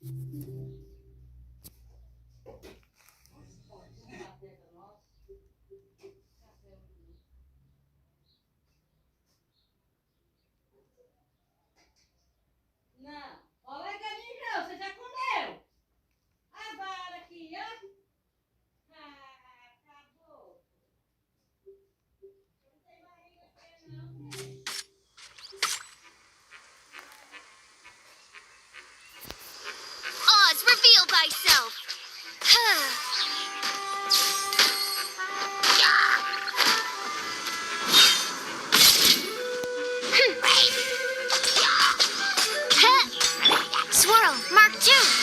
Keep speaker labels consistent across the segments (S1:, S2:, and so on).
S1: Não. Olha, Galinho, você já comeu? A vara aqui, ó. Ah, acabou. Não tem barriga aqui, não.
S2: Oz, reveal thyself. Swirl, Mark 2.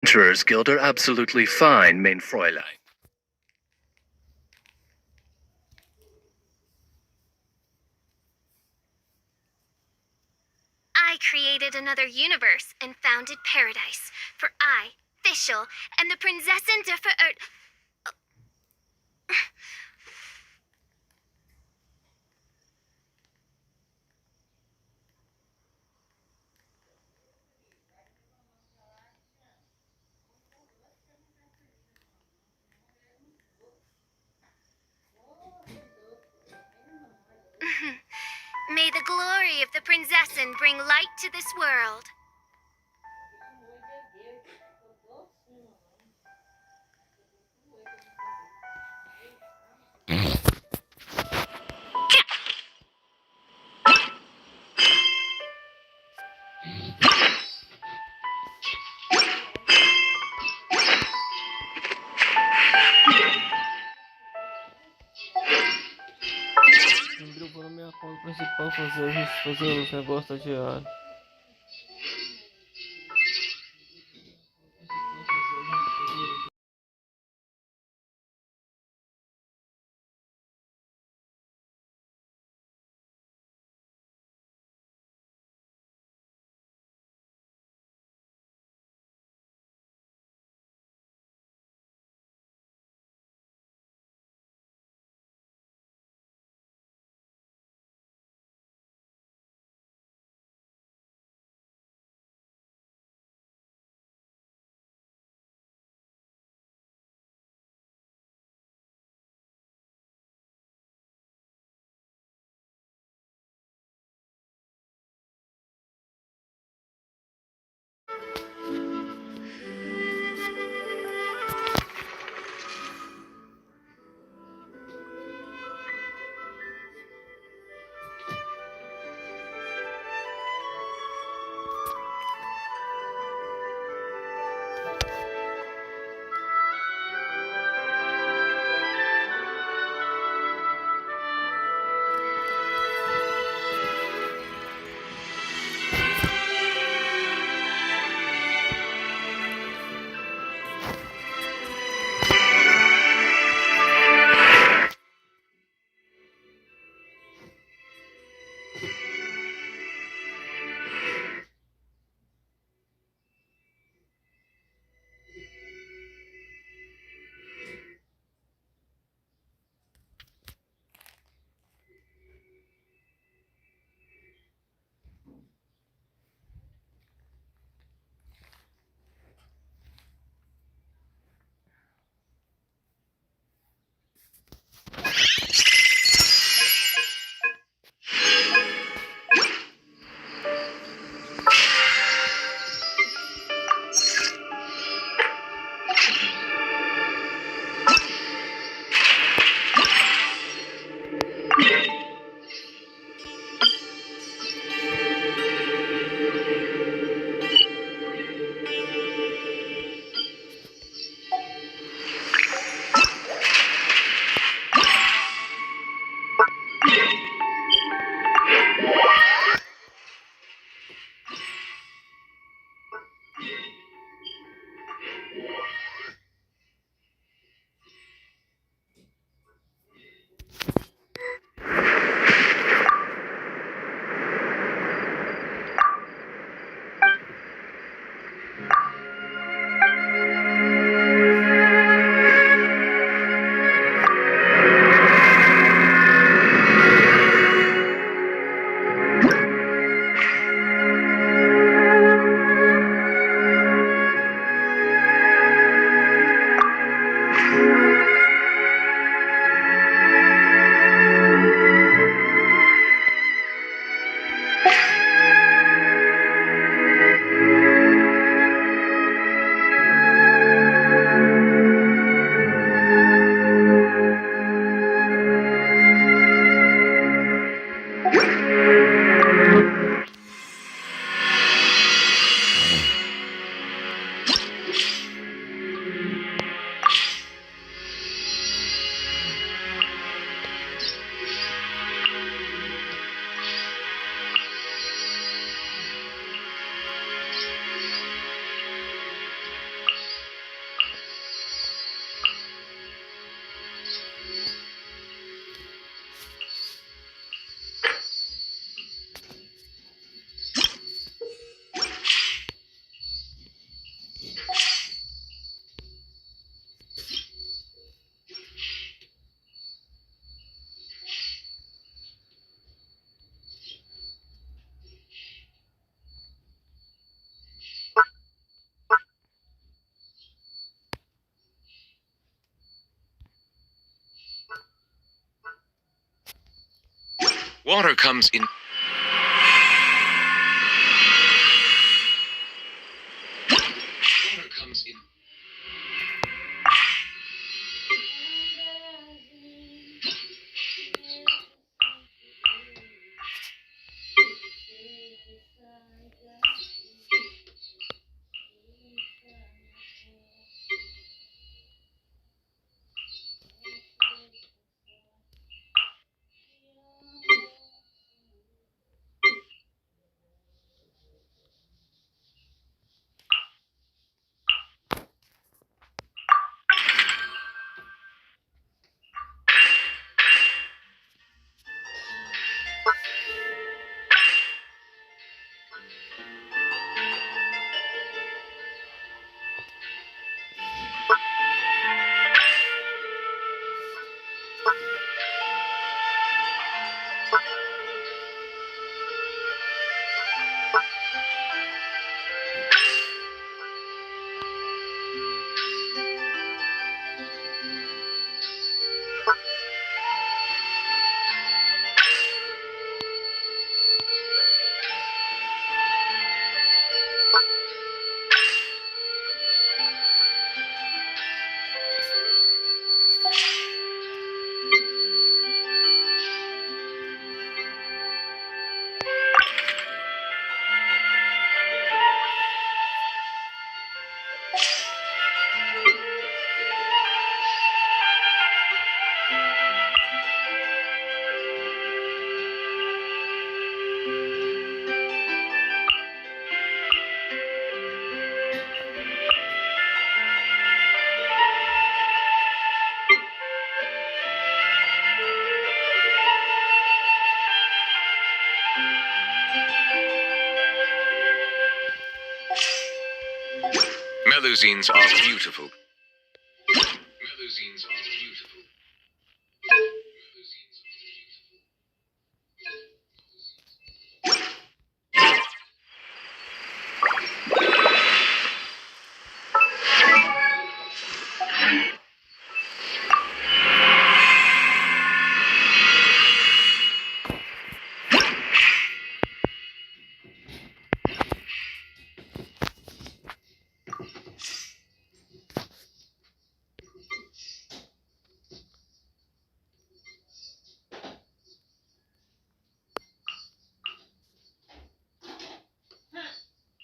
S3: Adventurers Guild are absolutely fine, mein Fräulein.
S2: I created another universe and founded paradise. For I, Fischl, and the Prinzessin de May the glory of the Prinzessin bring light to this world.
S4: Sempre eu vou na minha conta principal fazer os negócios da diária.
S5: Water comes in. Water comes in. Melusines are beautiful. Melusines are beautiful.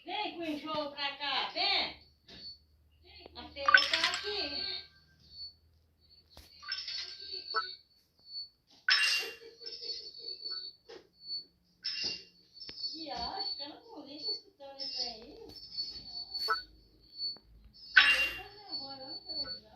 S1: Vem com o enjoo pra cá, vem. A feira tá aqui. E acho que eu não vou nem escutando isso aí. Eu tô nervosa, não tô legal.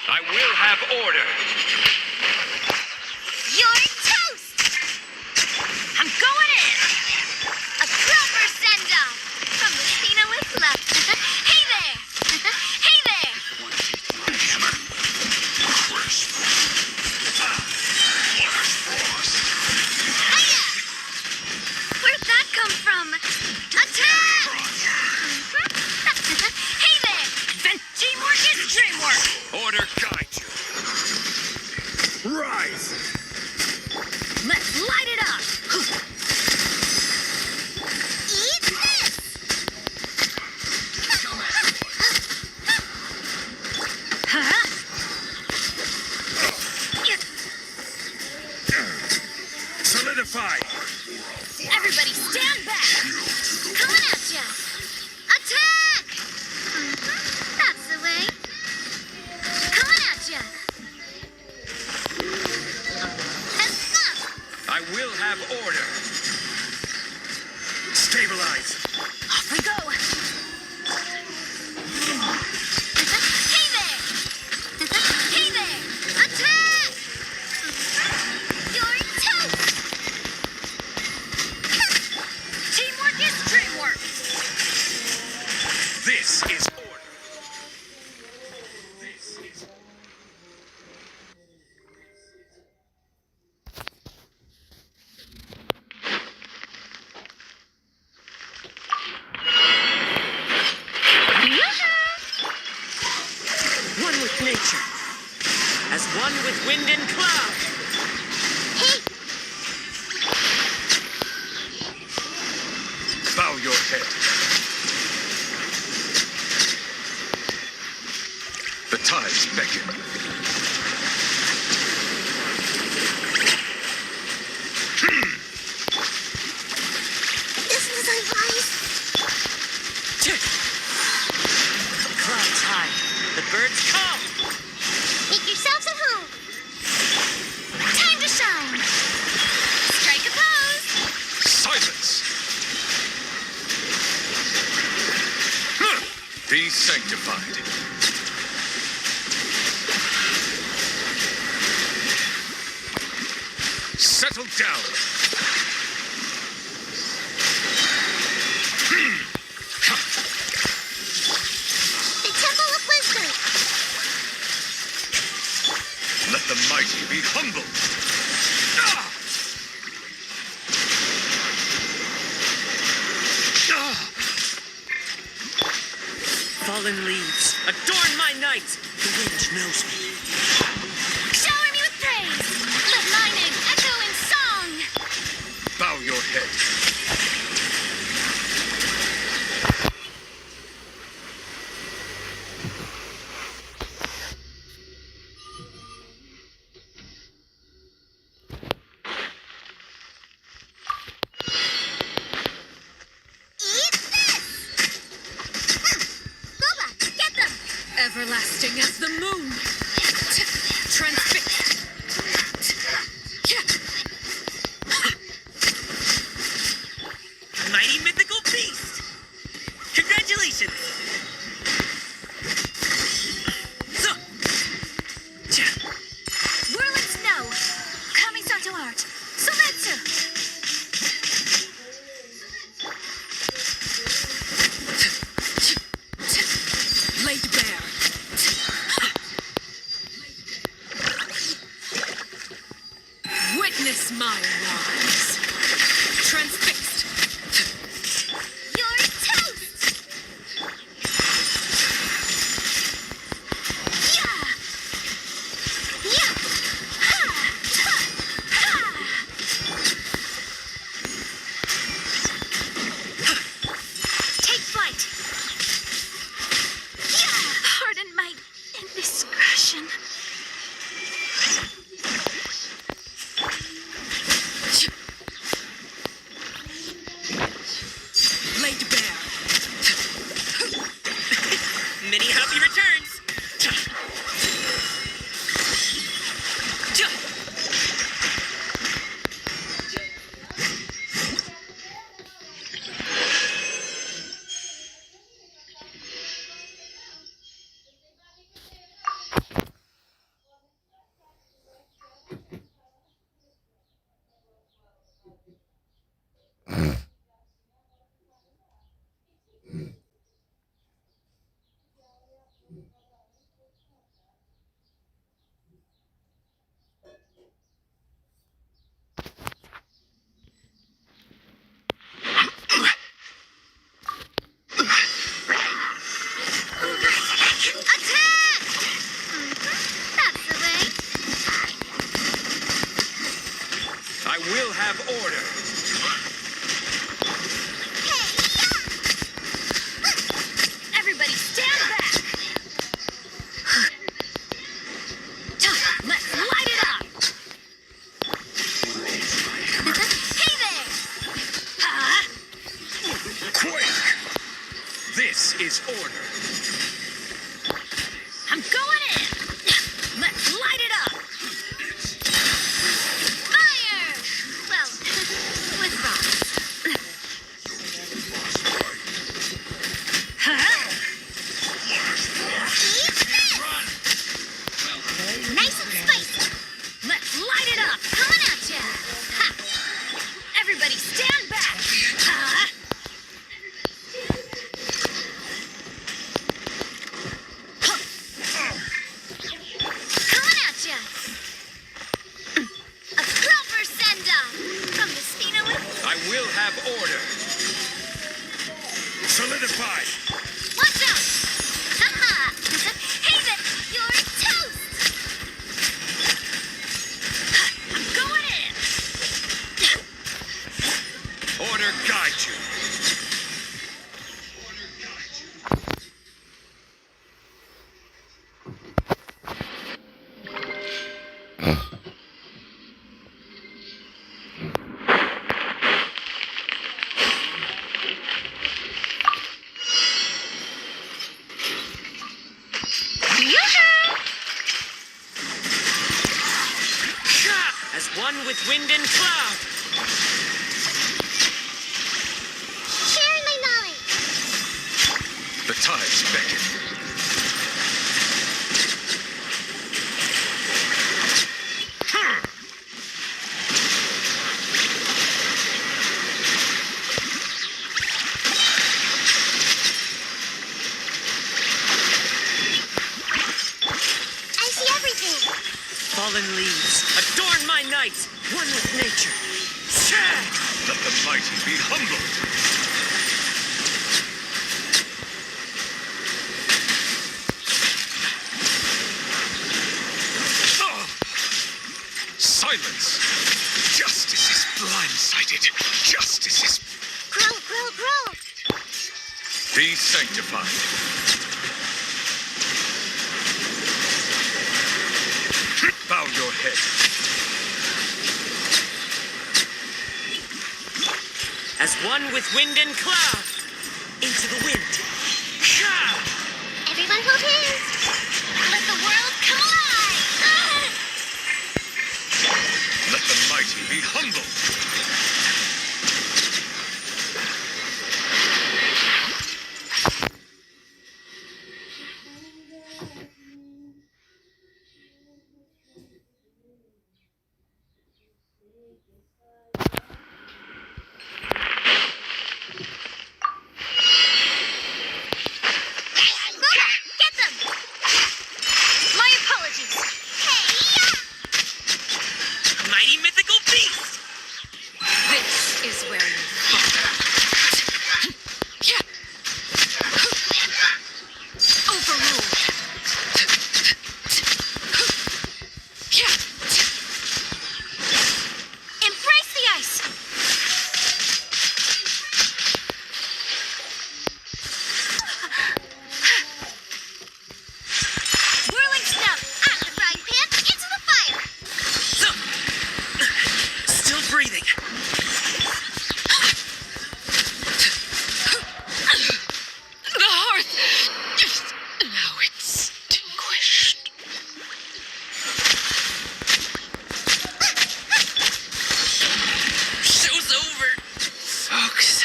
S5: I will have order.
S2: You're toast! I'm going in! A proper send-off from Lucina with love. Hey there! Hey there! Hiya! Where'd that come from? Attack!
S5: CameraFi!
S2: Everybody stand back! Coming at ya! Attack! That's the way. Coming at ya!
S5: I will have order. Stabilize.
S2: Off we go! Hey there! Hey there! Attack! You're toast! Teamwork is dreamwork!
S5: This is order. This is
S6: One with nature, as one with wind and cloud.
S5: bow your head. The tides beckon.
S2: Isn't this advice?
S6: Clouds high, the birds come.
S2: Make yourselves at home. Time to shine. Strike a pose.
S5: Silence! Be sanctified. Settle down.
S2: The Temple of Wisdom.
S5: Let the mighty be humbled. Ah! Ah!
S6: Fallen leaves, adorn my night. The wind knows me.
S2: Shower me with praise. Let my name echo in song.
S5: Bow your head.
S2: Eat this. Boba, get them.
S7: Everlasting as the moon. Transfixed.
S6: Mighty mythical beast. Congratulations.
S2: Whirling snow. Kamisato art. Sometsu.
S7: Laid bare. Witness my rise. Transfixed.
S2: You're toast. Yeah. Yeah. Ha. Ha. Ha. Take flight. Yeah. Pardon my indiscretion.
S7: Laid bare.
S6: Many happy returns.
S2: Attack! That's the way.
S5: I will have order.
S2: Everybody stand back. Let's light it up.
S6: As one with wind and cloud.
S2: Sharing my knowledge.
S5: The tides beckon.
S2: I see everything.
S6: Fallen leaves, adorn my nights, one with nature.
S5: Let the mighty be humbled. Oh! Silence! Justice is blindsided. Justice is...
S2: Grow, grow, grow.
S5: Be sanctified. Bow your head.
S6: As one with wind and cloud. Into the wind.
S2: Everyone hold hands. Let the world come alive.
S5: Let the mighty be humbled.
S2: Bora, get them. My apologies. Hey,
S6: Mighty mythical beast!
S7: This is where you fall. Overruled.
S2: embrace the ice. Whirling snow. Out of the frying pan, into the fire.
S6: Still breathing.
S7: The hearth is now extinguished.
S6: Show's over. Folks.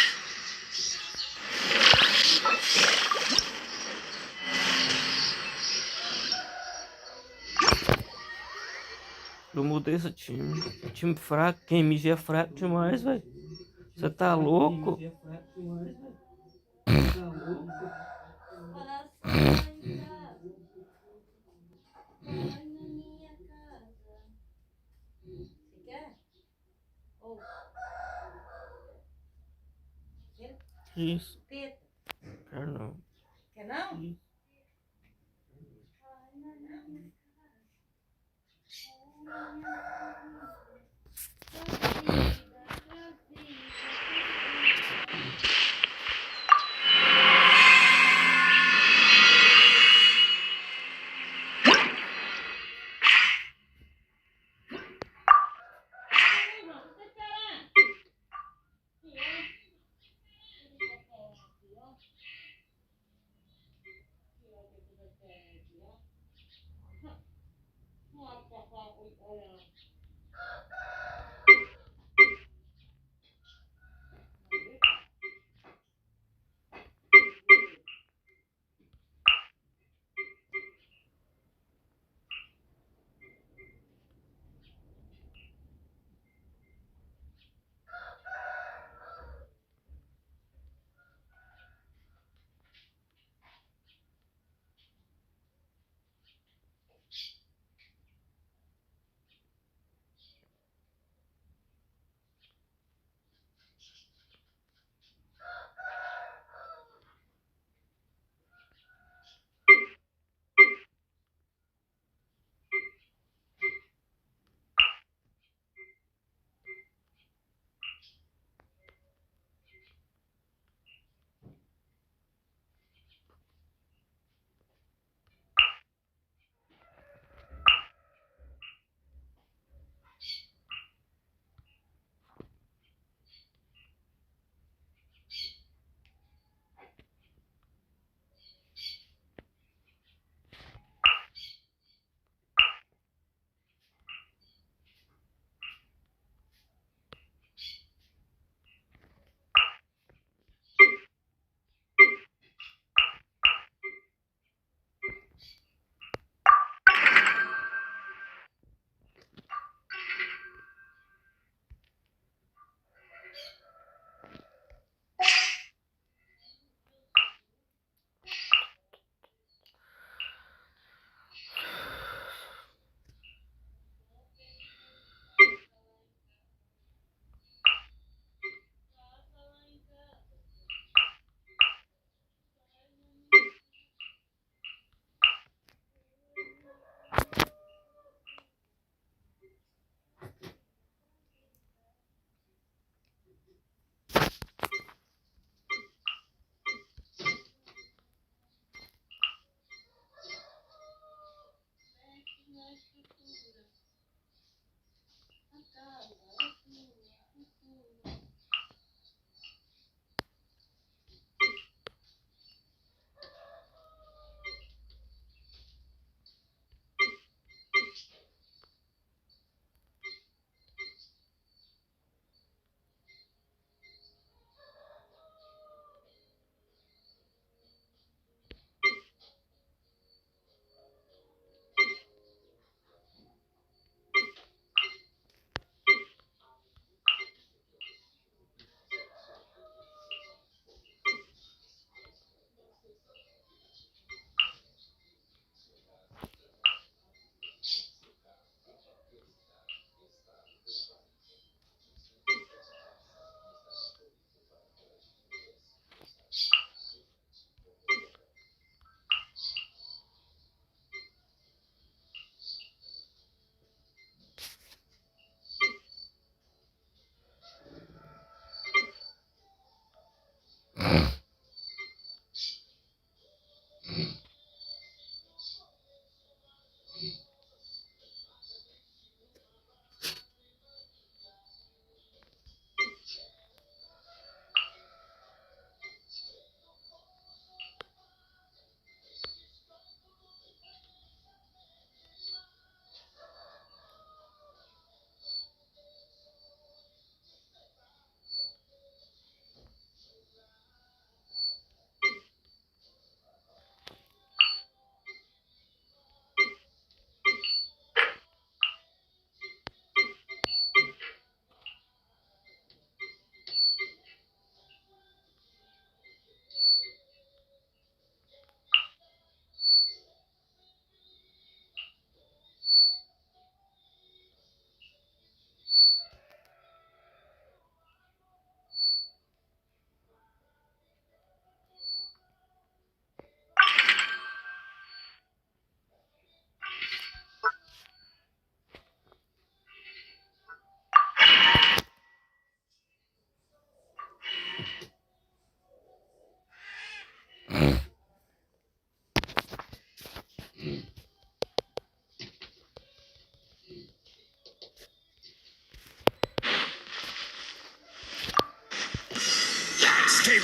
S4: Eu mudei esse time. Time fraco, quem MG é fraco demais, velho. Você tá louco?
S1: Fala só em casa. Vai na minha casa. Você quer? Ou
S4: Isso.
S1: teta?
S4: Quero não.
S1: Quer não?
S4: Isso.
S1: Vai na minha casa.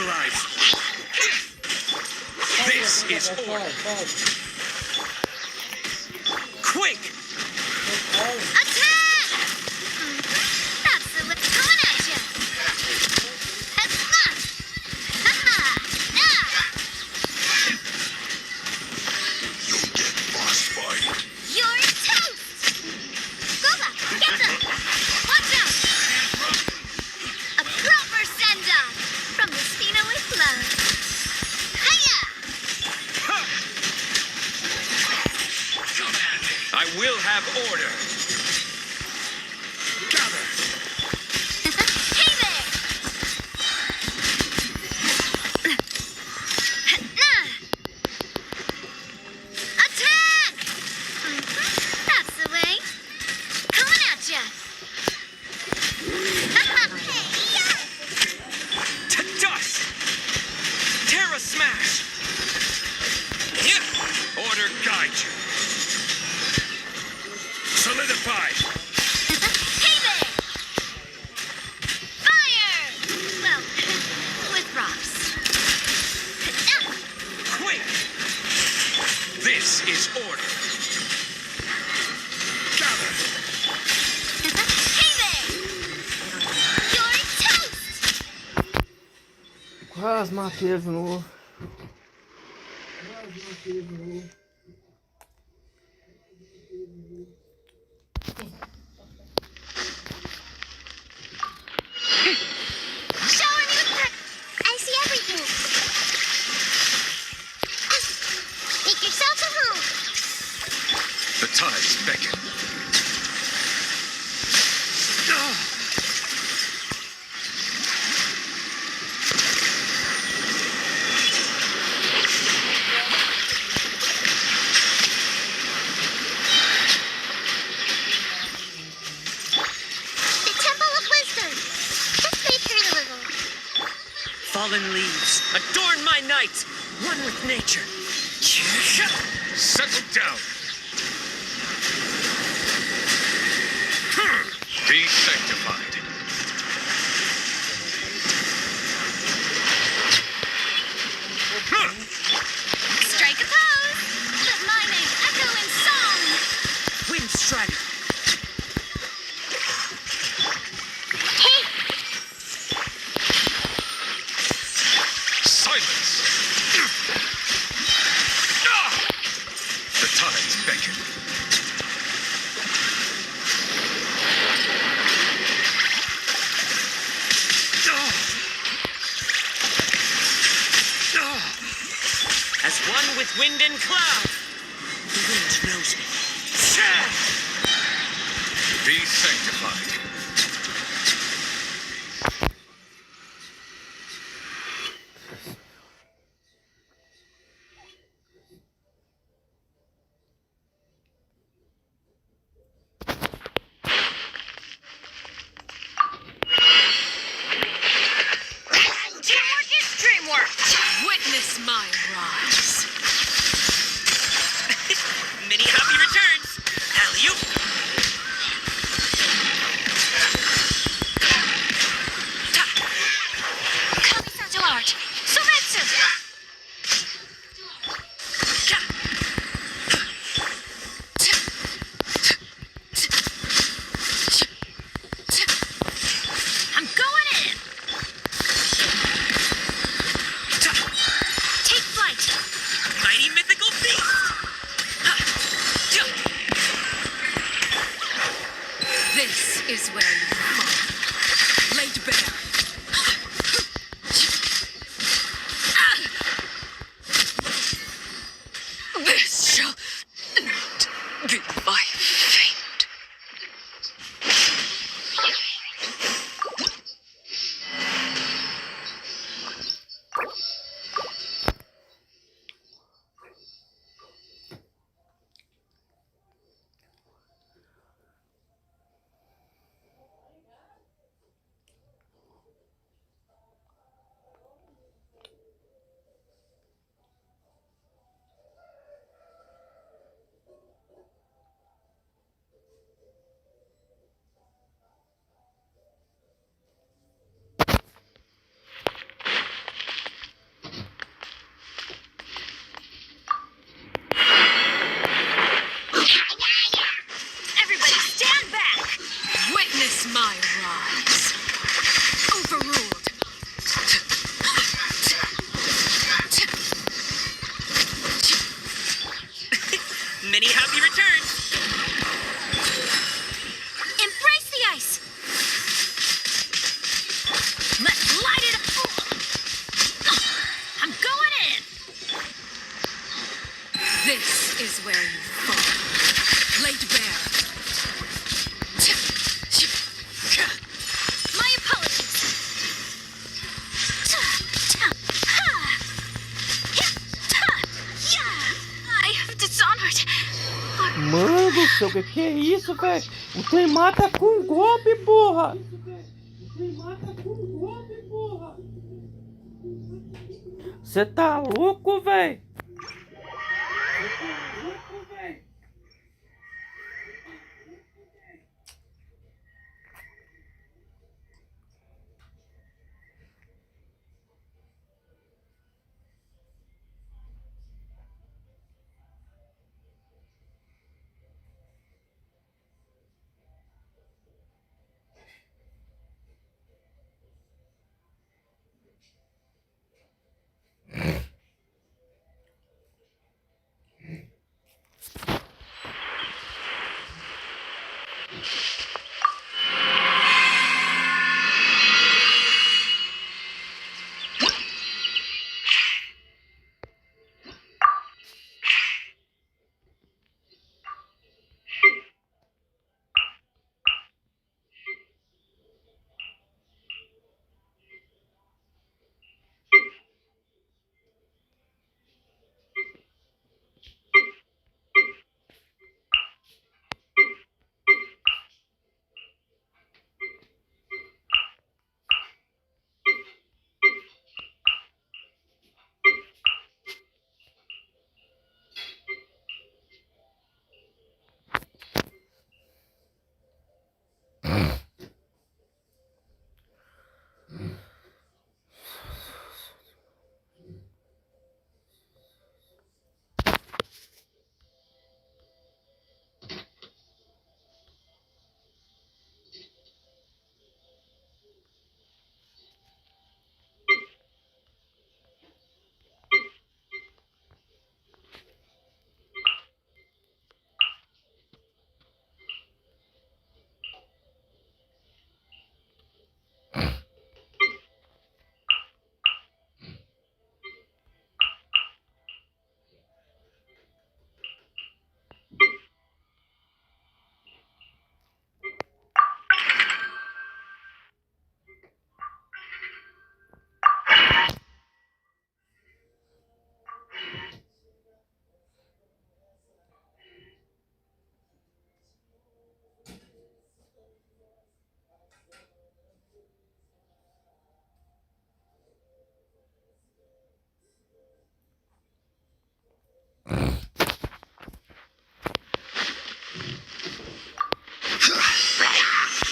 S5: neutralized. This is order.
S6: Quick!
S2: Attack! That's the whip coming at you. Ha-ha!
S5: You'll get frostbite.
S2: You're toast! Boba, get them! Watch out! A proper send-off from the Spina with love. Hiya!
S5: I will have order. Gather.
S2: Hey there! Attack! That's the way. Coming at ya!
S6: To dust! Terra smash!
S5: Order guide you. Solidify.
S2: Hey there! Fire! Well, with rocks.
S6: Quick!
S5: This is order. Gather.
S2: Hey there! You're toast!
S4: Quase matei de novo.
S2: Showing you I see everything. Make yourself at home.
S5: The tides beckon.
S2: The Temple of Wisdom. Just make her a little.
S6: Fallen leaves, adorn my night! One with nature.
S5: Settle down. Be sanctified.
S2: Strike a pose. Let my name echo in song.
S6: Wind strider.
S5: Silence. The tides beckon.
S6: As one with wind and cloud. The wind knows me.
S5: Be sanctified.
S7: Teamwork is dreamwork. Witness my rise.
S6: Many happy returns. Alley-oop.
S7: Kami-san's art. Sometsu. I'm going in. Take flight.
S6: Mighty mythical beast.
S7: This is where you fall. Laid bare. This shall not be my fate. my rise. Overruled.
S6: Many happy returns.
S2: Embrace the ice. Let's light it up. I'm going in.
S7: This is where you fall. Laid bare.
S2: My apologies. I have dishonored.
S4: Mano do céu, que é isso, velho? O trem mata com um golpe, porra! Você tá louco, velho?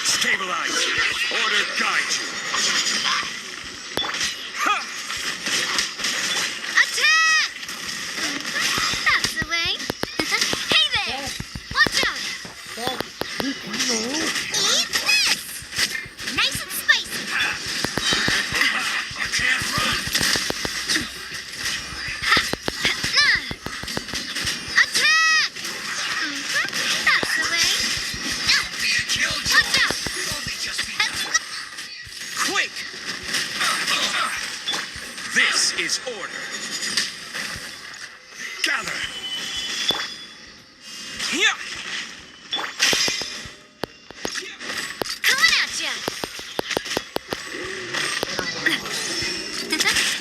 S5: Stabilize. Order guide you.
S2: Attack! That's the way. Hey there! Watch out! Eat this! Nice and spicy.
S5: You can't run.
S2: Attack! That's the way. Watch out!
S6: Quick!
S5: This is order. Gather.
S6: Yeah.
S2: Coming at ya!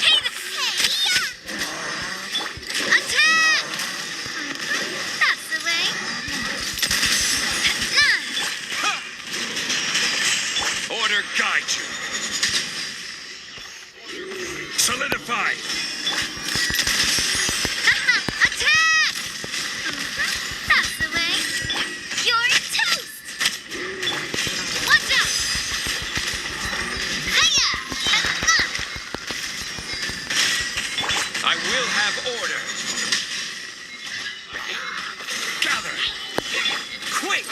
S2: Hey, attack! That's the way.
S5: Order guide you. Solidify.
S2: Attack! That's the way. You're toast! Watch out! Hiya!
S5: I will have order. Gather.
S6: Quick!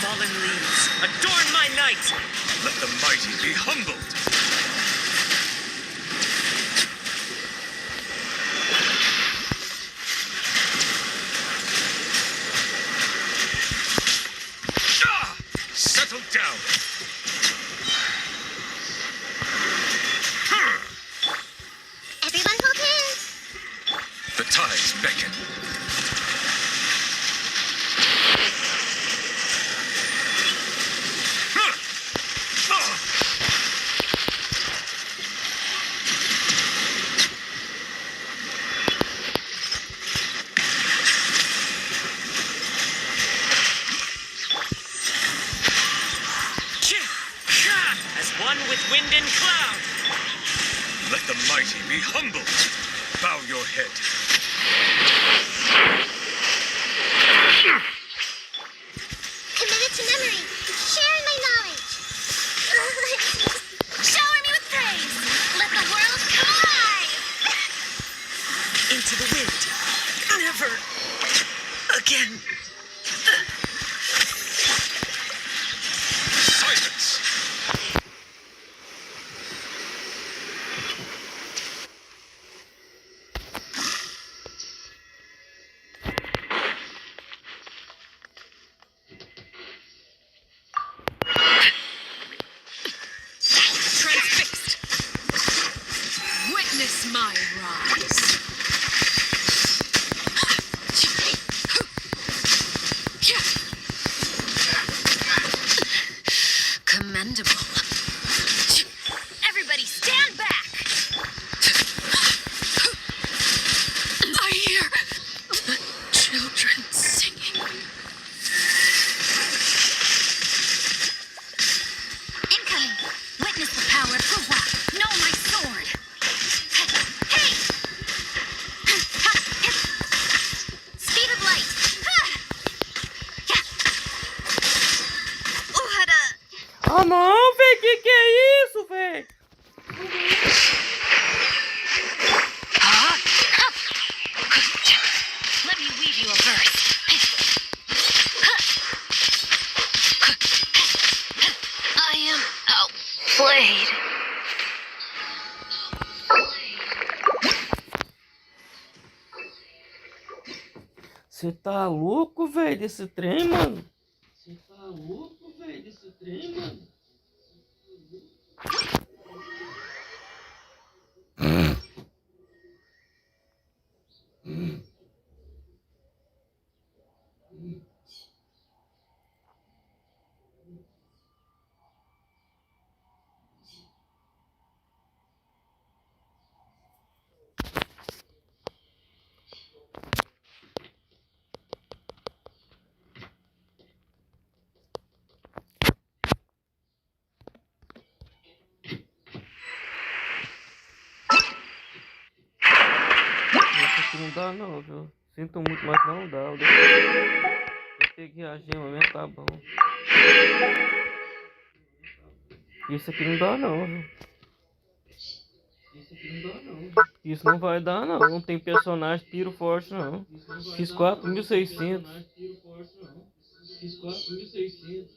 S6: Fallen leaves, adorn my night!
S5: Let the mighty be humbled. Ah! Settle down.
S2: Everyone hold hands.
S5: The tides beckon.
S6: As one with wind and cloud!
S5: Let the mighty be humbled. Bow your head.
S2: Committed to memory. Sharing my knowledge. Shower me with praise. Let the world come alive.
S6: Into the wind. Never again.
S5: Silence.
S7: Transfixed. Witness my rise. Commendable. Everybody stand back. I hear children singing.
S2: Incoming. Witness the power of Kuwa. Know my sword. Hey! Speed of light. Uhara.
S4: Ah não, velho, que é isso, velho?
S2: Let me weave you a verse. I am outplayed.
S4: Você tá louco, velho, desse trem, mano? Você tá louco, velho, desse trem, mano? Esse aqui não dá não, viu? Sinto muito, mas não dá. Eu tenho que reagir, mas tá bom. Isso aqui não dá não, viu? Isso não vai dar não. Não tem personagem tiro forte não. Fiz 4.600. Fiz 4.600.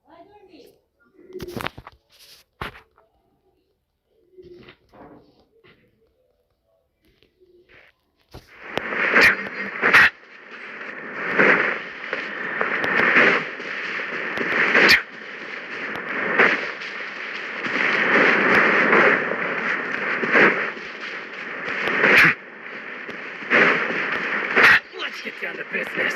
S1: Vai dormir.
S3: Let's get down to business.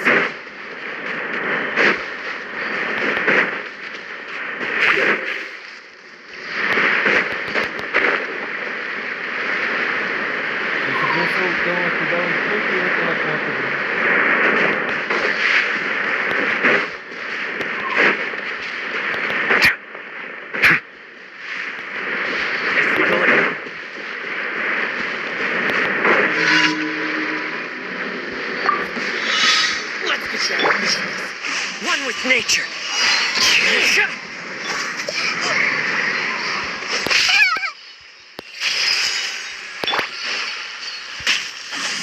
S4: Esse vem soltão aqui, dá um tranquilo pela conta dele.
S6: Let's get down to business. One with nature.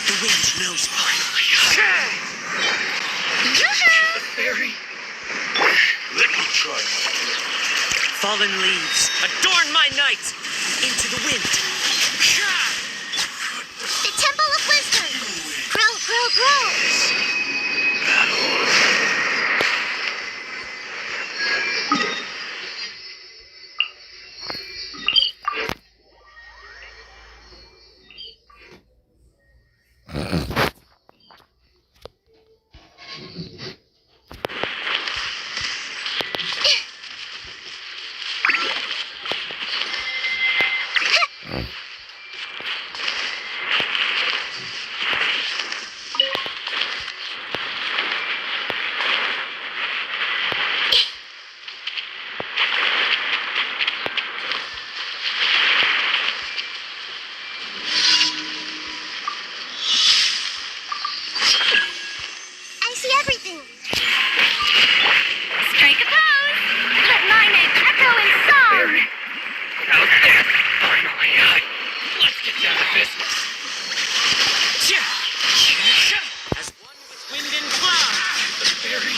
S6: The wind knows finally.
S3: Fairy.
S5: Let me try.
S6: Fallen leaves, adorn my night. Into the wind.
S2: The Temple of Wisdom. Grow, grow, grow. I see everything. Strike a pose. Let my name echo in song.
S3: Out there. Finally. Let's get down to business.
S6: As one with wind and cloud.
S3: The fairy.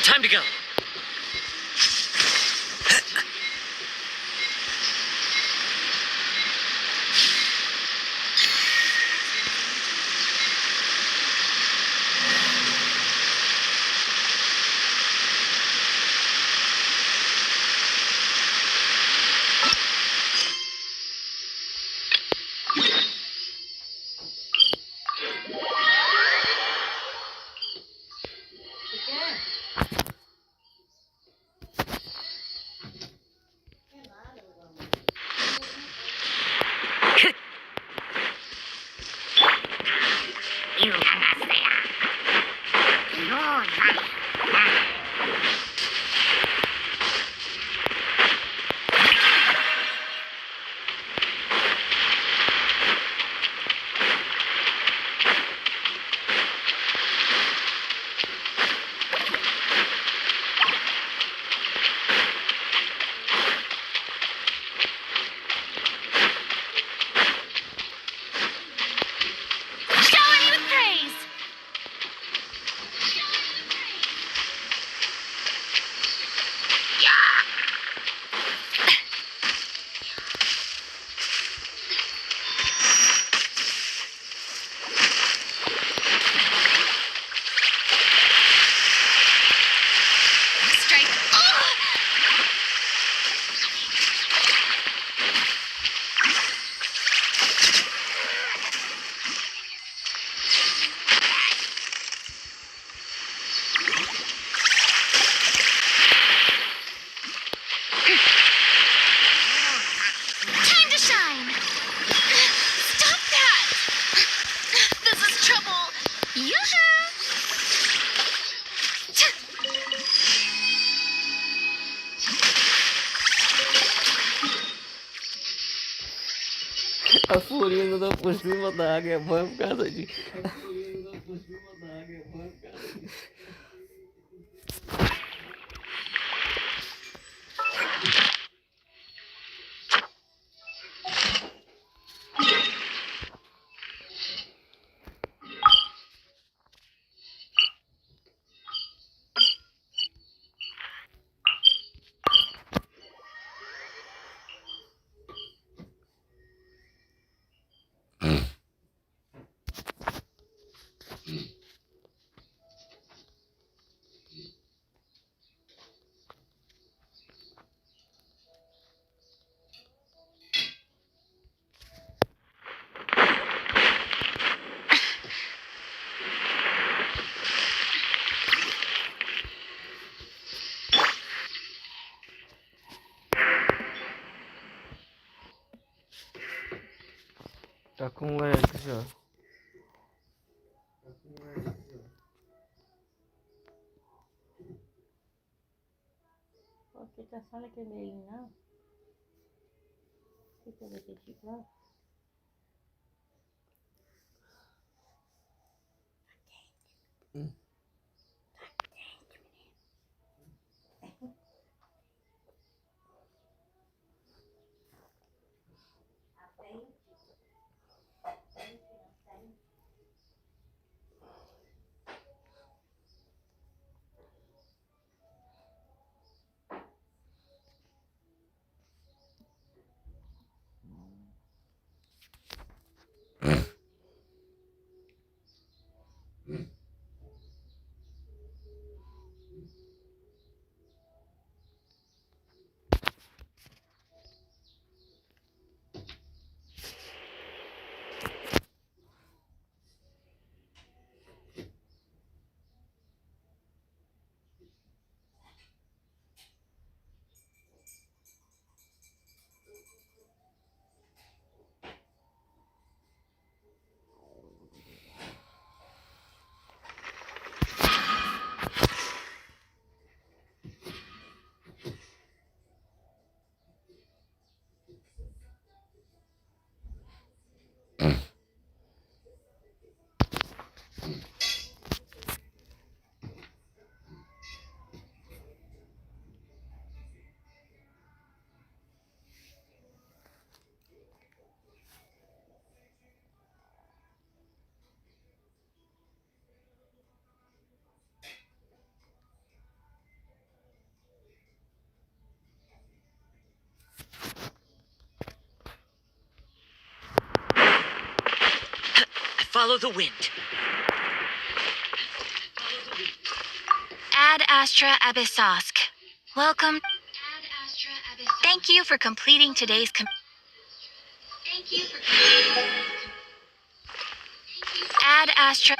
S6: Time to go.
S4: pulindo por cima da água é bom por causa disso. Tá com lag já.
S1: Porque tá só naquele meio, não? Que coisa que tipo,
S6: I follow the wind.
S2: Ad Astra Abyssosk. Welcome. Thank you for completing today's Ad Astra.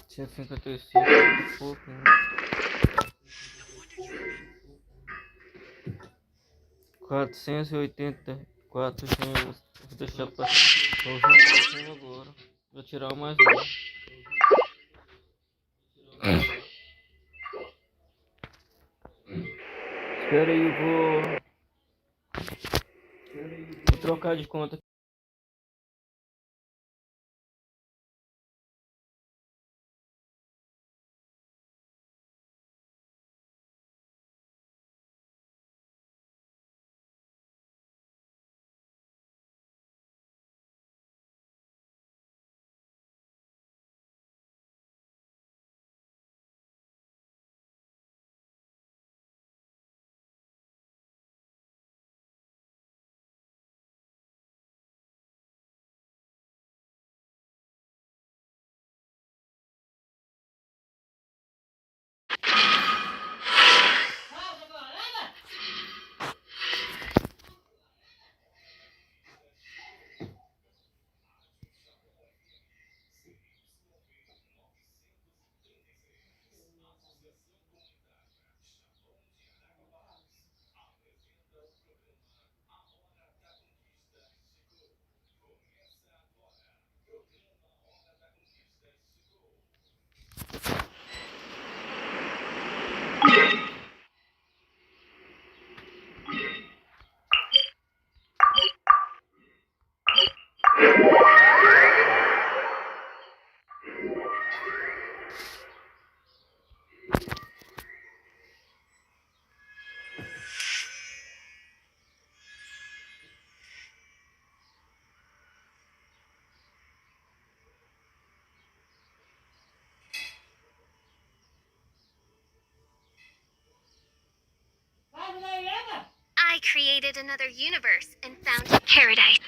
S4: Tinha 55 e pouco, né? 484 gemas. Vou deixar pra ouvir agora. Vou tirar mais um. Espera aí, vou trocar de conta.
S2: created another universe and found a paradise.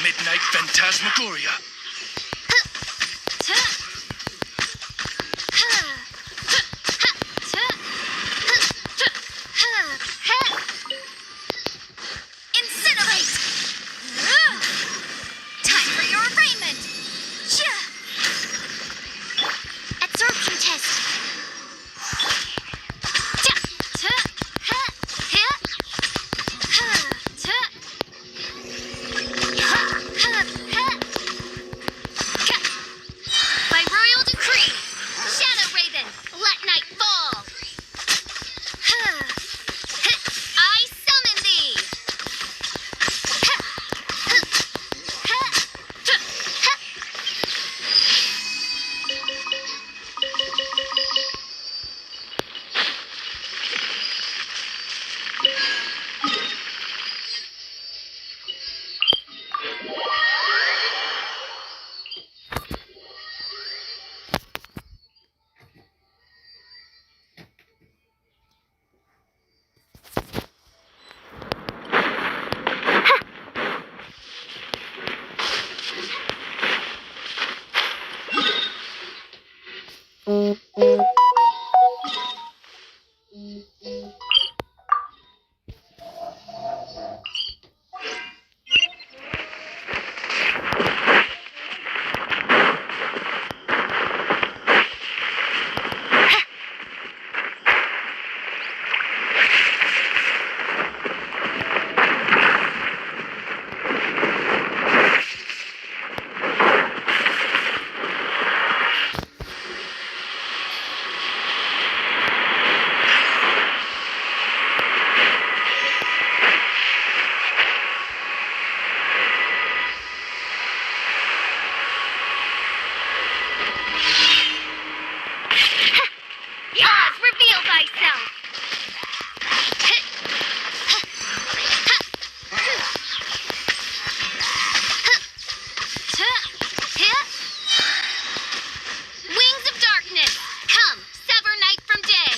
S5: Midnight Phantasmagoria.
S2: Incinerate! Time for your arraignment! Absorption test. By royal decree, Shadow Raven, let night fall. I summon thee. Oz, reveal thyself! Wings of darkness, come, sever night from day.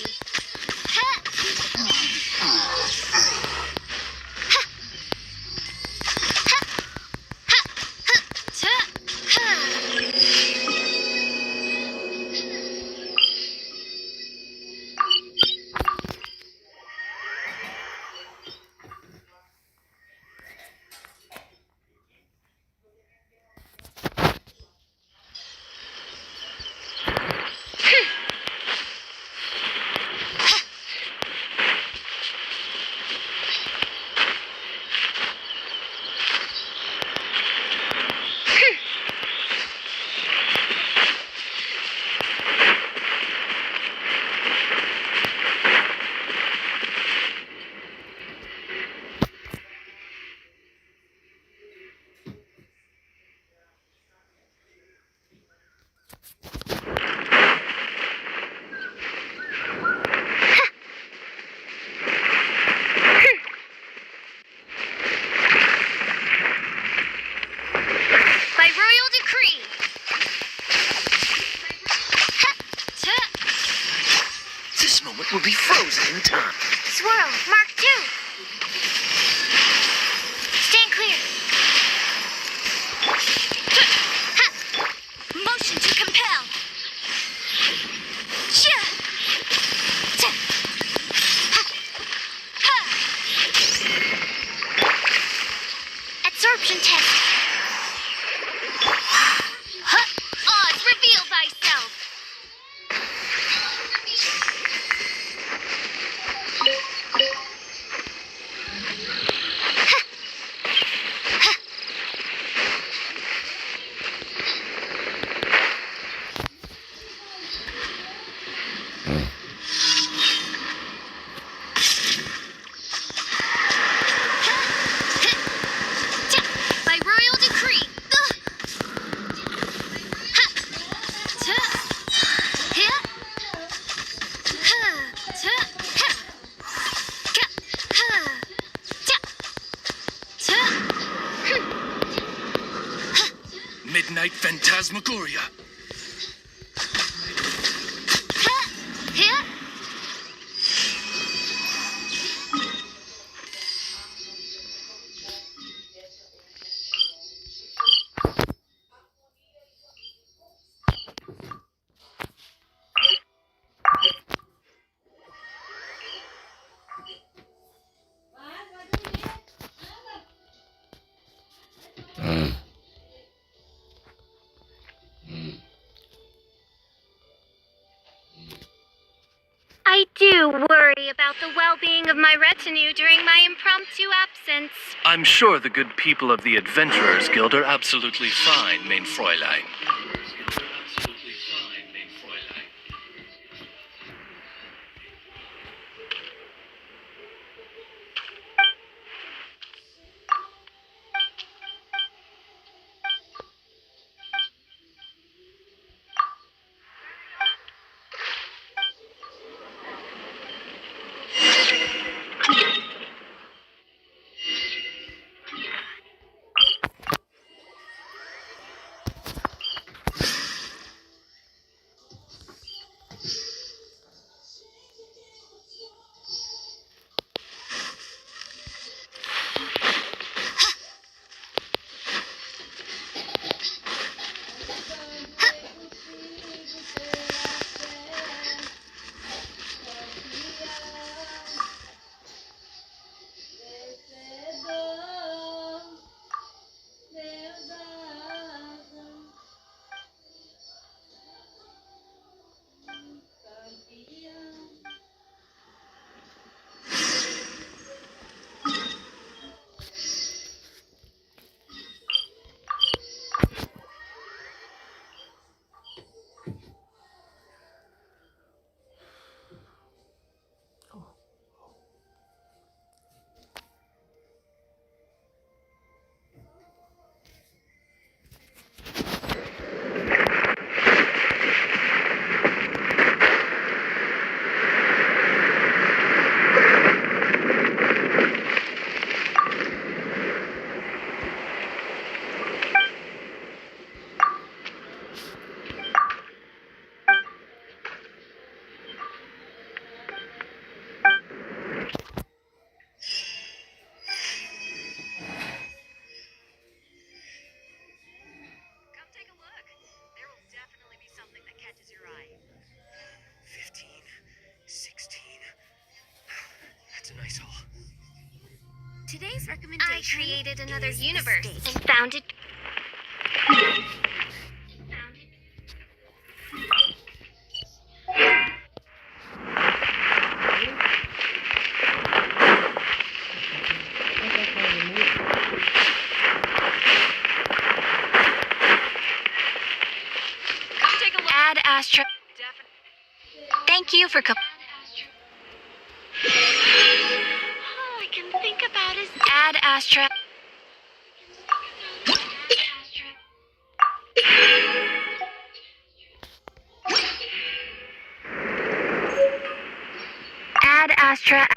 S2: By royal decree.
S6: This moment will be frozen in time.
S2: Swirl, Mark 2. Stand clear. Motion to compel. Absorption test. Oz, reveal thyself. By royal
S5: midnight phantasmagoria.
S2: Hit.
S1: Vai dormir. Anda.
S2: I do worry about the well-being of my retinue during my impromptu absence.
S3: I'm sure the good people of the Adventurers Guild are absolutely fine, mein Fräulein.
S2: Today's recommendation. I created another universe and found it. Come take a look. Add Astra. Thank you for. All I can think about is add Astra. Add Astra.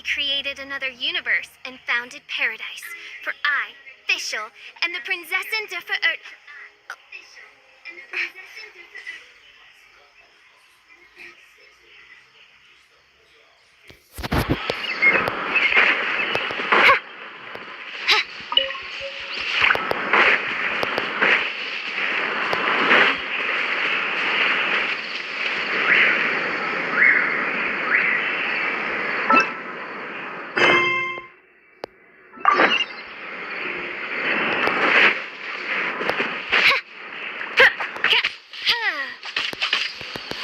S2: created another universe and founded paradise for I, Fischl, and the Prinzessin der Verirrt.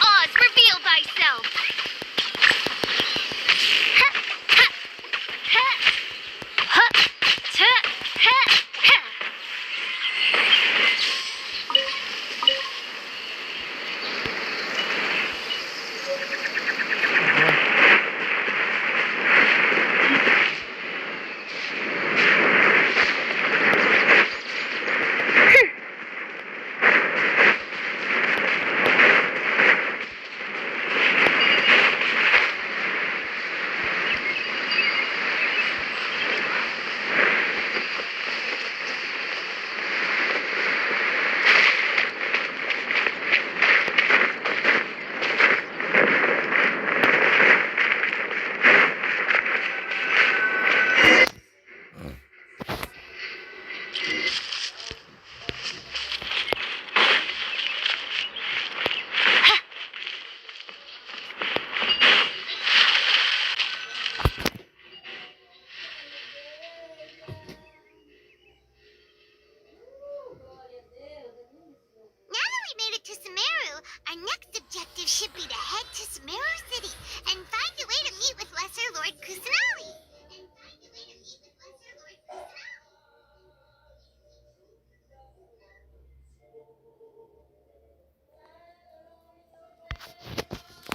S2: Oz, reveal thyself! Now that we made it to Sumeru, our next objective should be to head to Sumeru City and find a way to meet with Lesser Lord Kusanali.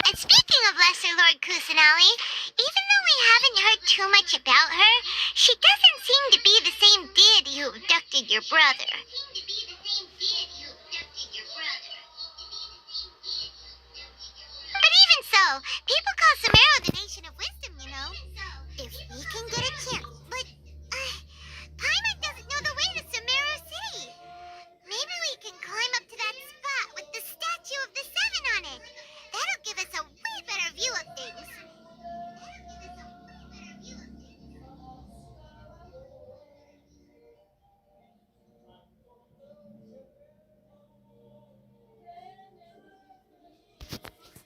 S2: And speaking of Lesser Lord Kusanali, even though we haven't heard too much about her, she doesn't seem to be the same deity who abducted your brother. But even so, people call Sumeru the nation of wisdom, you know. If we can get a chance, but Paimon doesn't know the way to Sumeru City. Maybe we can climb up to that spot with the statue of the Seven on it. That'll give us a way better view of things.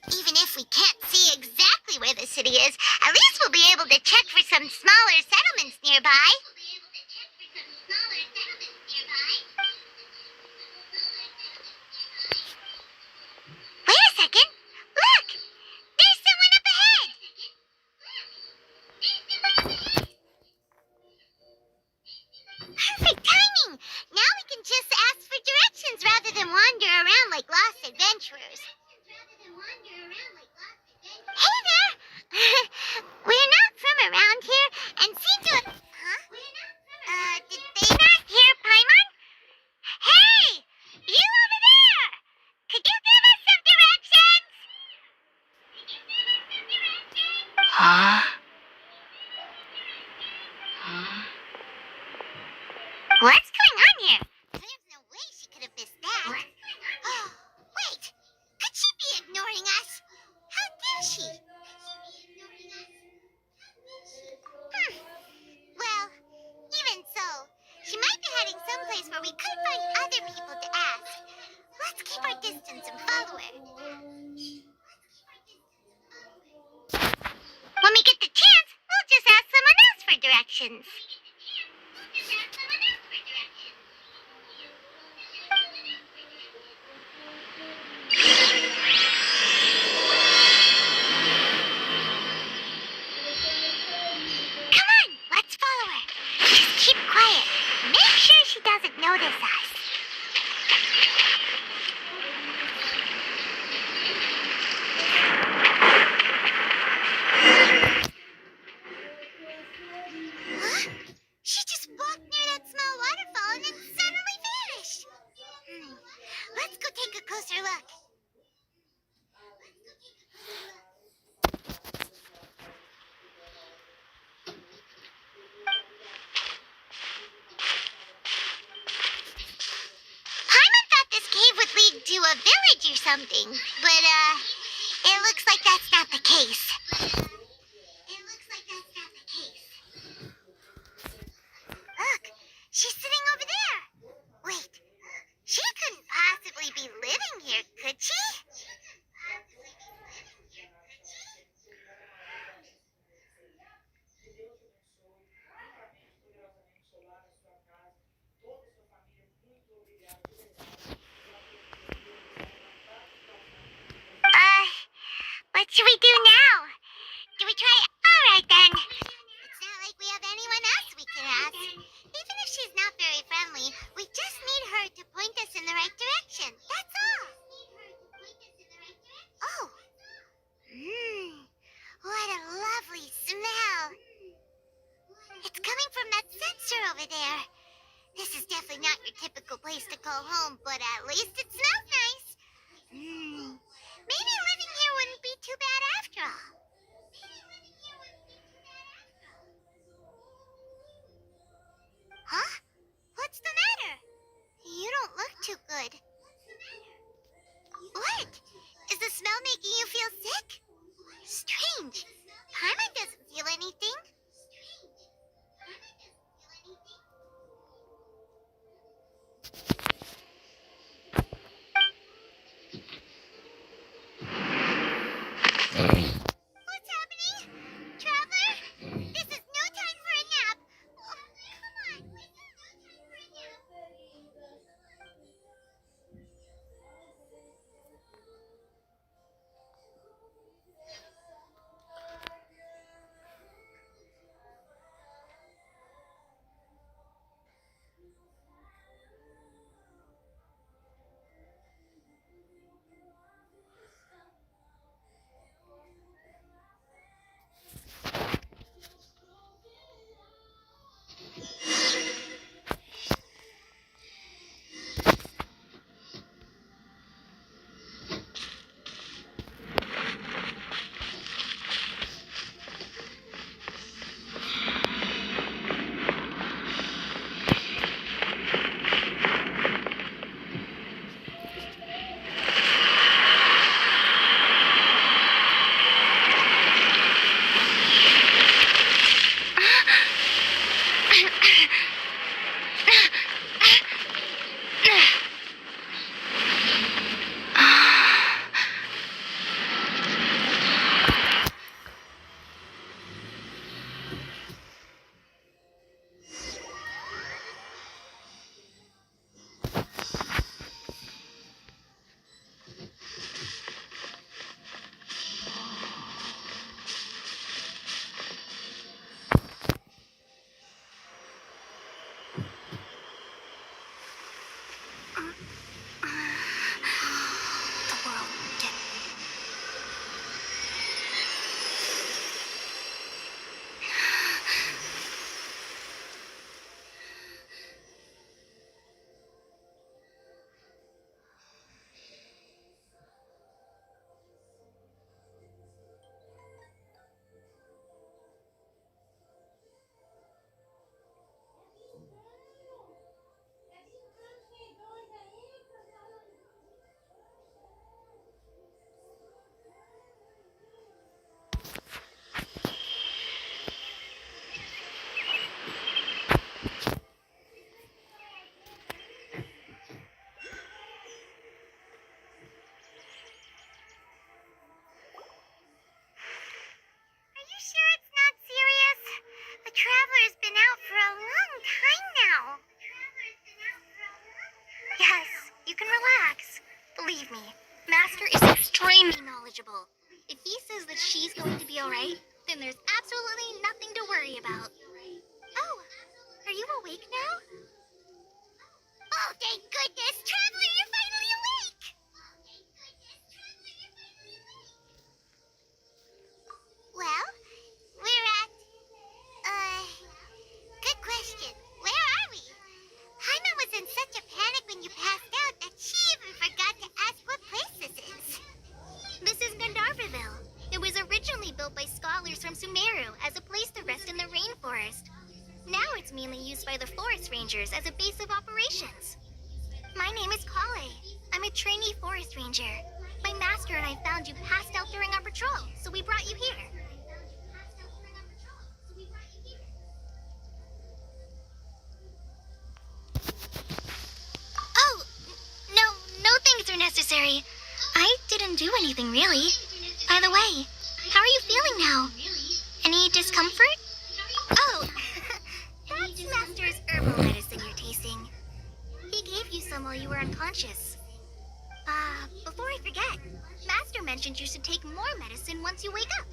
S2: Even if we can't see exactly where the city is, at least we'll be able to check for some smaller settlements nearby. Wait a second. Look! There's someone up ahead! Perfect timing! Now we can just ask for directions rather than wander around like lost adventurers. Hey there! We're not from around here and seem to... Huh? Did they not hear Paimon? Hey! You over there! Could you give us some directions? Huh? What's going on here? There's no way she could have missed that. Oh, wait! Could she be ignoring us? How dare she? Well, even so, she might be heading someplace where we could find other people to ask. Let's keep our distance and follow her. When we get the chance, we'll just ask someone else for directions. Come on, let's follow her. Just keep quiet. Make sure she doesn't notice us. Huh? She just walked near that small waterfall and then suddenly vanished. Let's go take a closer look. to a village or something, but, it looks like that's not the case. Look, she's sitting over there. Wait, she couldn't possibly be living here, could she? What should we do now? Do we try? Alright then. It's not like we have anyone else we can ask. Even if she's not very friendly, we just need her to point us in the right direction. That's all. Oh. What a lovely smell. It's coming from that sensor over there. This is definitely not your typical place to call home, but at least it smells nice. Maybe living here wouldn't be too bad after all. Huh? What's the matter? You don't look too good. What? Is the smell making you feel sick? Strange. Paimon doesn't feel anything. What's happening? Traveler? This is no time for a nap. Oh, come on. This is no time for a nap. knowledgeable. If he says that she's going to be alright, then there's absolutely nothing to worry about. Oh, are you awake now? Oh, thank goodness! Traveler, you're finally awake! Well, we're at... good question. Where are we? Paimon was in such a panic when you passed out that she even forgot to ask what place this is. This is Gandharvaville. It was originally built by scholars from Sumeru as a place to rest in the rainforest. Now it's mainly used by the forest rangers as a base of operations. My name is Kale. I'm a trainee stranger. My master and I found you passed out during our patrol, so we brought you here. Oh, no things are necessary. I didn't do anything really. By the way, how are you feeling now? Any discomfort? Oh, that's Master's herbal medicine you're tasting. He gave you some while you were unconscious. Before I forget, Master mentioned you should take more medicine once you wake up.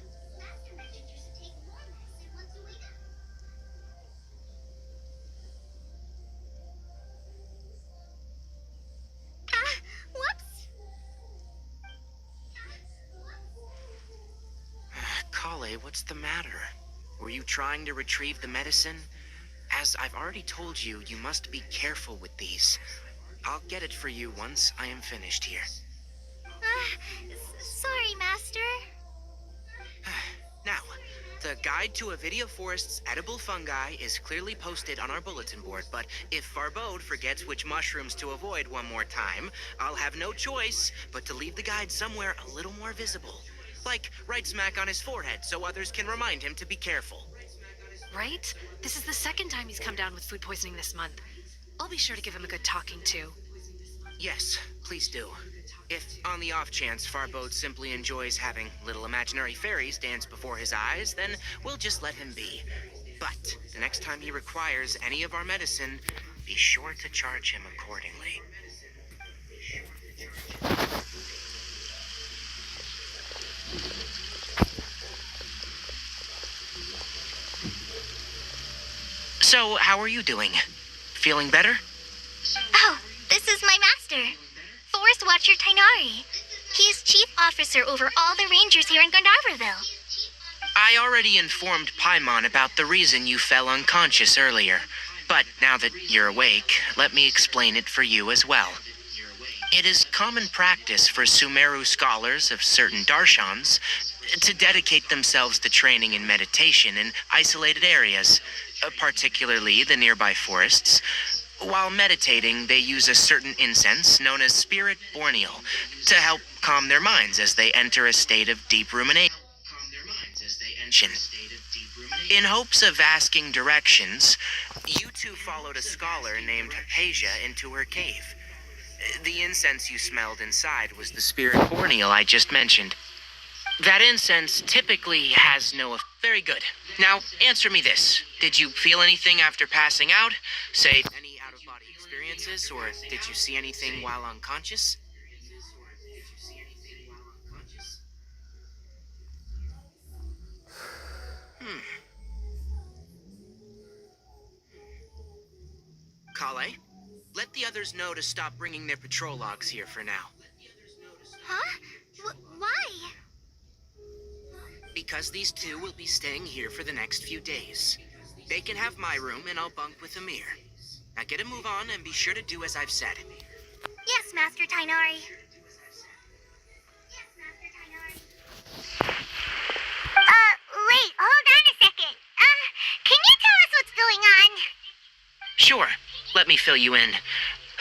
S2: Whoops.
S6: Kale, what's the matter? Were you trying to retrieve the medicine? As I've already told you, you must be careful with these. I'll get it for you once I am finished here.
S2: Sorry, Master.
S6: Now, the guide to Avidia Forest's edible fungi is clearly posted on our bulletin board, but if Farbode forgets which mushrooms to avoid one more time, I'll have no choice but to leave the guide somewhere a little more visible. Like right smack on his forehead so others can remind him to be careful.
S7: Right? This is the second time he's come down with food poisoning this month. I'll be sure to give him a good talking to.
S6: Yes, please do. If, on the off chance, Farbode simply enjoys having little imaginary fairies dance before his eyes, then we'll just let him be. But the next time he requires any of our medicine, be sure to charge him accordingly. So, how are you doing? Feeling better?
S2: Oh, this is my master, Forest Watcher Tainari. He is chief officer over all the rangers here in Gandharvaville.
S6: I already informed Paimon about the reason you fell unconscious earlier. But now that you're awake, let me explain it for you as well. It is common practice for Sumeru scholars of certain darshans to dedicate themselves to training in meditation in isolated areas, particularly the nearby forests. While meditating, they use a certain incense known as Spirit Borneal to help calm their minds as they enter a state of deep rumination. In hopes of asking directions, you two followed a scholar named Hypatia into her cave. The incense you smelled inside was the Spirit Borneal I just mentioned. That incense typically has no... Very good. Now, answer me this. Did you feel anything after passing out? Say, any out-of-body experiences, or did you see anything while unconscious? Kale, let the others know to stop bringing their patrol logs here for now.
S2: Huh? Why?
S6: Because these two will be staying here for the next few days. They can have my room, and I'll bunk with Amir. Now get a move on, and be sure to do as I've said.
S2: Yes, Master Tainari. Wait, hold on a second. Can you tell us what's going on?
S6: Sure, let me fill you in.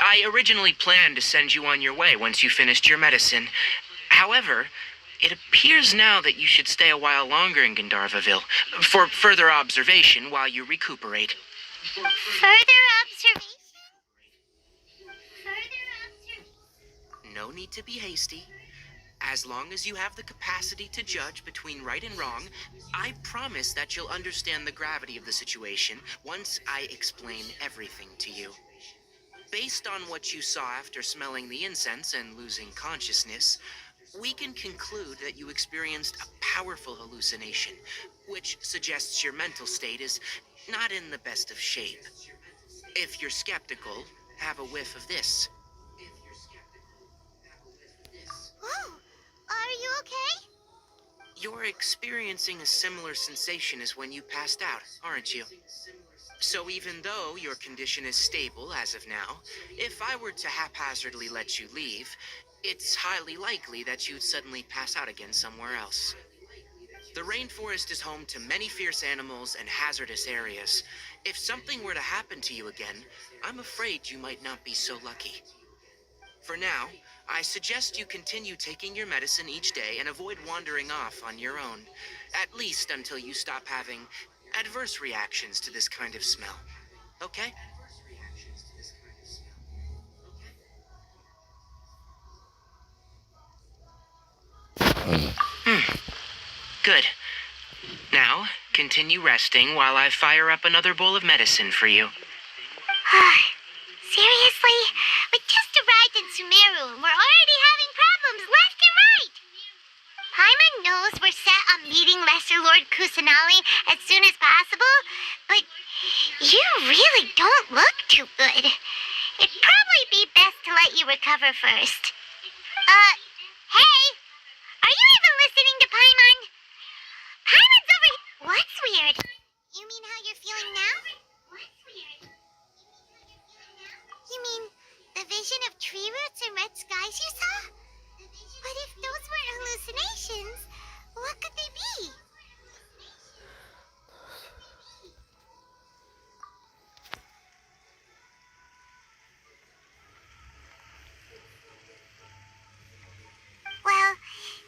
S6: I originally planned to send you on your way once you finished your medicine. However, it appears now that you should stay a while longer in Gandharvaville for further observation while you recuperate.
S2: Further observation?
S6: No need to be hasty. As long as you have the capacity to judge between right and wrong, I promise that you'll understand the gravity of the situation once I explain everything to you. Based on what you saw after smelling the incense and losing consciousness, we can conclude that you experienced a powerful hallucination, which suggests your mental state is not in the best of shape. If you're skeptical, have a whiff of this.
S2: Whoa, are you okay?
S6: You're experiencing a similar sensation as when you passed out, aren't you? So even though your condition is stable as of now, if I were to haphazardly let you leave, it's highly likely that you'd suddenly pass out again somewhere else. The rainforest is home to many fierce animals and hazardous areas. If something were to happen to you again, I'm afraid you might not be so lucky. For now, I suggest you continue taking your medicine each day and avoid wandering off on your own, at least until you stop having adverse reactions to this kind of smell. Okay? Good. Now, continue resting while I fire up another bowl of medicine for you.
S2: Seriously? We just arrived in Sumeru and we're already having problems left and right. Paimon knows we're set on meeting Lesser Lord Kusanali as soon as possible, but you really don't look too good. It'd probably be best to let you recover first. Hey! Are you even listening to Paimon? Paimon's over here. What's weird? You mean how you're feeling now? What's weird? You mean the vision of tree roots and red skies you saw? But if those weren't hallucinations, what could they be? Well,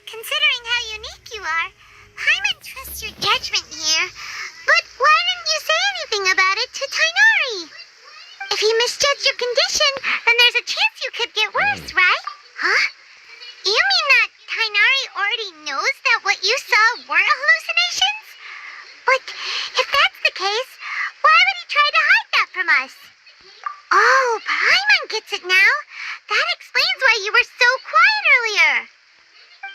S2: considering how unique you are, Paimon trusts your judgment here. But why didn't you say anything about it to Tainari? If he misjudged your condition, then there's a chance you could get worse, right? Huh? You mean that Tainari already knows that what you saw weren't hallucinations? But if that's the case, why would he try to hide that from us? Oh, Paimon gets it now. That explains why you were so quiet earlier.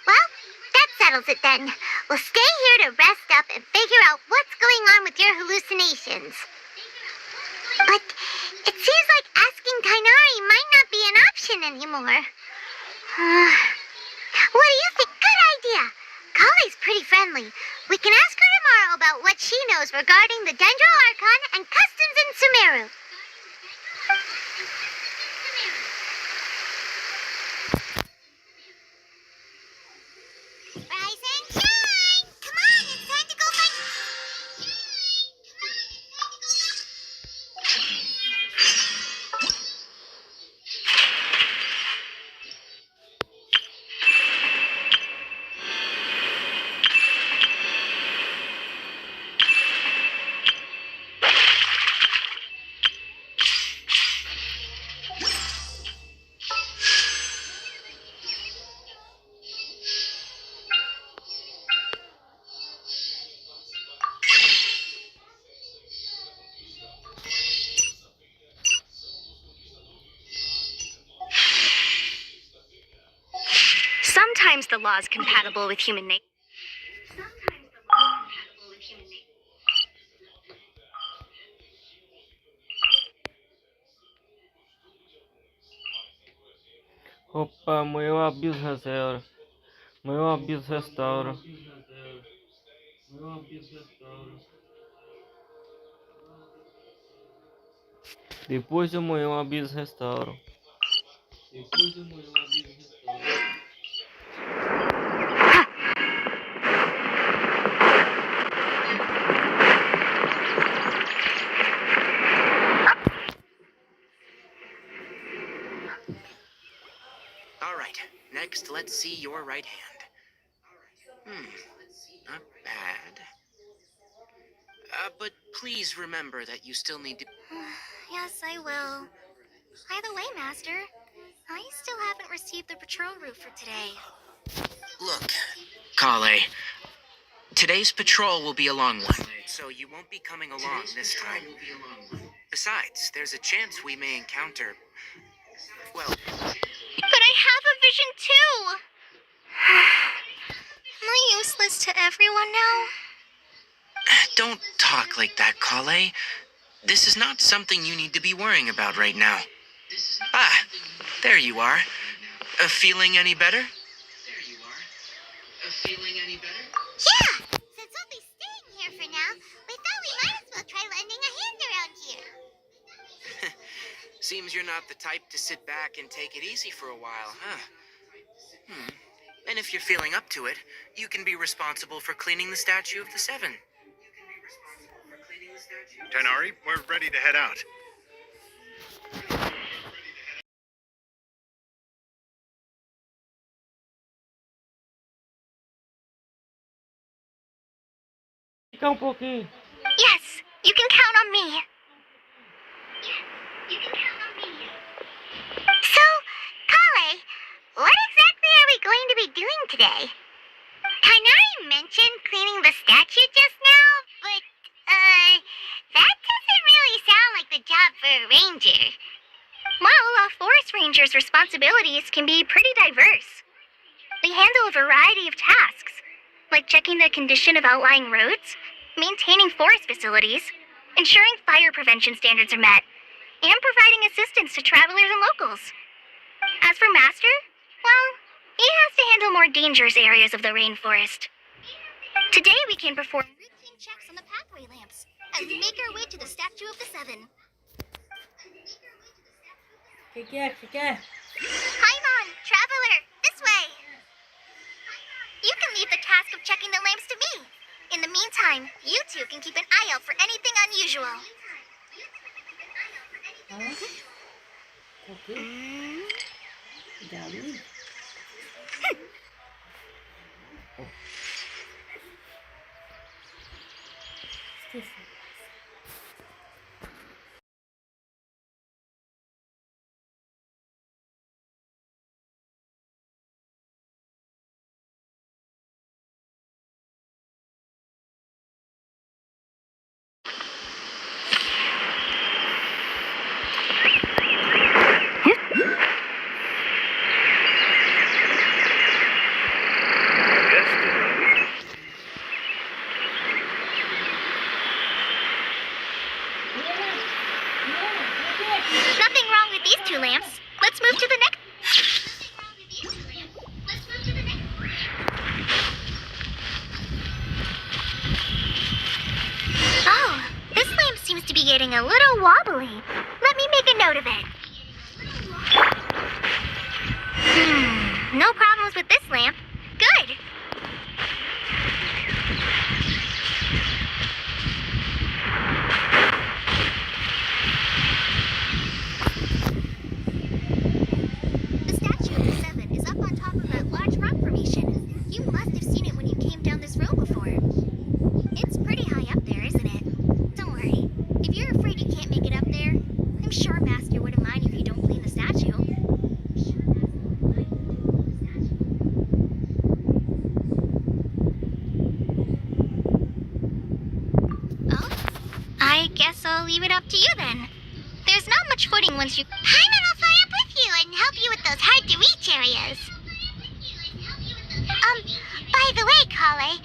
S2: Well, that settles it then. We'll stay here to rest up and figure out what's going on with your hallucinations. But it seems like asking Tainari might not be an option anymore. What do you think? Good idea. Kali's pretty friendly. We can ask her tomorrow about what she knows regarding the Dendro Archon and customs in Sumeru. Rise and shine! Come on, it's time to go find...
S7: Sometimes the law is compatible with human nature.
S4: Opa, amanhã o Abyss restaura. Amanhã o Abyss restaura. Depois de amanhã o Abyss restaura.
S6: All right, next let's see your right hand. Not bad. But please remember that you still need to...
S2: Yes, I will. By the way, Master, I still haven't received the patrol route for today.
S6: Look, Kale, today's patrol will be a long one, so you won't be coming along this time. Besides, there's a chance we may encounter... well...
S2: But I have a vision too! Am I useless to everyone now?
S6: Don't talk like that, Kale. This is not something you need to be worrying about right now. Ah, there you are. Feeling any better?
S2: Yeah! Since we'll be staying here for now, we thought we might as well try lending a hand around here.
S6: Seems you're not the type to sit back and take it easy for a while, huh? And if you're feeling up to it, you can be responsible for cleaning the Statue of the Seven.
S5: Tainari, we're ready to head out.
S4: explicar um pouquinho.
S2: Yes, you can count on me. So, Kale, what exactly are we going to be doing today? Kanari mentioned cleaning the statue just now, but, that doesn't really sound like the job for a ranger. Well, a forest ranger's responsibilities can be pretty diverse. They handle a variety of tasks, like checking the condition of outlying roads, maintaining forest facilities, ensuring fire prevention standards are met, and providing assistance to travelers and locals. As for Master, well, he has to handle more dangerous areas of the rainforest. Today we can perform routine checks on the pathway lamps as we make our way to the Statue of the Seven.
S1: Que é? Que é?
S2: Paimon, traveler, this way! You can leave the task of checking the lamps to me. In the meantime, you two can keep an eye out for anything unusual.
S1: Ok. Galinha? Esqueci.
S2: Nothing wrong with these two lamps. Let's move to the next. Oh, this lamp seems to be getting a little wobbly. Let me make a note of it. No problems with this lamp. Good. The Statue of the Seven is up on top of that large rock formation. You must have seen it when you came down this road before. It's pretty high up there, isn't it? Don't worry. If you're afraid you can't make it up there, I'm sure Master wouldn't mind if you don't clean the statue. Oh? I guess I'll leave it up to you then. There's not much footing once you... Paimon will fly up with you and help you with those hard-to-reach areas. By the way, Kale,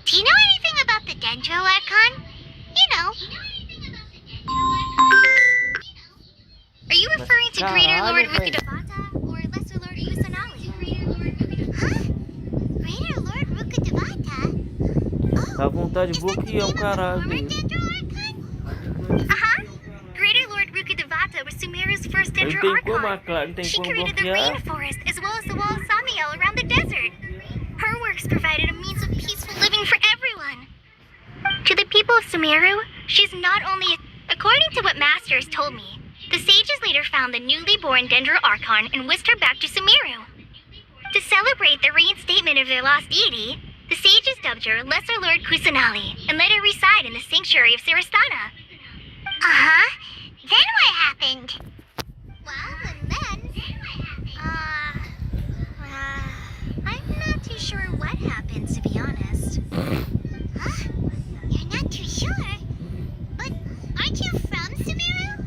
S2: do you know anything about the Dendro Archon? You know. Are you referring to Greater Lord Rukkhadevata or Lesser Lord Kusanali? Huh? Greater Lord Rukkhadevata? Oh,
S4: Dá vontade de bloquear um caralho.
S2: former Dendro Archon? Greater Lord Rukkhadevata was Sumeru's first
S4: Ele
S2: Dendro
S4: tem como,
S2: Archon.
S4: ele tem
S2: She
S4: como
S2: created the
S4: bloquear.
S2: rainforest as well as the wall of Samiel around the desert. Her works provided a means of peaceful living for everyone. To the people of Sumeru, she's not only according to what Master has told me, the sages later found the newly born Dendro Archon and whisked her back to Sumeru. To celebrate the reinstatement of their lost deity, the sages dubbed her Lesser Lord Kusanali and let her reside in the sanctuary of Sarastana. Uh-huh. Then what happened? Well, and then... I'm not too sure what happened, to be honest. Huh? You're not too sure? But aren't you from Sumeru?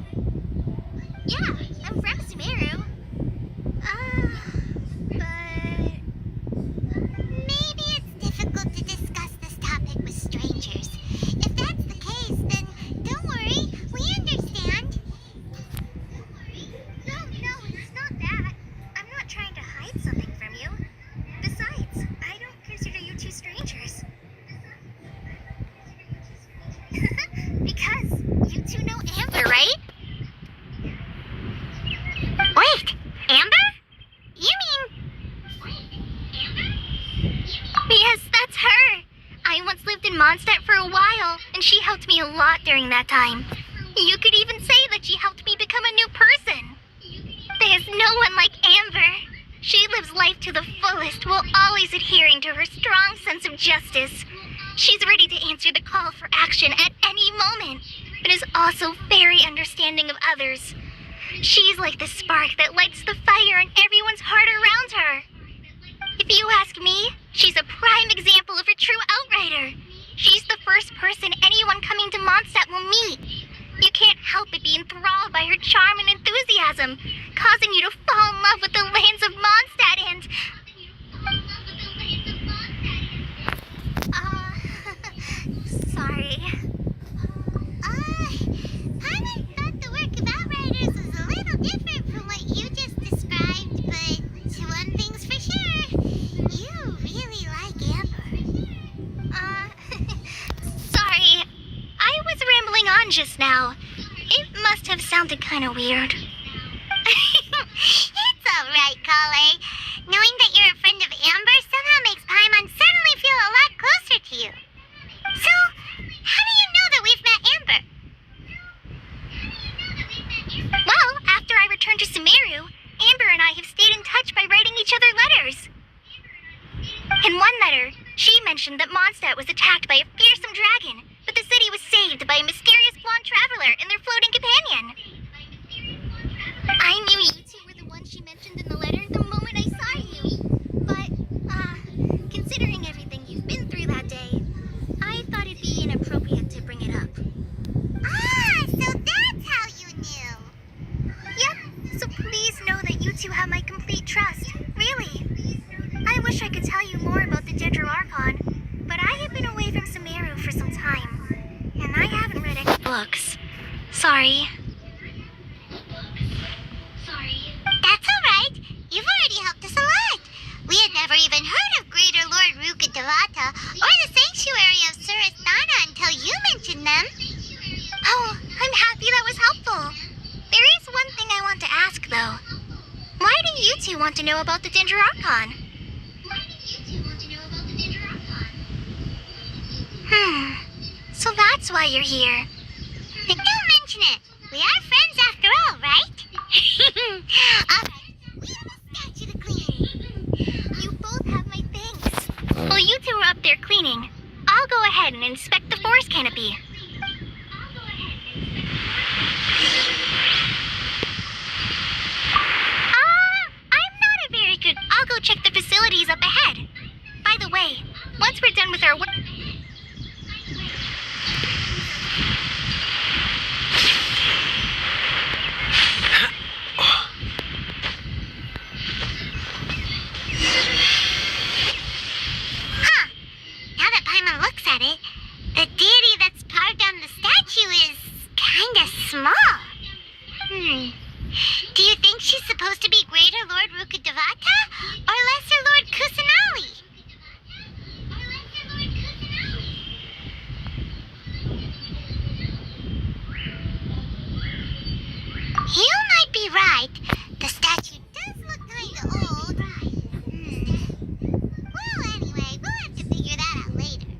S2: Yeah, I'm from Sumeru. But... maybe it's difficult to discuss this topic with strangers. If that's the case, then don't worry, we understand. No, it's not that. I'm not trying to hide something from you. Besides, I don't consider you two strangers. Because you two know Amber, right? Wait, Amber? You mean... Yes, that's her. I once lived in Mondstadt for a while, and she helped me a lot during that time. You could even say that she helped me become a new person. There's no one like Amber. She lives life to the fullest while always adhering to her strong sense of justice. She's ready to answer the call for action at any moment, but is also very understanding of others. She's like the spark that lights the fire in everyone's heart around her. If you ask me, she's a prime example of a true outrider. She's the first person anyone coming to Mondstadt will meet. You can't help but be enthralled by her charm and enthusiasm, causing you to fall in love with the lands of Mondstadt and... sorry. Paimon thought the work of Outriders was a little different from what you just described, but one thing's for sure, you really like Amber. Sorry. I was rambling on just now. It must have sounded kind of weird. It's alright, Caller. Knowing that you're a friend of Amber somehow makes Paimon suddenly feel a lot closer to you. So, how do you know that we've met Amber? Well, after I returned to Sumeru, Amber and I have stayed in touch by writing each other letters. In one letter, she mentioned that Mondstadt was attacked by a fearsome dragon, but the city was saved by a mysterious blonde traveler and their floating companion. I knew you two were the ones she mentioned in the letter the moment I saw you. But, considering everything you've been through that day, I thought it'd be inappropriate to bring it up. So that's how you knew. Yep, so please know that you two have my complete trust. Really. I wish I could tell you more about the Gender Archon, but I have been away from Sumeru for some time, and I haven't read any books. Sorry. That's alright. You've already helped us a lot. We had never even heard of Greater Lord Rukkhadevata or the Sanctuary of Surasthana until you mentioned them. Oh, I'm happy that was helpful. There is one thing I want to ask, though. Why do you two want to know about the Ginger Archon? So that's why you're here. Don't mention it. We are friends after all, right? Alright, we have a statue to clean. You both have my thanks. While you two are up there cleaning, I'll go ahead and inspect the forest canopy. I'll go check the facilities up ahead. By the way, once we're done with our work... Now that Paimon looks at it, the deity that's carved on the statue is kinda small. Do you think she's supposed to be Greater Lord Rukkhadevata or Lesser Lord Kusanali? You might be right. The statue does look kinda old. Well, anyway, we'll have to figure that out later.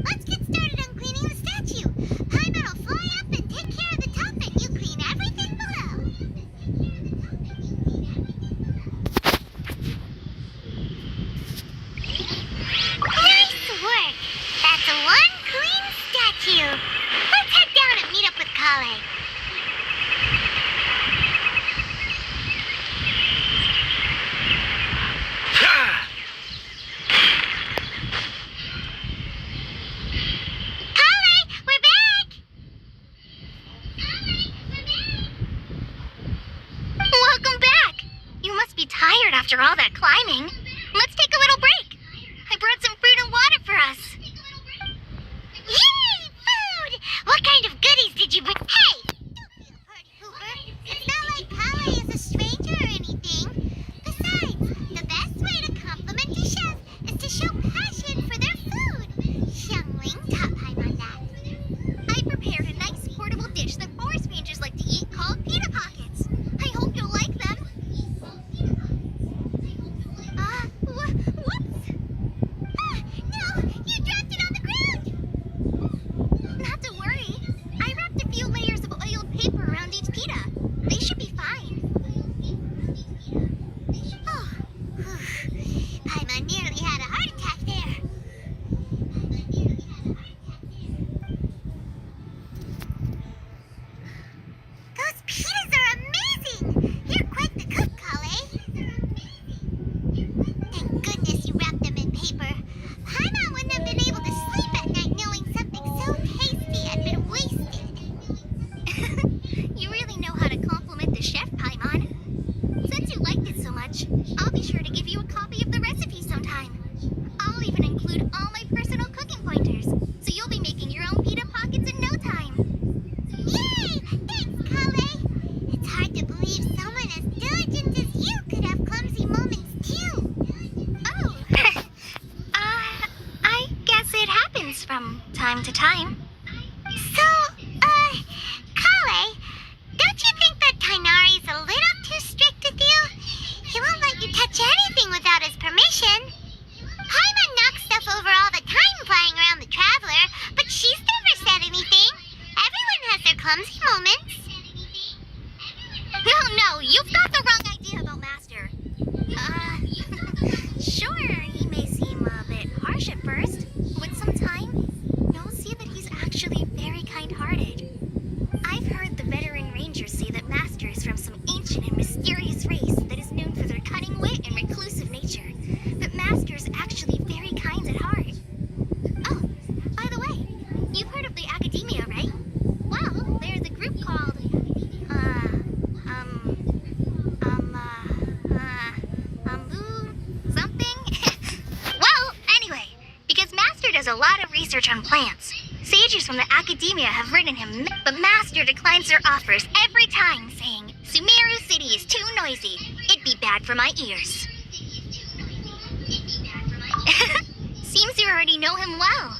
S2: Let's get started on cleaning the statue. Paimon will fly up and take care of the top, and you clean everything below. Nice work. That's one clean statue. Let's head down and meet up with Kale. After all that climbing, let's take a little break. I brought some fruit and water for us. Yay, food! What kind of goodies did you bring? Hey! Don't be a party pooper. It's not like Kale is a stranger or anything. Besides, the best way to compliment a chef is to show passion for their food. Xiangling taught Paimon that. I prepared a nice portable dish that forest rangers like to eat called pita pockets. I hope you'll like them. you've got the wrong idea about Master. Sure, he may seem a bit harsh at first. With some time, you'll see that he's actually very kind-hearted. I've heard the veteran rangers say that Master is from some ancient and mysterious race that is known for their cunning wit and reclusive nature. But Master is actually very kind at heart. Oh, by the way, you've heard of the Academia, right? Well, there's a group called, something? Well, anyway, because Master does a lot of research on plants, sages from the Academia have written him, but Master declines their offers every time, saying, Sumeru City is too noisy. It'd be bad for my ears. Seems you already know him well.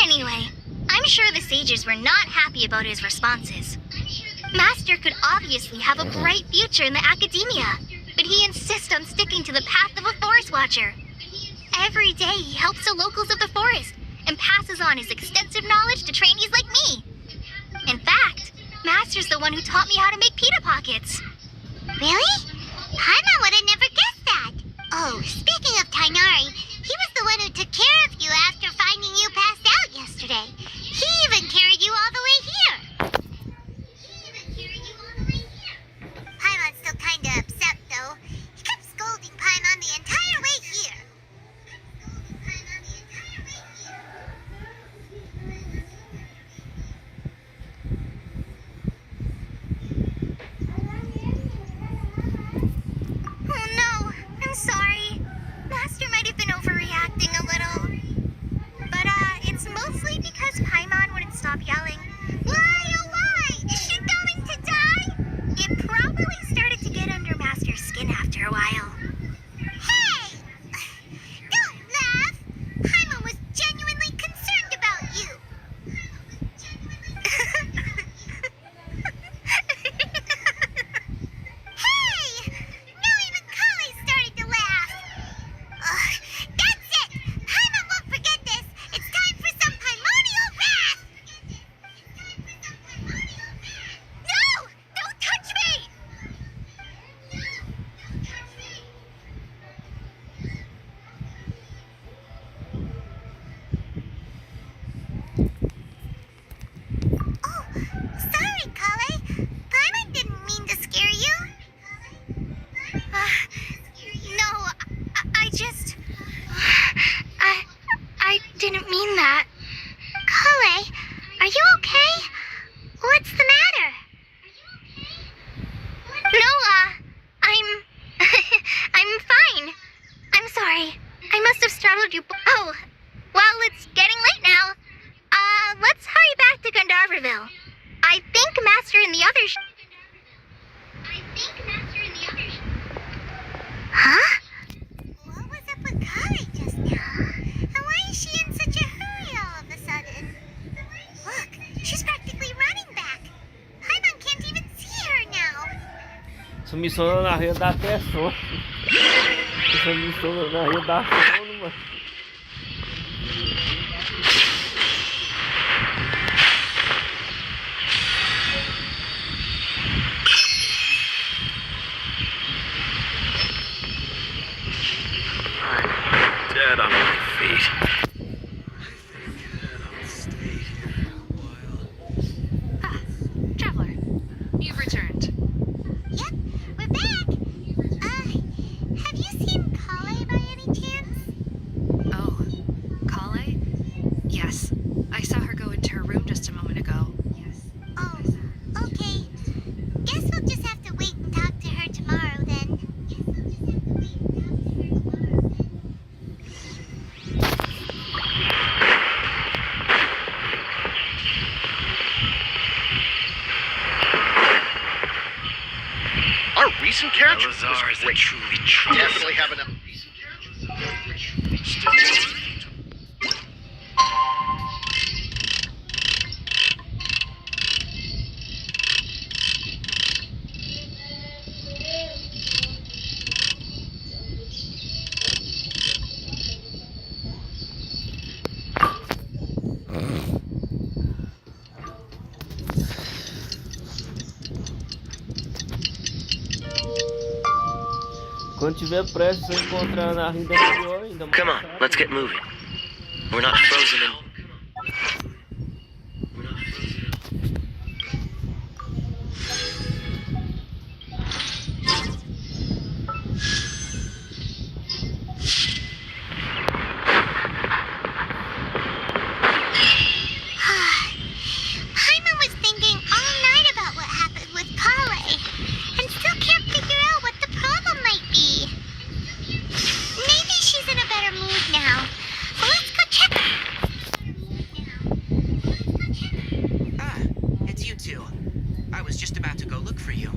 S2: Anyway, I'm sure the sages were not happy about his responses. Master could obviously have a bright future in the Academia, but he insists on sticking to the path of a forest watcher. Every day he helps the locals of the forest and passes on his extensive knowledge to trainees like me. In fact, Master's the one who taught me how to make pita pockets. Really? Paimon would have never guessed that. Oh, speaking of Tainari, he was the one who took care of you after finding you passed out yesterday. He even carried you all the way here. Paimon's still kinda upset, though. He kept scolding Paimon the entire way here. Oh no, I'm sorry. Master might have been overreacting a little. But, it's mostly because Paimon wouldn't stop yelling, Why, oh why? Is she going to die? It probably started to get under Master's skin after a while. Hey! Don't laugh! Paimon was genuinely concerned about you. Hey! Now even Kali started to laugh. That's it! Paimon won't forget this. It's time for some primordial wrath. No! Don't touch me! Oh, sorry, Kale. Paimon didn't mean to scare you. No, I just... I didn't mean that. Kale, are you okay? What's the matter? No, I'm fine. I'm sorry. I must have startled you. Oh, well, it's getting late now. Let's hurry back to Gandharville. I think Master and the others... Huh? What was up with Kali just now? And why is she in such a hurry all of a sudden? Look, she's practically running back. Paimon can't even see her now.
S4: Essa missão na rede dá até sono. Essa missão na rede dá sono, mano.
S3: I'm dead on my feet.
S7: Traveler, you've returned.
S2: Yep, we're back. Have you seen Kale by any chance?
S7: Oh, Kale? Yes, I saw her go into her room just a moment ago.
S2: Oh, okay. Guess we'll just have to wait and talk to her tomorrow then.
S3: Our recent character
S5: Elazar
S3: was
S5: is a
S3: great.
S5: truly
S3: Definitely have enough.
S4: Quando tiver prestes a encontrar na ainda melhor, ainda mais
S3: Come on,
S4: rápido.
S3: let's get moving. We're not frozen in.
S2: Paimon was thinking all night about what happened with Kale, and still can't figure out what the problem might be. Maybe she's in a better mood now. Well, let's go check.
S6: Ah, it's you two. I was just about to go look for you.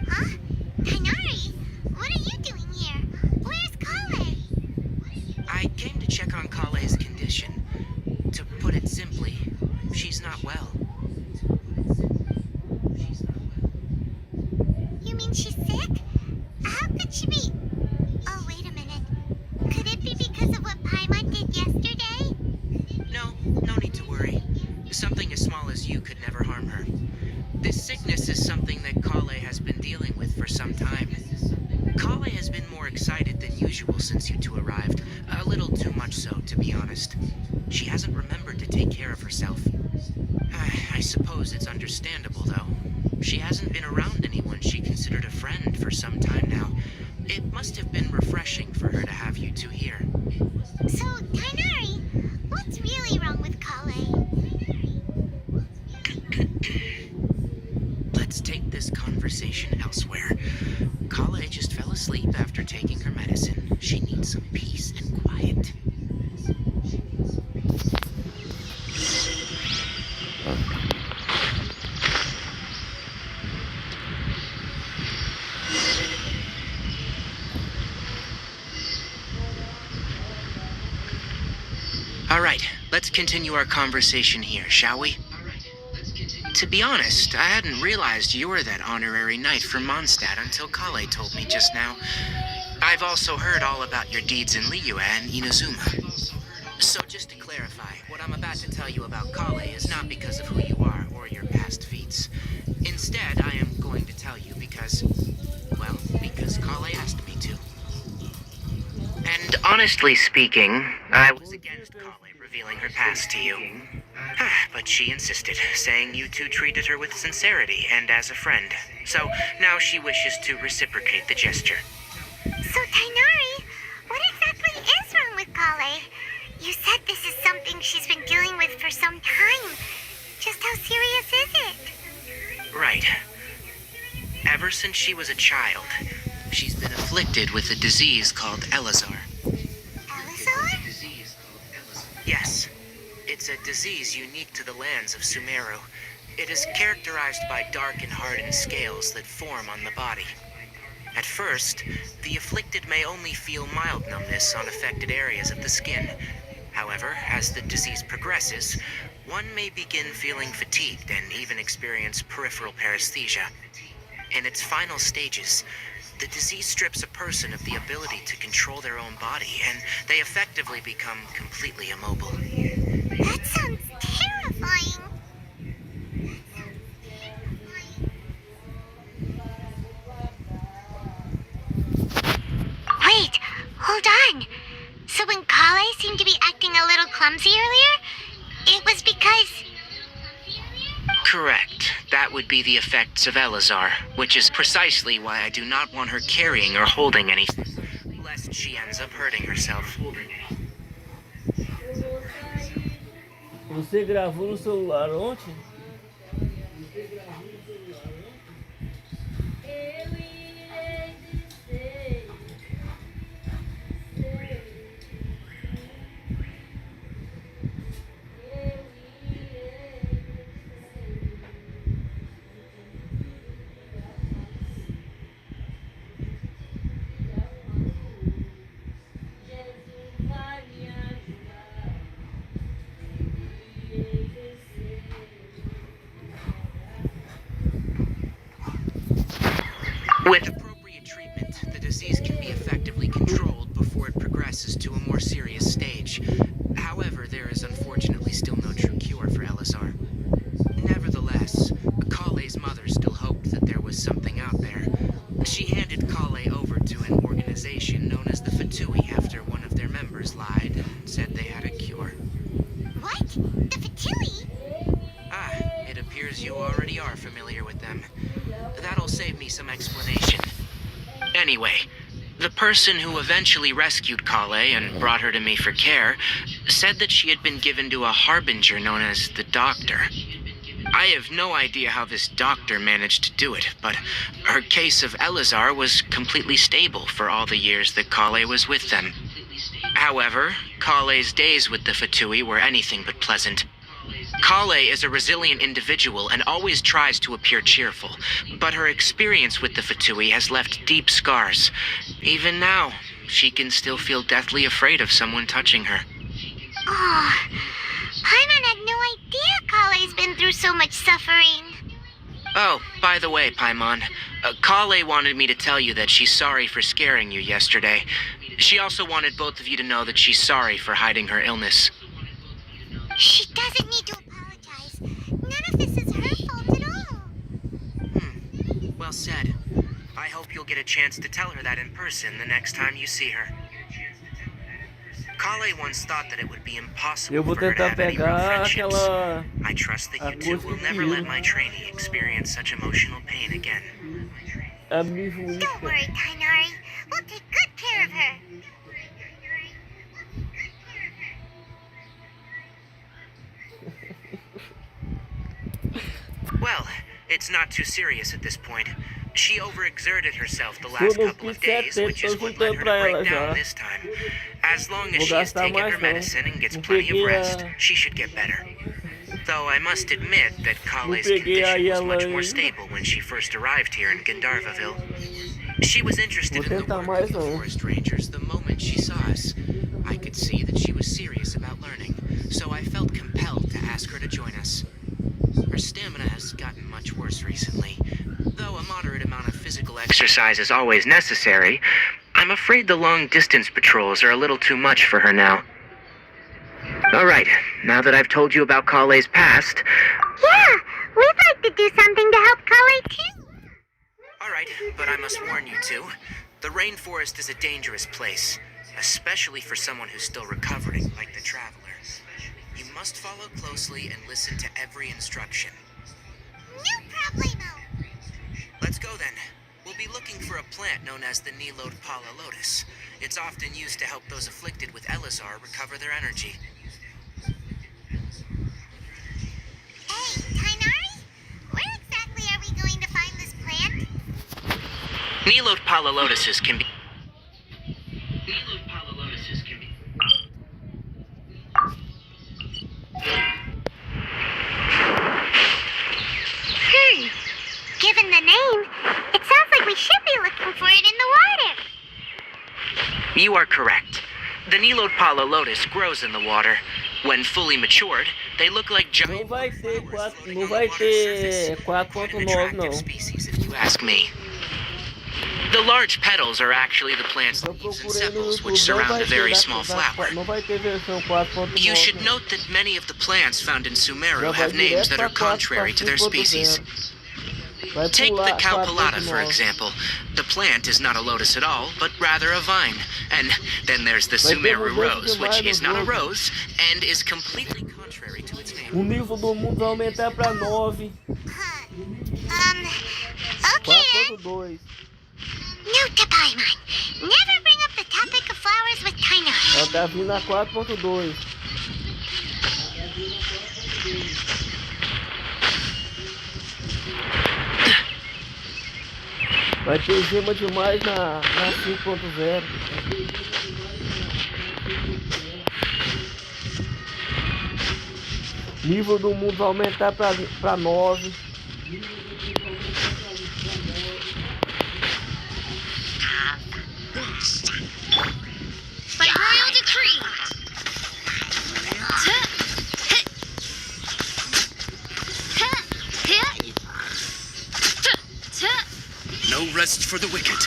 S2: Huh? Kainari? What are you doing here? Where's Kale?
S6: I came to check on Kale's condition. To put it simply, she's not well.
S2: You mean she's sick? How could she be? Oh, wait a minute. Could it be because of what Paimon did yesterday?
S6: No need to worry. Something as small as you could never harm her. This sickness is something that Kale has been dealing with for some time. Kale has been more excited than usual since you two arrived. A little too much so, to be honest. She hasn't remembered to take care of herself. I suppose it's understandable, though. She hasn't been around anyone she considered a friend for some time now. It must have been refreshing for her to have you two here.
S2: So, Kainari, what's really wrong with Kale?
S6: Let's take this conversation elsewhere. Kale just fell asleep after taking her medicine. She needs some peace and quiet. All right, let's continue our conversation here, shall we? To be honest, I hadn't realized you were that honorary knight from Mondstadt until Kale told me just now. I've also heard all about your deeds in Liyue and Inazuma. So just to clarify, what I'm about to tell you about Kale is not because of who you are or your past feats. Instead, I am going to tell you because Kale asked me to. And honestly speaking, I was against Kale revealing her past to you. But she insisted, saying you two treated her with sincerity and as a friend. So now she wishes to reciprocate the gesture.
S2: So, Kainari, what exactly is wrong with Kale? You said this is something she's been dealing with for some time. Just how serious is it?
S6: Right. Ever since she was a child, she's been afflicted with a disease called Elazar.
S2: Elazar?
S6: Yes. It's a disease unique to the lands of Sumeru. It is characterized by dark and hardened scales that form on the body. At first, the afflicted may only feel mild numbness on affected areas of the skin. However, as the disease progresses, one may begin feeling fatigued and even experience peripheral paresthesia. In its final stages, the disease strips a person of the ability to control their own body, and they effectively become completely immobile.
S2: That sounds terrifying. Wait, hold on. So when Kale seemed to be acting a little clumsy earlier, it was because...
S6: Correct. That would be the effects of Elazar, which is precisely why I do not want her carrying or holding anything, lest she ends up hurting herself.
S4: Você gravou no celular ontem?
S6: With appropriate treatment, the disease can be effectively controlled before it progresses to a more serious stage. However, there is unfortunately still no true cure for Elazar. Nevertheless, Kale's mother still hoped that there was something out there. She handed Kale over to an organization save me some explanation. Anyway, the person who eventually rescued Kale and brought her to me for care said that she had been given to a harbinger known as the Doctor. I have no idea how this doctor managed to do it, but her case of Elazar was completely stable for all the years that Kale was with them. However, Kale's days with the Fatui were anything but pleasant. Kale is a resilient individual and always tries to appear cheerful, but her experience with the Fatui has left deep scars. Even now, she can still feel deathly afraid of someone touching her.
S2: Oh, Paimon had no idea Kale's been through so much suffering.
S6: Oh, by the way, Paimon, Kale wanted me to tell you that she's sorry for scaring you yesterday. She also wanted both of you to know that she's sorry for hiding her illness.
S2: She doesn't need to apologize. None of this is her fault at all.
S6: Well said. I hope you'll get a chance to tell her that in person the next time you see her. Kale once thought that it would be impossible
S4: Eu vou
S6: for her to
S4: tentar
S6: have any real
S4: pegar
S6: friendships.
S4: aquela...
S6: I trust that you two will never let my trainee experience such emotional pain again.
S4: A Mijuíca.
S2: Don't worry, Tainari. We'll take good care of her.
S6: Well, it's not too serious at this point. She overexerted herself the last couple of days, which is what led her to break down this time. As long as she has taken her medicine and gets plenty of rest, she should get better. Though I must admit that Kale's condition was much more stable when she first arrived here in Gandharvaville. She was interested in the work of the forest rangers the moment she saw us. I could see that she was serious about learning, so I felt compelled to ask her to join us. Her stamina has gotten much worse recently. Though a moderate amount of physical exercise is always necessary, I'm afraid the long-distance patrols are a little too much for her now. Alright, now that I've told you about Kale's past...
S2: Yeah, we'd like to do something to help Kale too.
S6: Alright, but I must warn you two. The rainforest is a dangerous place, especially for someone who's still recovering, like the Traveler. You must follow closely and listen to every instruction.
S2: No problemo.
S6: Let's go then. We'll be looking for a plant known as the Nilod Pala Lotus. It's often used to help those afflicted with Elazar recover their energy.
S2: Hey, Tainari? Where exactly are we going to find this plant?
S6: Nilod Pala Lotuses can be...
S2: Given the name, it sounds like we should be looking for it in the water.
S6: You are correct. The Nilod Pala Lotus grows in the water. When fully matured, they look like giant
S4: Não vai ter
S6: flowers
S4: 4,
S6: floating
S4: não
S6: on the
S4: vai
S6: water's
S4: ter
S6: surface. Quite an
S4: 4.9
S6: attractive
S4: não.
S6: species, if you ask me. The large petals are actually the plant's
S4: Eu
S6: leaves and
S4: procurei no
S6: sepals,
S4: YouTube,
S6: which
S4: não
S6: surround
S4: vai
S6: the very
S4: ter
S6: small flower.
S4: não vai ter versão 4.9.
S6: You should note that many of the plants found in Sumeru
S4: Já vai
S6: have names
S4: direto
S6: that are
S4: pra 4,
S6: contrary to their
S4: 5.0.
S6: species.
S4: Vai
S6: Take the
S4: pular
S6: Cowpelata, for
S4: 4.9.
S6: example. The plant is not a lotus at all, but rather a vine. And then there's the
S4: Vai ter
S6: Sumeru
S4: mudança
S6: rose, which
S4: demais no
S6: is not a
S4: jogo.
S6: rose and is completely contrary to its name.
S4: O nível do mundo vai aumentar pra 9.
S2: Okay then.
S4: 4.2.
S2: Note to Paimon. Never bring up the topic of flowers with Tainari.
S4: Ela tá vindo a 4.2. Vai ter gema demais na 5.0. Nível do mundo vai aumentar pra 9.
S7: By royal decree.
S5: No rest for the wicked.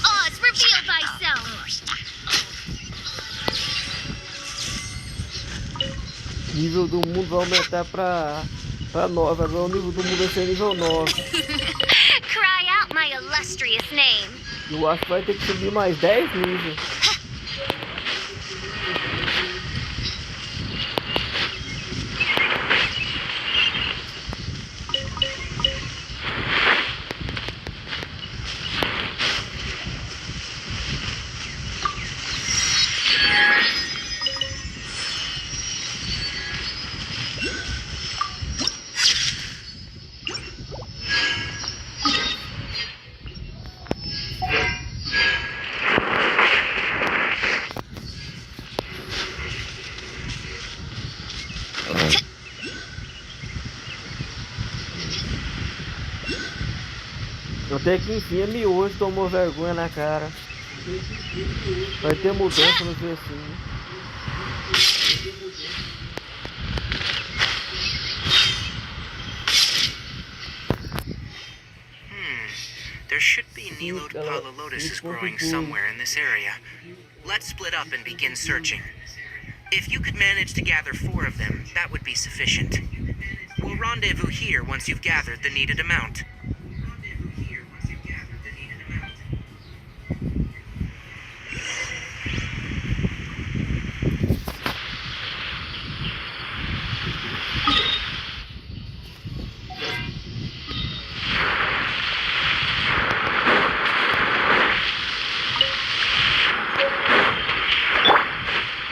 S7: Oz, reveal thyself.
S4: Nível do mundo vai aumentar pra 9. Agora o nível do mundo vai ser nível 9.
S2: illustrious name.
S4: Eu acho que vai ter que subir mais 10 níveis. Até que enfim a Miojo tomou vergonha na cara. Vai ter mudança no G5.
S6: There should be Nilode Palalotuses growing somewhere in this area. Let's split up and begin searching. If you could manage to gather 4 of them, that would be sufficient. We'll rendezvous here once you've gathered the needed amount.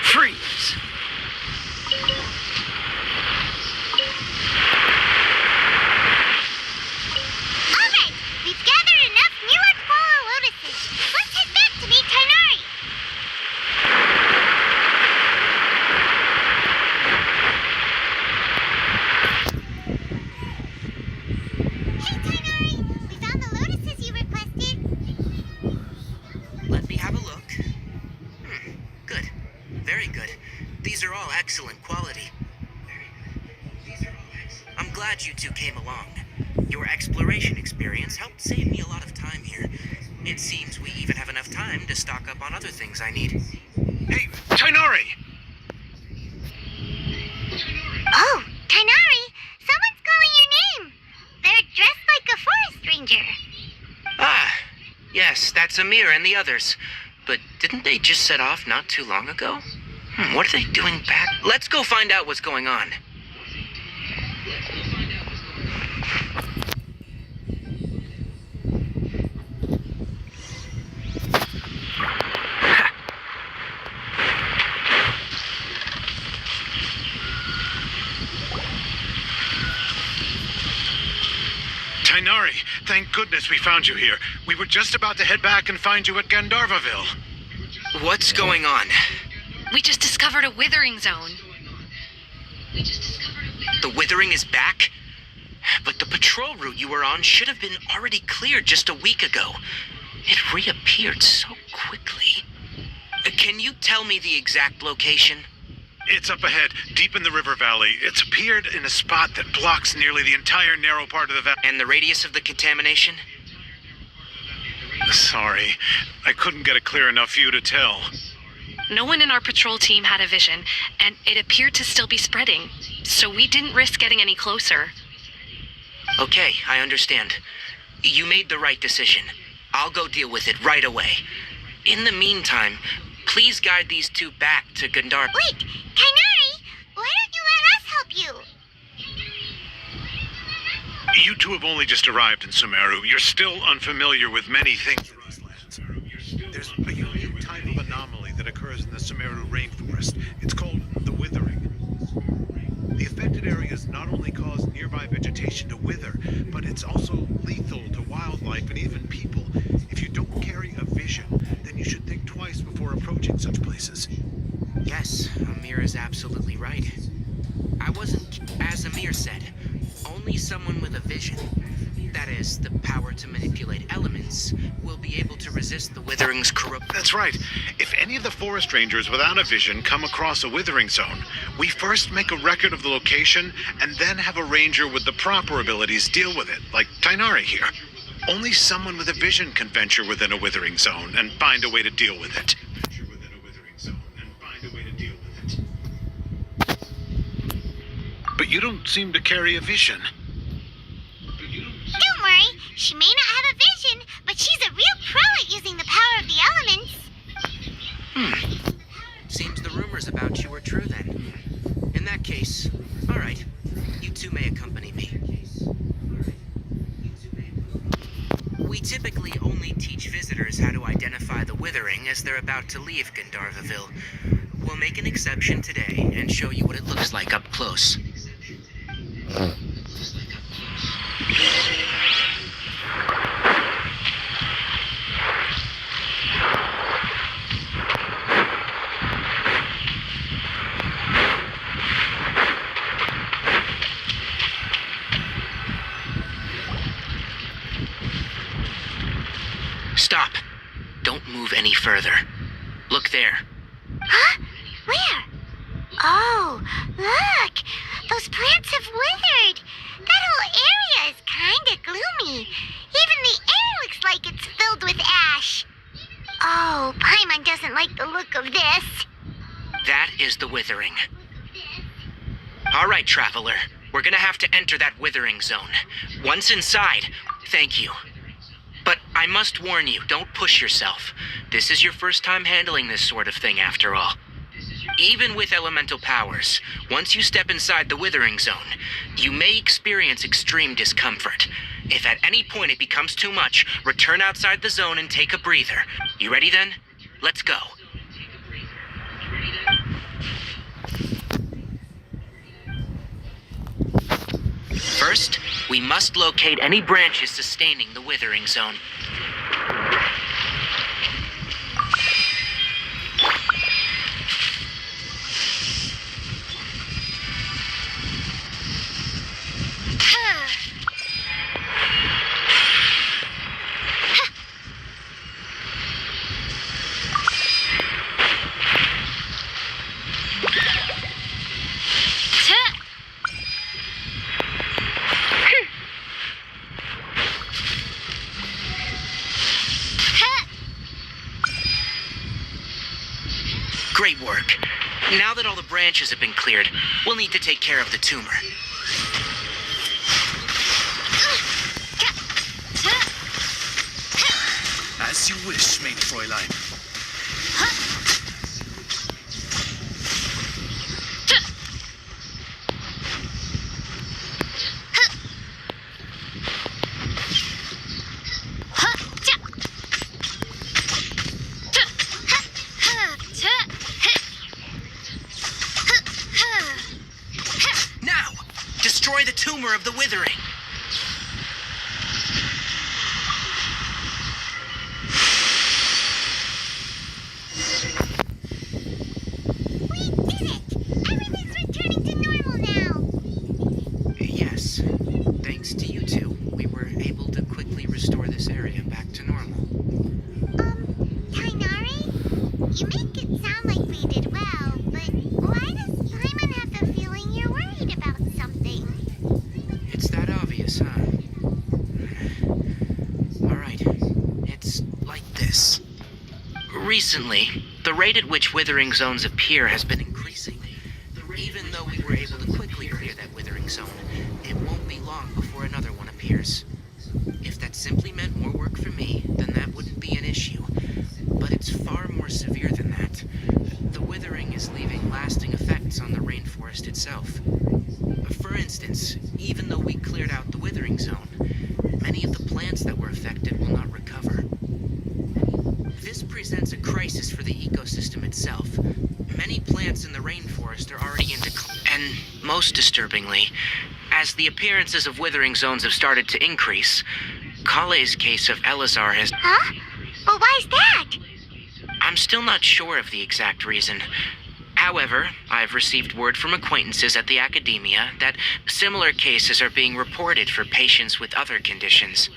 S3: Freeze!
S2: Alright, we've gathered enough newer Polo Lotuses. Let's head back to meet Tainari. Hey Tainari, we found the lotuses you requested.
S6: Let me have a look. Good. Very good. These are all excellent quality. I'm glad you two came along. Your exploration experience helped save me a lot of time here. It seems we even have enough time to stock up on other things I need.
S3: Hey, Tainari!
S2: Oh, Tainari, someone's calling your name. They're dressed like a forest ranger.
S6: Ah, yes, that's Amir and the others. But didn't they just set off not too long ago? What are they doing back? Let's go find out what's going on.
S8: Tainari, thank goodness we found you here. We were just about to head back and find you at Gandharvaville.
S6: What's going on?
S7: We just discovered a withering zone.
S6: The withering is back? But the patrol route you were on should have been already cleared just a week ago. It reappeared so quickly. Can you tell me the exact location?
S8: It's up ahead, deep in the river valley. It's appeared in a spot that blocks nearly the entire narrow part of the valley.
S6: And the radius of the contamination?
S8: Sorry, I couldn't get a clear enough view to tell.
S7: No one in our patrol team had a vision, and it appeared to still be spreading, so we didn't risk getting any closer.
S6: Okay, I understand. You made the right decision. I'll go deal with it right away. In the meantime, please guide these two back to Gandhar.
S2: Wait, Tainari, why don't you let us help you?
S8: You two have only just arrived in Sumeru. You're still unfamiliar with many things. There's a unique type of anomaly that occurs in the Sumeru rainforest. It's called the withering. The affected areas not only cause nearby vegetation to wither, but it's also lethal to wildlife and even people. If you don't carry a vision, then you should think twice before approaching such places.
S6: Yes, Amir is absolutely right. I wasn't, as Amir said, only someone with a vision. That is, the power to manipulate elements, will be able to resist the withering's corrupt...
S8: That's right. If any of the forest rangers without a vision come across a withering zone, we first make a record of the location and then have a ranger with the proper abilities deal with it, like Tainari here. Only someone with a vision can venture within a withering zone and find a way to deal with it. But you don't seem to carry a vision.
S2: Don't worry, she may not have a vision,
S6: Seems the rumors about you are true then. In that case, all right. You two may accompany me. We typically only teach visitors how to identify the Withering as they're about to leave Gandharvaville. We'll make an exception today and show you what it looks like up close. Stop. Don't move any further. Look there.
S2: Huh? Where? Oh, look! Those plants have withered. That whole area is kinda gloomy. Even the air looks like it's filled with ash. Oh, Paimon doesn't like the look of this.
S6: That is the Withering. All right, traveler. We're gonna have to enter that Withering zone. Once inside, thank you. But I must warn you, don't push yourself. This is your first time handling this sort of thing, after all. Even with elemental powers, once you step inside the Withering zone, you may experience extreme discomfort. If at any point it becomes too much, return outside the zone and take a breather. You ready then? Let's go. First, we must locate any branches sustaining the Withering zone. Great work. Now that all the branches have been cleared, we'll need to take care of the tumor.
S5: As you wish, maid Fräulein.
S6: Now, destroy the tumor of the Withering.
S2: We did it! Everything's returning to normal now.
S6: Yes. Thanks to you two, we were able to quickly restore this area back to normal.
S2: Tainari? You make it sound like we did well, but why does Paimon have the feeling you're worried about something?
S6: It's that obvious, huh? Alright, it's like this. Recently, the rate at which Withering zones appear has been increasing. Even though we were able to quickly clear that Withering zone, it won't be long before another one appears. If that simply meant more work for me, then that wouldn't be an issue. But it's far more severe than that. The Withering is leaving lasting effects on the rainforest itself. For instance, even though we cleared out the Withering zone, many of the plants that were affected will not recover. This presents a crisis for the ecosystem itself. Many plants in the rainforest are already in decline. And most disturbingly, as the appearances of Withering zones have started to increase, Kale's case of Elazar has...
S2: Huh? But why's that?
S6: I'm still not sure of the exact reason. However, I've received word from acquaintances at the academia that similar cases are being reported for patients with other conditions.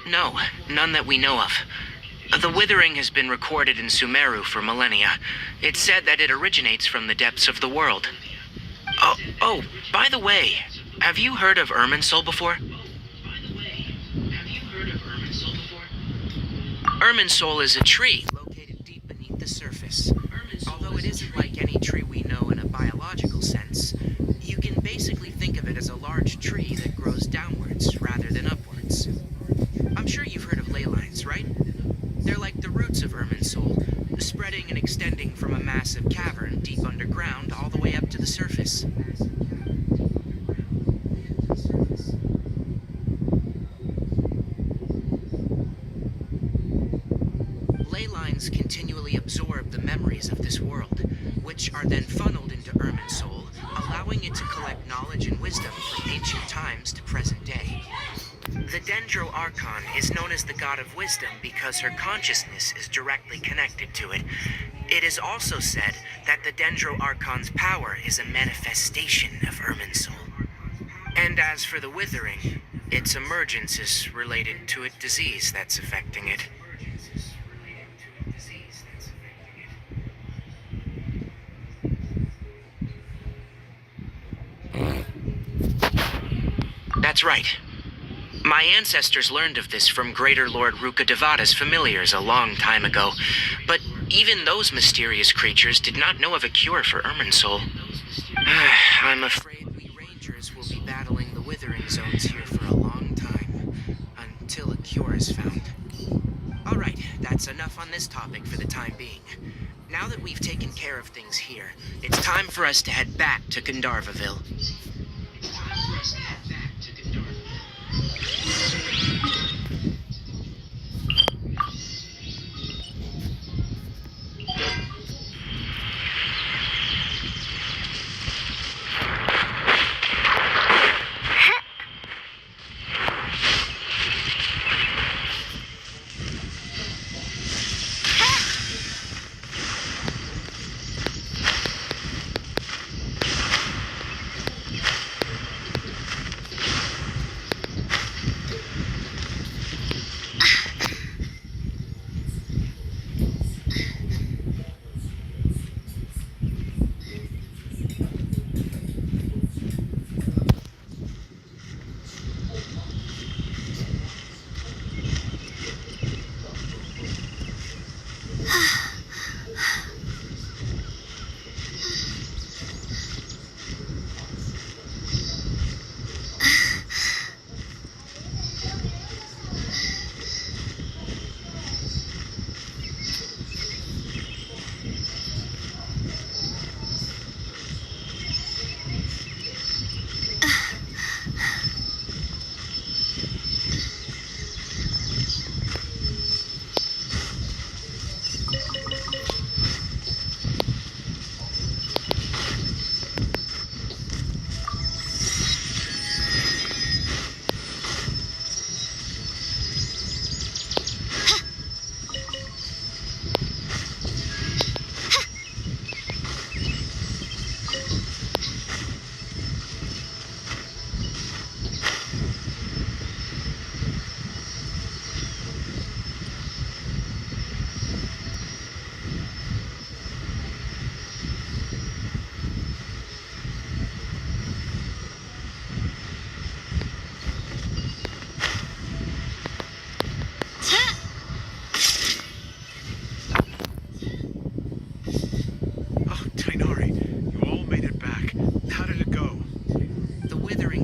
S6: No, none that we know of. The Withering has been recorded in Sumeru for millennia. It's said that it originates from the depths of the world. Oh, by the way, have you heard of Irminsul before? Irminsul is a tree located deep beneath the surface. Although it isn't like any tree we know in a biological sense, you can basically think of it as a large tree that grows downwards rather than upwards. I'm sure you've heard of ley lines, right? They're like the roots roots of Irminsul, spreading and extending from a massive cavern deep underground all the way up to the surface. Ley lines continually absorb the memories of this world, which are then funneled into Irminsul, allowing it to collect knowledge and wisdom from ancient times to present day. The Dendro Archon is known as the god of wisdom because her consciousness is directly connected to it. It is also said that the Dendro Archon's power is a manifestation of Irminsul. And as for the Withering, its emergence is related to a disease that's affecting it. That's right. My ancestors learned of this from Greater Lord Rukkhadevata's familiars a long time ago, but even those mysterious creatures did not know of a cure for Irminsul. I'm afraid we Rangers will be battling the Withering Zones here for a long time, until a cure is found. Alright, that's enough on this topic for the time being. Now that we've taken care of things here, it's time for us to head back to Gandharvaville.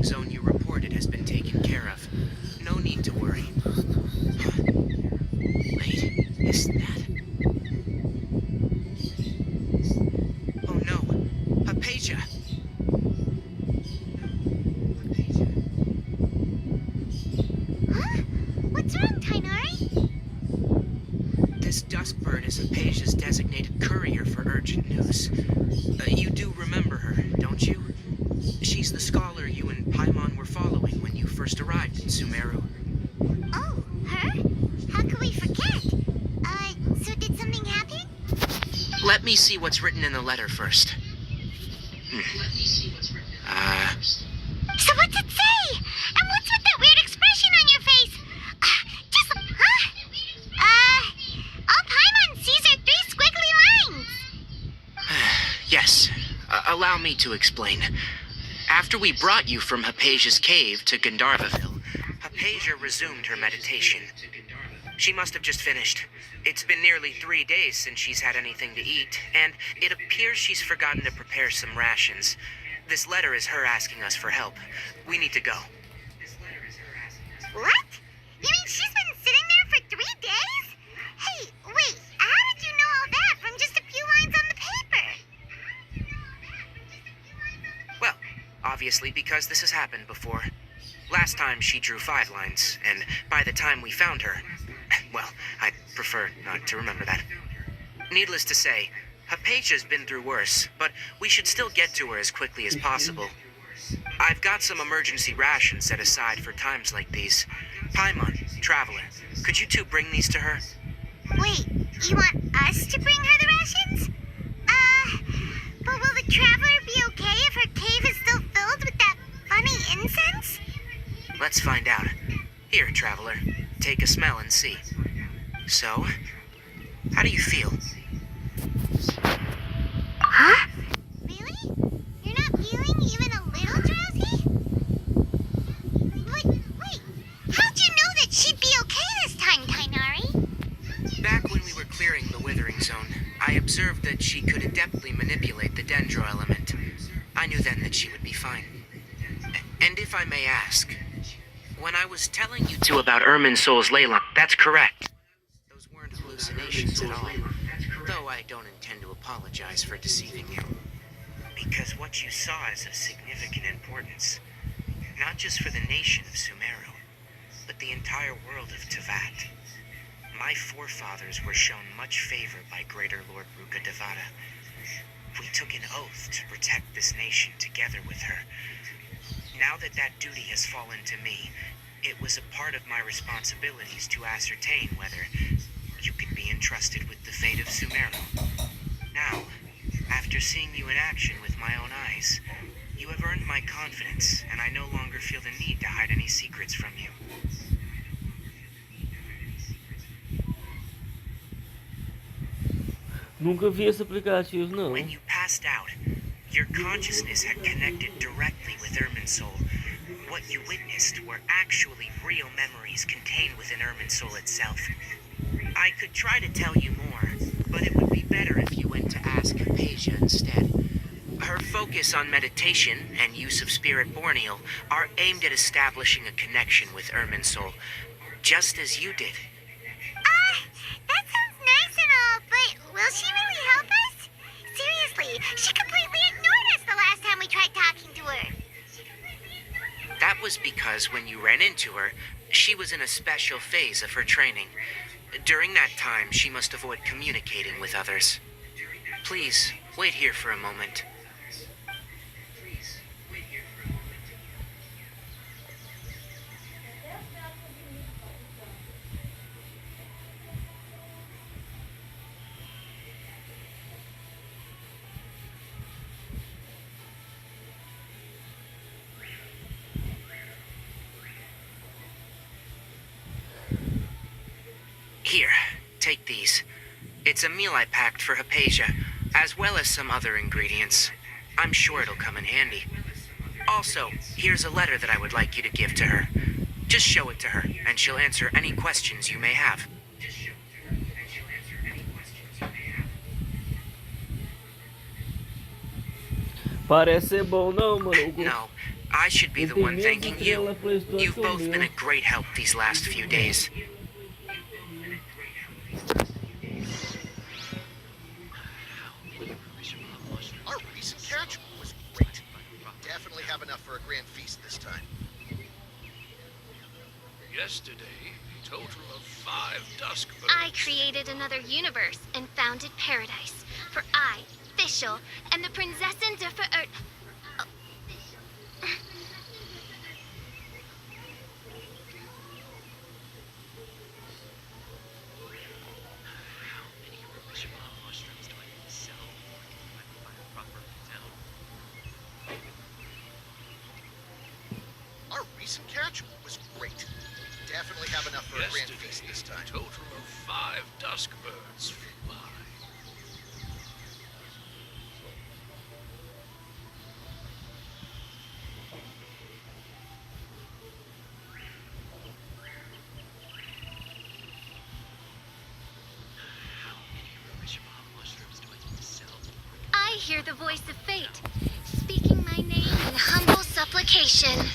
S6: Zone you reported has been taken care of. No need to worry. Huh? Wait, is that... Oh no, Hypatia!
S2: Huh? What's wrong, Tainari?
S6: This Duskbird is Hypatia's designated courier for urgent news. You do remember her, don't you? She's the scholar you and Paimon were following when you first arrived in Sumeru.
S2: Oh, her? How could we forget? So did something happen?
S6: Let me see what's written in the letter first.
S2: So what's it say? And what's with that weird expression on your face? All Paimon sees are 3 squiggly lines.
S6: Yes. Allow me to explain. After we brought you from Hypatia's cave to Gandharvaville, Hypatia resumed her meditation. She must have just finished. It's been nearly 3 days since she's had anything to eat, and it appears she's forgotten to prepare some rations. This letter is her asking us for help. We need to go.
S2: What? You mean she's been sitting there for 3 days? Hey, wait.
S6: obviously because this has happened before. Last time she drew 5 lines, and by the time we found her, well, I'd prefer not to remember that. Needless to say, Hypatia's been through worse, but we should still get to her as quickly as possible. I've got some emergency rations set aside for times like these. Paimon, Traveler, could you two bring these to her?
S2: Wait, you want us to bring her the rations? But will the Traveler be okay if her cave is still filled with that funny incense?
S6: Let's find out. Here, Traveler, take a smell and see. So, how do you feel?
S2: Huh? Really? You're not feeling even a little drowsy? Wait, how'd you know that she'd be okay this time, Tainari?
S6: Back when we were clearing the Withering Zone, I observed that she could adeptly manipulate the Dendro element. I knew then that she would be fine. And if I may ask, when I was telling you two about Irminsol's ley line, that's correct. Those weren't hallucinations at all. Though I don't intend to apologize for deceiving you. Because what you saw is of significant importance. Not just for the nation of Sumeru, but the entire world of Tevat. My forefathers were shown much favor by Greater Lord Ruka Devata. We took an oath to protect this nation together with her. Now that that duty has fallen to me, it was a part of my responsibilities to ascertain whether you could be entrusted with the fate of Sumeru. Now, after seeing you in action with my own eyes, you have earned my confidence, and I no longer feel the need to hide any secrets from you.
S4: Nunca vi esse aplicativo, não.
S6: When you passed out, your consciousness had connected directly with Irminsul. What you witnessed were actually real memories contained within Irminsul itself. I could try to tell you more, but it would be better if you went to ask Hypatia instead. Her focus on meditation and use of Spirit Borneal are aimed at establishing a connection with Irminsul, just as you did.
S2: That sounds nice and all, but will she really help us? Seriously, she completely ignored us the last time we tried talking to her.
S6: That was because when you ran into her, she was in a special phase of her training. During that time, she must avoid communicating with others. Please, wait here for a moment. Here, take these. It's a meal I packed for Hypatia, as well as some other ingredients. I'm sure it'll come in handy. Also, here's a letter that I would like you to give to her. Just show it to her, and she'll answer any questions you may have.
S4: Parece ser bom, não, mano.
S6: No, I should be the one thanking you. You've both been a great help these last few days.
S9: Our recent catch was great. Definitely have enough for a grand feast this time.
S3: Yesterday, total of 5 dusk birds.
S2: I created another universe and founded paradise. For I, Fischl, am the Prinzessin der Verirrt.
S9: Our recent catch was great. Definitely have enough for a grand feast this time.
S3: Total of 5 dusk birds flew by.
S2: I hear the voice of fate, speaking my name in humble supplication.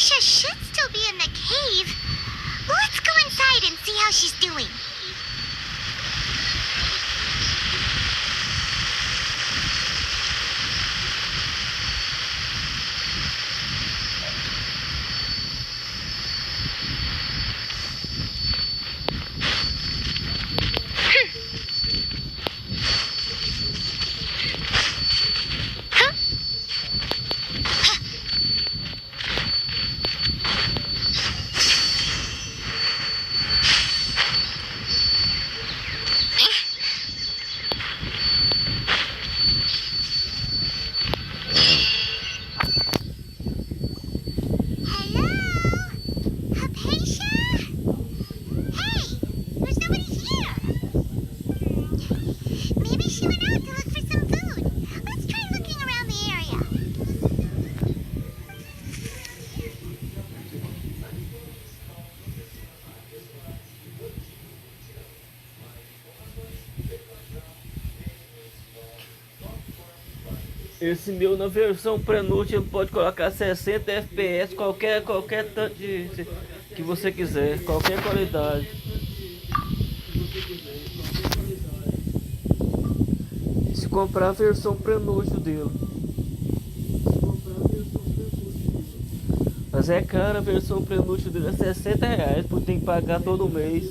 S2: Hypatia should still be in the cave. Let's go inside and see how she's doing.
S4: Esse meu na versão pré-noite ele pode colocar 60 FPS, qualquer tanto que você quiser, qualquer qualidade. Se comprar a versão pré-noite dele. Mas é cara, a versão pré-noite dele é R$60, porque tem que pagar todo mês.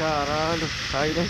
S4: Caralho, cai, né?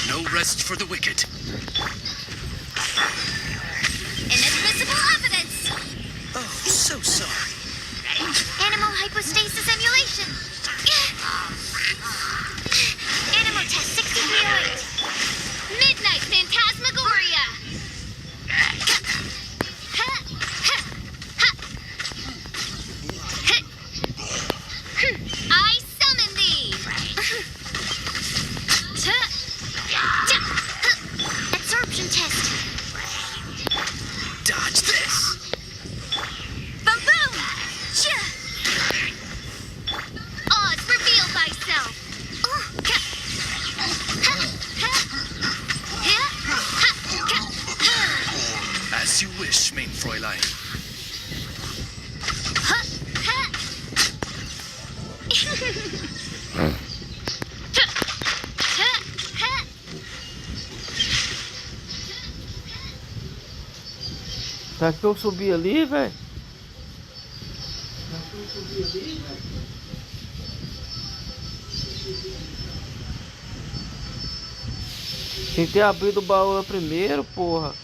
S3: No rest for the wicked.
S2: Inadmissible evidence!
S3: Oh, so sorry.
S2: Animal hypostasis emulation! Animal test 6308! Midnight Phantasmagoria! I summon thee! Absorption test!
S3: Dodge this.
S2: Boom boom! Oz, reveal thyself!
S3: As you wish, mein Fräulein.
S4: Será que eu subi ali, velho? Tem que ter abrido o baú primeiro, porra.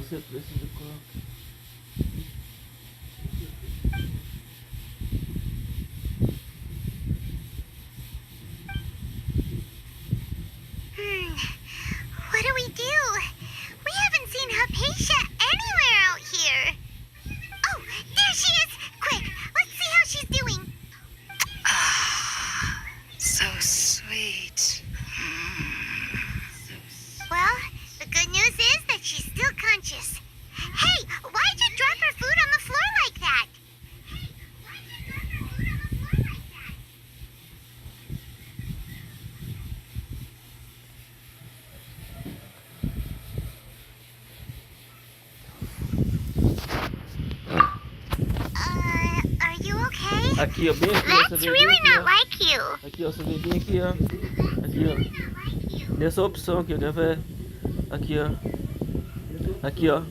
S4: você precisa de coque.
S2: What do we do? We haven't seen Hypatia anywhere out here. Oh, there she is! Quick, let's see how she's doing.
S7: So sweet.
S2: Well, the good news is that she's still conscious. Hey, why'd you drop her food on the floor like that? Are you okay?
S4: Aqui, ó, bem aqui, ó,
S2: That's
S4: você vê bem
S2: really
S4: aqui,
S2: not
S4: ó.
S2: like you.
S4: Aqui, ó, você vê bem aqui, ó. Aqui, ó. Nessa opção aqui, ó, quer ver? Aqui, ó. Aqui, ó.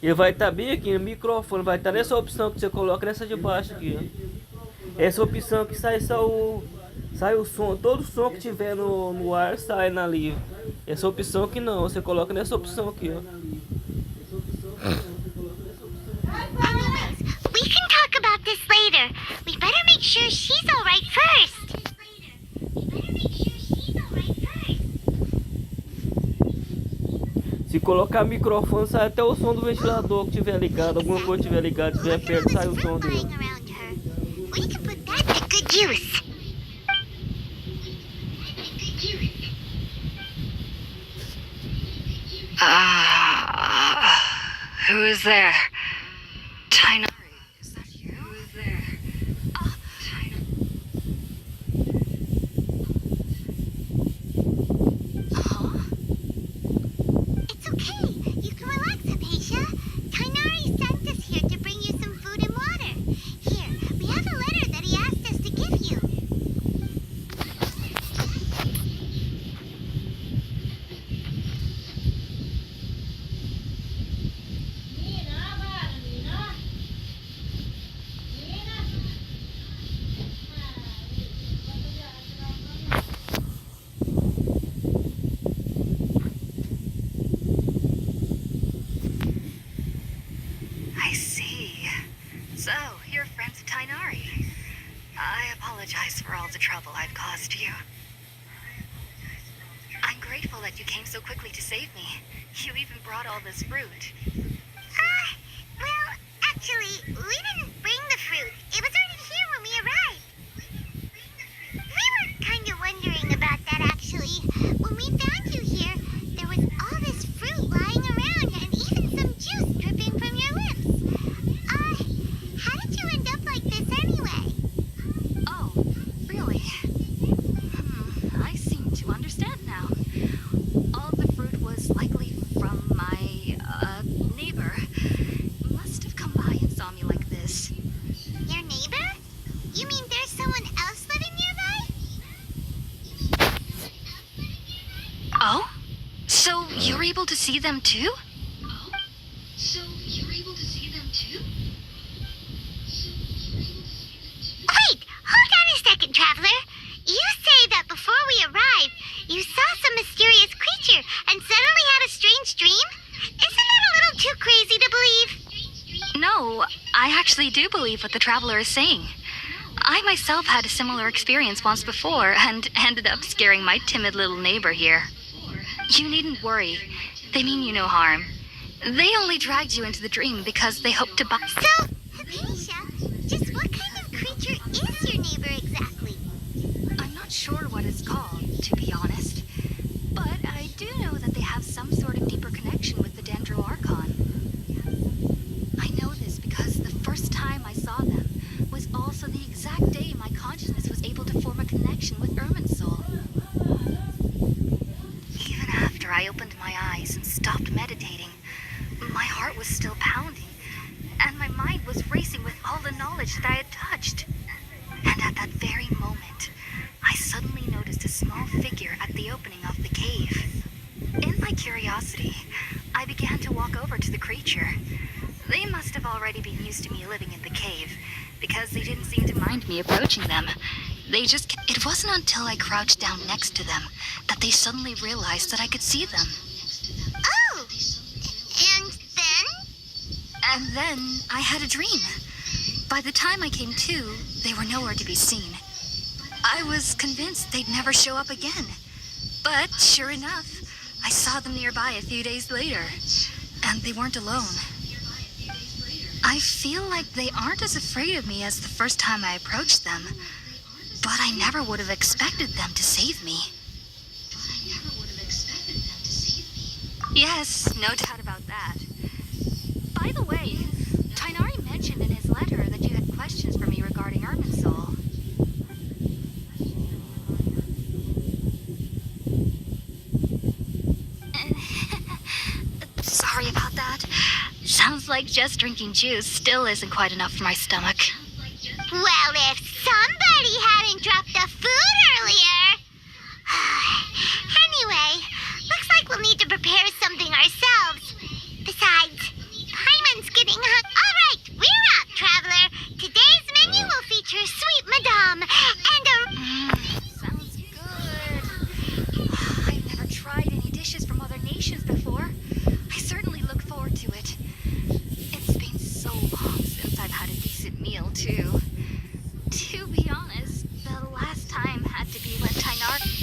S4: Ele vai estar bem aqui no microfone, vai estar nessa opção que você coloca nessa de baixo aqui, ó. Essa opção que sai só sai o som, todo som que tiver no ar sai na ali. Essa opção que não, você coloca nessa opção aqui, ó.
S2: Anyways, we can talk about this later. We better make sure she's alright first.
S4: Se colocar microfone, sai até o som do ventilador que tiver ligado, alguma coisa tiver ligada, se tiver perto, sai o som dele.
S2: Lying around her. We can put that to good use.
S7: Who is there? Tainari, is that you? Who is there?
S2: It's okay. You can relax, Hypatia. Tainari sent us here to bring you some food and water. Here, we have a letter that he asked us to give you.
S7: I see. So, you're friends with Tainari. I apologize for all the trouble I've caused you. I'm grateful that you came so quickly to save me. You even brought all this fruit.
S2: Well, actually, we didn't bring the fruit. It was already here when we arrived. We were kind of wondering about that, actually. When we found you here, there was all this fruit lying around and even some juice dripping from your lips. How did you end up like this anyway?
S7: Oh, really? I seem to understand now. All the fruit was likely from my, neighbor. Must have come by and saw me like this.
S2: Your neighbor? You mean there's someone else living nearby?
S7: Oh? So you're able to see them too?
S2: Wait, hold on a second, Traveler. You say that before we arrived, you saw some mysterious creature and suddenly had a strange dream? Isn't that a little too crazy to believe?
S7: No, I actually do believe what the traveler is saying. I myself had a similar experience once before and ended up scaring my timid little neighbor here. You needn't worry. They mean you no harm. They only dragged you into the dream because they hoped to buy.
S2: So, Hypatia, just what kind of creature is your neighbor exactly?
S7: I'm not sure what it's called, to be honest. But I do know that they have some sort of deeper connection with the Dendro Archon. I know this because the first time I saw them was also the exact day my consciousness was able to form a connection with Ermin's soul. Even after I opened my eyes and stopped meditating, my heart was still pounding, and my mind was racing with all the knowledge that I had touched. And at that very moment, I suddenly noticed a small figure at the opening of the cave. In my curiosity, I began to walk over to the creature. They must have already been used to me living in the cave, because they didn't seem to mind me approaching them. It wasn't until I crouched down next to them that they suddenly realized that I could see them.
S2: Oh! And
S7: And then I had a dream. By the time I came to, they were nowhere to be seen. I was convinced they'd never show up again. But sure enough, I saw them nearby a few days later. And they weren't alone. I feel like they aren't as afraid of me as the first time I approached them. But I never would have expected them to save me. Yes, no doubt about that. By the way, Tainari mentioned in his letter that you had questions for me regarding Irminsul. Sorry about that. Sounds like just drinking juice still isn't quite enough for my stomach.
S2: Well, if somebody hadn't dropped the food earlier. Anyway, looks like we'll need to prepare something ourselves. Besides, Paimon's getting hung. All right, we're out, traveler. Today's menu will feature sweet madame and a...
S7: Sounds good. I've never tried any dishes from other nations before. I certainly look forward to it. It's been so long since I've had a decent meal, too. To be honest, the last time had to be when Tainari...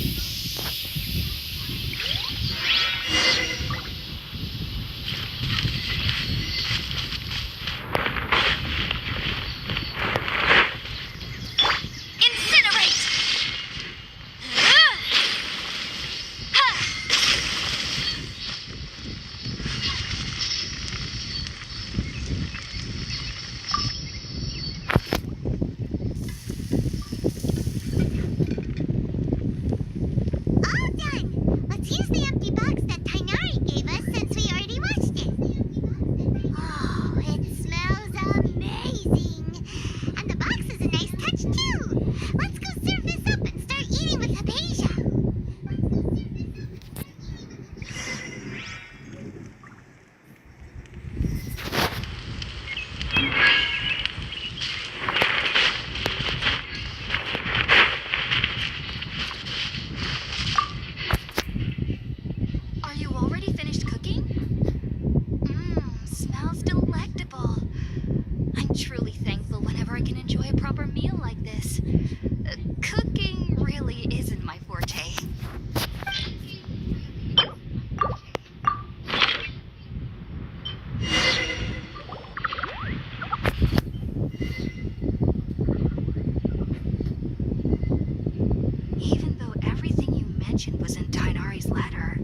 S7: was in Tainari's letter.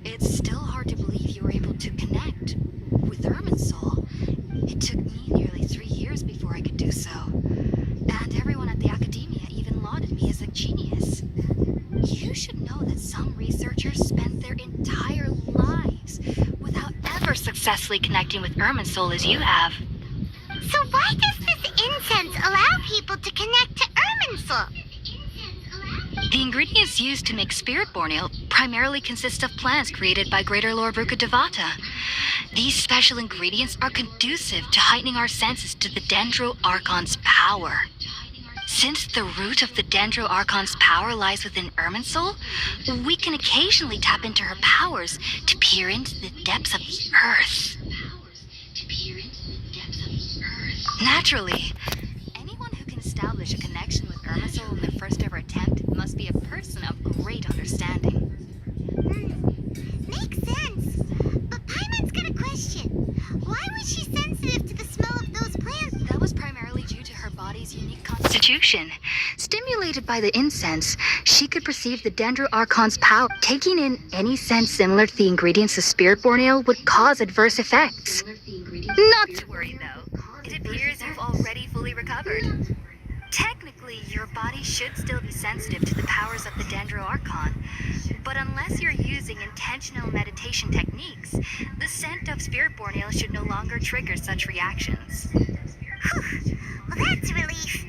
S7: It's still hard to believe you were able to connect with Irminsul. It took me nearly 3 years before I could do so. And everyone at the Academia even lauded me as a genius. You should know that some researchers spend their entire lives without ever successfully connecting with Irminsul as you have.
S2: So why does this incense allow people to connect to Irminsul?
S7: The ingredients used to make spirit-born ale primarily consist of plants created by Greater Lord Ruka Devata. These special ingredients are conducive to heightening our senses to the Dendro Archon's power. Since the root of the Dendro Archon's power lies within Irminsul, we can occasionally tap into her powers to peer into the depths of the earth. Naturally, anyone who can establish a connection with Irminsul in their first ever attempt must be a person of great understanding.
S2: Makes sense. But Paimon's got a question. Why was she sensitive to the smell of those plants?
S7: That was primarily due to her body's unique constitution. Stimulated by the incense, she could perceive the Dendro Archon's power. Taking in any scent similar to the ingredients of spirit-born ale would cause adverse effects. Not to worry, though. It appears you've already fully recovered. Technically, your body should still be sensitive to the powers of the Dendro Archon, but unless you're using intentional meditation techniques, the scent of spirit-born ale should no longer trigger such reactions.
S2: Whew. Well, that's a relief.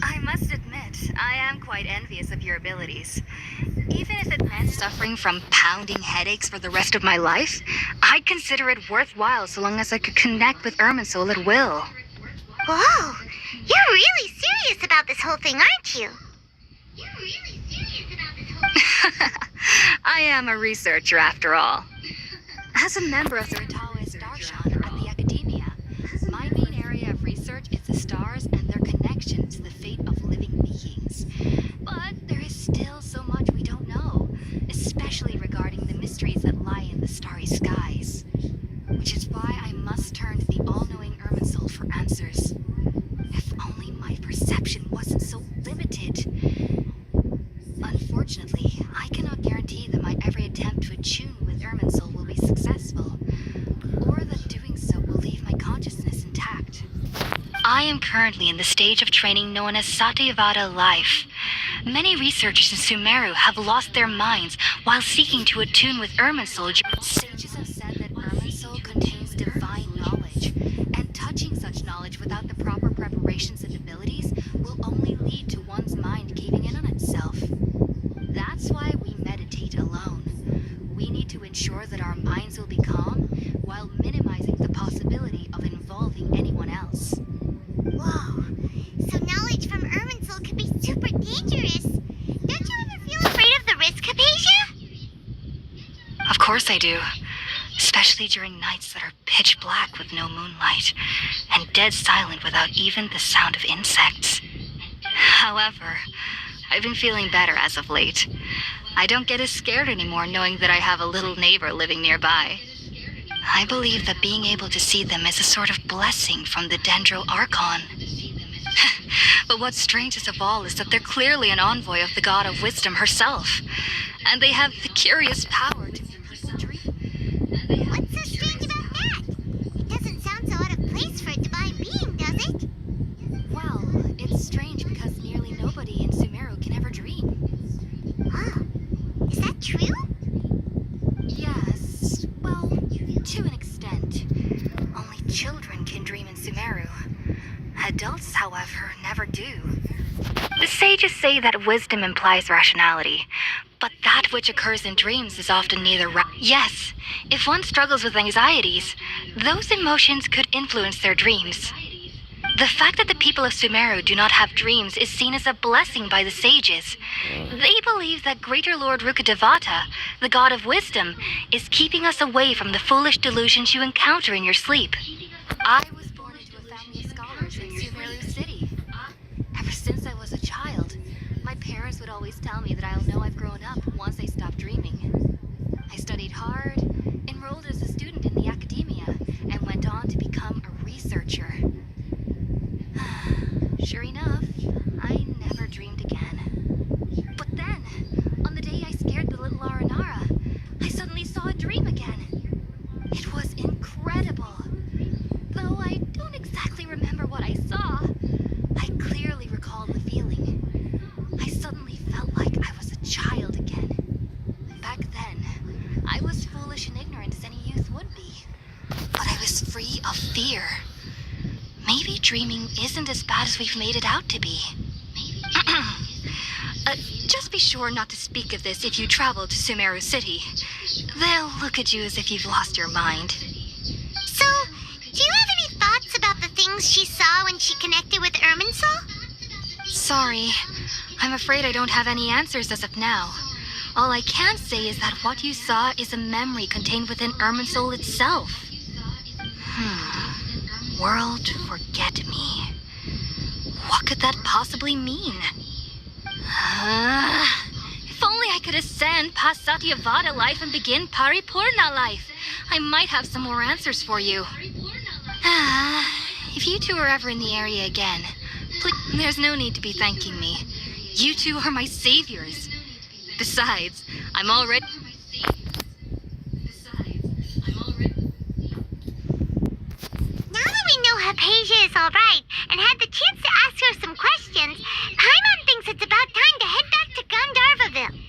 S7: I must admit, I am quite envious of your abilities. Even if it meant suffering from pounding headaches for the rest of my life, I'd consider it worthwhile so long as I could connect with Irminsul at will.
S2: Whoa, you're really serious about this whole thing, aren't you?
S7: I am a researcher after all. As a member of the Taoist Darshan at the Academia, my main area of research is the stars and their connection to the fate of living beings. But there is still so much we don't know, especially regarding the mysteries that lie in the starry skies. Which is why I must turn to the all-knowing Irminsul for answers. If only my perception wasn't so limited. Unfortunately, I cannot guarantee that my every attempt to attune with Irminsul will be successful, or that doing so will leave my consciousness intact. I am currently in the stage of training known as Satyavada life. Many researchers in Sumeru have lost their minds while seeking to attune with Irminsul. Sages have said that Irminsul contains divine knowledge, and touching such knowledge without the proper preparations and abilities will only lead to one's mind caving in on itself. That's why we meditate alone. We need to ensure that our minds will be calm while minimizing the possibility of involving anyone else.
S2: Whoa. So knowledge from Irminsul could be super dangerous. Don't you ever feel afraid of the risk, Hypatia?
S7: Of course I do. Especially during nights that are pitch black with no moonlight, and dead silent without even the sound of insects. However, I've been feeling better as of late. I don't get as scared anymore knowing that I have a little neighbor living nearby. I believe that being able to see them is a sort of blessing from the Dendro Archon. But what's strangest of all is that they're clearly an envoy of the god of wisdom herself, and they have the curious power to make people dream.
S2: What's so strange about that? It doesn't sound so out of place for a divine being, does it?
S7: Well, it's strange because nearly nobody in Sumeru can ever dream.
S2: Oh, is that true?
S7: Yes, well, to an extent. Only children can dream in Sumeru. Adults, however, never do. The sages say that wisdom implies rationality, but that which occurs in dreams is often neither Yes, if one struggles with anxieties, those emotions could influence their dreams. The fact that the people of Sumeru do not have dreams is seen as a blessing by the sages. They believe that Greater Lord Rukadevata, the god of wisdom, is keeping us away from the foolish delusions you encounter in your sleep. I was born into a family of scholars in Sumeru City. Ever since I was a child, my parents would always tell me that I'll know I've grown up once I stop dreaming. I studied hard, enrolled as a student in the academia, and went on to become a researcher. Sure enough, I never dreamed again. But then, on the day I scared the little Aranara, I suddenly saw a dream again. It was incredible. Though I don't exactly remember what I saw, I clearly recall the feeling. I suddenly felt like I was a child again. Back then, I was foolish and ignorant as any youth would be. But I was free of fear. Maybe dreaming isn't as bad as we've made it out to be. Just be sure not to speak of this if you travel to Sumeru City. They'll look at you as if you've lost your mind.
S2: So, do you have any thoughts about the things she saw when she connected with Irminsul?
S7: Sorry. I'm afraid I don't have any answers as of now. All I can say is that what you saw is a memory contained within Irminsul itself. World forget me. What could that possibly mean? If only I could ascend past Satyavada life and begin Paripurna life. I might have some more answers for you. If you two are ever in the area again, please, there's no need to be thanking me. You two are my saviors. Besides, I'm already...
S2: Now that we know Hypatia is alright and had the chance to ask her some questions, Paimon thinks it's about time to head back to Gandharvaville.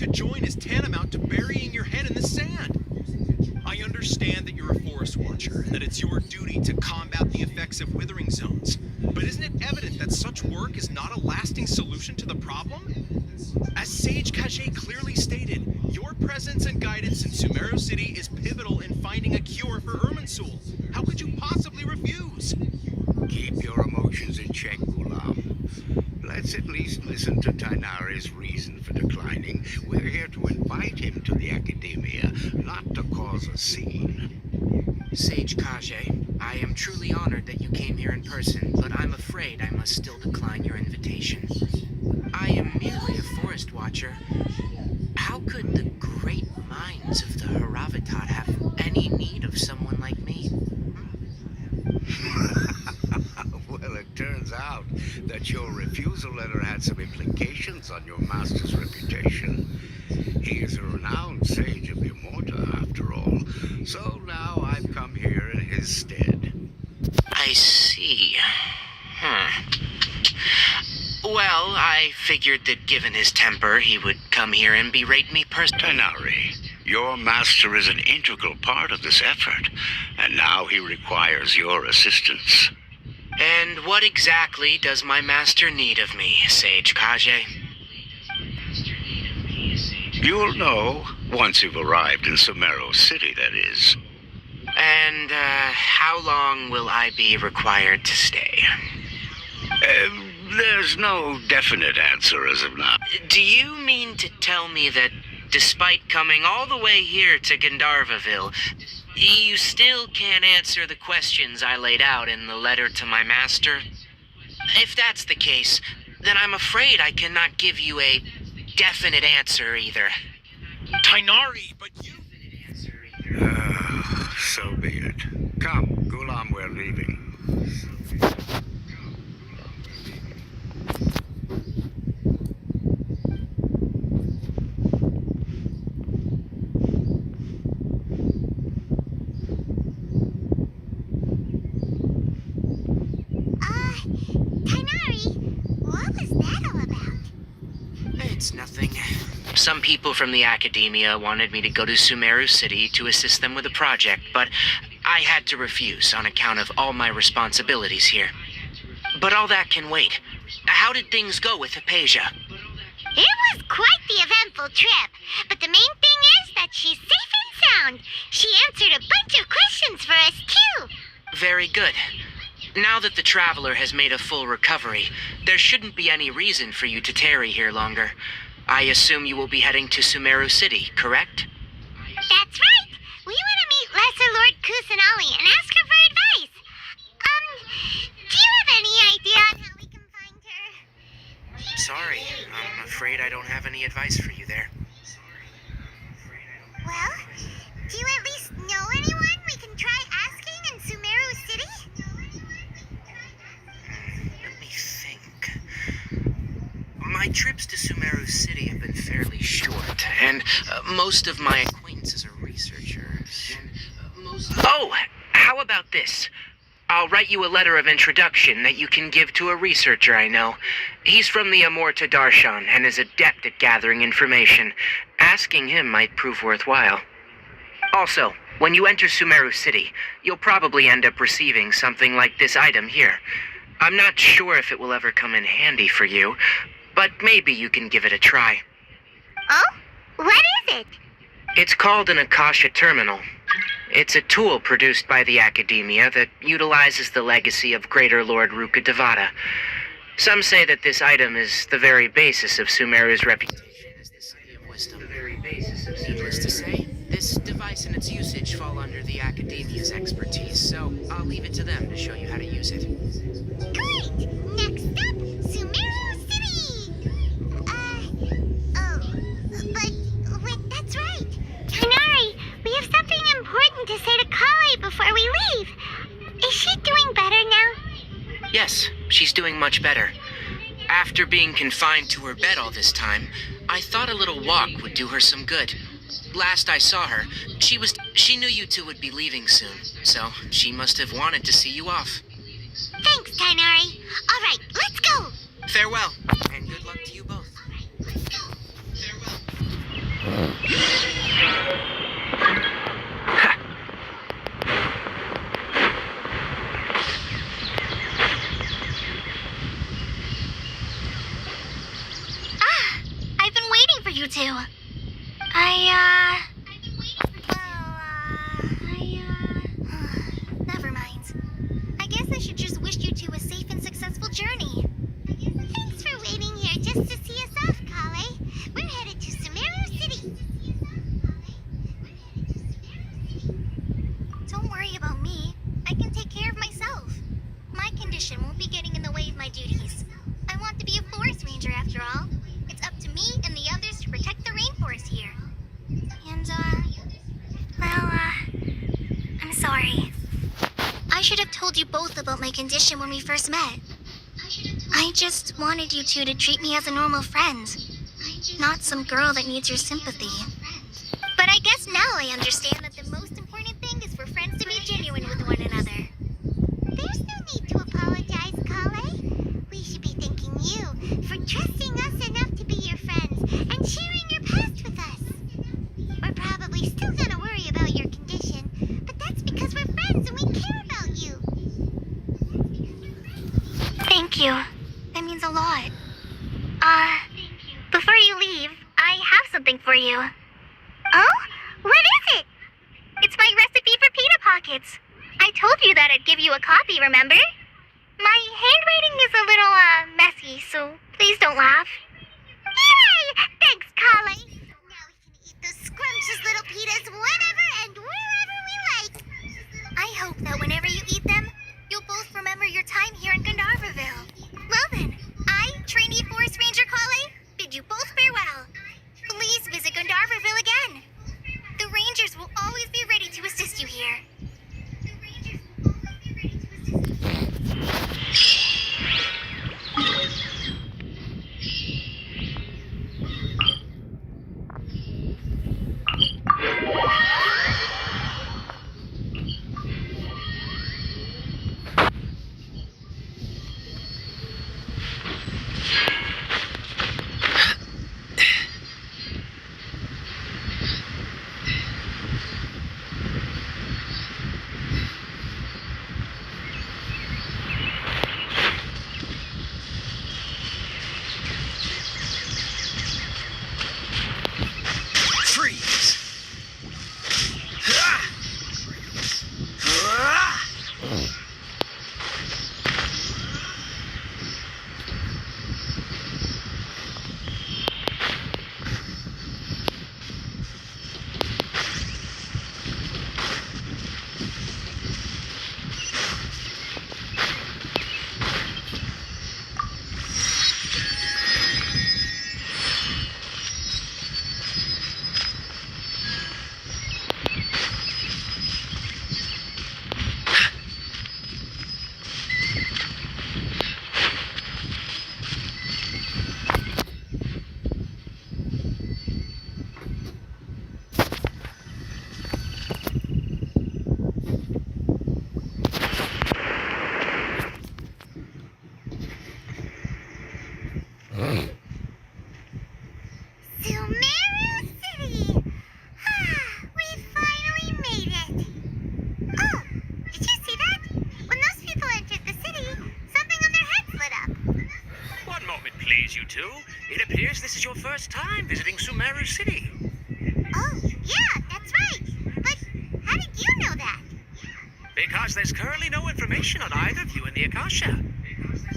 S10: to join is tantamount to burying your head in the sand. I understand that you're a forest watcher and that it's your duty to combat the effects of withering zones. But isn't it evident that such work is not a lasting solution to the problem? As Sage Kage clearly stated, your presence and guidance in Sumeru City is pivotal in finding a cure for Irminsul. How could you possibly refuse?
S11: Keep your emotions in check, Gulam. Let's at least listen to Tainari's reason for declining. We're here to invite him to the Academia, not to cause a scene.
S6: Sage Kage, I am truly honored that you came here in person, but I'm afraid I must still decline your invitation. I am merely a forest watcher. How could the great minds of the Haravatat have any need of someone like me?
S11: Well, it turns out that your refusal letter had some implications on your master's reputation. He is a renowned sage of Immorta, after all. So now I've come here in his stead.
S6: I see. Well, I figured that given his temper, he would come here and berate me personally.
S11: Tainari, your master is an integral part of this effort, and now he requires your assistance.
S6: And what exactly does my master need of me, Sage Kage?
S11: You'll know once you've arrived in Sumeru City, that is.
S6: And, how long will I be required to stay?
S11: There's no definite answer as of now.
S6: Do you mean to tell me that despite coming all the way here to Gandharvaville, you still can't answer the questions I laid out in the letter to my master? If that's the case, then I'm afraid I cannot give you a definite answer either.
S10: Tainari, but you...
S11: So be it. Come, Gulam, we're leaving.
S2: Tainari, what was that all about?
S6: It's nothing. Some people from the Academia wanted me to go to Sumeru City to assist them with a project, but I had to refuse on account of all my responsibilities here. But all that can wait. How did things go with Hypatia?
S2: It was quite the eventful trip, but the main thing is that she's safe and sound. She answered a bunch of questions for us, too.
S6: Very good. Now that the Traveler has made a full recovery, there shouldn't be any reason for you to tarry here longer. I assume you will be heading to Sumeru City, correct?
S2: That's right. We want to meet Lesser Lord Kusanali and ask her for advice. Do you have any idea on how we can find her?
S6: Sorry, I'm afraid I don't have any advice for you there.
S2: Well, do you at least know anyone we can try asking in Sumeru City?
S6: Let me think. My trips to Sumeru City have been fairly short, and most of my acquaintances are researchers. Oh, how about this? I'll write you a letter of introduction that you can give to a researcher I know. He's from the Immorta Darshan and is adept at gathering information. Asking him might prove worthwhile. Also, when you enter Sumeru City, you'll probably end up receiving something like this item here. I'm not sure if it will ever come in handy for you, but maybe you can give it a try.
S2: Oh? What is it?
S6: It's called an Akasha Terminal. It's a tool produced by the Academia that utilizes the legacy of Greater Lord Rukkhadevata. Some say that this item is the very basis of Sumeru's reputation as the City of Wisdom. Needless to say, this device and its usage fall under the Academia's expertise, so I'll leave it to them to show you how to use it.
S2: Great! Next up, Sumeru City! Wait, that's right. Tainari, we have something important to say to Kale before we leave. Is she doing better now?
S6: Yes, she's doing much better. After being confined to her bed all this time, I thought a little walk would do her some good. Last I saw her, she knew you two would be leaving soon, so she must have wanted to see you off.
S2: Thanks, Tainari. All right, let's go.
S6: Farewell, and good luck to you both.
S2: Let's go.
S6: Farewell.
S2: you two. Never mind. I guess I should just wish you two a safe and successful journey. Thanks for waiting here just to see us off, Kale. We're headed to Sumeru City. Don't worry about me. I can take care of myself. My condition won't be getting in the way of my duties. I want to be a forest ranger after all. It's up to me and the others to protect the rainforest here. And, I'm sorry. I should have told you both about my condition when we first met. I just wanted you two to treat me as a normal friend, not some girl that needs your sympathy. But I guess now I understand that the most important thing is for friends to be genuine with one another. There's no need to apologize, Kale. We should be thanking you for trusting us enough to be your friends and sharing your past with us. We're probably still gonna worry about your condition, but that's because we're friends and we care about you. Thank you. That means a lot. Before you leave, I have something for you. Oh? What is it? It's my recipe for pita pockets. I told you that I'd give you a copy, remember? My handwriting is a little, messy, so please don't laugh. Yay! Thanks, Kale. Now we can eat those scrumptious little pitas whenever and wherever we like. I hope that whenever you eat them, you'll both remember your time here in Gandharvaville. Well then, I, trainee Forest Ranger Kale, bid you both farewell. Please visit Gandharvaville again. The Rangers will always be ready to assist you here.
S3: It appears this is your first time visiting Sumeru City.
S2: Oh, yeah, that's right. But how did you know that?
S3: Because there's currently no information on either of you in the Akasha.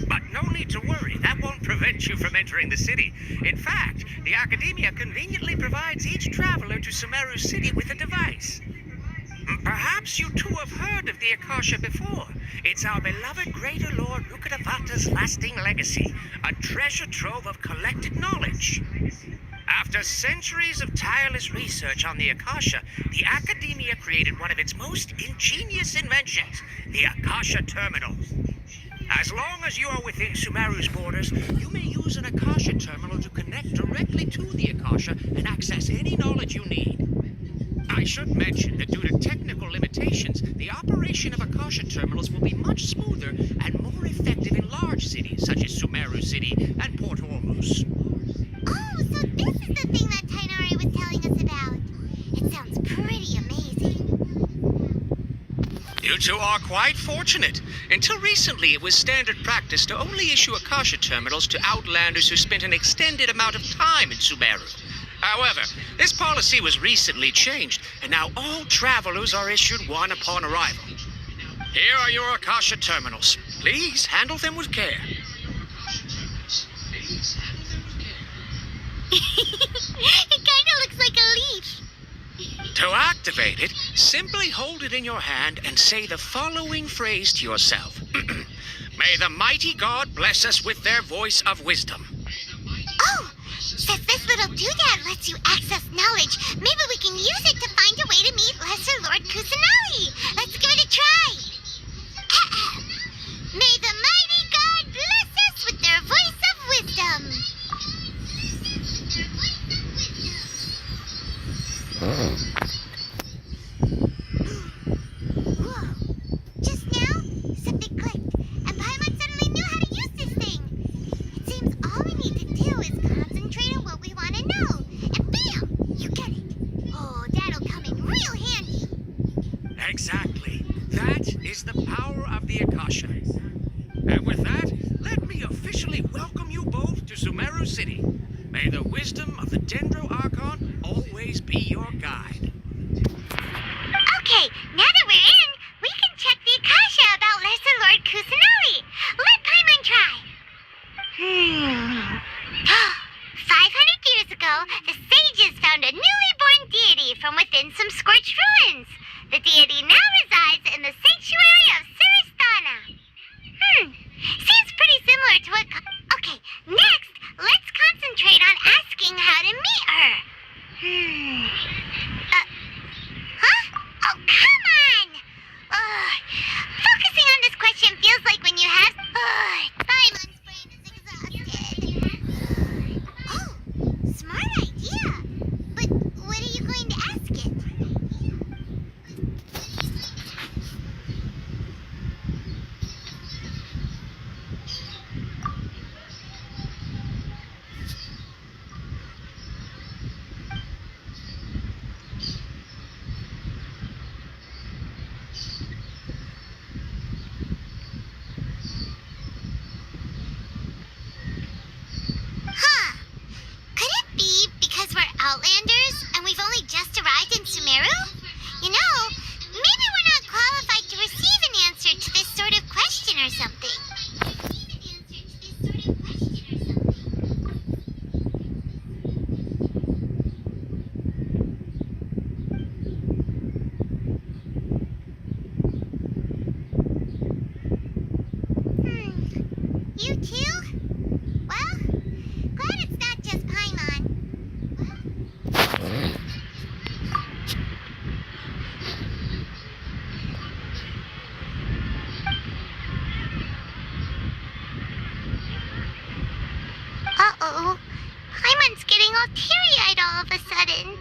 S3: But no need to worry, that won't prevent you from entering the city. In fact, the Academia conveniently provides each traveler to Sumeru City with a device. Perhaps you two have heard of the Akasha before. It's our beloved Greater Lord Rukkhadevata's lasting legacy, a treasure trove of collected knowledge. After centuries of tireless research on the Akasha, the Academia created one of its most ingenious inventions, the Akasha Terminal. As long as you are within Sumeru's borders, you may use an Akasha Terminal to connect directly to the Akasha and access any knowledge you need. I should mention that due to technical limitations, the operation of Akasha terminals will be much smoother and more effective in large cities such as Sumeru City and Port Ormus.
S2: Oh, so this is the thing that Tainari was telling us about. It sounds pretty amazing.
S3: You two are quite fortunate. Until recently, it was standard practice to only issue Akasha terminals to outlanders who spent an extended amount of time in Sumeru. However, this policy was recently changed, and now all travelers are issued one upon arrival. Here are your Akasha terminals. Please handle them with care.
S2: It kind of looks like a leaf.
S3: To activate it, simply hold it in your hand and say the following phrase to yourself. May the mighty God bless us with their voice of wisdom.
S2: Oh, since this little doodad lets you access knowledge, maybe we can use it to find a way to meet Lesser Lord Kusanali. Let's give it a try. May the mighty God bless us with their voice of wisdom. Whoa. Just now, something clicked, and Paimon suddenly knew how to use this thing. It seems all we need to do is concentrate on what we want to know. And bam! You get it. Oh, that'll come in real handy.
S3: Exactly. That is the power of the Akasha. And with that, let me officially welcome you both to Sumeru City. May the wisdom of the Dendro Archon always be your guide.
S2: Okay, now that we're in, we can check the Akasha about Lesser Lord Kusanali. Let Paimon try. 500 years ago, the sages found a newly born deity from within some scorched ruins. The deity now resides in the sanctuary of Suristana. Seems pretty similar to what... Okay, next, let's concentrate on asking how to meet her. Huh? Oh, come on! Focusing on this question feels like when you have... Simon's brain is exhausted. Oh, smart idea. But what are you going to ask it? Could it be because we're Outlanders and we've only just arrived in Sumeru? You know, maybe we're not qualified to receive an answer to this sort of question or something. You too? Well, glad it's not just Paimon. Uh-oh. Paimon's getting all teary-eyed all of a sudden.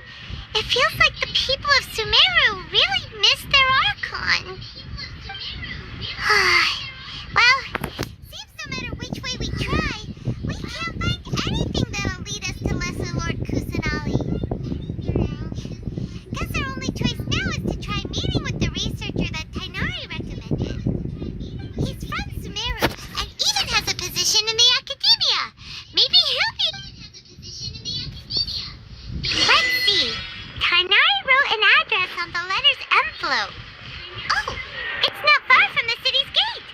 S2: It feels like the people of Sumeru really miss their Archon. Well, seems no matter which way we try, we can't find anything that'll lead us to Lesser Lord Kusanali. Guess our only choice now is to try meeting with the researcher that Tainari recommended. He's from Sumeru and even has a position in the academia. Maybe he'll be... Let's see. Tainari wrote an address on the letter's envelope. Oh, it's not far from the city's gate.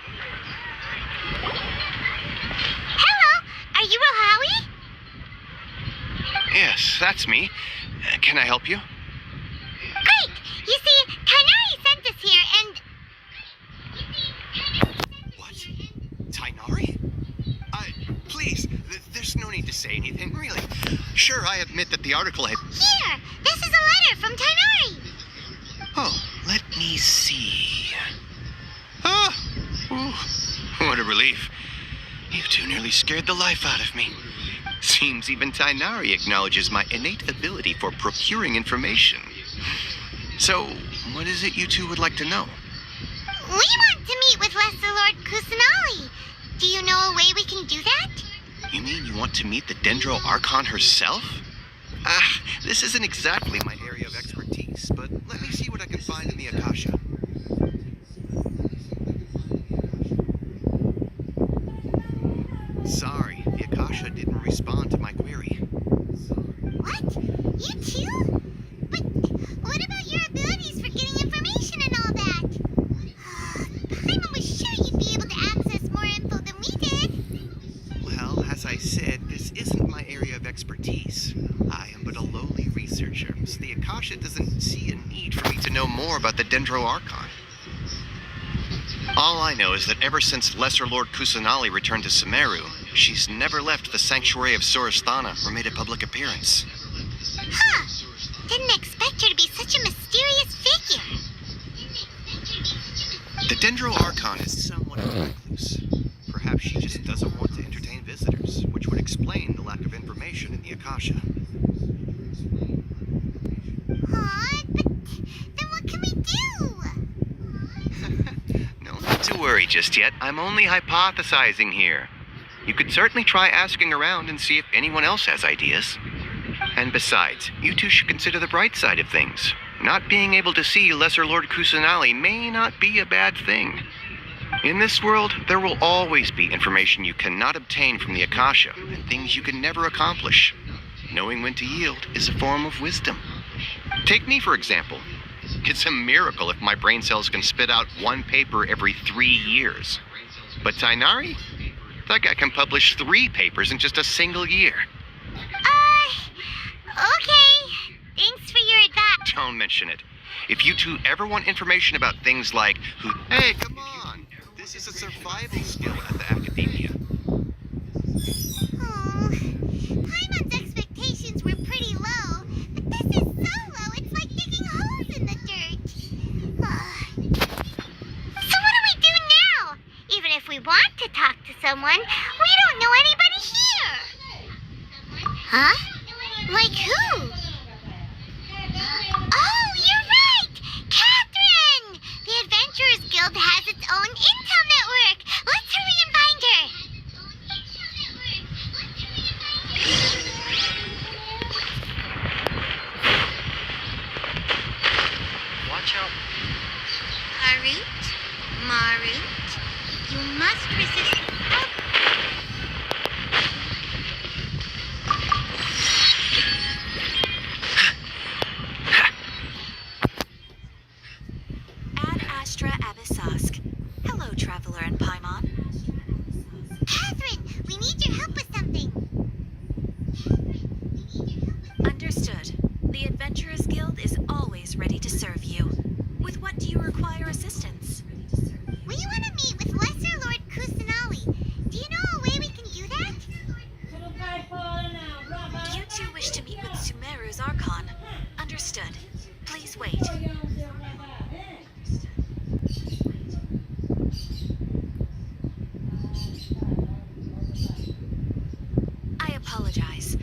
S2: Hello, are you Rohawi?
S10: Yes, that's me. Can I help you?
S2: Great! You see, Tainari sent us here and...
S10: What? Tainari? Please, there's no need to say anything, really. Sure, I admit that the article had...
S2: Here! This is a letter from Tainari!
S10: Oh, let me see. What a relief. You two nearly scared the life out of me. Seems even Tainari acknowledges my innate ability for procuring information. So, what is it you two would like to know?
S2: We want to meet with Lesser Lord Kusanali. Do you know a way we can do that?
S10: You mean you want to meet the Dendro Archon herself? This isn't exactly my area of expertise, but let me see what I can find in the Akasha. Sorry, the Akasha didn't respond to my query.
S2: What?
S12: researcher, so the Akasha doesn't see a need for me to know more about the Dendro Archon. All I know is that ever since Lesser Lord Kusanali returned to Sumeru, she's never left the Sanctuary of Sorasthana or made a public appearance.
S2: Huh. Didn't expect her to be such a mysterious figure.
S12: The Dendro Archon is somewhat of a recluse. Perhaps she just doesn't want to entertain visitors, which would explain the lack of information in the Akasha.
S2: Aw, but then what can we do?
S12: No need to worry just yet. I'm only hypothesizing here. You could certainly try asking around and see if anyone else has ideas. And besides, you two should consider the bright side of things. Not being able to see Lesser Lord Kusanali may not be a bad thing. In this world, there will always be information you cannot obtain from the Akasha, and things you can never accomplish. Knowing when to yield is a form of wisdom. Take me, for example. It's a miracle if my brain cells can spit out one paper every 3 years. But Tainari? That guy can publish 3 papers in just a single year.
S2: Okay. Thanks for your advice.
S12: Don't mention it. If you two ever want information about things like who... Hey, come on! This is a survival skill at the Academia.
S2: Oh, Paimon's expectations were pretty low, but this is so low, it's like digging holes in the dirt. So what do we do now? Even if we want to talk to someone, we don't know anybody here. Huh? Like who? Oh, you're right! Catherine! The Adventurers Guild has its own intel network. Let's hurry and find her.
S12: Watch out.
S2: Harut, Marut, you must resist.
S7: Ad Astra Abyssosque. Hello, Traveler and Paimon.
S2: Catherine, we need your help with something.
S7: Understood. The Adventurers Guild is always ready to serve you. With what do you require assistance?
S2: We want to meet with Lesser Lord Kusanali. Do you know a way we can do that?
S7: You two wish to meet with Sumeru's Archon. Understood. Please wait. I apologize,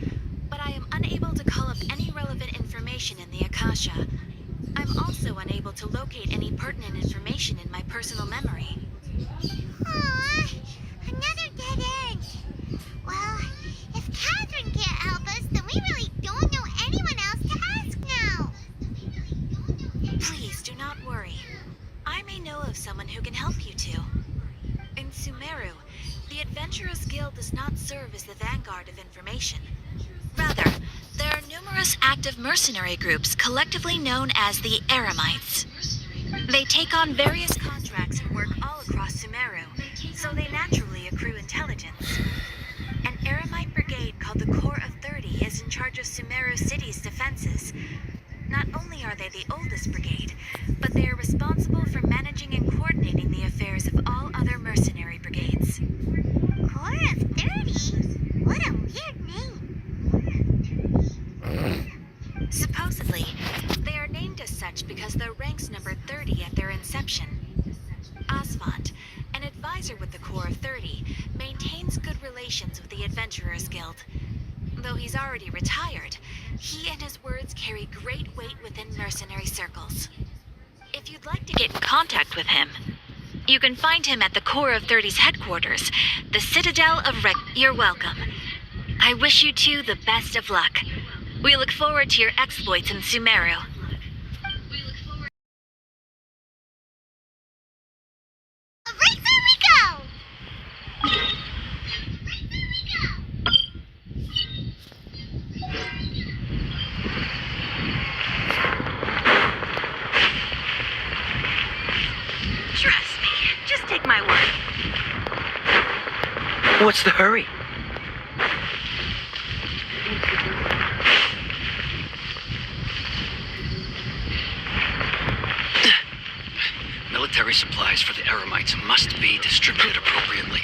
S7: but I am unable to call up any relevant information in the Akasha. I'm also unable to locate any pertinent information in my personal memory.
S2: Aw, another dead end. Well, if Catherine can't help us, then we really don't know anyone else to ask now.
S7: Please do not worry. I may know of someone who can help you two. In Sumeru, the Adventurers Guild does not serve as the vanguard of information. Rather, there are numerous active mercenary groups collectively known as the Eremites. They take on various contracts and work all across Sumeru, so they naturally accrue intelligence. An Eremite brigade called the Corps of 30 is in charge of Sumeru City's defenses. Not only are they the oldest brigade, but they are responsible for managing and coordinating the affairs of all other mercenary brigades.
S2: Corps of 30? What a weird name.
S7: Supposedly, they are named as such because their ranks numbered 30 at their inception. Asphalt, an advisor with the Corps of 30, maintains good relations with the Adventurers Guild. Though he's already retired, he and his words carry great weight within mercenary circles. If you'd like to get in contact with him, you can find him at the Corps of 30's headquarters, the Citadel of You're welcome. I wish you two the best of luck. We look forward to your exploits in Sumeru.
S2: Right there we go!
S7: Trust me, just take my word.
S4: What's the hurry?
S13: necessary supplies for the Eremites must be distributed appropriately.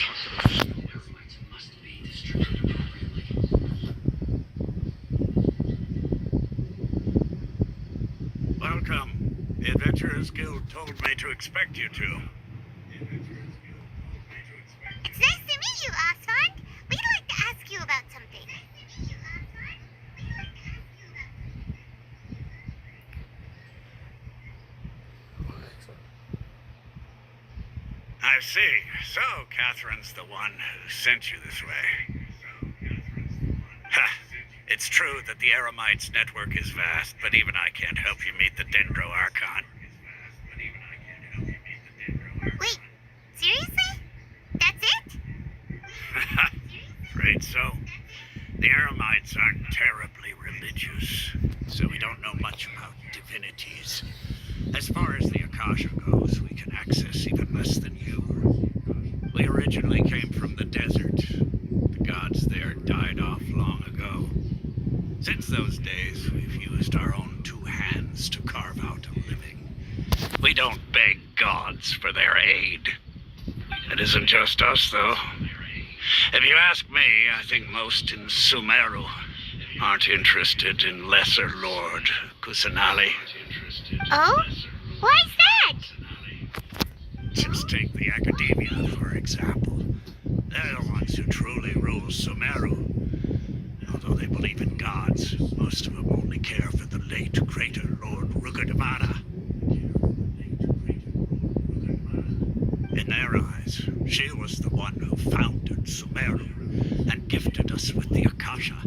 S11: Welcome. The Adventurers Guild told me to expect you to.
S2: It's nice to meet you, Osfond. We'd like to ask you about something.
S11: I see. So, Catherine's the one who sent you this way. Ha! It's true that the Eremites' network is vast, but even I can't help you meet the Dendro Archon.
S2: Wait, seriously? That's it?
S11: Afraid so. The Eremites aren't terribly religious, so we don't know much about divinities. As far as the Akasha goes, we can access even less than you. We originally came from the desert. The gods there died off long ago. Since those days, we've used our own two hands to carve out a living. We don't beg gods for their aid. It isn't just us, though. If you ask me, I think most in Sumeru aren't interested in Lesser Lord Kusanali.
S2: Oh? Why's that?
S11: Just take the Academia, for example. They're the ones who truly rule Sumeru. Although they believe in gods, most of them only care for the late greater Lord Rugadavada. In their eyes, she was the one who founded Sumeru and gifted us with the Akasha.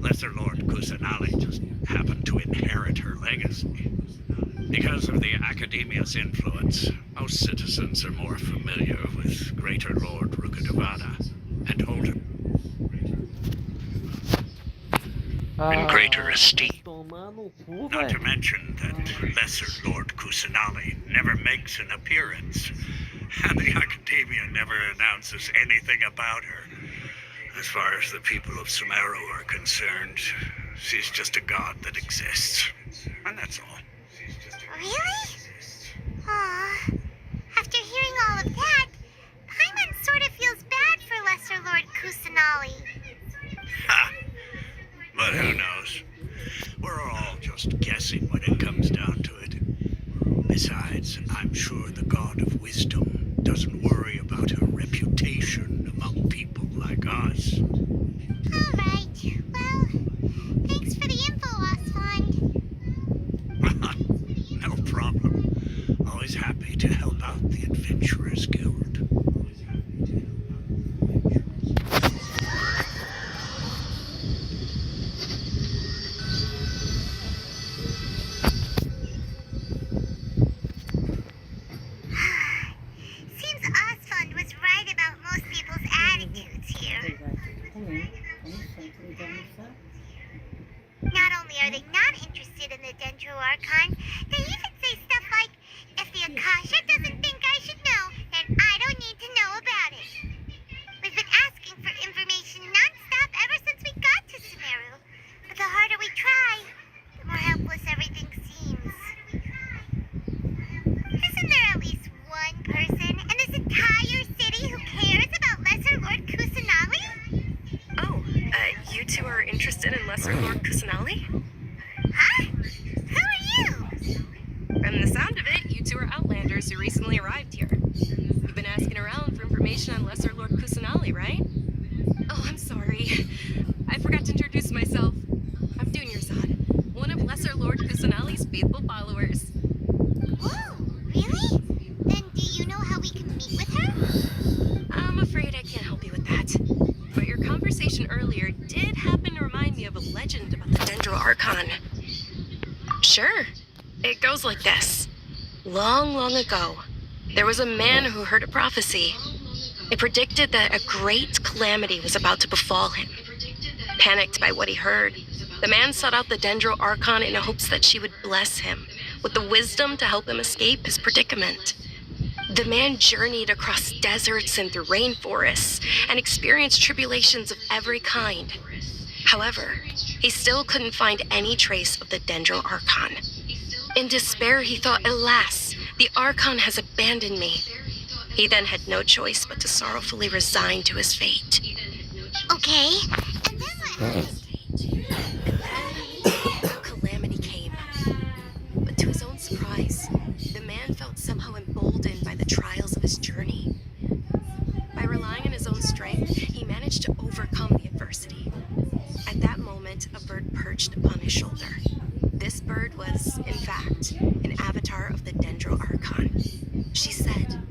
S11: Lesser Lord Kusanali just happened to inherit her legacy. Because of the Academia's influence, most citizens are more familiar with Greater Lord Rugadavada and hold him in greater esteem. Not to mention that Lesser Lord Kusanali never makes an appearance, and the Academia never announces anything about her. As far as the people of Sumeru are concerned, she's just a god that exists, and that's all.
S2: Really? Aw. After hearing all of that, Paimon sort of feels bad for Lesser Lord Kusanali.
S11: Ha! But who knows? We're all just guessing when it comes down to it. Besides, I'm sure the God of Wisdom doesn't worry about her reputation among people like us.
S2: Alright, well, thanks for the info, Osfond.
S11: No problem. Always happy to help out the Adventurers Guild.
S2: Seems Osfond was right about most people's attitudes here. Not only are they not interested in the Dendro Archon, they even say stuff like, if the Akasha doesn't think I should know, then I don't need to know about it. We've been asking for information non-stop ever since we got to Sumeru, but the harder we try, the more helpless everything seems. Isn't there at least one person in this entire city who cares about Lesser Lord Kusanali?
S14: Oh, you two are interested in Lesser Lord Kusanali?
S2: Huh? Who are you?
S14: From the sound of it, you two are Outlanders who recently arrived here. You've been asking around for information on Lesser Lord Kusanali, right? Oh, I'm sorry. I forgot to introduce myself. I'm Dunyarzad, one of Lesser Lord Kusanali's faithful followers.
S2: Oh, really? Then do you know how we can meet with her?
S14: I'm afraid I can't help you with that. But your conversation earlier did happen to remind me of a legend about the Dendro Archon. Sure. It goes like this. Long, long ago, there was a man who heard a prophecy. It predicted that a great calamity was about to befall him. Panicked by what he heard, the man sought out the Dendro Archon in hopes that she would bless him with the wisdom to help him escape his predicament. The man journeyed across deserts and through rainforests and experienced tribulations of every kind. However, he still couldn't find any trace of the Dendro Archon. In despair, he thought, alas, the The Archon has abandoned me. He then had no choice but to sorrowfully resign to his fate.
S2: Okay, and then what?
S14: Calamity came. But to his own surprise, the man felt somehow emboldened by the trials of his journey. By relying on his own strength, he managed to overcome the adversity. At that moment, a bird perched upon his shoulder. This bird was, in fact, an avatar of the Dendro Archon. She said,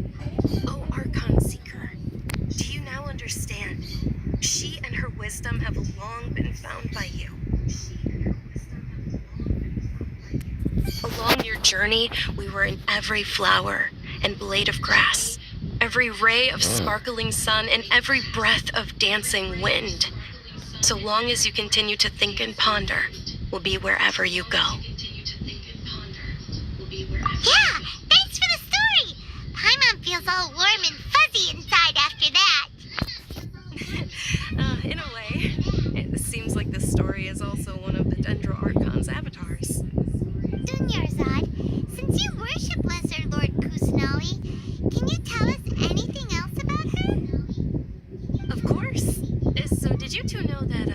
S14: "Oh, Archon Seeker, do you now understand? She and her wisdom have long been found by you. Along your journey, we were in every flower and blade of grass, every ray of sparkling sun, and every breath of dancing wind. So long as you continue to think and ponder, we'll be wherever you go."
S2: Yeah, thanks for the story. Paimon feels all warm and fuzzy inside after that.
S14: In a way, it seems like this story is also one of the Dendro Archon's avatars.
S2: Dunyarzad, since you worship Lesser Lord Kusanali, can you tell us anything else about her?
S14: Of course. So did you two know that,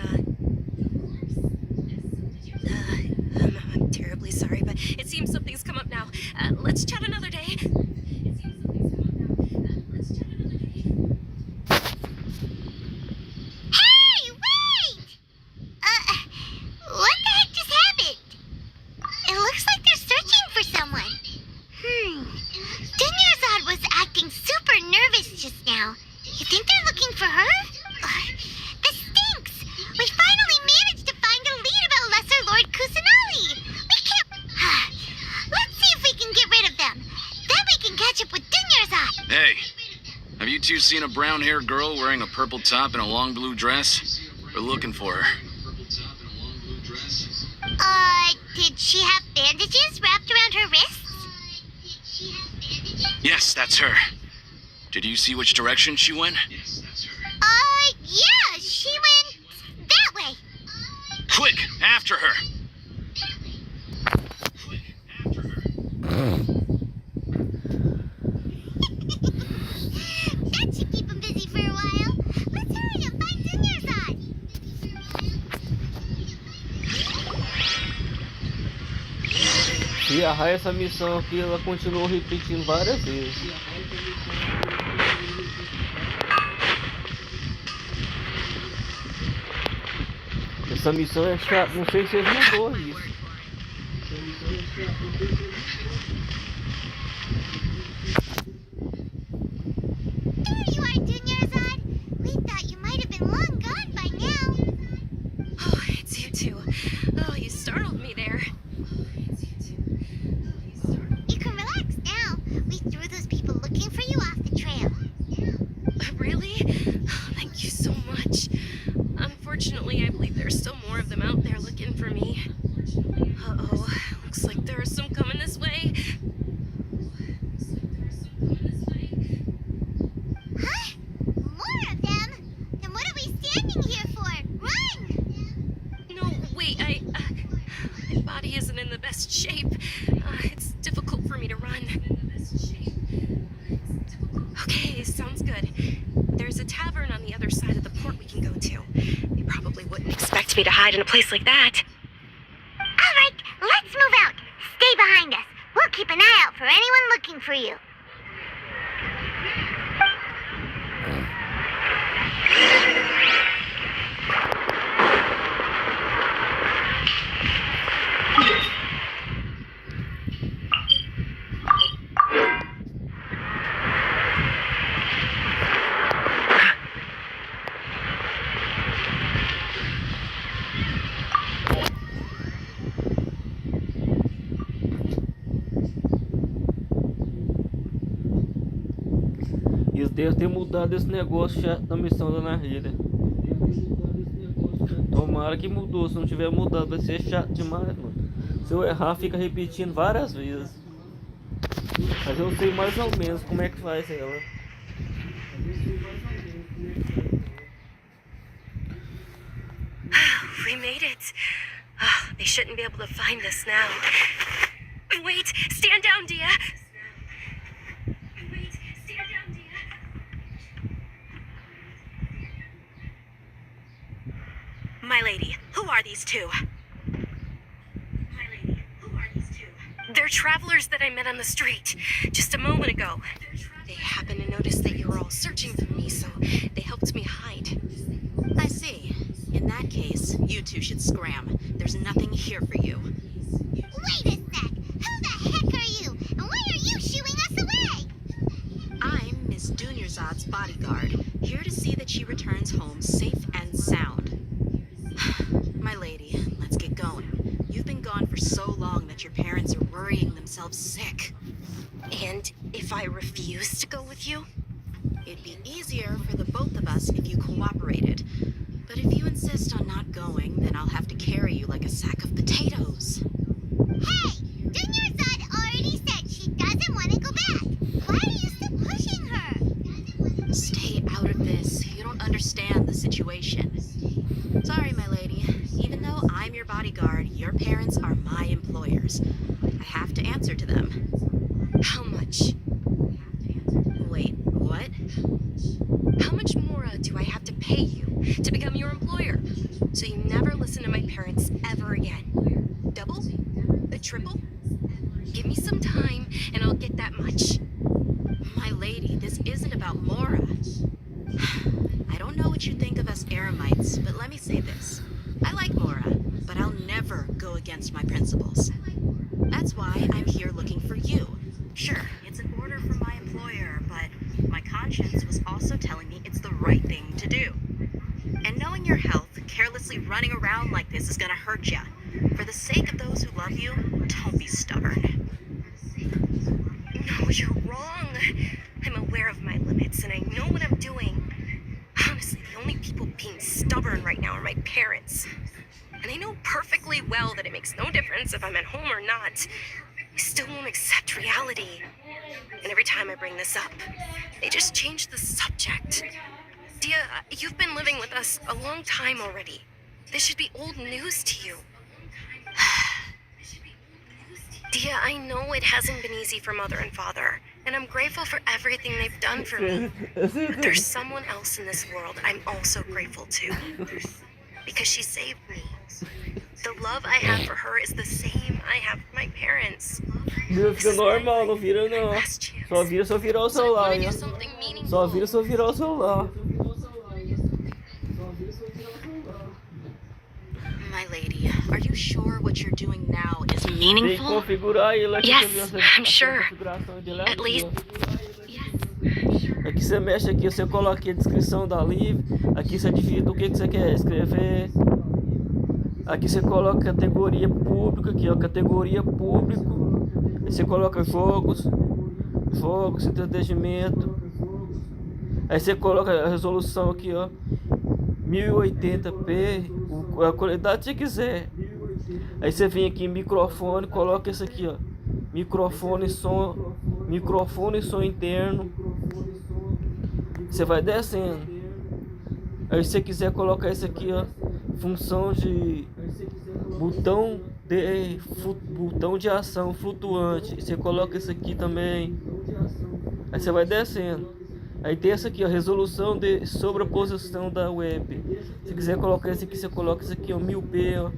S14: I'm terribly sorry, but it seems something's come up now. Let's chat another day.
S2: Hey, wait! What the heck just happened? It looks like they're searching for someone. Dunyarzad was acting super nervous just now. You think they're looking for her? This stinks! We finally managed to find a lead about Lesser Lord Kusanali! We can't... Let's see if we can get rid of them. Then we can catch up with Dunyarzad.
S15: Hey, have you two seen a brown-haired girl wearing a purple top and a long blue dress? We're looking for her.
S2: Did she have bandages wrapped around her wrists?
S15: Yes, that's her. Did you see which direction she went?
S2: Yeah, she went that way.
S15: Quick, after her!
S2: That should keep him busy for a while. Let's hurry and find Dunyarzad.
S4: E a Rai, essa missão aqui, ela continuou repetindo várias vezes. Essa missão é chata, não sei se eles mudou isso.
S2: There you are, Dunyarzad. We thought you might have been long gone by now.
S14: Oh, it's you two. Oh, you startled me there.
S2: You can relax now. We threw those people looking for you off the trail.
S14: Really? Oh, thank you so much. Unfortunately, I believe there's still more of them out there looking for me. Uh-oh, looks like there are some coming this way.
S2: Huh? More of them? Then what are we standing here for? Run!
S14: No, wait, my body isn't in the best shape. It's difficult for me to run. Okay, sounds good. There's a tavern on the other side of the port we can go to. They probably wouldn't expect me to hide in a place like that.
S2: All right, let's move out. Stay behind us. We'll keep an eye out for anyone looking for you.
S4: Eles devem ter mudado esse negócio chato da missão da Narrilha. Tomara que mudou, se não tiver mudado vai ser chato demais, mano. Se eu errar fica repetindo várias vezes. Mas eu sei mais ou menos como é que faz ela.
S14: We made it. Oh, they shouldn't be able to find us now. Wait, stand down, Dia. these two? They're travelers that I met on the street just a moment ago. They happened to notice that you were all searching for me, so they helped me hide.
S16: I see. In that case, you two should scram. There's nothing here for you.
S2: Wait a sec! Who the heck are you? And why are you shooing us away?
S16: I'm Miss Dunyarzad's bodyguard, here to see that she returns home safe and sound. My lady, let's get going. You've been gone for so long that your parents are worrying themselves sick.
S14: And if I refuse to go with you?
S16: It'd be easier for the both of us if you cooperated. But if you insist on not going, then I'll have to carry you like a sack of potatoes.
S2: Hey! Dunyarzad already said she doesn't want to go back. Why are you still pushing her?
S16: Stay out of this. You don't understand the situation. Sorry, my lady. Even though I'm your bodyguard, your parents are my employers. I have to answer to them.
S14: How much?
S16: Wait, what?
S14: How much more do I have to pay you to become your employer? So you never listen to my parents ever again? Double? A triple? Give me some time and I'll get that much.
S16: My lady, this isn't about Mora. I don't know what you think of us Eremites, but let me say this. I like Mora, but I'll never go against my principles. That's why I'm here looking for you. Sure, it's an order from my employer, but my conscience was also telling me it's the right thing to do. And knowing your health, carelessly running around like this is gonna hurt ya. For the sake of those who love you, don't be stubborn.
S14: No, you're wrong. I'm aware of my limits and I know what I'm doing. Honestly, the only people being stubborn right now are my parents. And I know perfectly well that it makes no difference if I'm at home or not. I still won't accept reality. And every time I bring this up, they just change the subject. Dia, you've been living with us a long time already. This should be old news to you. Dia, I know it hasn't been easy for Mother and Father, and I'm grateful for everything they've done for me. But there's someone else in this world I'm also grateful to. Because she saved me. The love I have for her is the same I have for my parents.
S4: Não fica normal, não vira não. Só vira se eu virar o celular, né? Só vira se eu virar o celular.
S16: My lady, are you sure what you're doing now is
S4: Tem que
S16: meaningful?
S4: configurar ele aqui.
S14: Yes, I'm sure. At least.
S4: Aqui você mexe aqui, você coloca aqui a descrição da live. Aqui você digita o que você quer escrever. Aqui você coloca categoria pública, aqui ó, categoria público. Aí você coloca jogos, entretenimento. Aí você coloca a resolução aqui ó, 1080p, a qualidade que você quiser. Aí você vem aqui em microfone, coloca esse aqui ó, microfone e som interno. Você vai descendo. Aí se você quiser colocar isso aqui ó, função de botão de ação flutuante, você coloca isso aqui também. Aí você vai descendo. Aí tem essa aqui ó, resolução de sobreposição da web. Se quiser colocar esse aqui, você coloca isso aqui ó, 1000p ó.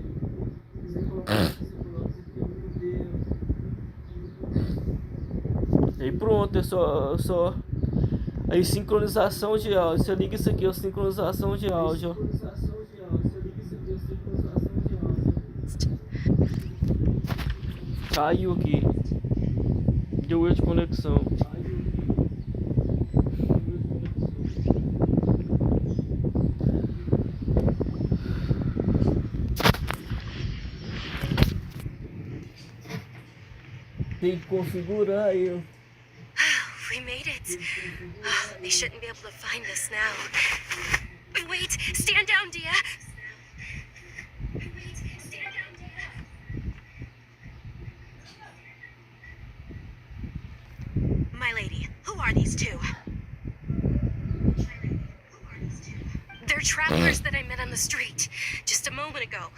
S4: Aí pronto, é só aí sincronização de áudio. Você liga isso aqui ó, sincronização de áudio ó. Caiu aqui. Deu erro de conexão. Tem que configurar ele.
S14: We made it. Oh, they shouldn't be able to find us now. Wait, stand down, Dia. My lady, who are these two? They're travelers that I met on the street just a moment ago.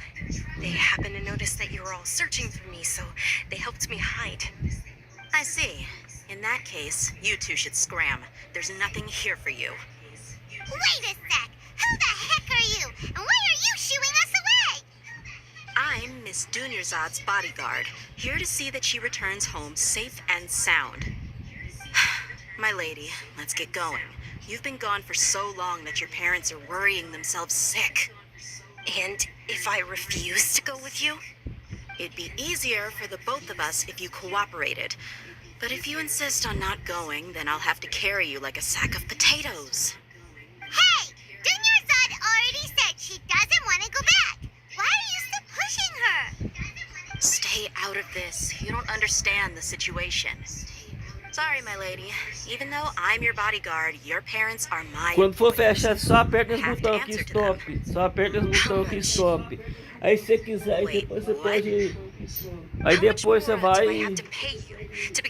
S14: They happened to notice that you were all searching for me, so they helped me hide.
S16: I see. In that case, you two should scram. There's nothing here for you.
S2: Wait a sec! Who the heck are you? And why are you shooing us away?
S16: I'm Miss Dunyarzad's bodyguard, here to see that she returns home safe and sound. My lady, let's get going. You've been gone for so long that your parents are worrying themselves sick.
S14: And if I refuse to go with you?
S16: It'd be easier for the both of us if you cooperated. But if you insist on not going, then I'll have to carry you like a sack of potatoes.
S2: Hey! Dunyarzad already said she doesn't want to go back. Why are you still pushing her?
S16: Stay out of this. You don't understand the situation. Sorry, my lady. Even though I'm your bodyguard, your parents are my
S4: Quando for
S16: employees.
S4: fechar, só aperta esse
S16: Have to
S4: botão aqui,
S16: answer to them.
S4: stop. Só aperta esse botão aqui, stop. Aí se você quiser, aí depois você pode. Aí depois você vai.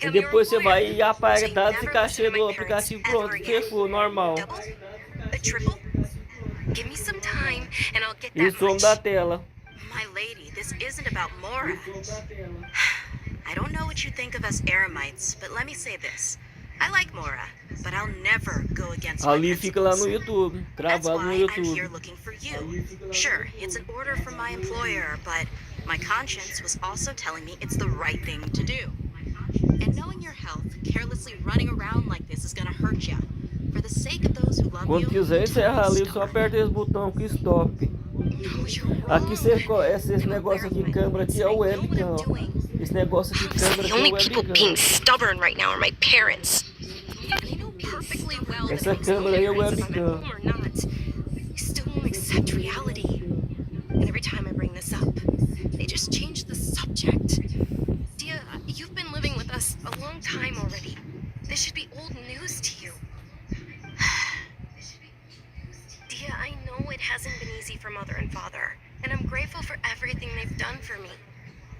S4: E depois você vai e apaga dados e cachê do aplicativo. Pronto, fechou, normal.
S14: A triple? Give me some time and I'll get
S4: E
S14: that
S4: some
S14: much.
S4: da tela.
S16: My lady, this isn't about Mora. I don't know what you think of us Eremites, but let me say this. I like Mora, but I'll never go against my
S4: Ali fica lá no
S16: principles.
S4: YouTube,
S16: That's
S4: gravado no
S16: why I'm here
S4: YouTube.
S16: looking for you. Sure, it's an order from my employer, but my conscience was also telling me it's the right thing to do. And knowing your health, carelessly running around like this is gonna hurt you. For the sake of those who love
S4: Quando
S16: you,
S4: quiser encerrar ali, só aperta esse botão aqui, stop. Aqui esse negócio aqui, câmera aqui é o webcam, ó. Esse negócio aqui, câmera
S14: The
S4: aqui é
S14: only
S4: o
S14: people being
S4: webcam.
S14: stubborn right now are my parents. They know perfectly well that
S4: Essa
S14: I'm
S4: câmera aí é o
S14: if I'm at
S4: webcam.
S14: home or not. They still won't accept reality. And every time I bring this up, they just change the subject. Dia, you've been living with us a long time already. This should be old news to you. Dia, I know it hasn't been easy for Mother and Father, and I'm grateful for everything they've done for me.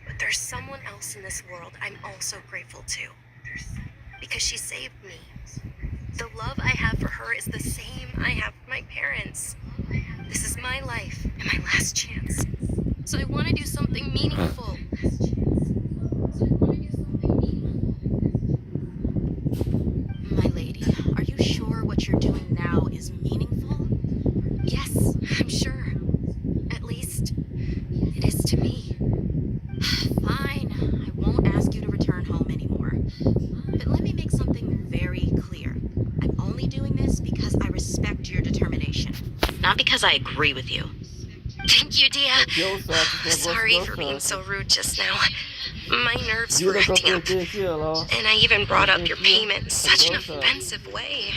S14: But there's someone else in this world I'm also grateful to. Because she saved me. The love I have for her is the same I have for my parents. This is my life and my last chance. So I want to do something meaningful.
S16: my lady, are you sure what you're doing now is meaningful?
S14: Yes, I'm sure. At least, it is to me.
S16: Fine, I won't ask you to return home anymore. But let me make something very clear. I'm only doing this because I respect your determination, not because I agree with you.
S14: Thank you, Dia.
S4: Aqui é o site, esse negócio
S14: Sorry
S4: é o
S14: for being
S4: site.
S14: so rude just now. My nerves were
S4: Vira que eu
S14: acting up.
S4: apertei aqui, olha lá, ó.
S14: And I even brought up your
S4: Aqui,
S14: payment in such an
S4: aqui é o site.
S14: offensive way.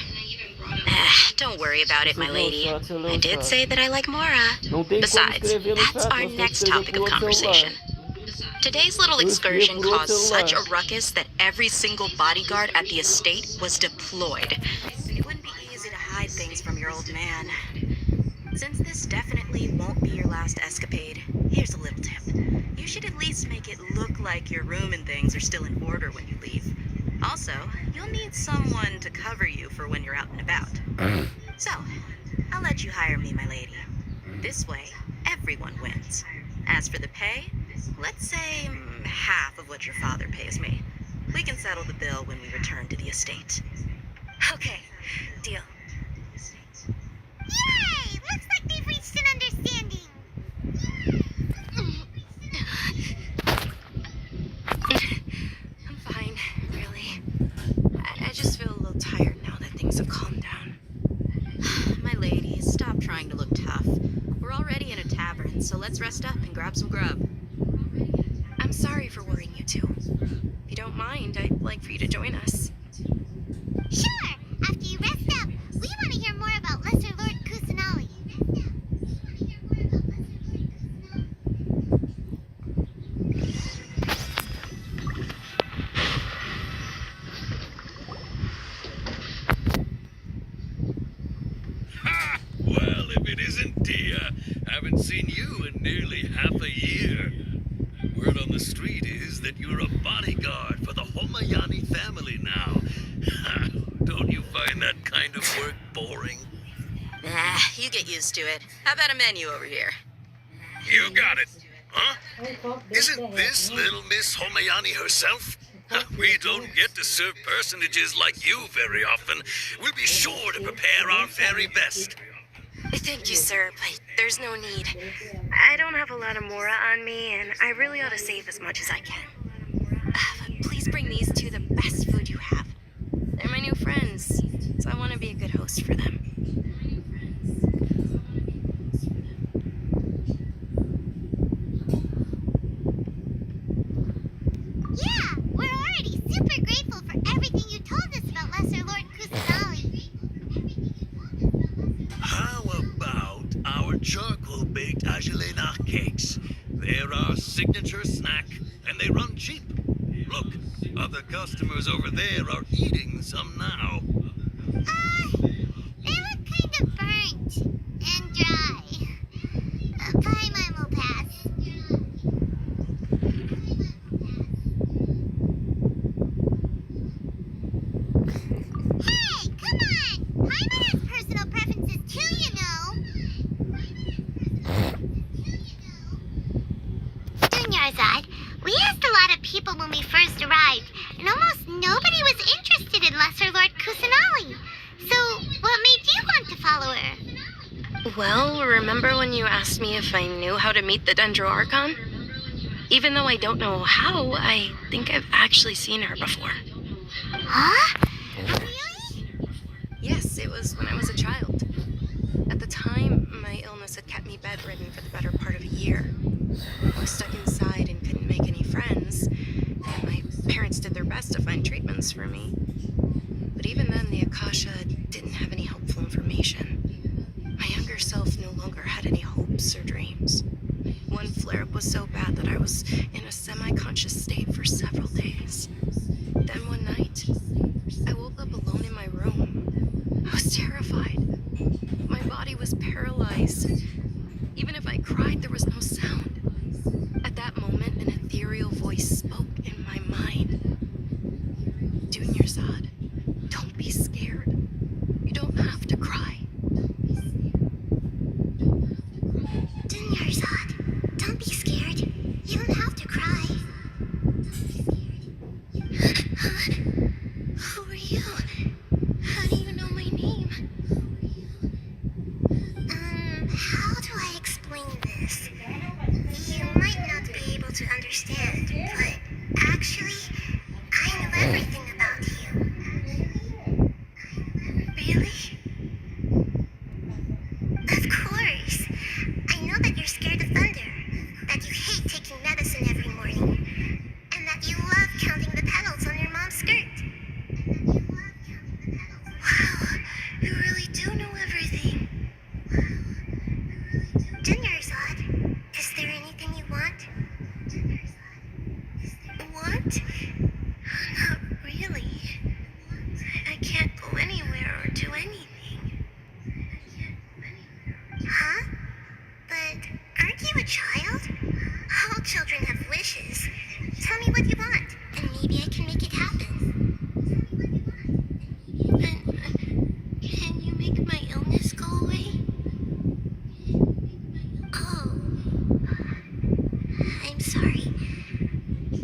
S16: Don't worry about it, my lady. I did say that I like Mora.
S4: Não tem como
S16: Besides,
S4: escrever no
S16: that's
S4: site,
S16: our
S4: você tem que
S16: next
S4: escrever
S16: topic
S4: por
S16: of
S4: outro
S16: conversation.
S4: celular.
S16: Today's little
S4: Eu escrevo
S16: excursion
S4: por outro
S16: caused such a
S4: celular.
S16: ruckus that every single bodyguard at the estate was deployed. It wouldn't be easy to hide things from your old man. Since this definitely won't be your last escapade, here's a little tip. You should at least make it look like your room and things are still in order when you leave. Also, you'll need someone to cover you for when you're out and about. So, I'll let you hire me, my lady. This way, everyone wins. As for the pay, let's say half of what your father pays me. We can settle the bill when we return to the estate.
S14: Okay, deal.
S2: Yay! Looks like they've reached an understanding.
S14: I'm fine, really. I just feel a little tired now that things have calmed down.
S16: My lady, stop trying to look tough. We're already in a tavern, so let's rest up and grab some grub.
S14: I'm sorry for worrying you two. If you don't mind, I'd like for you to join us.
S2: Sure! After you rest up, we want to hear more about Lesser Lord Kusanali.
S5: Ha! Well, if it isn't Dia, haven't seen you in nearly half a year. Word on the street is that you're a bodyguard for the Homayani family now. Don't you find that kind of work boring?
S16: You get used to it. How about a menu over here?
S5: You got it. Huh? Isn't this little Miss Homayani herself? We don't get to serve personages like you very often. We'll be sure to prepare our very best.
S14: Thank you, sir, but there's no need. I don't have a lot of Mora on me, and I really ought to save as much as I can. But please bring these two the best food you have. They're my new friends, so I want to be a good host for them.
S2: Yeah, we're already super grateful for everything you told us about Lesser Lord Kusanali.
S5: How about our charcoal-baked Agelenach cakes? They're our signature snack, and they run cheap. Look, other customers over there are eating some now.
S2: They look kind of burnt and dry. Paimon will pass. Hey, come on! Paimon has personal preferences too, you know. Dunyarzad, we asked a lot of people when we first arrived, and almost nobody was interested in Lesser Lord Kusanali. So, what made you want to follow her?
S14: Well, remember when you asked me if I knew how to meet the Dendro Archon? Even though I don't know how, I think I've actually seen her before.
S2: Huh? Really?
S14: Yes, it was when I was a child. At the time, my illness had kept me bedridden for the better part of a year. I was stuck inside and couldn't make any friends, and my parents did their best to find treatments for me. But even then, the Akasha didn't have any helpful information. My younger self no longer had any hopes or dreams. One flare-up was so bad that I was in a semi-conscious state for several days. Then one night, I woke up alone in my room. I was terrified. My body was paralyzed. Even if I cried, there was no sound. At that moment, an ethereal voice spoke in my mind. Dunyarzad, don't be scared. You don't have to cry.
S2: Dunyarzad, don't be scared. You don't have to cry. Who are you? How do you know my name? How do I explain this? You might not be able to understand, but actually, I know everything about you. Really? Of course. I know that you're scared of thunder, that you hate taking medicine every morning, and that you love counting the petals on your mom's skirt. Wow, you really do know everything. Dunyarzad, is there anything you want? Want? Not really. I can't go anywhere or do anything. Huh? But aren't you a child? All children have wishes. Tell me what you want, and maybe I can make it happen. Can you make my illness go away? Oh. I'm sorry.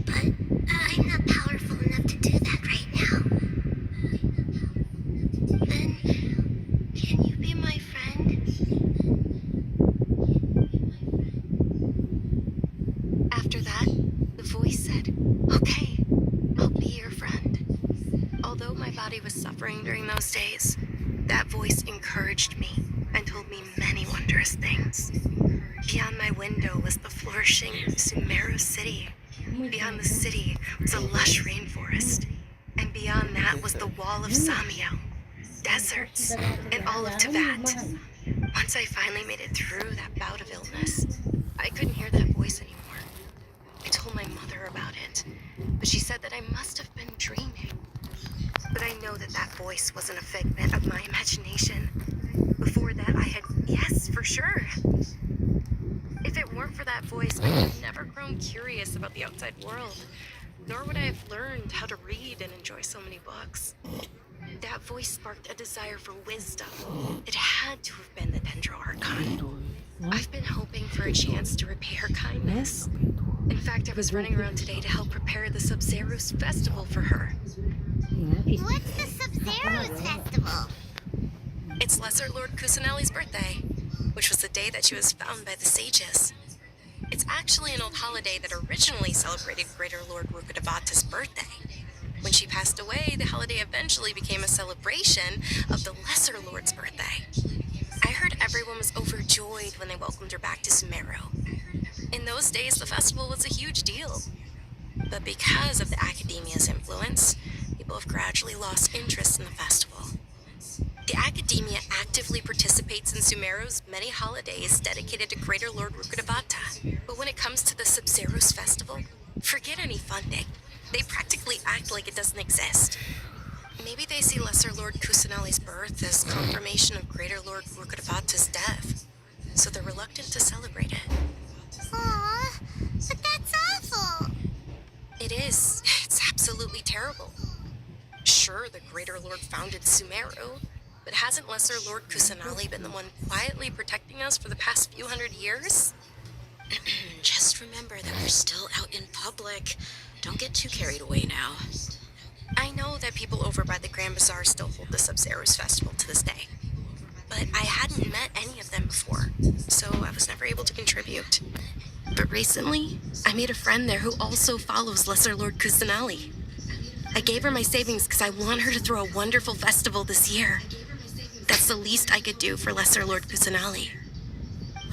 S2: But I'm not powerful enough to do that right now. Then, can you be my friend?
S14: After that, the voice said, "Okay, I'll be your friend." Although my body was suffering during those days, that voice encouraged me and told me many wondrous things. Beyond my window was the flourishing Sumeru city. Beyond the city was a lush rainforest. And beyond that was the wall of Samiel, deserts, and all of Tibet. Once I finally made it through that bout of illness, I couldn't hear that voice anymore. I told my mother about it, but she said that I must have been dreaming. But I know that that voice wasn't a figment of my imagination. Before that, I had, yes, for sure. If it weren't for that voice, I would have never grown curious about the outside world, nor would I have learned how to read and enjoy so many books. That voice sparked a desire for wisdom. It had to have been the Dendro Archon. I've been hoping for a chance to repay her kindness. In fact, I was running around today to help prepare the Sub-Zerus festival for her.
S2: What's the Sub-Zerus festival?
S14: It's Lesser Lord Kusanali's birthday, which was the day that she was found by the sages. It's actually an old holiday that originally celebrated Greater Lord Rukkhadevata's birthday. When she passed away, the holiday eventually became a celebration of the Lesser Lord's birthday. I heard everyone was overjoyed when they welcomed her back to Sumeru. In those days, the festival was a huge deal. But because of the Academia's influence, people have gradually lost interest in the festival. The Academia actively participates in Sumeru's many holidays dedicated to Greater Lord Rukkhadevata. But when it comes to the Sub-Zero's festival, forget any funding. They practically act like it doesn't exist. Maybe they see Lesser Lord Kusanali's birth as confirmation of Greater Lord Rukkhadevata's death, so they're reluctant to celebrate it.
S2: Aw, but that's awful.
S14: It is. It's absolutely terrible. Sure, the Greater Lord founded Sumeru, but hasn't Lesser Lord Kusanali been the one quietly protecting us for the past few hundred years?
S16: Just remember that we're still out in public. Don't get too carried away now.
S14: I know that people over by the Grand Bazaar still hold the Sub-Zero's festival to this day. But I hadn't met any of them before, so I was never able to contribute. But recently, I made a friend there who also follows Lesser Lord Kusanali. I gave her my savings because I want her to throw a wonderful festival this year. That's the least I could do for Lesser Lord Kusanali.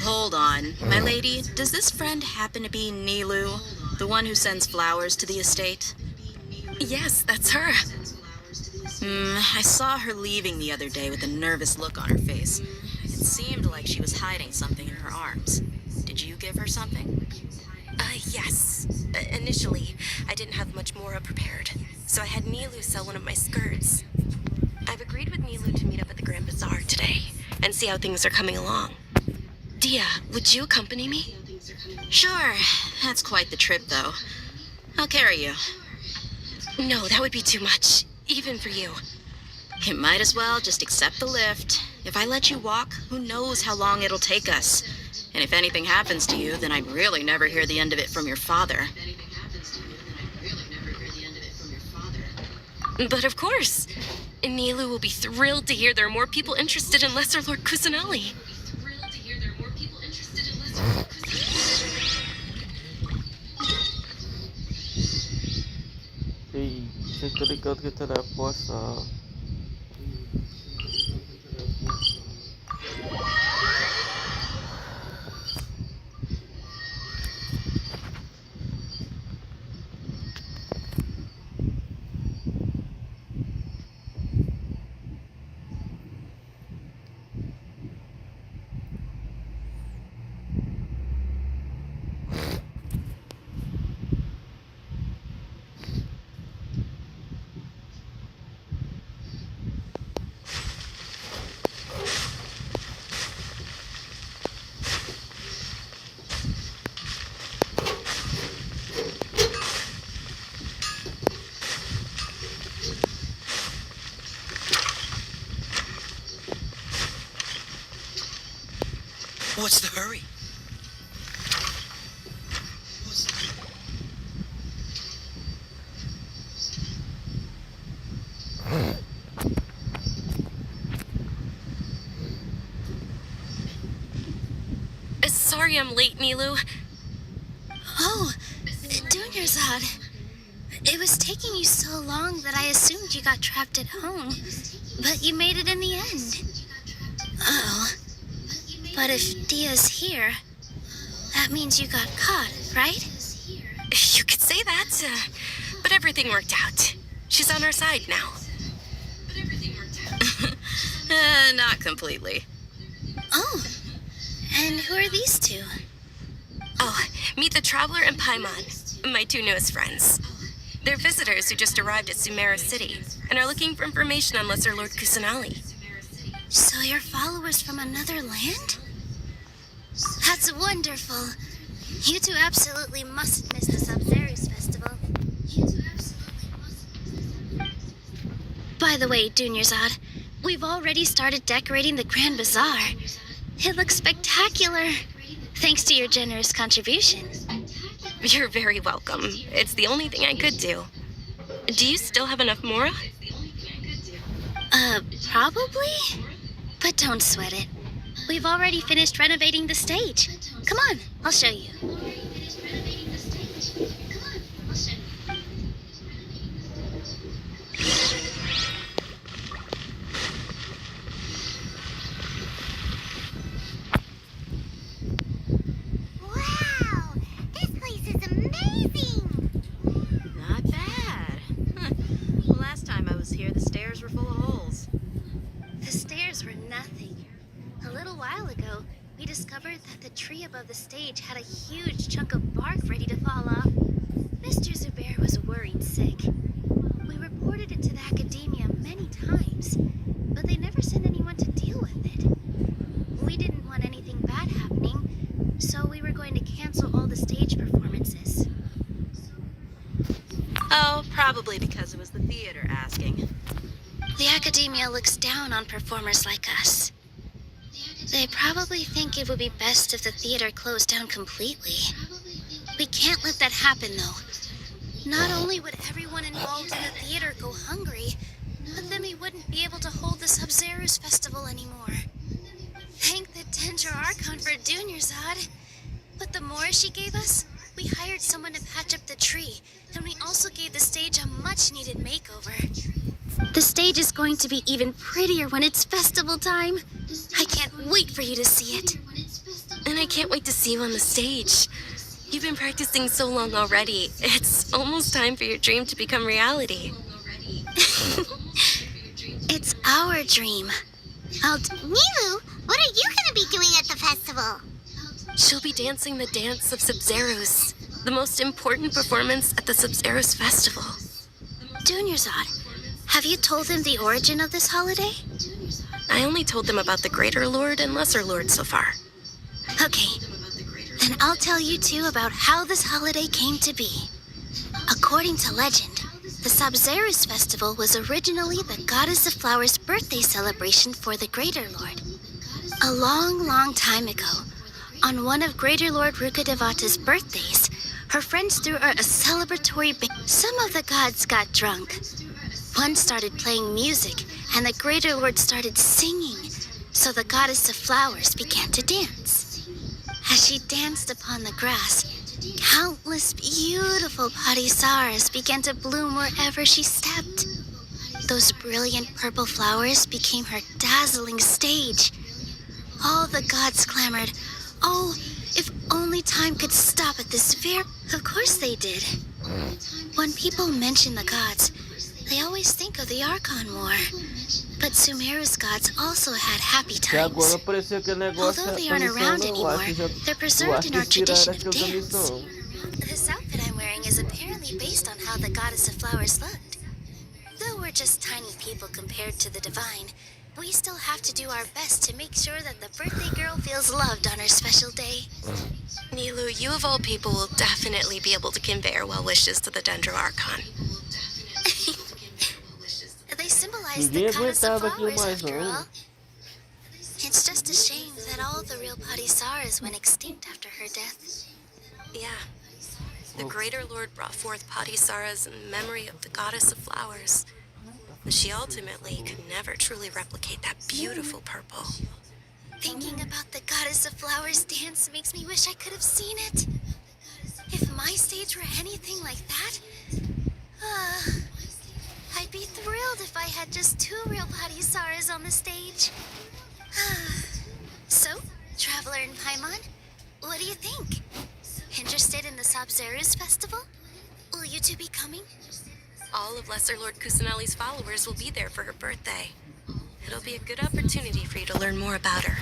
S16: Hold on, my lady. Does this friend happen to be Nilu, the one who sends flowers to the estate?
S14: Yes, that's her.
S16: I saw her leaving the other day with a nervous look on her face. It seemed like she was hiding something in her arms. Did you give her something?
S14: Yes. Initially, I didn't have much Mora prepared, so I had Nilu sell one of my skirts. I've agreed with Nilu to meet up at the Grand Bazaar today and see how things are coming along. Dia, would you accompany me?
S16: Sure. That's quite the trip, though. I'll carry you.
S14: No, that would be too much, even for you.
S16: You might as well just accept the lift. If I let you walk, who knows how long it'll take us. And if anything happens to you, then I'd really never hear the end of it from your father.
S14: But of course. Nilu will be thrilled to hear there are more people interested in Lesser Lord Kusanali.
S4: Ei, vocês estão ligados que tá na poça.
S17: What's the hurry?
S14: Sorry I'm late, Nilu.
S2: Oh, Dunyarzad. It was taking you so long that I assumed you got trapped at home. But you made it in the end. Oh. But if Dia's here, that means you got caught, right?
S14: You could say that, but everything worked out. She's on our side now.
S16: Not completely.
S2: Oh, and who are these two?
S14: Oh, meet the Traveler and Paimon, my two newest friends. They're visitors who just arrived at Sumeru City and are looking for information on Lesser Lord Kusanali.
S2: So you're followers from another land? That's wonderful. You two absolutely mustn't miss the Sub-Zero's festival. By the way, Dunyarzad, we've already started decorating the Grand Bazaar. It looks spectacular, thanks to your generous contribution.
S14: You're very welcome. It's the only thing I could do. Do you still have enough Mora?
S2: Probably? But don't sweat it. We've already finished renovating the stage. Come on, I'll show you. Wow! This place is amazing!
S16: Not bad. Last time I was here, the stairs were full of holes.
S2: The stairs were nothing. A little while ago, we discovered that the tree above the stage had a huge chunk of bark ready to fall off. Mr. Zubair was worried sick. We reported it to the academia many times, but they never sent anyone to deal with it. We didn't want anything bad happening, so we were going to cancel all the stage performances.
S16: Oh, probably because it was the theater asking.
S2: The academia looks down on performers like us. They probably think it would be best if the theater closed down completely. We can't let that happen, though. Not only would everyone involved in the theater go hungry, but then we wouldn't be able to hold the Sub-Zero's festival anymore. Thank the Dendro Archon for Dunyarzad. But the more she gave us, we hired someone to patch up the tree, and we also gave the stage a much-needed makeover. The stage is going to be even prettier when it's festival time. I can't wait for you to see it.
S14: And I can't wait to see you on the stage. You've been practicing so long already. It's almost time for your dream to become reality.
S2: It's our dream. Milu, what are you going to be doing at the festival?
S14: She'll be dancing the dance of Sub-Zeros, the most important performance at the Sub-Zeros festival.
S2: Dunyarzad, have you told them the origin of this holiday?
S14: I only told them about the Greater Lord and Lesser Lord so far.
S2: Okay, then I'll tell you too about how this holiday came to be. According to legend, the Sub-Zeros festival was originally the Goddess of Flowers' birthday celebration for the Greater Lord. A long, long time ago, on one of Greater Lord Rukkhadevata's birthdays, her friends threw her a celebratory Some of the gods got drunk. One started playing music, and the Greater Lord started singing, so the Goddess of Flowers began to dance. As she danced upon the grass, countless beautiful parisaras began to bloom wherever she stepped. Those brilliant purple flowers became her dazzling stage. All the gods clamored, "Oh, if only time could stop at this very..." Of course they did. When people mention the gods, they always think of the Archon War. But Sumeru's gods also had happy
S4: Que
S2: times.
S4: agora apareceu aquele negócio
S2: Although they
S4: da
S2: aren't
S4: missão,
S2: around
S4: eu
S2: anymore,
S4: acho que já,
S2: they're
S4: eu
S2: preserved
S4: acho
S2: in
S4: que
S2: our
S4: eles tiraram
S2: tradition of
S4: aquilo da
S2: dance.
S4: missão.
S2: This outfit I'm wearing is apparently based on how the Goddess of Flowers looked. Though we're just tiny people compared to the divine, we still have to do our best to make sure that the birthday girl feels loved on her special day.
S14: Nilu, you of all people will definitely be able to convey our well wishes to the Dendro Archon.
S2: They symbolize the
S4: Ninguém
S2: Goddess of
S4: aguentava aquilo
S2: Flowers,
S4: mais
S2: after
S4: não.
S2: all. It's just a shame that all the real Parisaras went extinct after her death.
S14: Yeah. The Greater Lord brought forth Padisaras in memory of the Goddess of Flowers. But she ultimately could never truly replicate that beautiful purple.
S2: Thinking about the Goddess of Flowers dance makes me wish I could have seen it. If my stage were anything like that, I'd be thrilled if I had just 2 real Padisaras on the stage. So, Traveler and Paimon, what do you think? Interested in the Sub-Zeros festival? Will you two be coming?
S14: All of Lesser Lord Kusanali's followers will be there for her birthday. It'll be a good opportunity for you to learn more about her.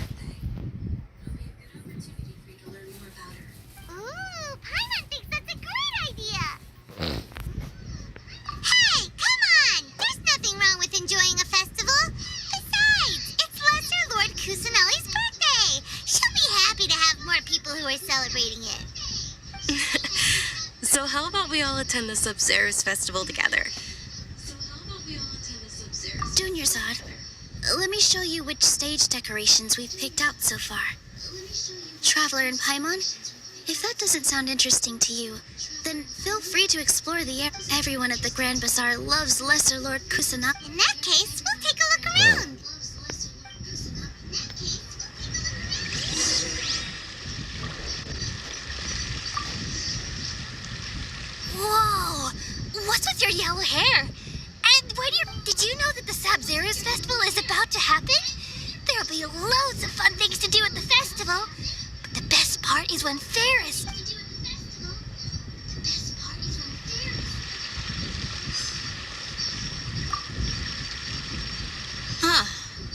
S2: Ooh, Paimon thinks that's a great idea! Hey, come on! There's nothing wrong with enjoying a festival. Besides, it's Lesser Lord Kusanali's birthday. She'll be happy to have more people who are celebrating it.
S14: So how about we all attend the Sub-Zeros festival together?
S2: Dunyarzad, let me show you which stage decorations we've picked out so far. Traveler and Paimon, if that doesn't sound interesting to you, then feel free to explore the air. Everyone at the Grand Bazaar loves Lesser Lord Kusanali. In that case, we'll take a look around. What's with your yellow hair? And did you know that the Sub-Zero's festival is about to happen? There'll be loads of fun things to do at the festival. But the best part is when Ferris...
S16: Huh.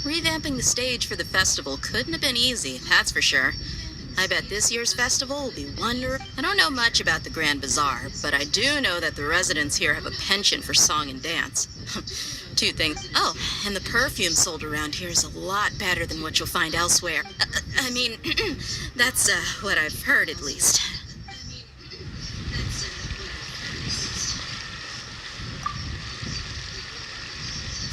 S16: Revamping the stage for the festival couldn't have been easy, that's for sure. I bet this year's festival will be wonderful. I don't know much about the Grand Bazaar, but I do know that the residents here have a penchant for song and dance. 2 things. Oh, and the perfume sold around here is a lot better than what you'll find elsewhere. I mean, that's what I've heard at least.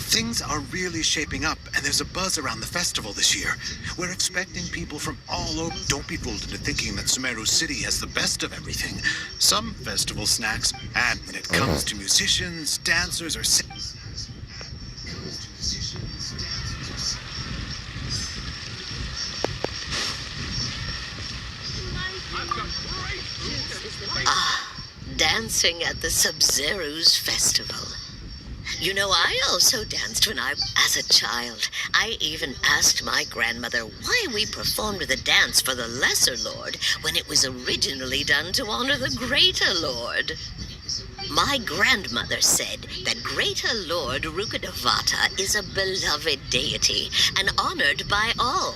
S18: Things are really shaping up, and there's a buzz around the festival this year. We're expecting people from all over. Don't be fooled into thinking that Sumeru City has the best of everything. Some festival snacks, and when it comes to musicians, dancers, or
S19: dancing at the Sub-Zero's festival. You know, I also danced when as a child. I even asked my grandmother why we performed the dance for the Lesser Lord when it was originally done to honor the Greater Lord. My grandmother said that Greater Lord Rukkhadevata is a beloved deity and honored by all.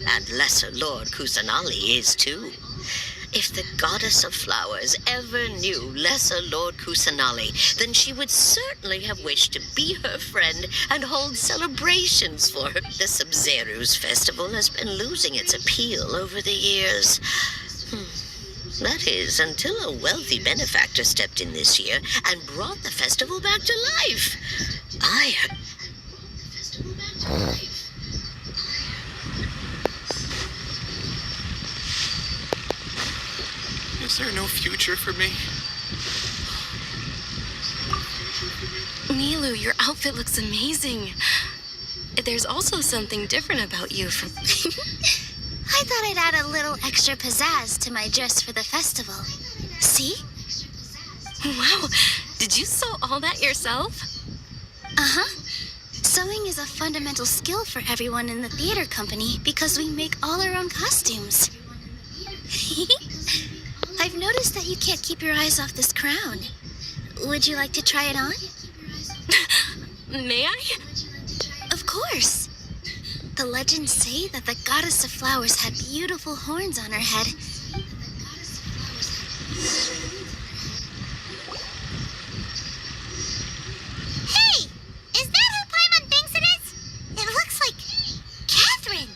S19: And Lesser Lord Kusanali is too. If the goddess of flowers ever knew Lesser Lord Kusanali, then she would certainly have wished to be her friend and hold celebrations for her. The Sub-Zero's festival has been losing its appeal over the years. That is, until a wealthy benefactor stepped in this year and brought the festival back to life.
S6: Is there no future for me?
S14: Nilu, your outfit looks amazing. There's also something different about you from...
S2: I thought I'd add a little extra pizzazz to my dress for the festival. See?
S14: Wow, did you sew all that yourself?
S2: Uh-huh. Sewing is a fundamental skill for everyone in the theater company because we make all our own costumes. I've noticed that you can't keep your eyes off this crown. Would you like to try it on?
S14: May I?
S2: Of course. The legends say that the goddess of flowers had beautiful horns on her head. Hey! Is that who Paimon thinks it is? It looks like Catherine.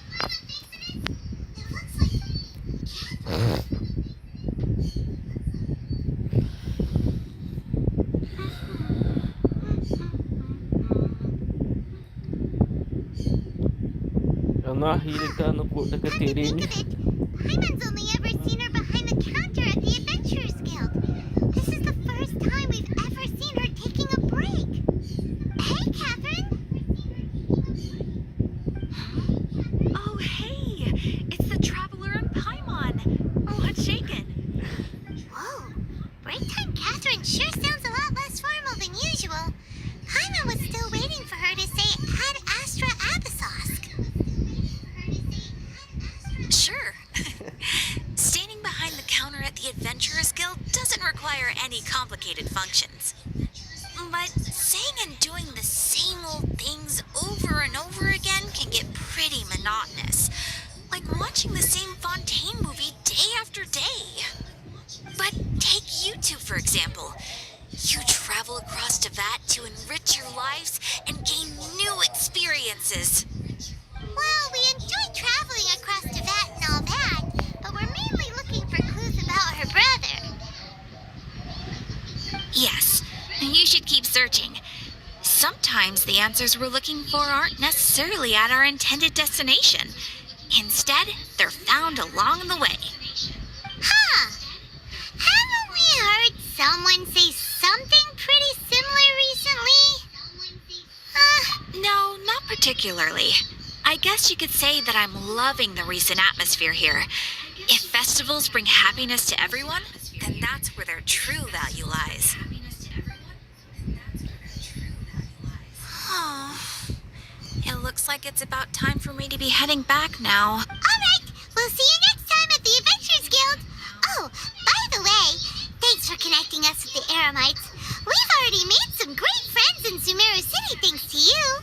S4: Nahilika no da Caterine.
S2: Paimon's only ever seen her behind the counter at the Adventurers Guild. This is the first time we've ever seen her taking a break. Hey, Catherine.
S16: Oh, hey! It's the Traveler and Paimon. What's shaken?
S2: Whoa. Break time Catherine sure sounds a lot less formal than usual. Paimon was still waiting for her to say Ad Astra Abyssosque.
S16: Sure. Standing behind the counter at the Adventurers Guild doesn't require any complicated functions. But saying and doing the same old things over and over again can get pretty monotonous. Like watching the same Fontaine movie day after day. But take you two, for example. You travel across Teyvat to enrich your lives and gain new experiences.
S2: Well, we enjoy traveling across Teyvat and all that, but we're mainly looking for clues about her brother.
S16: Yes, you should keep searching. Sometimes the answers we're looking for aren't necessarily at our intended destination. Instead, they're found along the way.
S2: Huh! Haven't we heard someone say something pretty similar recently?
S16: No, not particularly. I guess you could say that I'm loving the recent atmosphere here. If festivals bring happiness to everyone, then that's where their true value lies.
S7: like it's about time for me to be heading back now.
S2: Alright, we'll see you next time at the Adventurers Guild. Oh, by the way, thanks for connecting us with the Eremites. We've already made some great friends in Sumeru City thanks to you.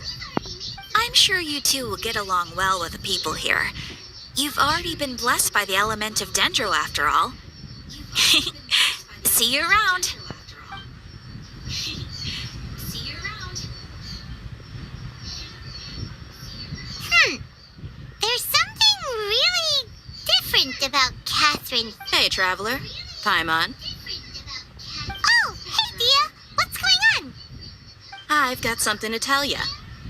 S7: I'm sure you two will get along well with the people here. You've already been blessed by the element of Dendro after all. See you around.
S2: There's something really different about Catherine.
S16: Hey, traveler. Paimon.
S2: Oh, hey, Dia. What's going on?
S16: I've got something to tell ya.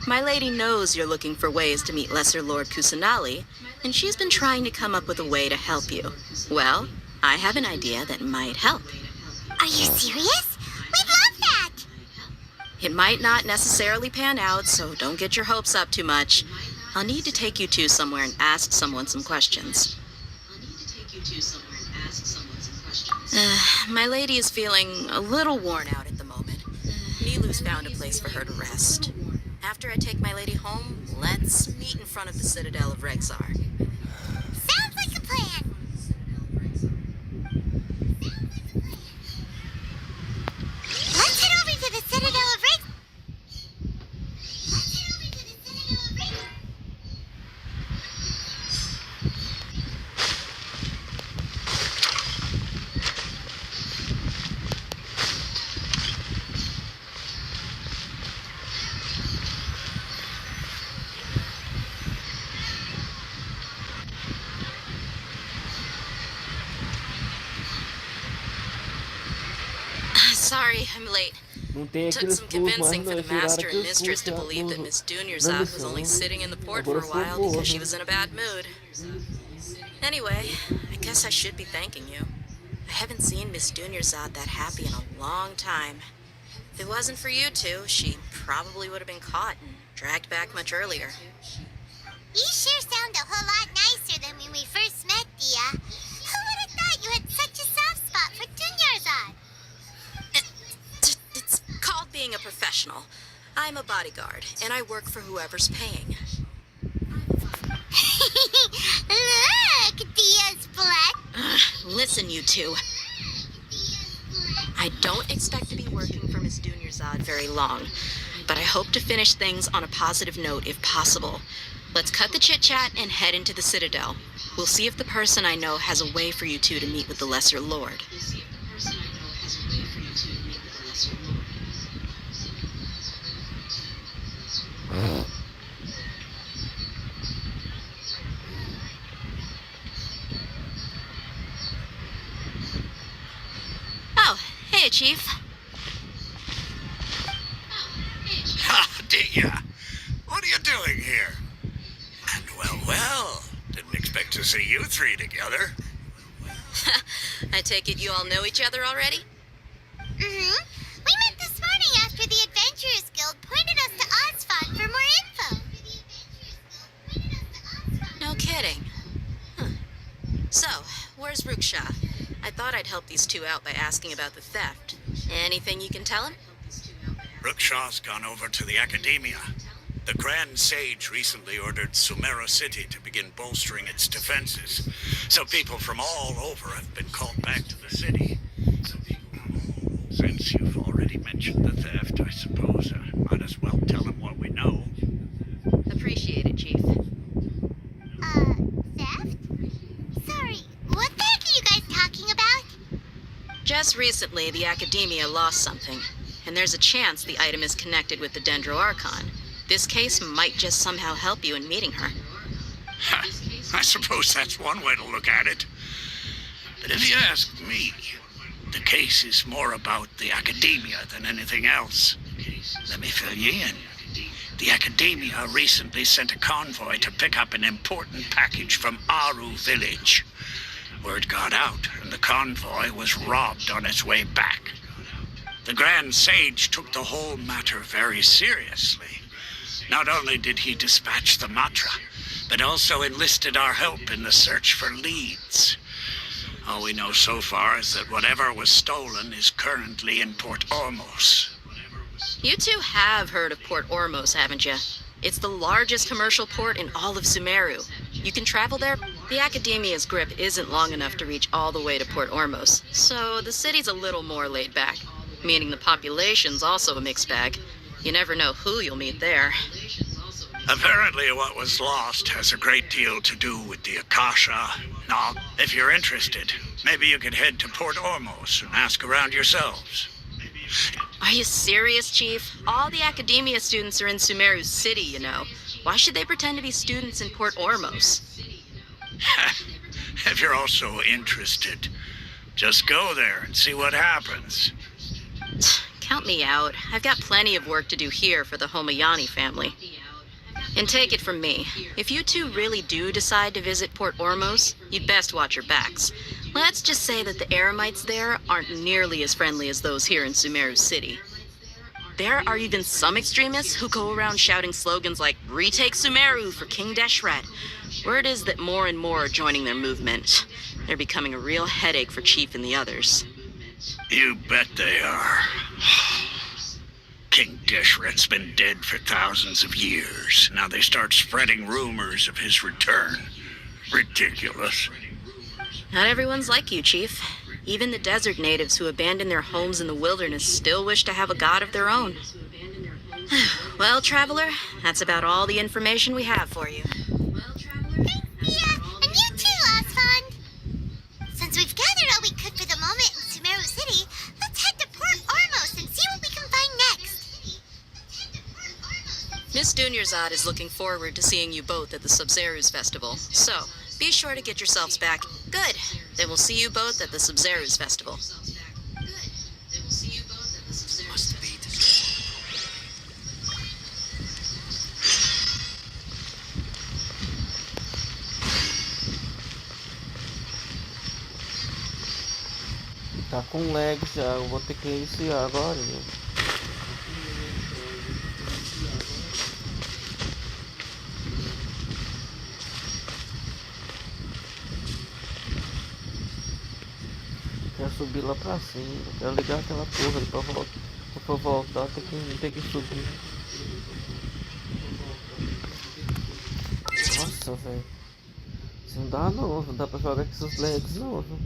S16: My lady knows you're looking for ways to meet Lesser Lord Kusanali, and she's been trying to come up with a way to help you. Well, I have an idea that might help.
S2: Are you serious? We'd love that.
S16: It might not necessarily pan out, so don't get your hopes up too much. I'll need to take you two somewhere and ask someone some questions. My lady is feeling a little worn out at the moment. Nilu's found a place for her to rest. After I take my lady home, let's meet in front of the Citadel of Rexar.
S2: Sounds like a plan. Let's head over to the Citadel of Rexar.
S16: Sorry, I'm late.
S4: Não tem
S16: Took
S4: aqueles
S16: some
S4: pulos, mas
S16: convincing for
S4: não,
S16: the
S4: tiraram
S16: master and
S4: aqueles
S16: mistress to
S4: pulos
S16: believe that
S4: da
S16: Miss
S4: da
S16: Dunyazad was
S4: missão,
S16: only
S4: né?
S16: sitting in the port for
S4: Agora
S16: a
S4: ficou
S16: while
S4: boa,
S16: because she
S4: né?
S16: was in a bad mood. Anyway, I guess I should be thanking you. I haven't seen Miss Dunyazad that happy in a long time. If it wasn't for you two, she probably would have been caught and dragged back much earlier.
S2: You sure sound a whole lot nicer than when we first met, Dia. Who would have thought you had such a soft spot for Dunyarzad?
S16: It's called being a professional. I'm a bodyguard, and I work for whoever's paying.
S2: Look, Dia's blood.
S16: Listen, you two. I don't expect to be working for Miss Dunyazad very long, but I hope to finish things on a positive note if possible. Let's cut the chit-chat and head into the Citadel. We'll see if the person I know has a way for you two to meet with the Lesser Lord. Oh, hey, Chief.
S11: Ha, Dia! What are you doing here? And well, didn't expect to see you three together.
S16: I take it you all know each other already?
S2: We met this morning after the Adventurers Guild pointed us to Ozfon for more info.
S16: No kidding. Huh. So, where's Ruksha? I thought I'd help these two out by asking about the theft. Anything you can tell him?
S11: Ruksha's gone over to the Academia. The Grand Sage recently ordered Sumeru City to begin bolstering its defenses. So people from all over have been called back to the city. Since you've already mentioned the theft, I suppose I might as well tell him what we know.
S16: Appreciate it, Chief.
S2: Theft? Sorry, what the heck are you guys talking about?
S16: Just recently, the Academia lost something, and there's a chance the item is connected with the Dendro Archon. This case might just somehow help you in meeting her.
S11: I suppose that's one way to look at it. But if you ask me, the case is more about the Academia than anything else. Let me fill you in. The Academia recently sent a convoy to pick up an important package from Aru village. Word got out, and the convoy was robbed on its way back. The Grand Sage took the whole matter very seriously. Not only did he dispatch the Matra, but also enlisted our help in the search for leads. All we know so far is that whatever was stolen is currently in Port Ormos.
S16: You two have heard of Port Ormos, haven't you? It's the largest commercial port in all of Sumeru. You can travel there. The Academia's grip isn't long enough to reach all the way to Port Ormos, so the city's a little more laid back, meaning the population's also a mixed bag. You never know who you'll meet there.
S3: Apparently what was lost has a great deal to do with the Akasha. Now, if you're interested, maybe you could head to Port Ormos and ask around yourselves.
S16: Are you serious, Chief? All the Academia students are in Sumeru City, you know. Why should they pretend to be students in Port Ormos?
S3: If you're also interested, just go there and see what happens.
S16: Count me out. I've got plenty of work to do here for the Homayani family. And take it from me, if you two really do decide to visit Port Ormos, you'd best watch your backs. Let's just say that the Eremites there aren't nearly as friendly as those here in Sumeru City. There are even some extremists who go around shouting slogans like, "Retake Sumeru for King Deshret." Word is that more and more are joining their movement. They're becoming a real headache for Chief and the others.
S3: You bet they are. King Deshret's been dead for thousands of years. Now they start spreading rumors of his return. Ridiculous.
S16: Not everyone's like you, Chief. Even the desert natives who abandoned their homes in the wilderness still wish to have a god of their own. Well, Traveler, that's about all the information we have for you.
S2: Yeah, and you too, Osfond. Since we've gathered all we could for the moment in Sumeru City, let's head to Port Ormos and see what we can find next.
S16: Miss Dunyarzad is looking forward to seeing you both at the Sub-Zerus Festival, so be sure to get yourselves back. Good. Then we'll see you both at the Sub-Zerus Festival.
S4: Tá com lag já, eu vou ter que iniciar agora. Né? Quero subir lá pra cima, quero ligar aquela porra ali pra voltar, tem que subir. Nossa, velho. Isso não dá pra jogar com esses lags não, viu?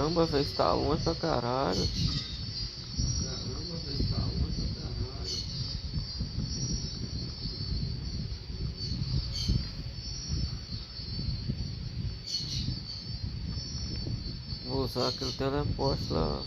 S4: Caramba, velho, está longe pra caralho. Vou usar aquele teleporte lá.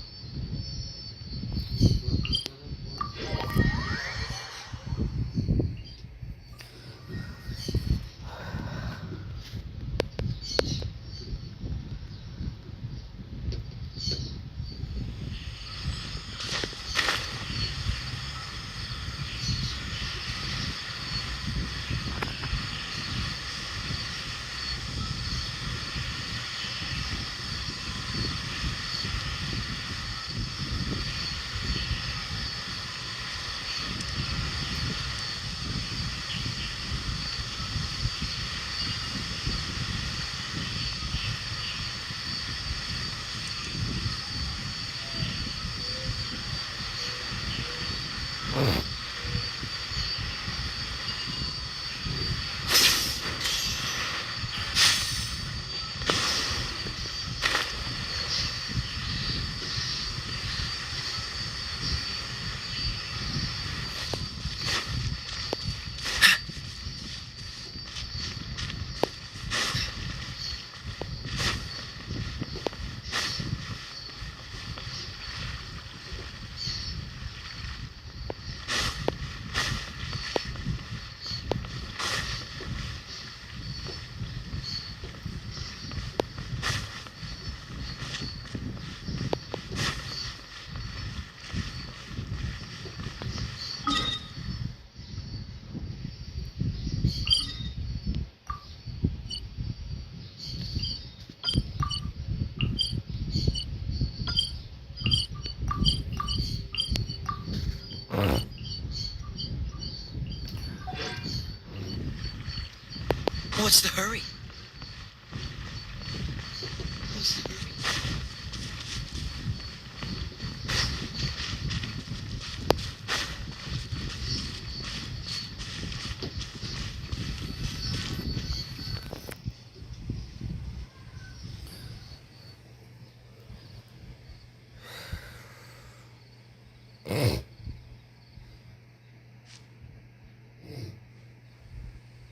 S17: What's the hurry?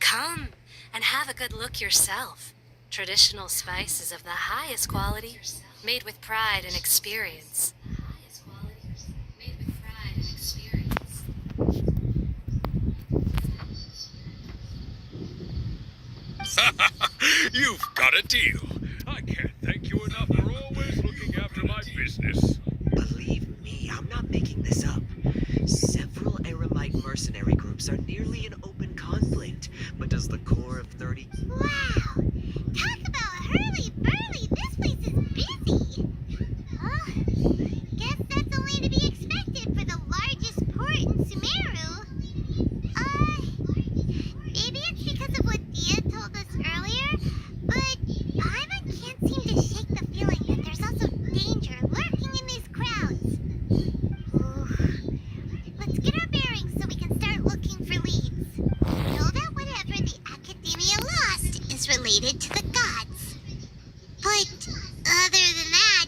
S14: Come and have a good look yourself. Traditional spices of the highest quality, made with pride and experience.
S5: You've got a deal. I can't thank you enough for always looking after my business.
S6: Believe me, I'm not making this up. Several Aramite mercenary groups are nearly in open conflict, but does the core of 30...
S2: Wow! Talk about hurly-burly! This place is busy! Guess that's only to be expected for the largest port in Sumeru. Maybe it's because of what Dia told us earlier, but Paimon can't seem to shake the feeling that there's also danger lurking in these crowds. Let's get our bearings so we can start looking for leads. Know that whatever the Academia lost is related to the gods. But other than that,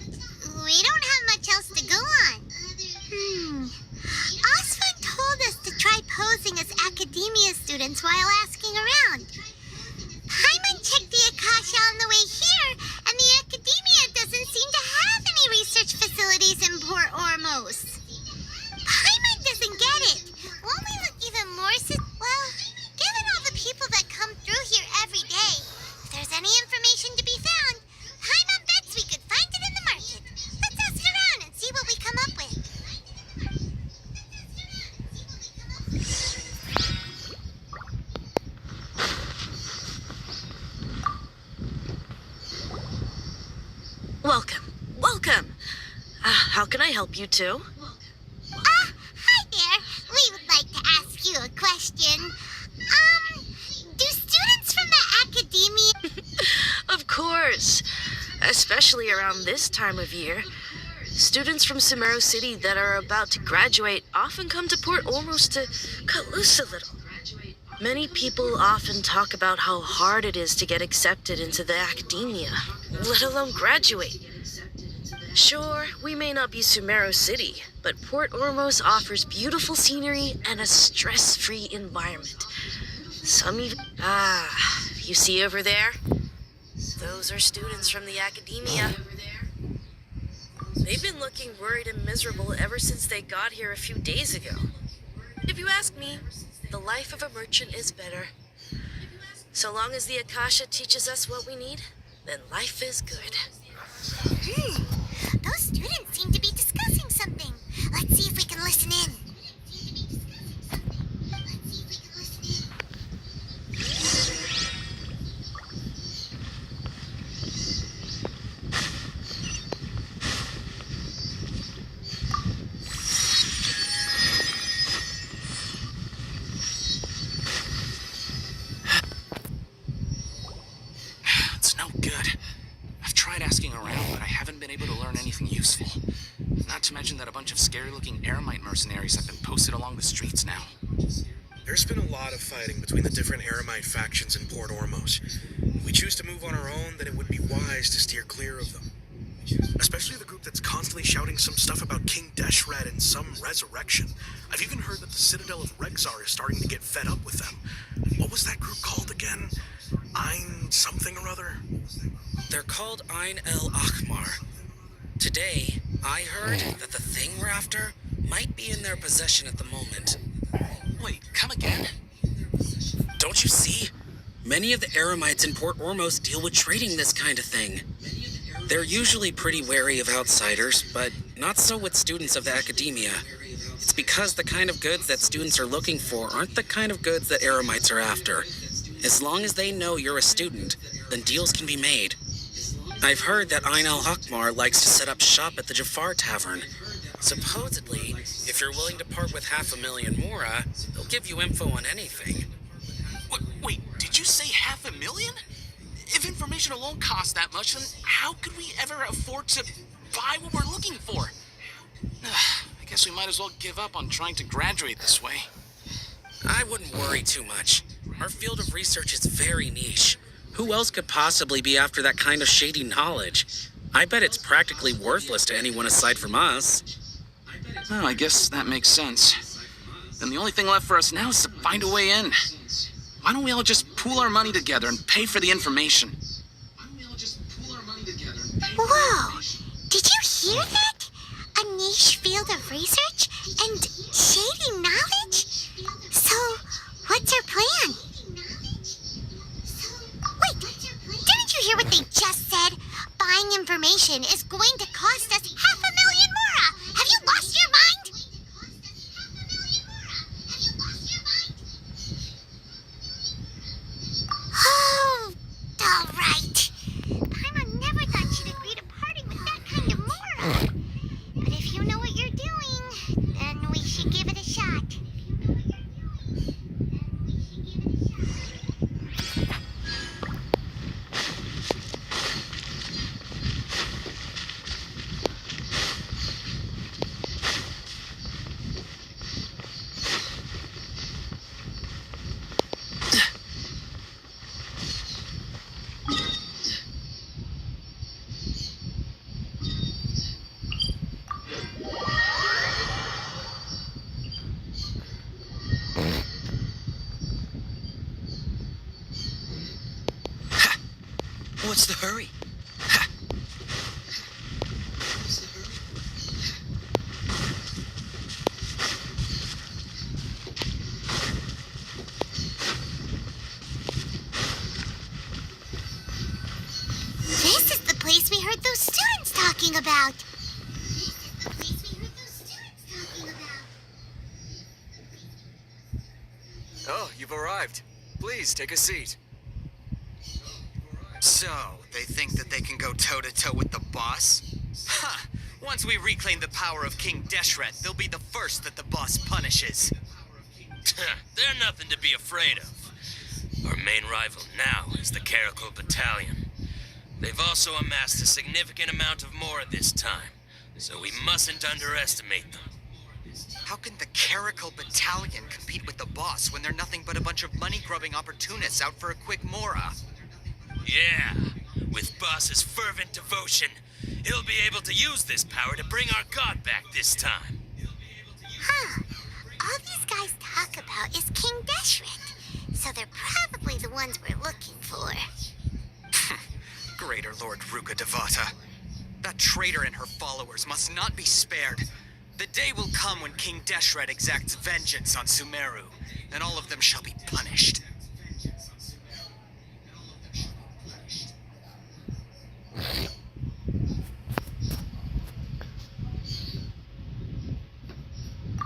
S2: we don't have much else to go on. Osfun told us to try posing as Academia students while asking around. Paimon checked the Akasha on the way here, and the Academia doesn't seem to have any research facilities in Port Ormos. Paimon doesn't get it. Won't we look even more well, given all the people that come through here every day, if there's any information to be found, Paimon bets we could find it in the market. Let's ask around and see what we come up with.
S16: Welcome. Welcome. How can I help you too?
S2: Hi there. We would like to ask you a question. Do students from the Academia...
S16: Of course. Especially around this time of year. Students from Sumeru City that are about to graduate often come to Port Ormos to cut loose a little. Many people often talk about how hard it is to get accepted into the Academia, let alone graduate. Sure, we may not be Sumeru City, but Port Ormos offers beautiful scenery and a stress-free environment. Some even... you see over there? Those are students from the academia. They've been looking worried and miserable ever since they got here a few days ago. If you ask me, the life of a merchant is better. So long as the Akasha teaches us what we need, then life is good.
S2: Those students seem to be discussing something. Let's see if we can listen in.
S10: It's no good. I've tried asking around, but I haven't been able to learn anything useful. Not to mention that a bunch of scary-looking Eremite mercenaries have been posted along the streets now.
S20: There's been a lot of fighting between the different Eremite factions in Port Ormos. If we choose to move on our own, then it would be wise to steer clear of them. Especially the group that's constantly shouting some stuff about King Deshret and some resurrection. I've even heard that the Citadel of Rexar is starting to get fed up with them. What was that group called again? Ein something or other?
S6: They're called Ein El Akhmar. Today, I heard that the thing we're after might be in their possession at the moment.
S10: Wait, come again?
S6: Don't you see? Many of the Eremites in Port Ormos deal with trading this kind of thing. They're usually pretty wary of outsiders, but not so with students of the academia. It's because the kind of goods that students are looking for aren't the kind of goods that Eremites are after. As long as they know you're a student, then deals can be made. I've heard that Ein El Akhmar likes to set up shop at the Jafar Tavern. Supposedly, if you're willing to part with 500,000 mora, they'll give you info on anything.
S10: Wait, did you say 500,000? If information alone costs that much, then how could we ever afford to buy what we're looking for? I guess we might as well give up on trying to graduate this way.
S6: I wouldn't worry too much. Our field of research is very niche. Who else could possibly be after that kind of shady knowledge? I bet it's practically worthless to anyone aside from us.
S10: Oh, I guess that makes sense. Then the only thing left for us now is to find a way in. Why don't we all just pool our money together and pay for the information?
S2: Whoa! Did you hear that? A niche field of research and shady knowledge? So, what's our plan? Wait, didn't you hear what they just said? Buying information is going to cost us 500,000 mora! Have you lost your mind? Oh, all right. Paimon never thought she'd agree to parting with that kind of mora. But if you know what you're doing, then we should give it a shot.
S17: What's the hurry?
S2: This is the place we heard those students talking about.
S21: Oh, you've arrived. Please, take a seat.
S22: So, they think that they can go toe-to-toe with the boss?
S6: Ha! Once we reclaim the power of King Deshret, they'll be the first that the boss punishes.
S23: They're nothing to be afraid of. Our main rival now is the Caracal Battalion. They've also amassed a significant amount of mora this time, so we mustn't underestimate them.
S22: How can the Caracal Battalion compete with the boss when they're nothing but a bunch of money-grubbing opportunists out for a quick mora?
S23: Yeah, with boss's fervent devotion, he'll be able to use this power to bring our god back this time.
S2: Huh. All these guys talk about is King Deshret, so they're probably the ones we're looking for.
S22: Greater Lord Ruka Devata. That traitor and her followers must not be spared. The day will come when King Deshret exacts vengeance on Sumeru, and all of them shall be punished.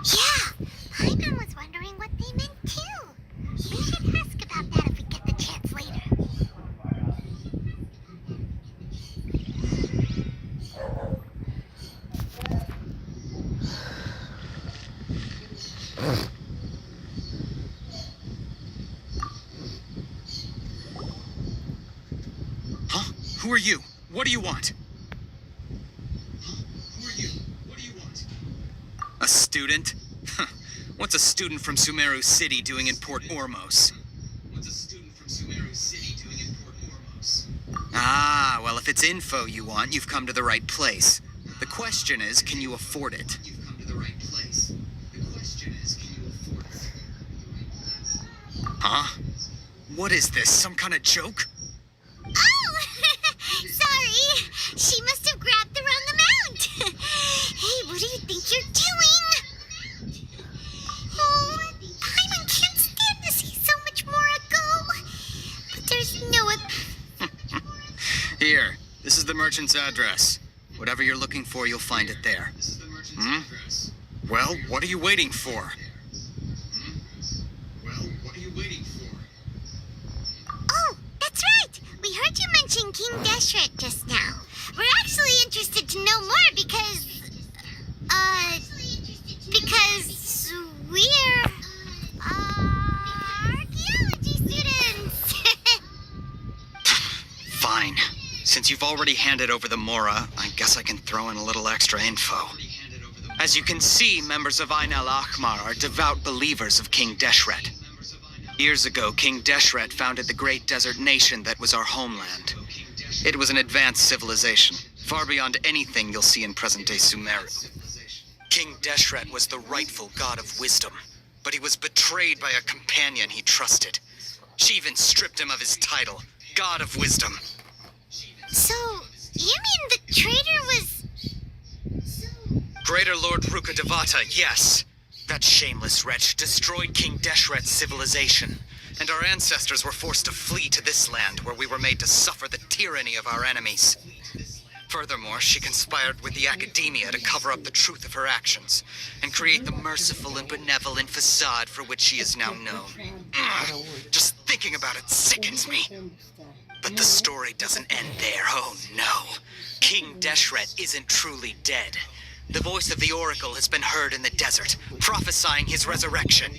S2: Yeah, Paimon was wondering what they meant too. We should ask about that if we get the chance later.
S22: Huh? Who are you? What do you want? A student? What's a student from Sumeru City doing in Port Ormos? Ah, well, if it's info you want, you've come to the right place. The question is, can you afford it? Huh? What is this, some kind of joke?
S2: Oh! Sorry! She must have grabbed the wrong amount! Hey, what do you think you're doing? Oh, Paimon can't stand to see so much more go. But there's no...
S22: Here, this is the merchant's address. Whatever you're looking for, you'll find it there. Hmm? Well, what are you waiting for?
S2: Oh, that's right! We heard you mention King Deshret just now. We're actually interested to know more because we're, archaeology students!
S22: Fine. Since you've already handed over the Mora, I guess I can throw in a little extra info. As you can see, members of Ain al-Ahmar are devout believers of King Deshret. Years ago, King Deshret founded the great desert nation that was our homeland. It was an advanced civilization, far beyond anything you'll see in present-day Sumeru. King Deshret was the rightful god of wisdom, but he was betrayed by a companion he trusted. She even stripped him of his title, God of Wisdom.
S2: So, you mean the traitor was...
S22: Greater Lord Ruka Devata, yes. That shameless wretch destroyed King Deshret's civilization, and our ancestors were forced to flee to this land where we were made to suffer the tyranny of our enemies. Furthermore, she conspired with the academia to cover up the truth of her actions, and create the merciful and benevolent facade for which she is now known. Just thinking about it sickens me. But the story doesn't end there, oh no. King Deshret isn't truly dead. The voice of the Oracle has been heard in the desert, prophesying his resurrection.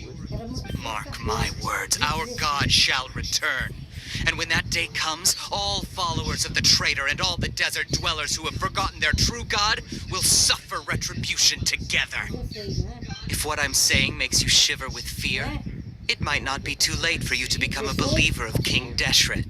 S22: Mark my words, our god shall return. And when that day comes, all followers of the traitor and all the desert dwellers who have forgotten their true god will suffer retribution together. If what I'm saying makes you shiver with fear, it might not be too late for you to become a believer of King Deshret.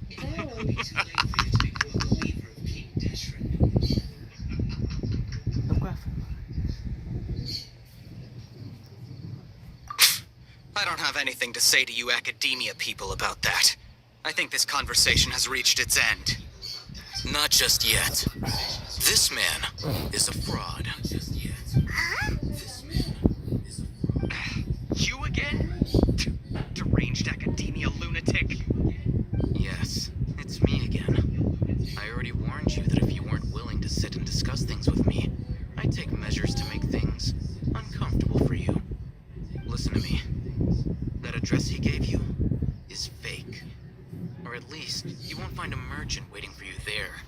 S22: I don't have anything to say to you academia people about that. I think this conversation has reached its end.
S23: Not just yet. This man is a fraud.
S2: Huh?
S22: You again? Deranged academia lunatic.
S6: Yes, it's me again. I already warned you that if you weren't willing to sit and discuss things with me, I'd take measures to make things uncomfortable for you. Listen to me. That address he gave you is fake. Or at least, you won't find a merchant waiting for you there.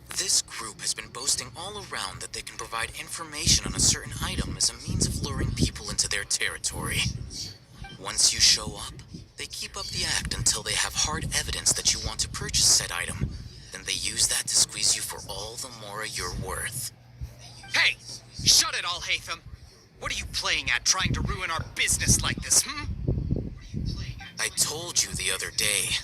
S6: This group has been boasting all around that they can provide information on a certain item as a means of luring people into their territory. Once you show up, they keep up the act until they have hard evidence that you want to purchase said item. Then they use that to squeeze you for all the Mora you're worth.
S22: Hey! Shut it all, Hatham! What are you playing at, trying to ruin our business like this,
S6: I told you the other day.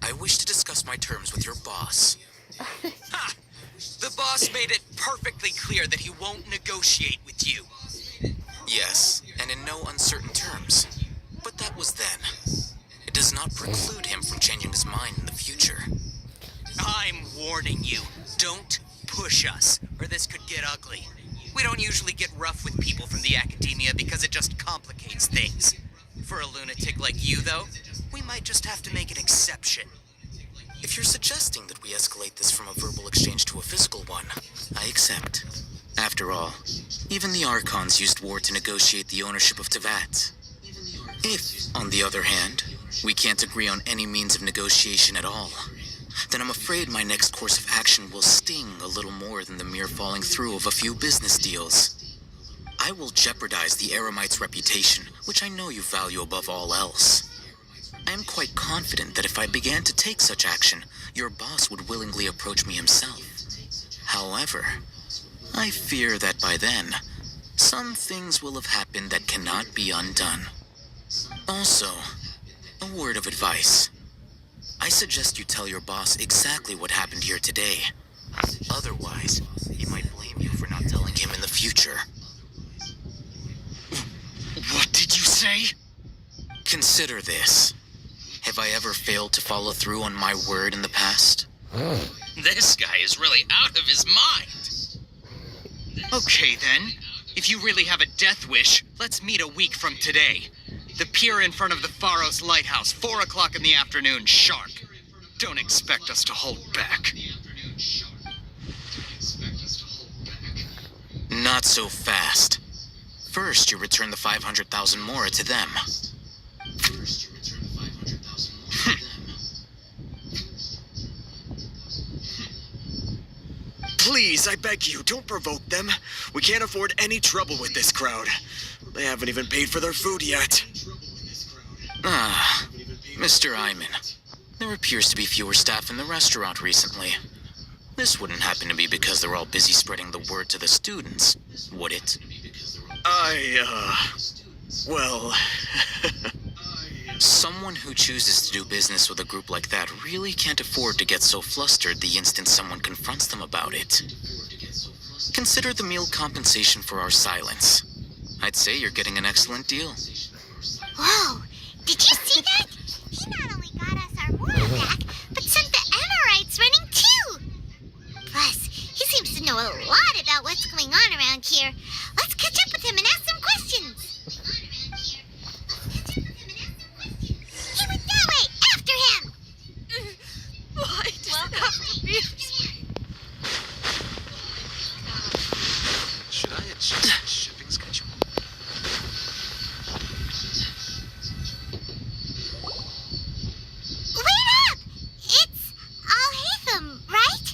S6: I wish to discuss my terms with your boss.
S22: Ha! The boss made it perfectly clear that he won't negotiate with you. Yes, and in no uncertain terms. But that was then. It does not preclude him from changing his mind in the future. I'm warning you, don't push us, or this could get ugly. We don't usually get rough with people from the academia because it just complicates things. For a lunatic like you, though, we might just have to make an exception. If you're suggesting that we escalate this from a verbal exchange to a physical one, I accept. After all, even the Archons used war to negotiate the ownership of Tevat. If, on the other hand, we can't agree on any means of negotiation at all, then I'm afraid my next course of action will sting a little more than the mere falling through of a few business deals. I will jeopardize the Eremites' reputation, which I know you value above all else. I am quite confident that if I began to take such action, your boss would willingly approach me himself. However, I fear that by then, some things will have happened that cannot be undone. Also, a word of advice. I suggest you tell your boss exactly what happened here today. Otherwise, he might blame you for not telling him in the future.
S21: What did you say?
S22: Consider this. Have I ever failed to follow through on my word in the past?
S21: This guy is really out of his mind. Okay then, if you really have a death wish, let's meet a week from today. The pier in front of the Pharos Lighthouse, 4 o'clock in the afternoon, sharp. Don't expect us to hold back.
S22: Not so fast. First, you return the 500,000 mora to them.
S21: Please, I beg you, don't provoke them. We can't afford any trouble with this crowd. They haven't even paid for their food yet.
S22: Ah, Mr. Iman. There appears to be fewer staff in the restaurant recently. This wouldn't happen to be because they're all busy spreading the word to the students, would it?
S21: Well...
S22: Someone who chooses to do business with a group like that really can't afford to get so flustered the instant someone confronts them about it. Consider the meal compensation for our silence. I'd say you're getting an excellent deal.
S2: Whoa! Did you see that? He not only got us our moral back, but sent the Amorites running too! Plus, he seems to know a lot about what's going on around here. Let's catch up with him and ask some questions! He went that way! After him!
S14: Why does it have to be this way?
S10: Should I adjust the shipping schedule?
S2: Wait up! It's Al-Haytham, right?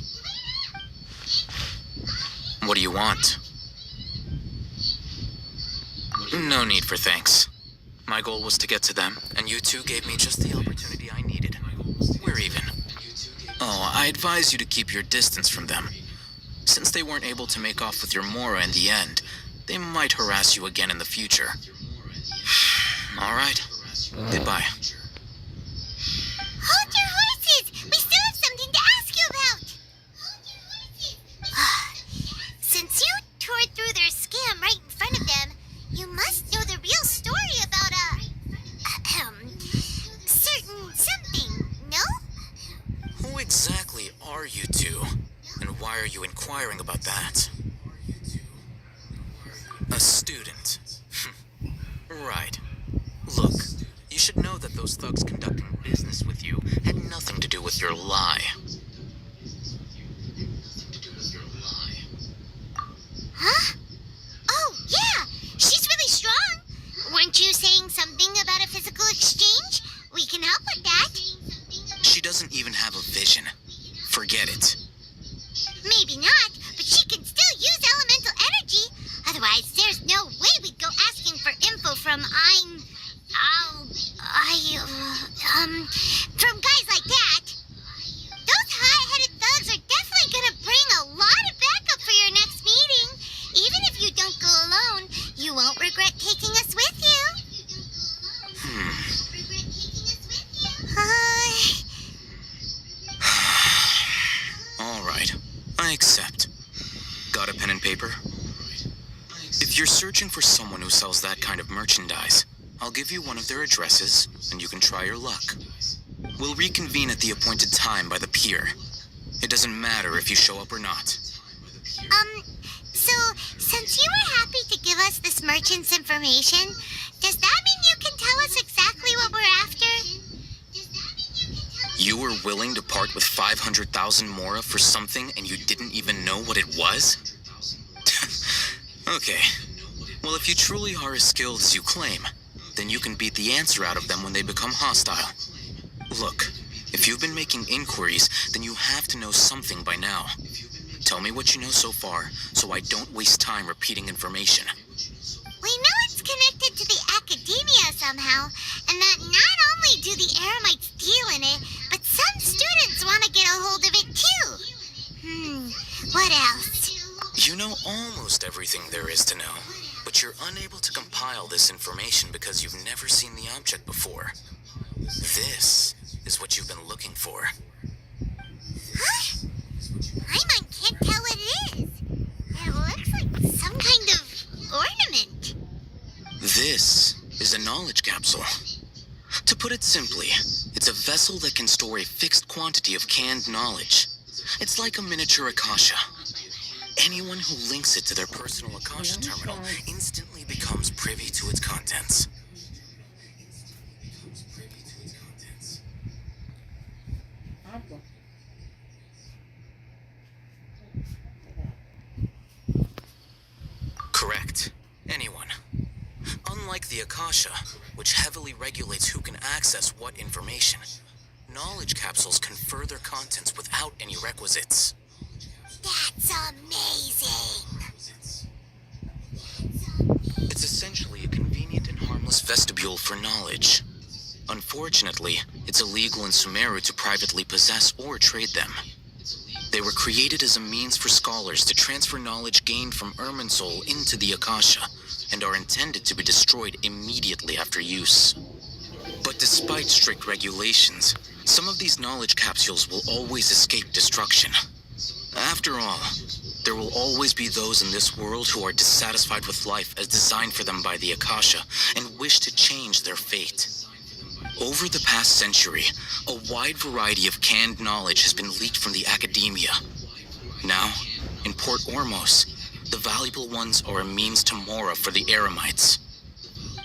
S22: What do you want? No need for thanks. My goal was to get to them, and you two gave me just the opportunity I needed. We're even. Oh, I advise you to keep your distance from them. Since they weren't able to make off with your Mora in the end, they might harass you again in the future. All right. Goodbye.
S2: Hold your horses! We still have something to ask you about! Since you tore through their scam right in front of them, you must know the real story about certain something, no?
S22: Who exactly are you two? And why are you inquiring about that? A student. Right. Look, you should know that those thugs conducting business with you had nothing to do with your lie.
S2: Huh? Oh, yeah! She's really strong! Weren't you saying something about a physical exchange? We can help with that.
S22: She doesn't even have a vision. Forget it.
S2: Maybe not, but she can still use elemental energy. Otherwise, there's no way we'd go asking for info from from guys like that. Those high-headed thugs are definitely gonna bring a lot of backup for your next meeting. Even if you don't go alone, you won't regret taking us with you.
S22: All right. I accept.
S1: searching for someone who sells that kind of merchandise, I'll give you one of their addresses, and you can try your luck. We'll reconvene at the appointed time by the pier. It doesn't matter if you show up or not.
S2: So, since you were happy to give us this merchant's information, does that mean you can tell us exactly what we're after?
S1: You were willing to part with 500,000 mora for something and you didn't even know what it was? Okay. Well, if you truly are as skilled as you claim, then you can beat the answer out of them when they become hostile. Look, if you've been making inquiries, then you have to know something by now. Tell me what you know so far, so I don't waste time repeating information.
S2: We know it's connected to the academia somehow, and that not only do the Eremites deal in it, but some students want to get a hold of it too. What else?
S1: You know almost everything there is to know, but you're unable to compile this information because you've never seen the object before. This is what you've been looking for.
S2: Huh? Paimon can't tell what it is. It looks like some kind of ornament.
S1: This is a knowledge capsule. To put it simply, it's a vessel that can store a fixed quantity of canned knowledge. It's like a miniature Akasha. Anyone who links it to their personal Akasha terminal instantly becomes privy to its contents. Correct. Anyone. Unlike the Akasha, which heavily regulates who can access what information, knowledge capsules confer their contents without any requisites.
S2: That's amazing.
S1: It's essentially a convenient and harmless vestibule for knowledge. Unfortunately, it's illegal in Sumeru to privately possess or trade them. They were created as a means for scholars to transfer knowledge gained from Irminsul into the Akasha, and are intended to be destroyed immediately after use. But despite strict regulations, some of these knowledge capsules will always escape destruction. After all, there will always be those in this world who are dissatisfied with life as designed for them by the Akasha, and wish to change their fate. Over the past century, a wide variety of canned knowledge has been leaked from the academia. Now, in Port Ormos, the valuable ones are a means to mora for the Eremites.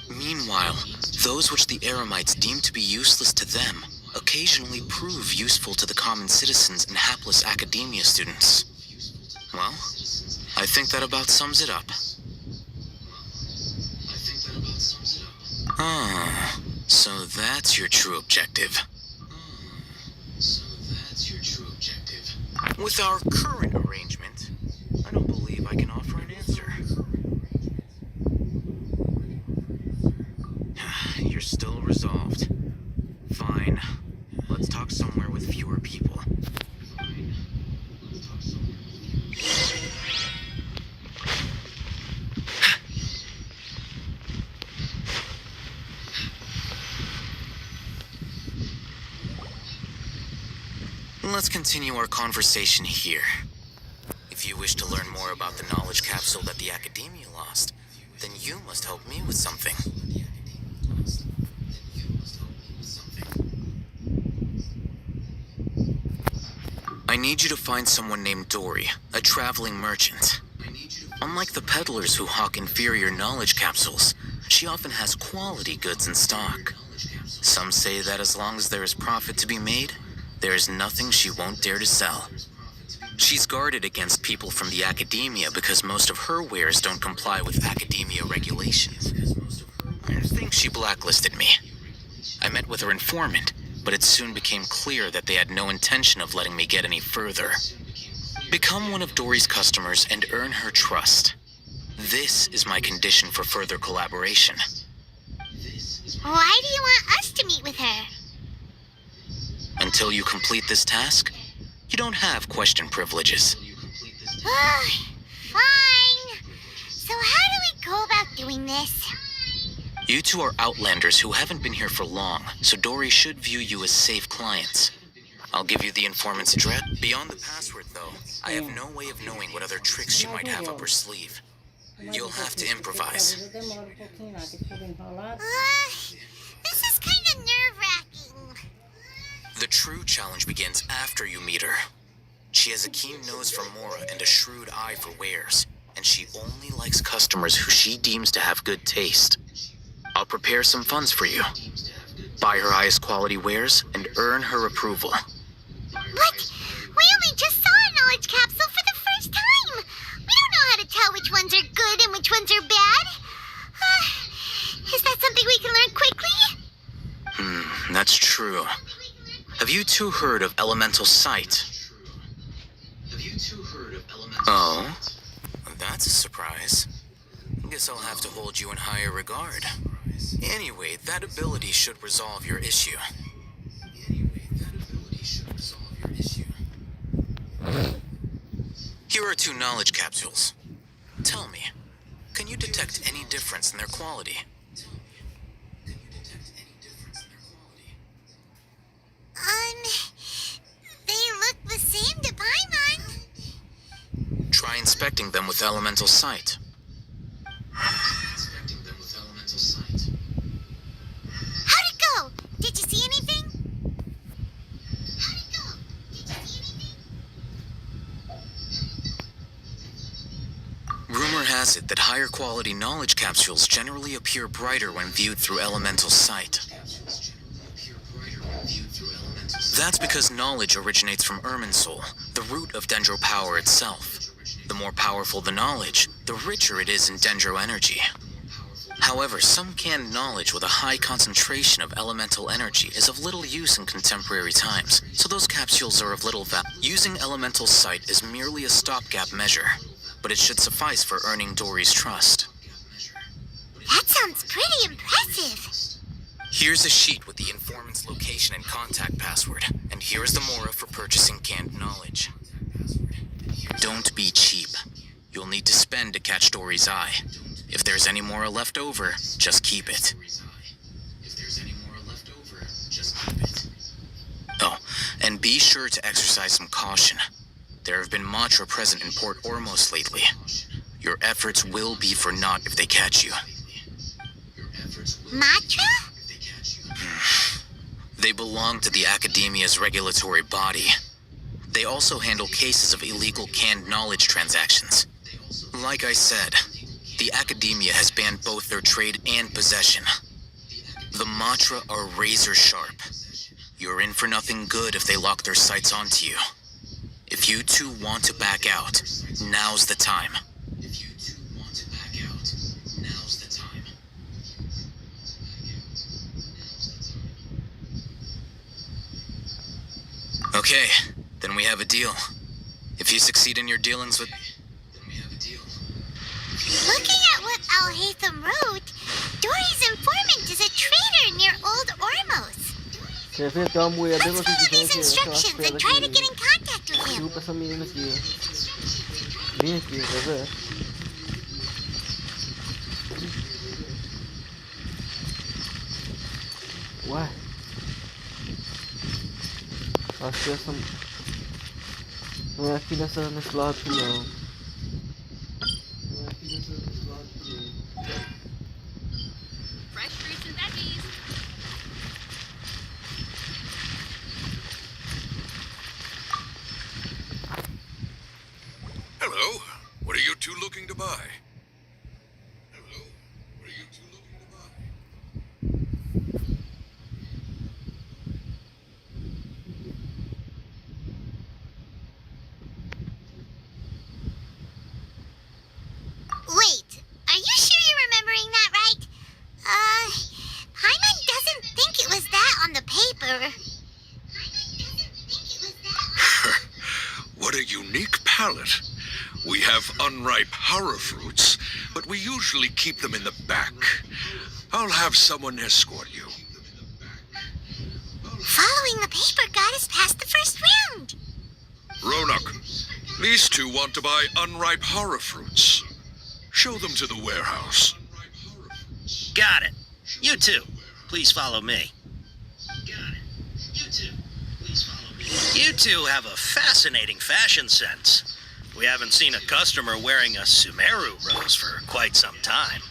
S1: Meanwhile, those which the Eremites deem to be useless to them occasionally prove useful to the common citizens and hapless academia students. Well, I think that about sums it up. Ah, so that's your true objective. With our current arrangement, I don't believe I can offer an answer. You're still resolved. Fine. Let's talk somewhere with fewer people. Let's continue our conversation here. If you wish to learn more about the knowledge capsule that the Academia lost, then you must help me with something. I need you to find someone named Dory, a traveling merchant. Unlike the peddlers who hawk inferior knowledge capsules, she often has quality goods in stock. Some say that as long as there is profit to be made, there is nothing she won't dare to sell. She's guarded against people from the academia because most of her wares don't comply with academia regulations. I think she blacklisted me. I met with her informant, but it soon became clear that they had no intention of letting me get any further. Become one of Dory's customers and earn her trust. This is my condition for further collaboration.
S2: Why do you want us to meet with her?
S1: Until you complete this task, you don't have question privileges.
S2: Fine. So how do we go about doing this?
S1: You two are outlanders who haven't been here for long, so Dory should view you as safe clients. I'll give you the informant's address. Beyond the password, though, I have no way of knowing what other tricks she might have up her sleeve. You'll have to improvise.
S2: This is kind of nerve-wracking.
S1: The true challenge begins after you meet her. She has a keen nose for Mora and a shrewd eye for wares, and she only likes customers who she deems to have good taste. I'll prepare some funds for you. Buy her highest quality wares and earn her approval.
S2: But we only just saw a knowledge capsule for the first time. We don't know how to tell which ones are good and which ones are bad. Is that something we can learn quickly?
S1: That's true. Have you two heard of elemental sight? Oh, that's a surprise. Guess I'll have to hold you in higher regard. Anyway, that ability should resolve your issue. Here are 2 knowledge capsules. Tell me, can you detect any difference in their quality?
S2: They look the same to Paimon.
S1: Try inspecting them with elemental sight.
S2: How'd it go? Did you see anything?
S1: Rumor has it that higher quality knowledge capsules generally appear brighter when viewed through elemental sight. That's because knowledge originates from Irminsul, the root of Dendro power itself. The more powerful the knowledge, the richer it is in Dendro energy. However, some canned knowledge with a high concentration of elemental energy is of little use in contemporary times, so those capsules are of little value. Using elemental sight is merely a stopgap measure, but it should suffice for earning Dory's trust.
S2: That sounds pretty impressive.
S1: Here's a sheet with the informant's location and contact password, and here's the Mora for purchasing canned knowledge. Don't be cheap. You'll need to spend to catch Dory's eye. If there's any Mora left over, just keep it. Oh, and be sure to exercise some caution. There have been Matra present in Port Ormos lately. Your efforts will be for naught if they catch you.
S2: Matra?
S1: They belong to the Academia's regulatory body. They also handle cases of illegal canned knowledge transactions. Like I said, the Academia has banned both their trade and possession. The Matra are razor sharp. You're in for nothing good if they lock their sights onto you. If you two want to back out, now's the time. Okay, then we have a deal. If you succeed in your dealings with...
S2: Looking at what Al-Haytham wrote, Dory's informant is a traitor near Old Ormos.
S4: Quer ver? Tem uma mulher bem
S2: Let's follow these instructions and try to get in contact with him.
S4: Chupa essa menina aqui. Vem aqui, quer ver? Uai. Acho que essa... Não é aqui nesse lado aqui, não.
S14: Fresh fruits and veggies.
S5: Hello. What are you two looking to buy?
S2: Wait, are you sure you're remembering that right? Paimon doesn't think it was that on the paper.
S5: What a unique palette. We have unripe horror fruits, but we usually keep them in the back. I'll have someone escort you.
S2: Following the paper got us past the first round.
S5: Ronak, these two want to buy unripe horror fruits. Show them to the warehouse.
S8: Got it. You two, please follow me. You two have a fascinating fashion sense. We haven't seen a customer wearing a Sumeru rose for quite some time.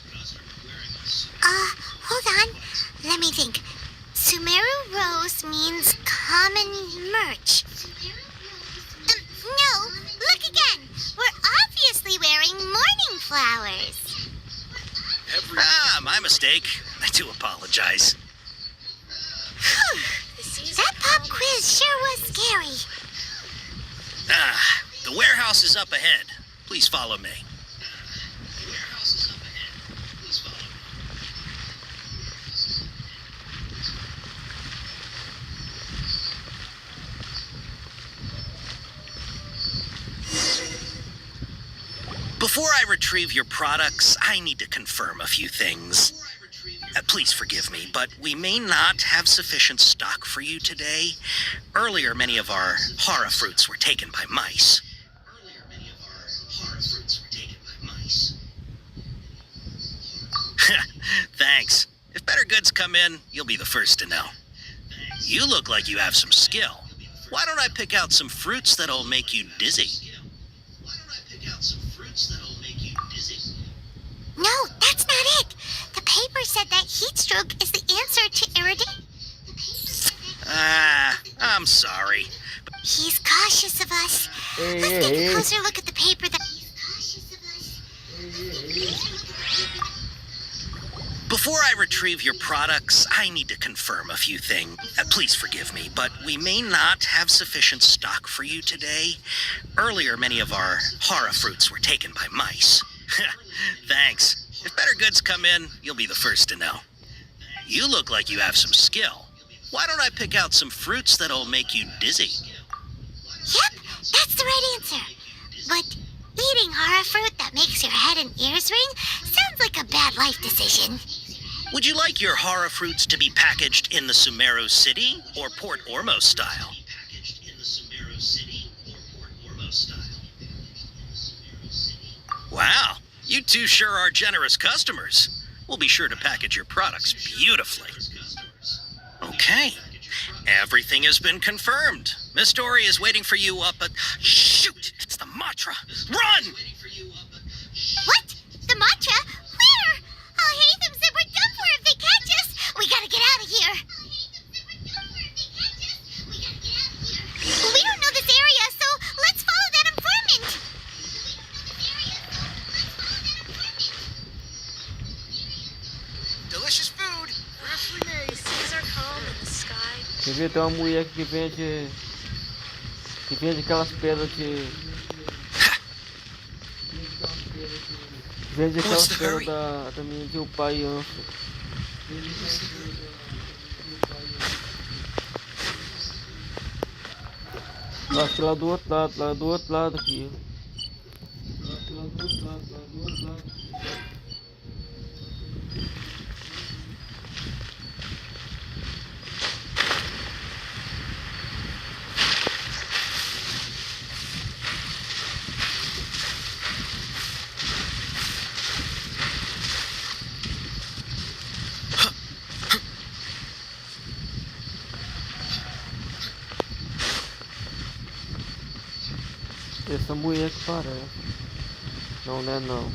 S2: Hold on. Let me think. Sumeru Rose means common merch. No, look again. We're obviously wearing morning flowers.
S8: My mistake. I do apologize.
S2: That pop quiz sure was scary.
S8: The warehouse is up ahead. Please follow me. Before I retrieve your products, I need to confirm a few things. Please forgive me, but we may not have sufficient stock for you today. Earlier, many of our hara fruits were taken by mice. Thanks. If better goods come in, you'll be the first to know. You look like you have some skill. Why don't I pick out some fruits that'll make you dizzy?
S2: No, that's not it. The paper said that heat stroke is the answer to irritation.
S8: I'm sorry.
S2: He's cautious of us. Let's take a closer look at the paper that...
S8: Before I retrieve your products, I need to confirm a few things. Please forgive me, but we may not have sufficient stock for you today. Earlier, many of our hara fruits were taken by mice. Thanks. If better goods come in, you'll be the first to know. You look like you have some skill. Why don't I pick out some fruits that'll make you dizzy?
S2: Yep, that's the right answer. But eating hara fruit that makes your head and ears ring sounds like a bad life decision.
S8: Would you like your hara fruits to be packaged in the Sumeru City or Port Ormos style? Wow, you two sure are generous customers. We'll be sure to package your products beautifully. Okay, everything has been confirmed. Miss Dory is waiting for you up at... Shoot, it's the Matra. Run!
S2: What? The Matra? Where? Oh, Hatham said we're done for if they catch us. We gotta get out of here. We don't know this area, so let's follow that informant.
S10: Delicious food.
S14: Freshly made. The seas are calm and the sky.
S4: Quer ver, tem uma mulher aqui que vende aquelas pedras de... Vende aquelas pedras da minha de upar e ança. Acho que lá do outro lado aqui. Essa mulher que parece. Não, não é não.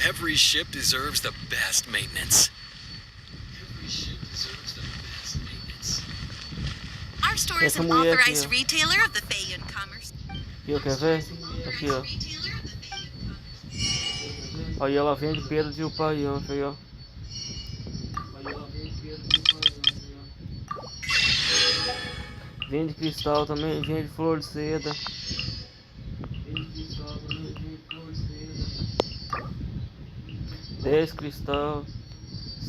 S20: Every ship deserves the best maintenance.
S16: Our store is
S4: Essa
S16: an
S4: mulher aqui,
S16: authorized
S4: ó.
S16: retailer of the Feian Commerce.
S4: Aqui, ó, quer ver? Aqui, ó. Aí ela vende pedra de upar e ança aí, ó. Vende cristal também, vende flor de seda. 10 cristal,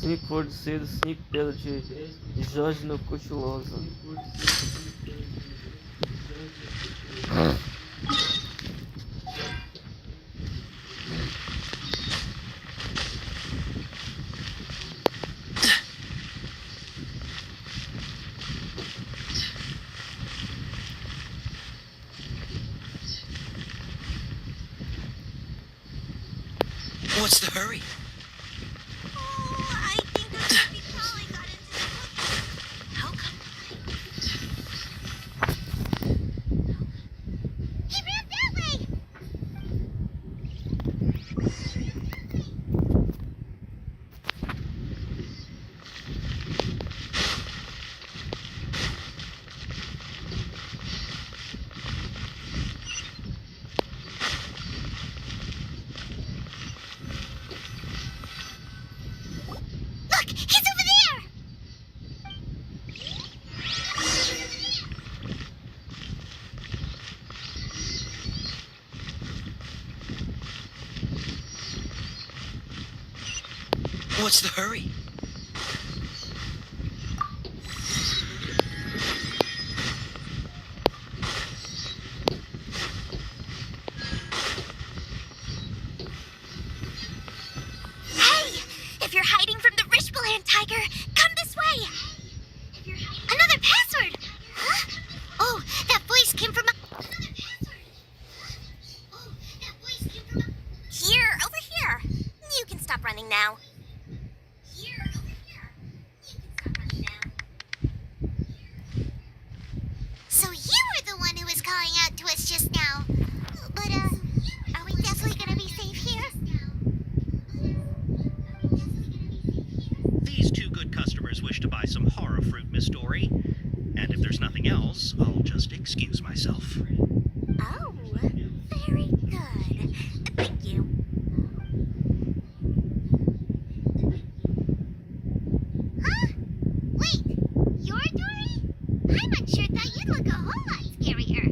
S4: 5 flor de cedo, 5 pedras de Jógeno Cutilosa.
S17: What's the hurry?
S2: I think our baby probably got into the...
S14: How come?
S2: He ran that way! Look! He's over there!
S17: What's the hurry?
S2: Hey! If you're hiding from the Rishbaland tiger, come this way! Another password! Huh? Oh, that voice came from Here, over here! You can stop running now. So you were the one who was calling out to us just now. But, are we definitely gonna be safe here?
S8: These two good customers wish to buy some horror fruit, Miss Dory. And if there's nothing else, I'll just excuse myself.
S2: Oh, very good. Thank you. Huh? Wait, you're Dory? I'm unsure thought you'd look a whole lot scarier.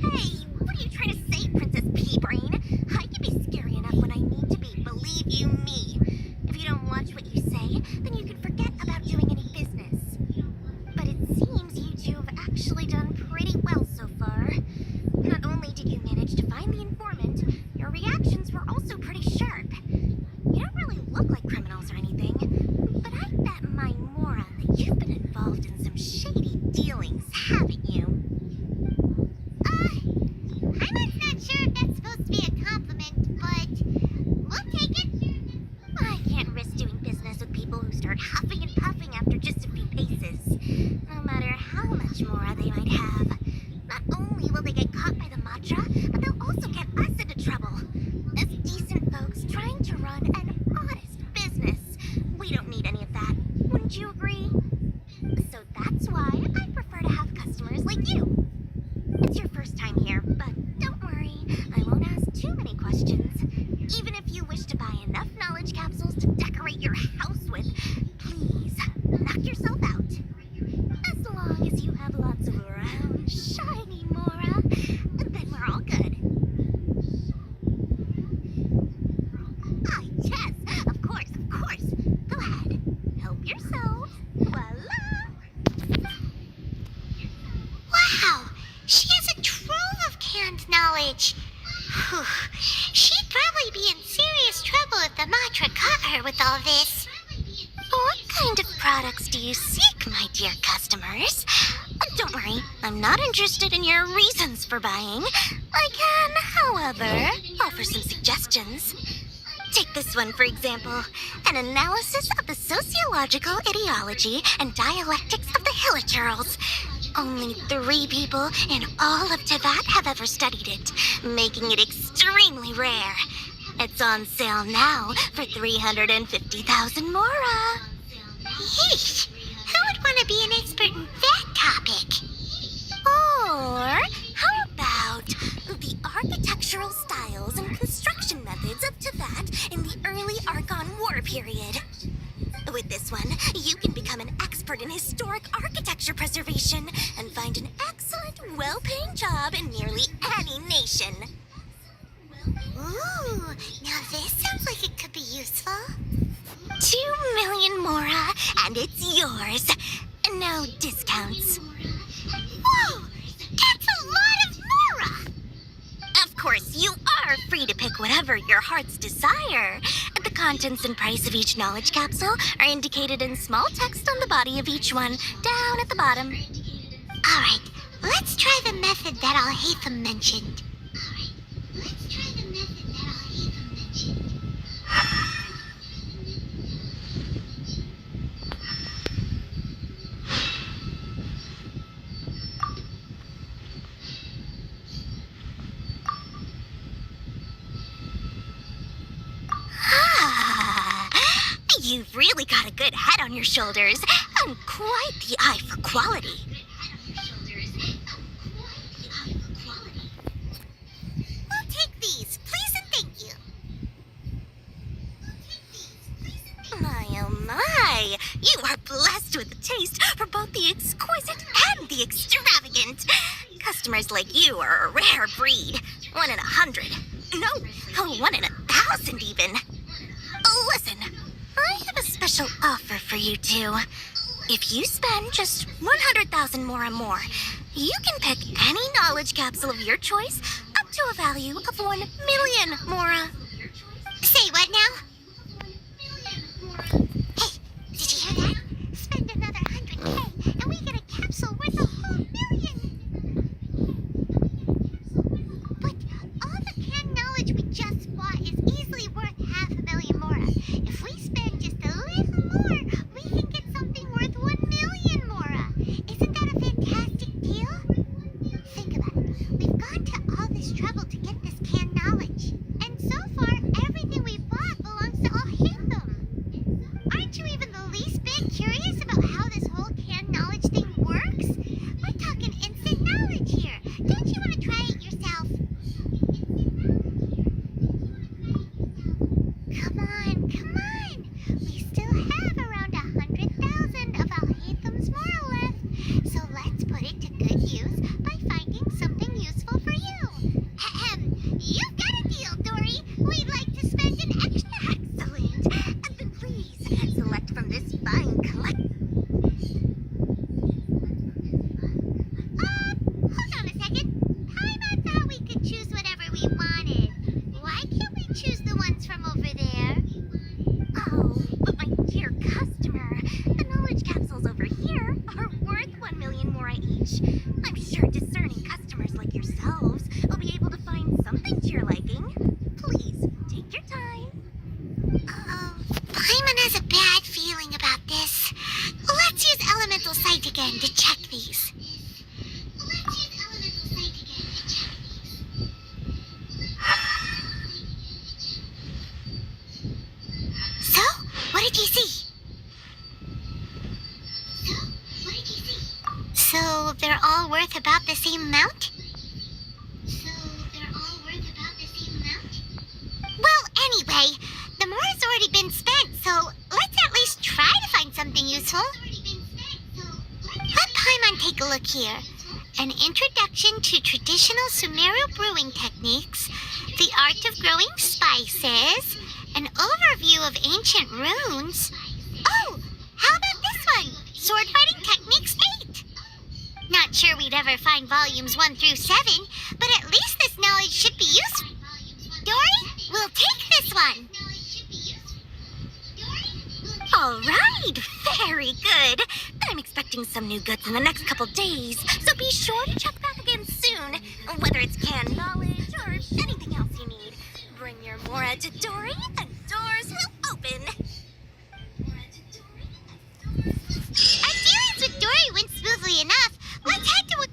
S2: Hey, what are you trying to say, Princess Pea-Brain? I can be scary enough when I need to be, believe you me. If you don't watch what you say, then you can forget about doing any business. But it seems you two have actually done pretty well so far. Not only did you manage to find the informant, your reactions were also pretty sharp. You don't really look like criminals or anything, but I bet my Mora that you've been involved in some shady dealings, haven't you? I'm not sure if that's supposed to be a compliment, but we'll take it. I can't risk doing business with people who start huffing and puffing after just a few paces, no matter how much Mora they might have. Not only will they get caught by the Matra, but they'll also get us into trouble. As decent folks trying to run an honest business, we don't need any of that. Wouldn't you agree? So that's why I prefer to have customers like you. It's your first time here, but don't worry, I won't ask too many questions. Even if you wish to buy enough knowledge capsules to decorate your house with, please knock yourself out. As long as you have lots of round, shiny Mora, then we're all good. Ah, yes, of course, of course. Go ahead, help yourself. Voila! Wow, she has a trove of canned knowledge. Whew. She'd probably be in serious trouble if the Matra caught her with all this. What kind of products do you seek, my dear customers? Don't worry, I'm not interested in your reasons for buying. I can, however, offer some suggestions. Take this one, for example. An analysis of the sociological ideology and dialectics of the Hilichurls. Only 3 people in all of Teyvat have ever studied it, making it extremely rare. It's on sale now for 350,000 Mora. Yeesh! Who would want to be an expert in that topic? Or how about the architectural styles and construction methods of Teyvat in the early Archon War period? With this one, you can become an expert in historic architecture preservation and find an excellent, well-paying job in nearly any nation. Ooh, now this sounds like it could be useful. 2 million Mora, and it's yours. No discounts. Whoa! That's a lot of Mora! Of course, you are free to pick whatever your heart's desire. The contents and price of each knowledge capsule are indicated in small text on the body of each one, down at the bottom. Alright, let's try the method that Al-Haytham mentioned. You've really got a good head on your shoulders, and quite the eye for quality. We'll take these, please and thank you. My, oh my! You are blessed with a taste for both the exquisite and the extravagant. Customers like you are a rare breed. 1 in 100. No, 1 in 1,000 even. Listen. I have a special offer for you two. If you spend just 100,000 Mora more, you can pick any knowledge capsule of your choice up to a value of 1 million Mora. Say what now? Hey, did you hear that? Spend another 100K and we get a capsule worth a whole million. But all the canned knowledge we just bought is easily worth 500,000 Mora. If we spend just a little more, we can get something worth 1 million Mora. Isn't that a fantastic deal? Think about it. We've gone to all this trouble to get this canned knowledge. And so far, everything we bought belongs to Al-Haytham. Aren't you even the least bit curious about how this whole canned knowledge thing works? We're talking instant knowledge here. Don't you want to try it yourself? Come on, come on! We still have around 100,000 of Al-Haytham's Mora left, so let's put it to good use by finding something useful for you. Ahem, you've got a deal, Dory. We'd like to spend an extra excellent. Then please, select from this fine collection. Hold on a second. Paimon thought we could choose whatever we wanted. Why can't we choose the ones from over there? Oh, but my dear customer, the knowledge capsules over here are worth 1 million Mora each. I'm sure discerning customers like yourselves will be able to find something to your liking. Please, take your time. Paimon has a bad feeling about this. Let's use Elemental Sight again to check these. So, what did you see? So, they're all worth about the same amount? Well, anyway, the Mora's already been spent, so let's at least try to find something useful. Let Paimon take a look here. An introduction to traditional Sumeru brewing techniques, the art of growing spices, an overview of ancient runes. Oh, how about this one? Sword fighting techniques 8. Not sure we'd ever find volumes 1 through 7, but at least this knowledge should be useful. Dory, we'll take this one. All right, very good. I'm expecting some new goods in the next couple days, so be sure to check back again soon. Whether it's canned knowledge or anything else you need, bring your Mora to Dory and doors will open. Our dealings with Dory went smoothly enough. Let's head to a...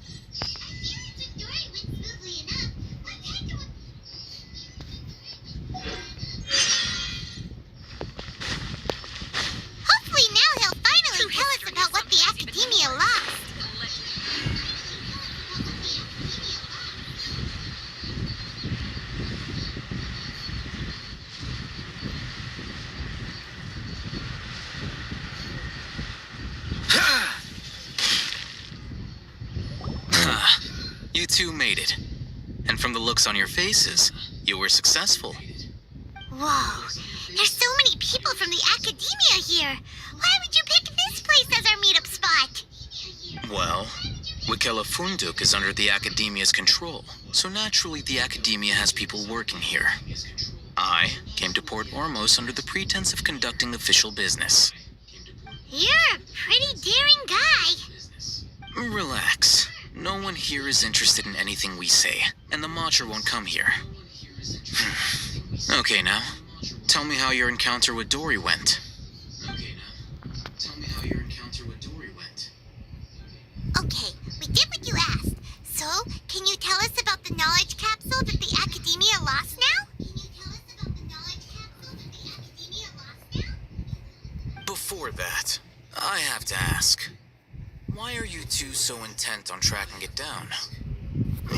S2: Hopefully now he'll finally tell us about what the Academia lost.
S1: You two made it. And from the looks on your faces, You were successful.
S2: Whoa, there's so many people from the academia here. Why would you pick this place as our meetup spot?
S1: Well, Wikela Funduk is under the academia's control, so naturally the academia has people working here. I came to Port Ormos under the pretense of conducting official business.
S2: You're a pretty daring guy.
S1: Relax. No one here is interested in anything we say, and the Matcher won't come here. Okay, now, tell me how your encounter with Dory went.
S2: Okay, we did what you asked. So, can you tell us about the knowledge capsule that the academia lost now?
S1: Before that, I have to ask, why are you two so intent on tracking it down?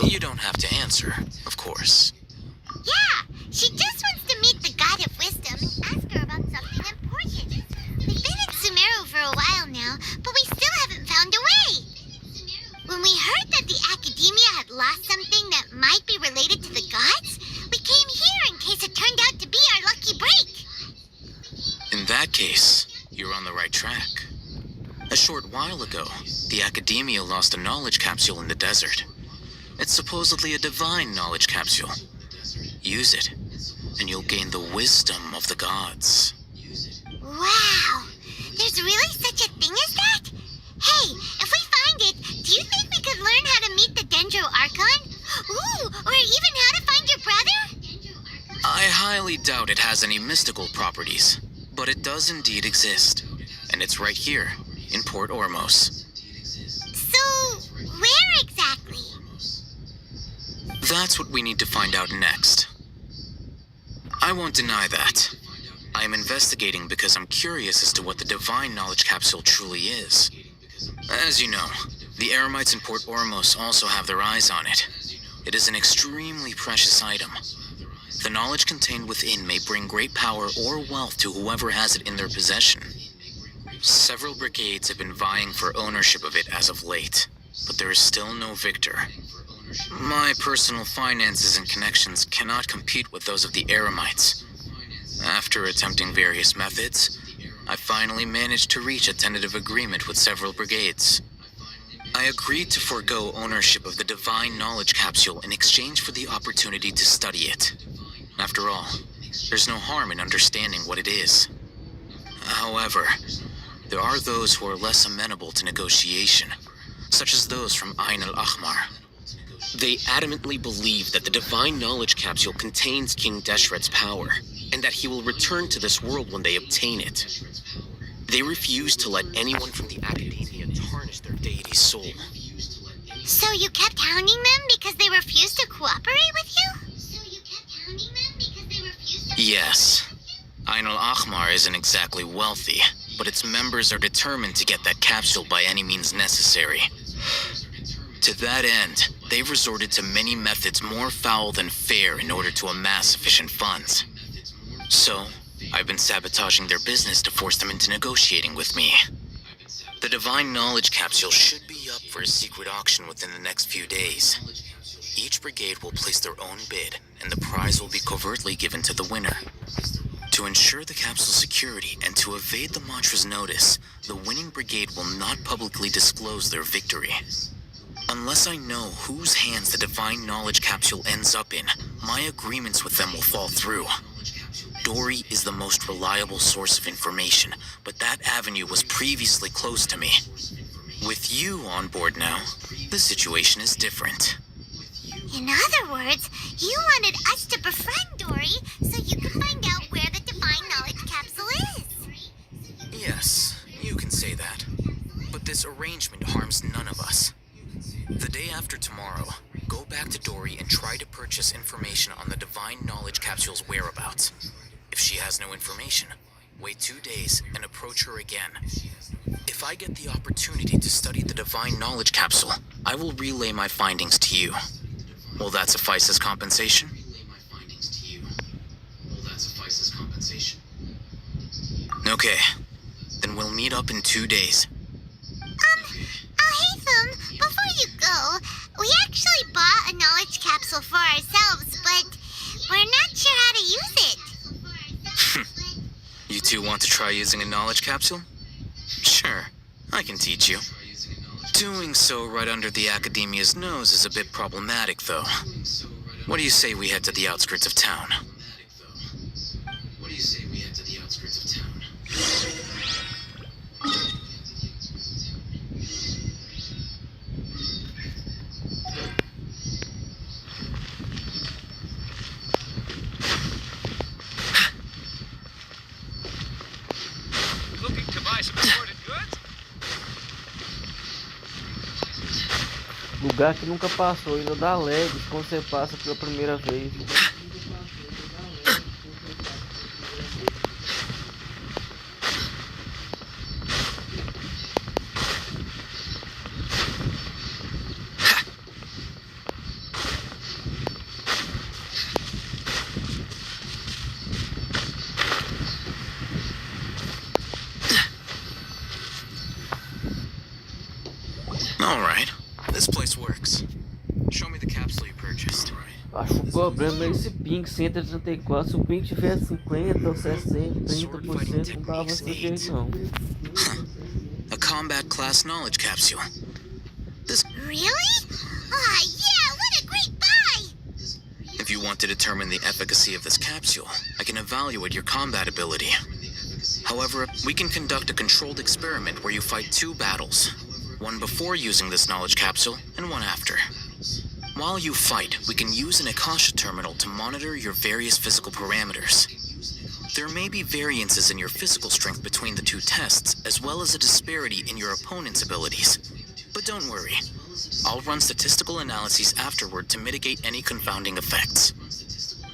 S1: You don't have to answer, of course.
S2: Yeah, she just wants to meet the God of Wisdom and ask her about something important. We've been in Sumeru for a while now, but we still haven't found a way. When we heard that the academia had lost something that might be related to the gods, we came here in case it turned out to be our lucky break.
S1: In that case, you're on the right track. A short while ago, the academia lost a knowledge capsule in the desert. It's supposedly a divine knowledge capsule. Use it, and you'll gain the wisdom of the gods.
S2: Wow, there's really such a thing as that? Hey, if we find it, do you think we could learn how to meet the Dendro Archon? Ooh, or even how to find your brother?
S1: I highly doubt it has any mystical properties, but it does indeed exist. And it's right here, in Port Ormos.
S2: So, where exactly?
S1: That's what we need to find out next. I won't deny that. I am investigating because I'm curious as to what the divine knowledge capsule truly is. As you know, the Eremites in Port Ormos also have their eyes on it. It is an extremely precious item. The knowledge contained within may bring great power or wealth to whoever has it in their possession. Several brigades have been vying for ownership of it as of late, but there is still no victor. My personal finances and connections cannot compete with those of the Eremites. After attempting various methods, I finally managed to reach a tentative agreement with several brigades. I agreed to forego ownership of the divine knowledge capsule in exchange for the opportunity to study it. After all, there's no harm in understanding what it is. However, there are those who are less amenable to negotiation, such as those from Ain al-Ahmar. They adamantly believe that the divine knowledge capsule contains King Deshret's power, and that he will return to this world when they obtain it. They refuse to let anyone from the academia tarnish their deity's soul.
S2: So you kept hounding them because they refused to cooperate with you?
S1: Yes. Ain al-Ahmar isn't exactly wealthy, but its members are determined to get that capsule by any means necessary. To that end, they've resorted to many methods more foul than fair in order to amass sufficient funds. So, I've been sabotaging their business to force them into negotiating with me. The divine knowledge capsule should be up for a secret auction within the next few days. Each brigade will place their own bid, and the prize will be covertly given to the winner. To ensure the capsule's security and to evade the mantra's notice, the winning brigade will not publicly disclose their victory. Unless I know whose hands the divine knowledge capsule ends up in, my agreements with them will fall through. Dory is the most reliable source of information, but that avenue was previously closed to me. With you on board now, the situation is different.
S2: In other words, you wanted us to befriend Dory so you could find out where the divine knowledge capsule is.
S1: Yes, you can say that. But this arrangement harms none of us. The day after tomorrow, go back to Dory and try to purchase information on the divine knowledge capsule's whereabouts. If she has no information, wait 2 days and approach her again. If I get the opportunity to study the divine knowledge capsule, I will relay my findings to you. Will that suffice as compensation? Okay, then we'll meet up in 2 days.
S2: Alhaitham, before you go, we actually bought a knowledge capsule for ourselves, but we're not sure how to use it.
S1: You two want to try using a knowledge capsule? Sure, I can teach you. Doing so right under the Academia's nose is a bit problematic, though. What do you say we head to the outskirts of town?
S10: Looking to buy some imported goods?
S4: Lugar que nunca passou, ainda dá lag quando você passa pela primeira vez.
S1: Alright, this place works. Show me the capsule you purchased.
S4: Acho que o problema é esse ping 134. Se o ping tivesse 50 ou 60, 30%, não dava esse jeito não.
S1: A combat class knowledge capsule. This.
S2: Really? Ah, yeah, what a great buy!
S1: If you want to determine the efficacy of this capsule, I can evaluate your combat ability. However, we can conduct a controlled experiment where you fight 2 battles. One before using this knowledge capsule, and one after. While you fight, we can use an Akasha terminal to monitor your various physical parameters. There may be variances in your physical strength between the 2 tests, as well as a disparity in your opponent's abilities. But don't worry, I'll run statistical analyses afterward to mitigate any confounding effects.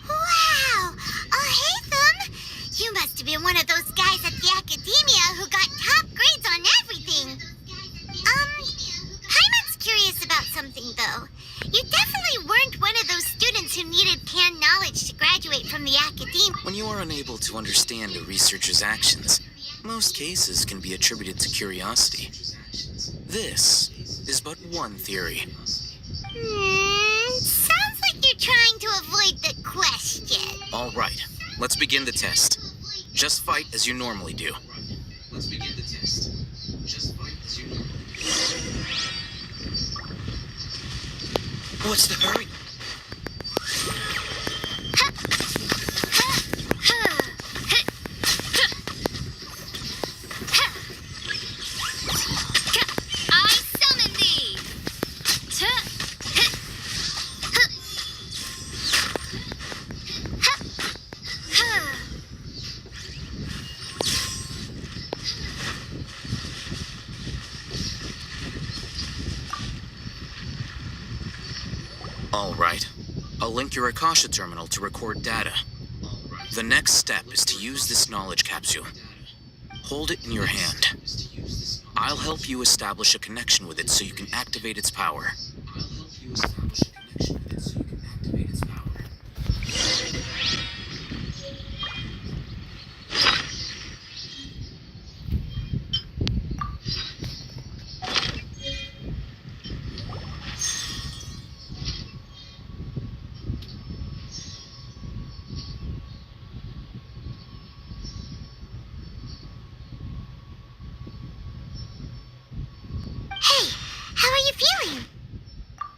S2: Wow! Oh, hey, Thumb! You must have been one of those guys at the Academia who got top grades on everything. Paimon's curious about something, though. You definitely weren't one of those students who needed pan knowledge to graduate from the Academia.
S1: When you are unable to understand a researcher's actions, most cases can be attributed to curiosity. This is but one theory.
S2: Sounds like you're trying to avoid the question.
S1: All right, let's begin the test. Just fight as you normally do. Let's begin the test. Just fight as you normally do.
S17: What's the hurry?
S2: I summon thee!
S1: All right. I'll link your Akasha terminal to record data. The next step is to use this knowledge capsule. Hold it in your hand. I'll help you establish a connection with it so you can activate its power.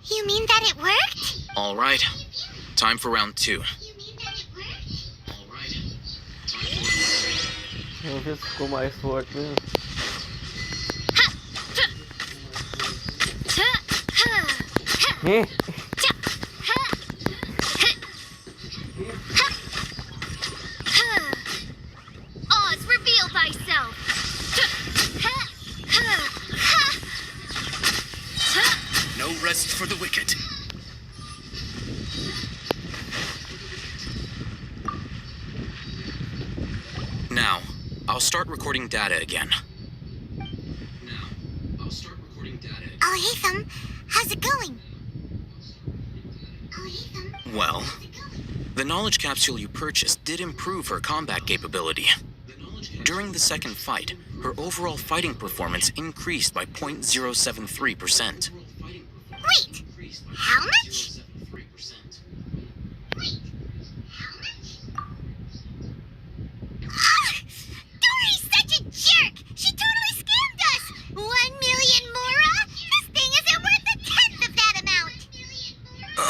S2: You mean that it worked?
S1: All right. Time for round 2.
S4: Vamos ver se ficou mais forte mesmo.
S2: Oz, reveal thyself!
S21: No rest for the wicked.
S1: Now, I'll start recording data again.
S2: Oh, hey, Thumb. How's it going?
S1: Well, the knowledge capsule you purchased did improve her combat capability. During the second fight, her overall fighting performance increased by 0.073%.
S2: Wait, how much?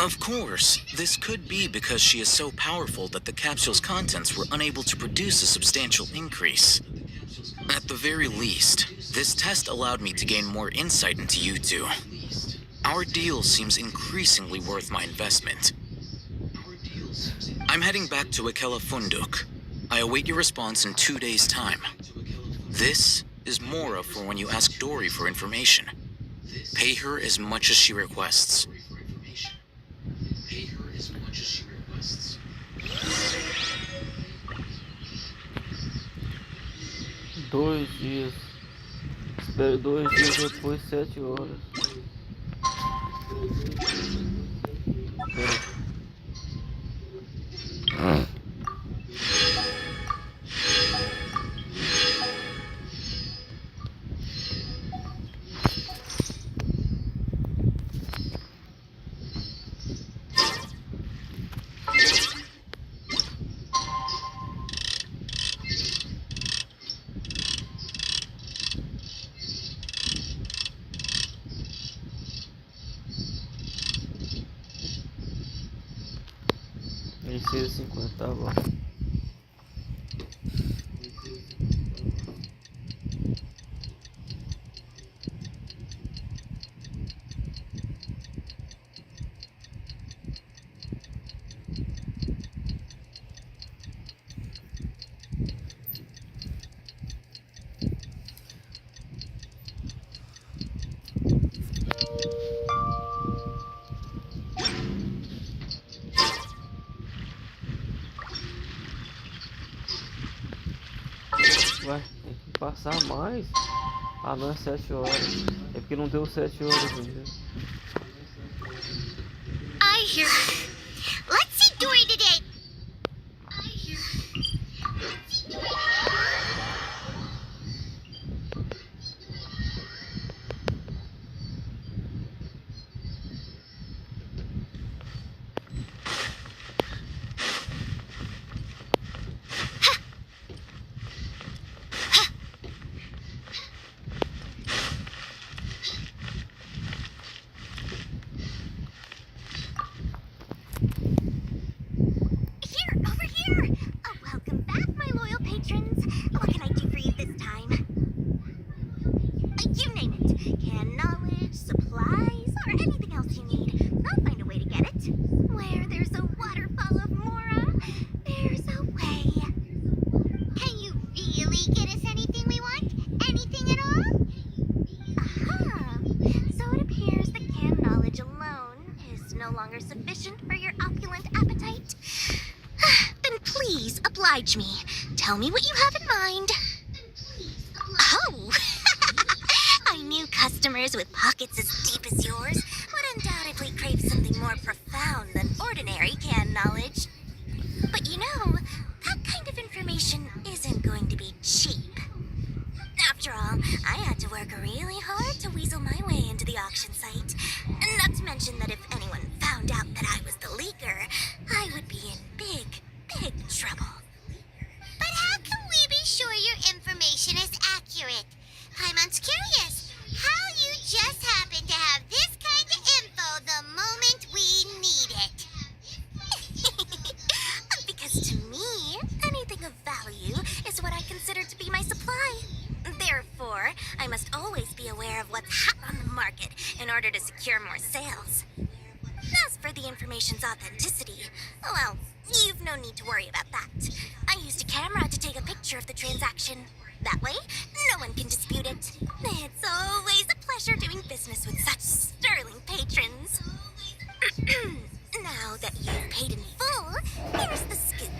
S1: Of course, this could be because she is so powerful that the capsule's contents were unable to produce a substantial increase. At the very least, this test allowed me to gain more insight into you two. Our deal seems increasingly worth my investment. I'm heading back to Akela Funduk. I await your response in 2 days' time. This is Mora for when you ask Dory for information. Pay her as much as she requests.
S4: 2 dias. Espere 2 dias depois, 7 horas. Em 6,50, tá bom. Vai, tem que passar mais. Ah, não é 7 horas. É porque não deu 7 horas ainda.
S2: I hear. Let's see Dory today. Me. Tell me what you have in mind. Oh! I knew customers with pockets as deep as yours would undoubtedly crave something more profound than ordinary canned knowledge. But you know, that kind of information isn't going to be cheap. After all, I had to work really hard to weasel my way into the auction site. Not to mention that if anyone found out that I was the leaker, I would be in big, big trouble. But how can we be sure your information is accurate? Paimon's curious how you just happen to have this kind of info the moment we need it. Because to me, anything of value is what I consider to be my supply. Therefore, I must always be aware of what's hot on the market in order to secure more sales. As for the information's authenticity, well, you've no need to worry about that. I used a camera to take a picture of the transaction. That way, no one can dispute it. It's always a pleasure doing business with such sterling patrons. Now that you've paid in full, here's the scoop.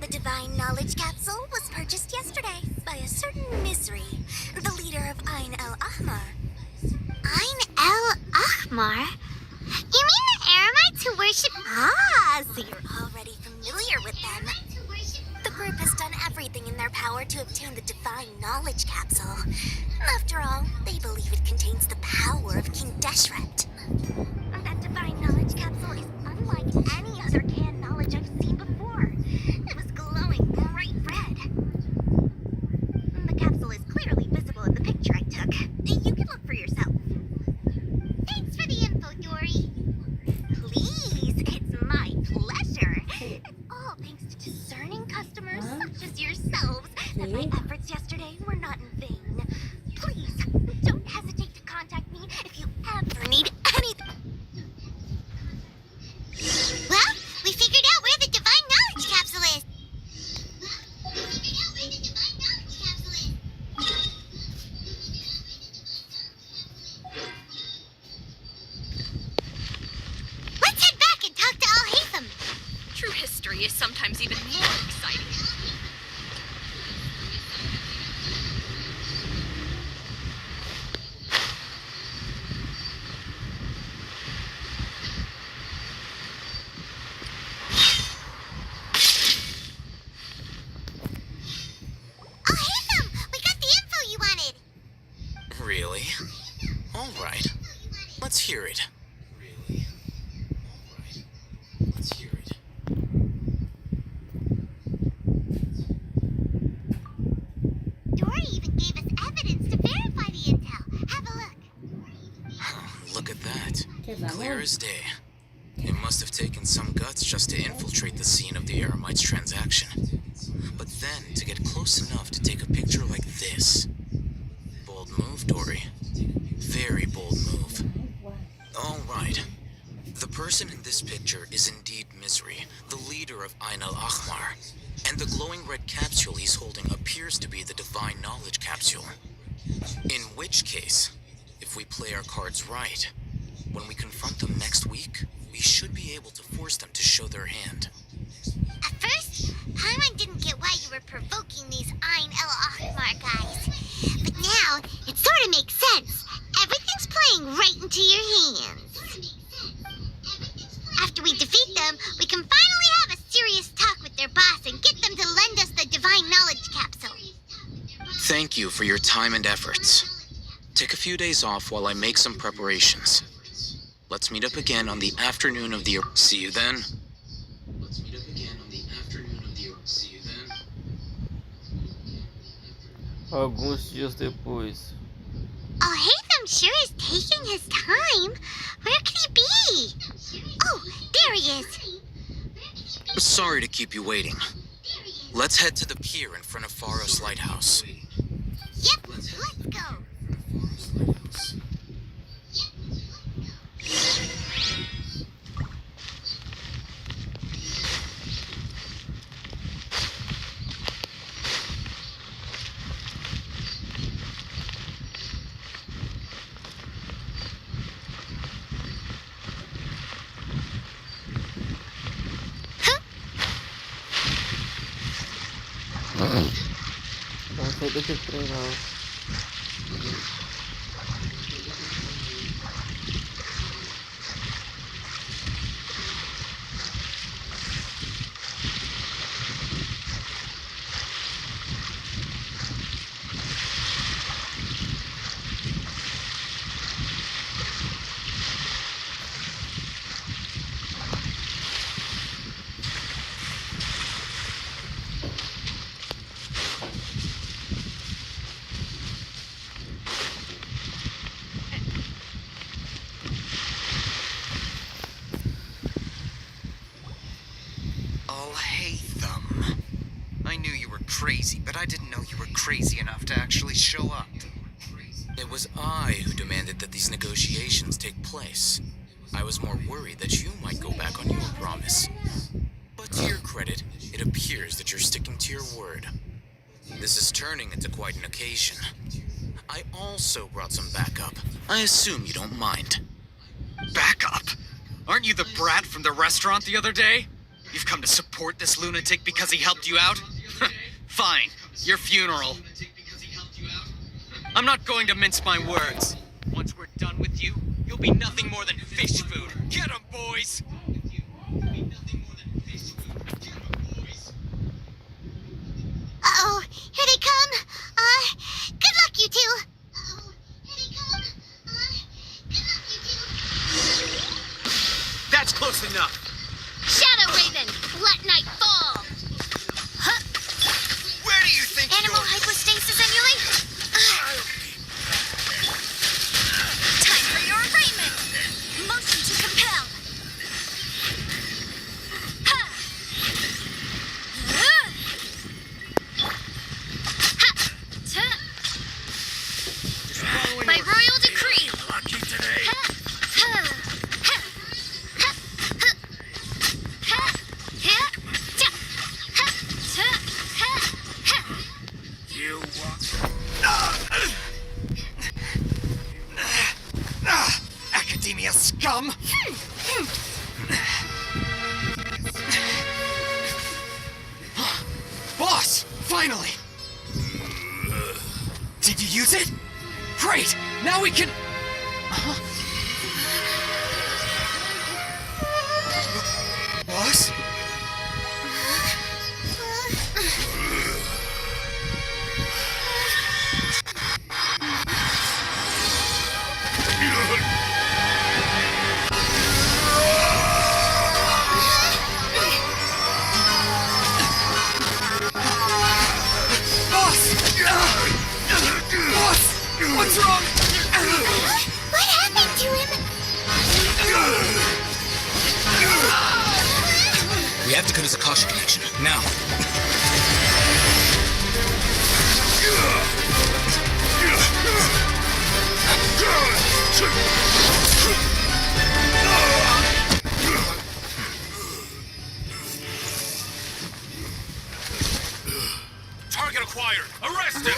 S2: The Divine Knowledge Capsule was purchased yesterday by a certain Misery, the leader of Ain el-Ahmar. Ain el-Ahmar? You mean the Aramites who worship... Ah, so you're already familiar with them. The group has done everything in their power to obtain the Divine Knowledge Capsule. After all, they believe it contains the power of King Deshret. That Divine Knowledge Capsule is unlike any other canned knowledge I've seen before. It was glowing bright red. The capsule is clearly visible in the picture I took. You can look for yourself. Thanks for the info, Dory. Please.
S14: is sometimes even more exciting.
S2: Oh, Haytham! We got the info you wanted!
S1: Really? All right. Let's hear it. Really? All right. Let's hear it.
S2: Dory even gave us evidence to verify the intel. Have a look.
S1: Look at that. Clear as day. It must have taken some guts just to infiltrate the scene of the Eremites transaction. But then to get close enough to take a picture like this. Bold move, Dory. Very bold move. All right. The person in this picture is indeed Misery, the leader of Ain al-Ahmar. And the glowing red capsule he's holding appears to be the Divine Knowledge capsule. In which case, if we play our cards right, when we confront them next week, we should be able to force them to show their hand.
S2: At first, Paimon didn't get why you were provoking these Ain el-Ahmar guys. But now, it sort of makes sense. Everything's playing right into your hands. After we defeat them, we can finally have a serious talk with their boss and get them to lend us the Divine Knowledge capsule.
S1: Thank you for your time and efforts. Take a few days off while I make some preparations. Let's meet up again on the afternoon of the... See you then. Let's meet up again on the afternoon of the... See you then.
S4: Alguns dias depois.
S2: Oh, Haytham sure is taking his time. Where could he be? Oh, there he is.
S1: Sorry to keep you waiting. Let's head to the pier in front of Faros Lighthouse.
S2: Yep, let's go.
S4: Não sei do que treinar.
S22: Crazy, but I didn't know you were crazy enough to actually show up.
S1: It was I who demanded that these negotiations take place. I was more worried that you might go back on your promise. But to your credit, it appears that you're sticking to your word. This is turning into quite an occasion. I also brought some backup. I assume you don't mind.
S22: Backup? Aren't you the brat from the restaurant the other day? You've come to support this lunatic because he helped you out? Fine, your funeral. I'm not going to mince my words. Once we're done with you, you'll be nothing more than fish food. Get 'em, boys!
S2: Uh-oh, here they come. Good luck, you two. Uh-oh, here they come. Good luck, you two.
S10: That's close enough.
S2: Shadow Raven, let night fall. Huh?
S10: Where do you think
S2: Animal
S10: you're...
S2: hypostasis emulate? Time for your arraignment. Motion to compel. Ha! By royal decree.
S5: Lucky today.
S22: You Academia scum!
S9: you use it? Great! Now we can... Boss? What's wrong?
S2: What happened to him?
S1: We have to cut his Akasha connection, now.
S12: Target acquired! Arrest him!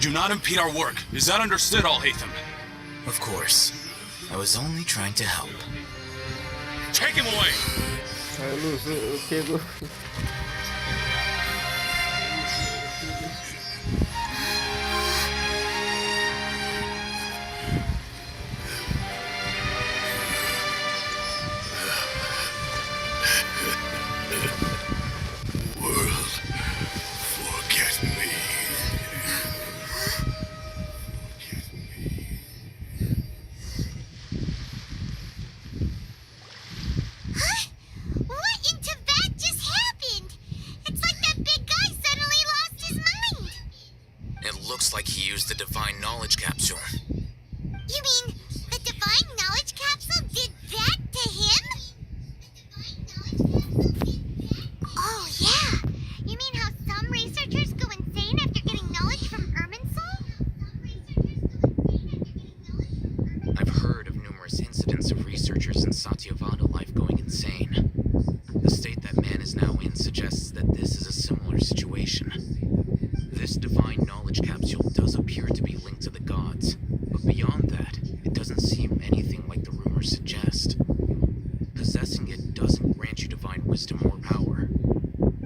S12: Do not impede our work. Is that understood, Al-Haytham?
S1: Of course. I was only trying to help.
S12: Take him away!
S4: Pegou.
S1: Like he used the divine knowledge capsule.
S2: You mean the divine knowledge capsule did that to him? Oh, yeah. You mean how some researchers go insane after getting knowledge from Irminsul?
S1: I've heard of numerous incidents of researchers in Satyavada life going insane. The state that man is now in suggests that this is a similar situation. This divine knowledge capsule does appear to be linked to the gods, but beyond that, it doesn't seem anything like the rumors suggest. Possessing it doesn't grant you divine wisdom or power.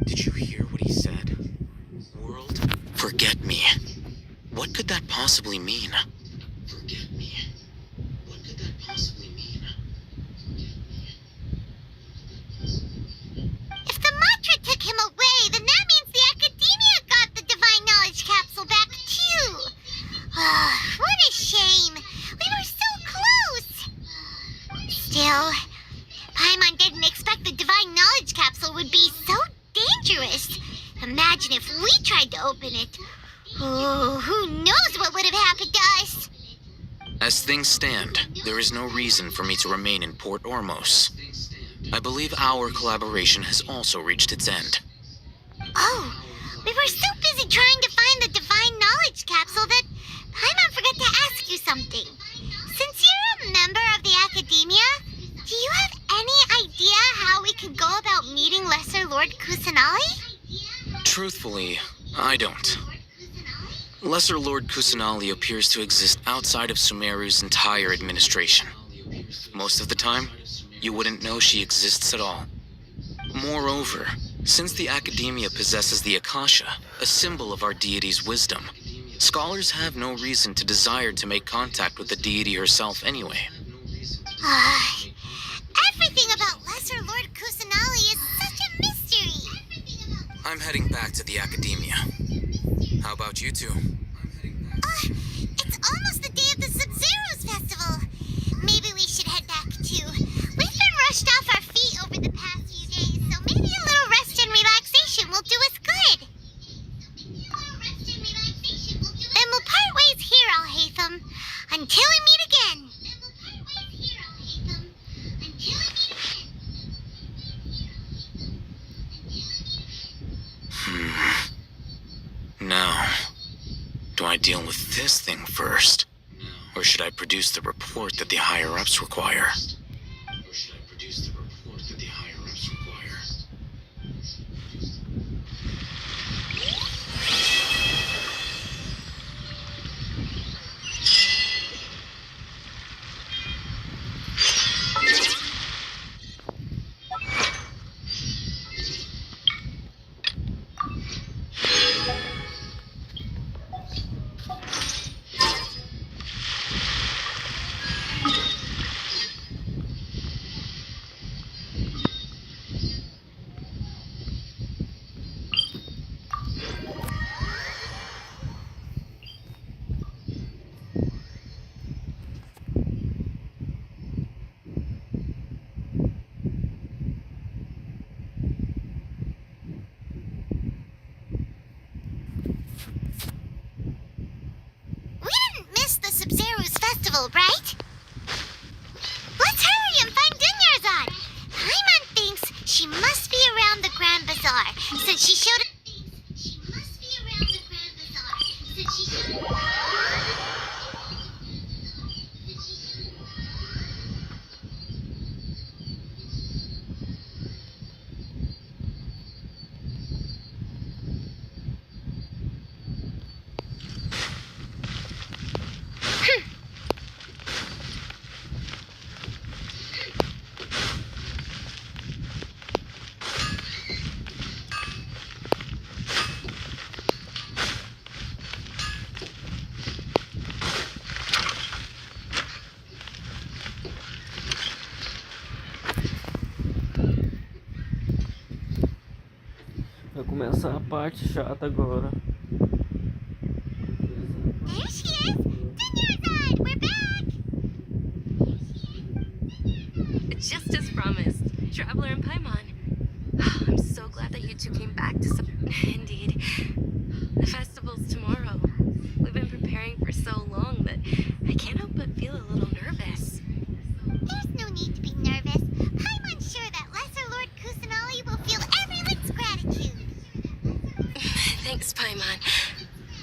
S1: Did you hear what he said? World, forget me. What could that possibly mean? Forget me. What could that possibly mean?
S2: If the mantra took him away, then that means the academia got the divine knowledge capsule back too. What a shame. We were so close. Still, Paimon didn't expect the divine knowledge capsule would be so dangerous. Imagine if we tried to open it. Oh, who knows what would have happened to us?
S1: As things stand, there is no reason for me to remain in Port Ormos. I believe our collaboration has also reached its end.
S2: Oh, we were so busy trying to find the divine knowledge capsule that Paimon forgot to ask you something. Since you're a member of the academia, do you have any idea how we could go about meeting Lesser Lord Kusanali?
S1: Truthfully, I don't. Lesser Lord Kusanali appears to exist outside of Sumeru's entire administration. Most of the time, you wouldn't know she exists at all. Moreover, since the Academia possesses the Akasha, a symbol of our deity's wisdom, scholars have no reason to desire to make contact with the deity herself anyway.
S2: Everything about Lesser Lord Kusanali is such a mystery.
S1: I'm heading back to the Academia. How about you two?
S2: It's almost the day of the Sub-Zero's festival. Maybe we should head back too. We've been rushed off our feet over the past few days, so maybe a little rest and relaxation will do us good. Then we'll part ways here, Al-Haytham, until we meet again.
S1: Now, do I deal with this thing first? Or should I produce the report that the higher-ups require?
S2: festival, right? Let's hurry and find Dunyarzad. Paimon thinks she must be around the Grand Bazaar, since she showed us.
S4: Vai começar a parte chata agora.
S2: There she is! Dunyarzad, we're back!
S14: Just as promised, Traveler and Paimon. I'm so glad that you two came back to Indeed. The festival's tomorrow. We've been preparing for so long that I can't help but feel a little nervous.
S2: There's no need to be nervous. Paimon's sure that Lesser Lord Kusanali will feel everyone's gratitude.
S14: Thanks, Paimon.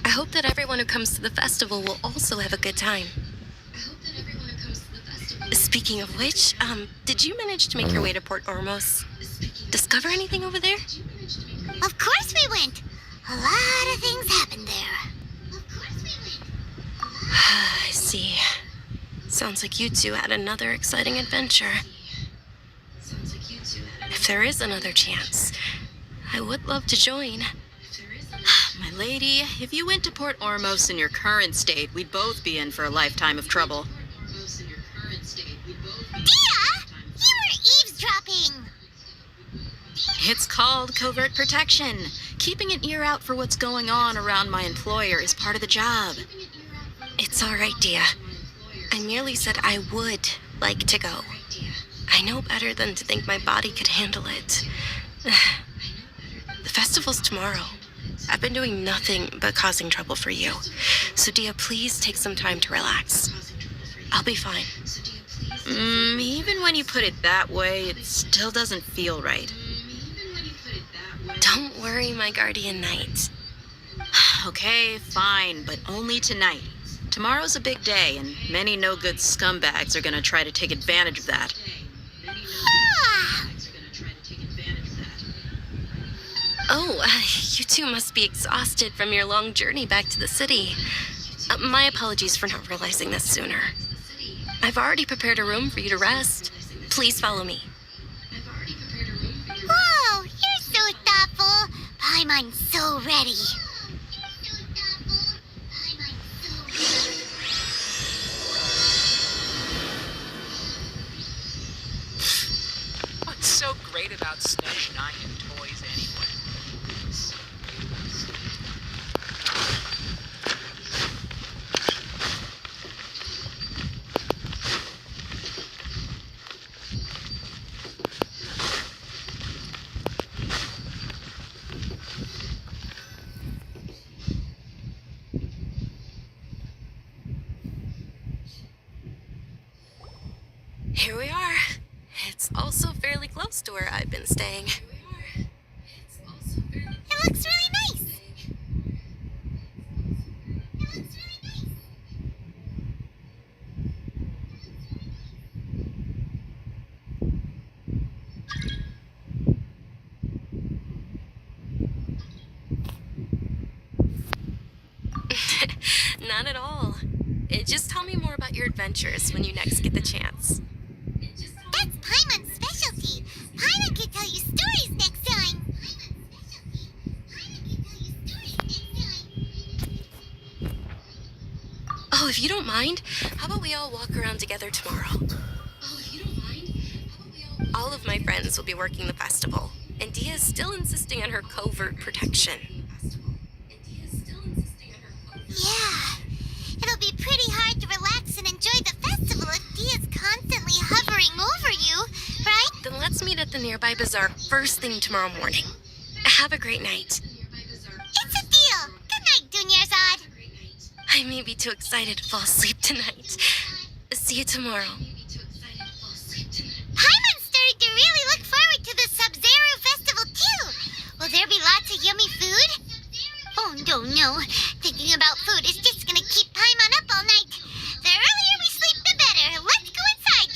S14: I hope that everyone who comes to the festival will also have a good time. Speaking of which, did you manage to make your way to Port Ormos? Discover anything over there?
S2: Of course we went. A lot of things happened there.
S14: I see. Sounds like you two had another exciting adventure. If there is another chance, I would love to join.
S13: My lady, if you went to Port Ormos in your current state, we'd both be in for a lifetime of trouble.
S2: Dia! You were eavesdropping!
S13: It's called covert protection. Keeping an ear out for what's going on around my employer is part of the job.
S14: It's all right, Dia. I merely said I would like to go. I know better than to think my body could handle it. The festival's tomorrow. I've been doing nothing but causing trouble for you. So, Dia, please take some time to relax. I'll be fine.
S13: Even when you put it that way, it still doesn't feel right.
S14: Don't worry, my guardian knight.
S13: Okay, fine, but only tonight. Tomorrow's a big day, and many no-good scumbags are gonna try to take advantage of that.
S14: Oh, you two must be exhausted from your long journey back to the city. My apologies for not realizing this sooner. I've already prepared a room for you to rest. Please follow me.
S2: Whoa, you're so thoughtful. Paimon's so ready.
S15: What's so great about Snatch 9 and toys anyway?
S14: Here we are. It's also fairly close to where I've been staying.
S2: It looks really nice.
S14: Not at all. Just tell me more about your adventures when you next get the chance.
S2: That's Paimon's specialty. Paimon can tell you stories next time.
S14: Oh, if you don't mind, how about we all walk around together tomorrow? All of my friends will be working the festival, and Dia is still insisting on her covert protection.
S2: Yeah, it'll be pretty hard to relax and enjoy the festival if Dia's constantly hovering over you, right?
S14: Then let's meet at the nearby bazaar first thing tomorrow morning. Have a great night.
S2: It's a deal. Good night, Dunyarzad.
S14: I may be too excited to fall asleep tonight. see you tomorrow.
S2: Paimon started to really look forward to the Sub-Zero Festival too. Will there be lots of yummy food? Oh no. Thinking about food is just gonna keep Paimon up all night. The earlier we sleep, the better. Let's go inside.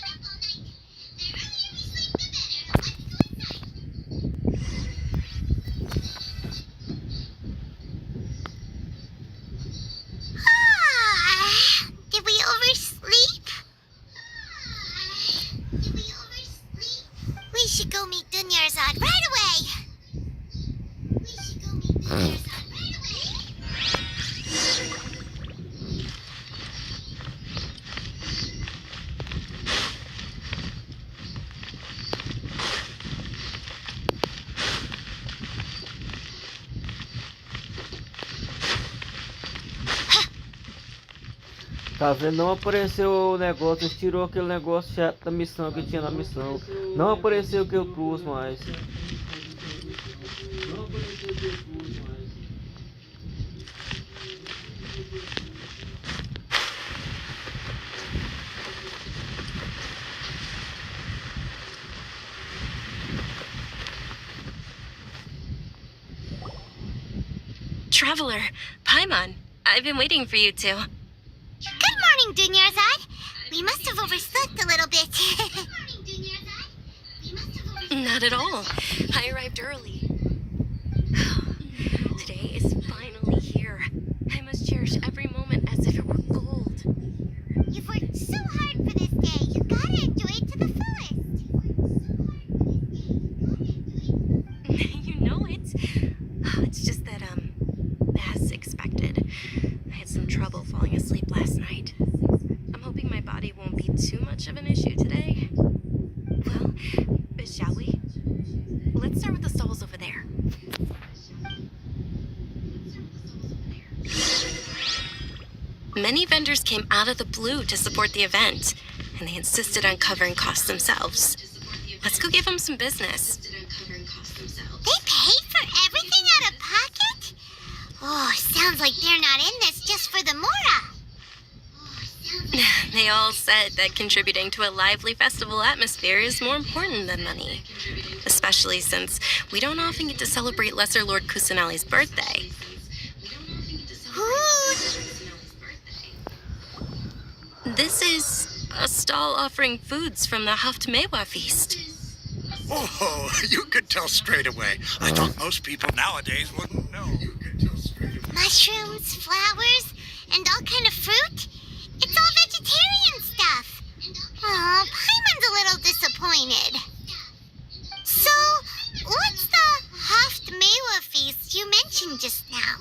S2: Did we oversleep? We should go meet Dunyarzad right away.
S4: Tá vendo? Não apareceu o negócio, eles tirou aquele negócio chato da missão que tinha na missão. Não apareceu o que eu pus mais.
S14: Traveler, Paimon, I've been waiting for you two.
S2: Good morning, Dunyarzad. We must have overslept a little bit.
S14: Not at all. I arrived early. Today is finally here. I must cherish every moment as if it were gold.
S2: You've worked so hard for this day. You gotta enjoy it to the fullest.
S14: You know it. It's just that, as expected, I had some trouble falling asleep last night. I'm hoping my body won't be too much of an issue today. Well, shall we? Let's start with the stalls over there. Many vendors came out of the blue to support the event, and they insisted on covering costs themselves. Let's go give them some business.
S2: They paid for everything out of pocket? Oh, sounds like they're not in this just for the Mora.
S14: They all said that contributing to a lively festival atmosphere is more important than money. Especially since we don't often get to celebrate Lesser Lord Kusanali's birthday. This is a stall offering foods from the Haftmewa feast.
S11: Oh, you could tell straight away. I thought most people nowadays wouldn't know.
S2: Mushrooms, flowers, and all kind of fruit? It's all vegetarian stuff. Oh, Paimon's a little disappointed. So, what's the Haftmewa feast you mentioned just now?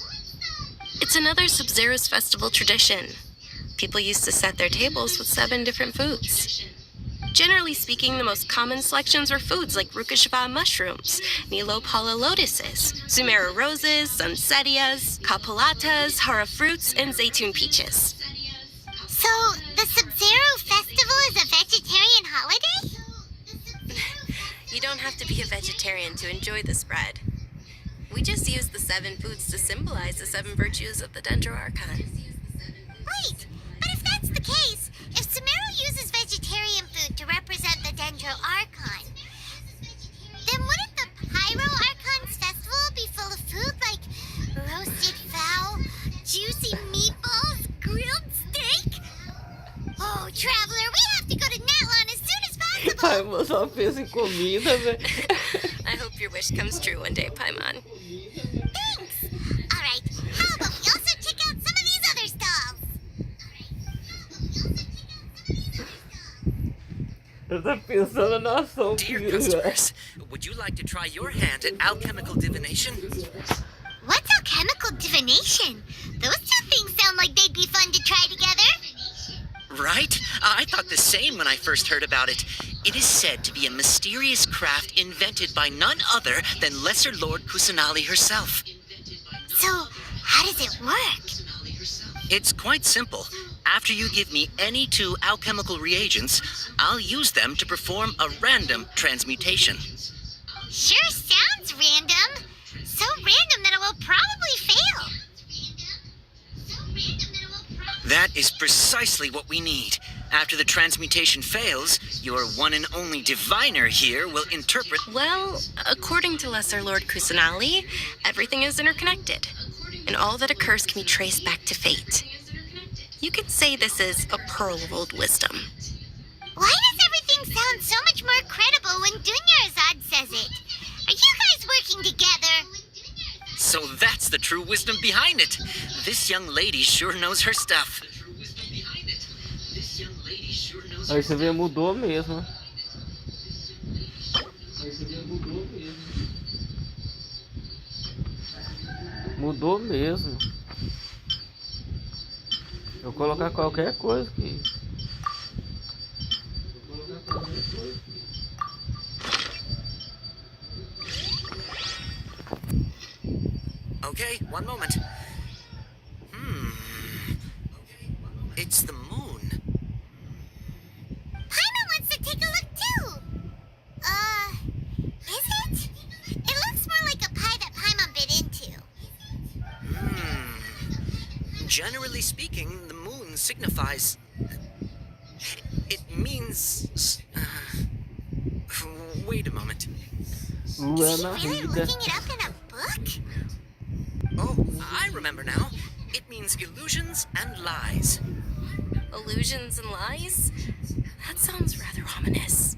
S14: It's another Sub-Zero's festival tradition. People used to set their tables with 7 different foods. Generally speaking, the most common selections were foods like Rukashava mushrooms, Nilopala lotuses, Sumera roses, Sunsetias, Kapalatas, Hara fruits, and Zaytun peaches.
S2: So, the Sub-Zero festival is a vegetarian holiday?
S14: You don't have to be a vegetarian to enjoy the spread. We just use the 7 foods to symbolize the 7 virtues of the Dendro Archon.
S2: Wait, but if that's the case, if Sumero uses vegetarian food to represent the Dendro Archon, then wouldn't the Pyro Archon's festival be full of food like roasted fowl, juicy meatballs, grilled steak? Oh, Traveler, we have to go to Natlan as soon as possible!
S4: Paimon só pensa em comida, velho.
S14: I hope your wish comes true one day, Paimon.
S2: Thanks! Alright, how about we also check out some of these other stalls?
S4: Eu tô pensando na ação.
S6: Dear customers, would you like to try your hand at alchemical divination?
S2: What's alchemical divination? Those two things sound like they'd be fun to try together.
S6: Right? I thought the same when I first heard about it. It is said to be a mysterious craft invented by none other than Lesser Lord Kusanali herself.
S2: So, how does it work?
S6: It's quite simple. After you give me any 2 alchemical reagents, I'll use them to perform a random transmutation.
S2: Sure sounds random. So random that it will probably fail.
S6: That is precisely what we need.
S1: After the transmutation fails, your one and only diviner here will interpret...
S14: Well, according to Lesser Lord Kusanali, everything is interconnected, and all that occurs can be traced back to fate. You could say this is a pearl of old wisdom.
S2: Why does everything sound so much more credible when Dunyarzad says it? Are you guys working together?
S1: So that's the true wisdom behind it. This young lady sure knows her stuff.
S4: Aí você vê, mudou mesmo. Mudou mesmo. Eu vou colocar qualquer coisa aqui.
S1: Okay, one moment. It's the moon.
S2: Paimon wants to take a look too. Is it? It looks more like a pie that Paimon bit into.
S1: Generally speaking, the moon signifies... It means... wait a moment.
S2: Is he really looking it up in a book?
S1: Oh, I remember now. It means illusions and lies.
S14: Illusions and lies? That sounds rather ominous.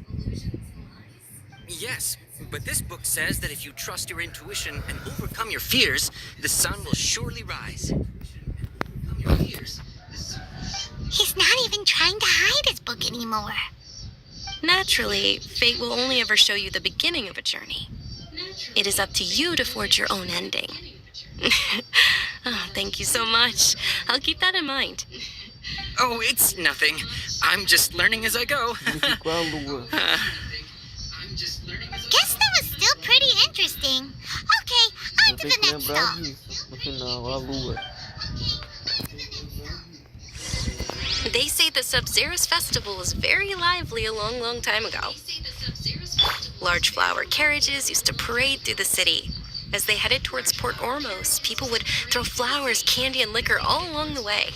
S1: Yes, but this book says that if you trust your intuition and overcome your fears, the sun will surely rise.
S2: He's not even trying to hide his book anymore.
S14: Naturally, fate will only ever show you the beginning of a journey. It is up to you to forge your own ending. Oh, thank you so much. I'll keep that in mind.
S1: Oh, it's nothing. I'm just learning as I go.
S2: Guess that was still pretty interesting. Okay, on to the next stop.
S4: No final, a lua.
S14: They say the Sub-Zerus Festival was very lively a long, long time ago. Large flower carriages used to parade through the city. As they headed towards Port Ormos, people would throw flowers, candy, and liquor all along the way.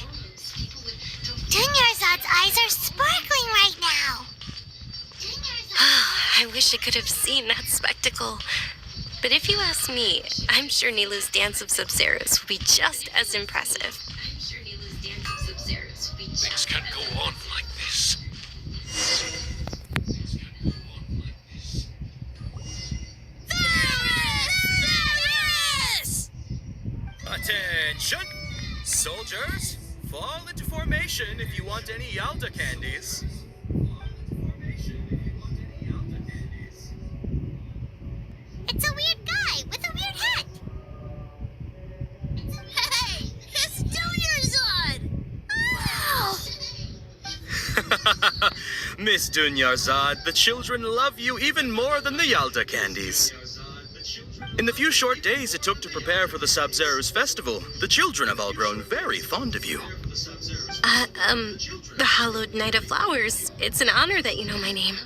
S2: Dunyarzad's eyes are sparkling right now.
S14: I wish I could have seen that spectacle. But if you ask me, I'm sure Nilu's dance of Sub-Zerus would be just as impressive.
S5: Things can't go on like this.
S7: Attention! Soldiers, fall into formation if you want any Yalda candies.
S2: It's a weird guy with a weird hat. Hey, it's Dunyarzad! Wow!
S7: Miss Dunyarzad, the children love you even more than the Yalda candies. In the few short days it took to prepare for the Sub-Zerus festival, the children have all grown very fond of you.
S14: The Hallowed Night of Flowers. It's an honor that you know my name.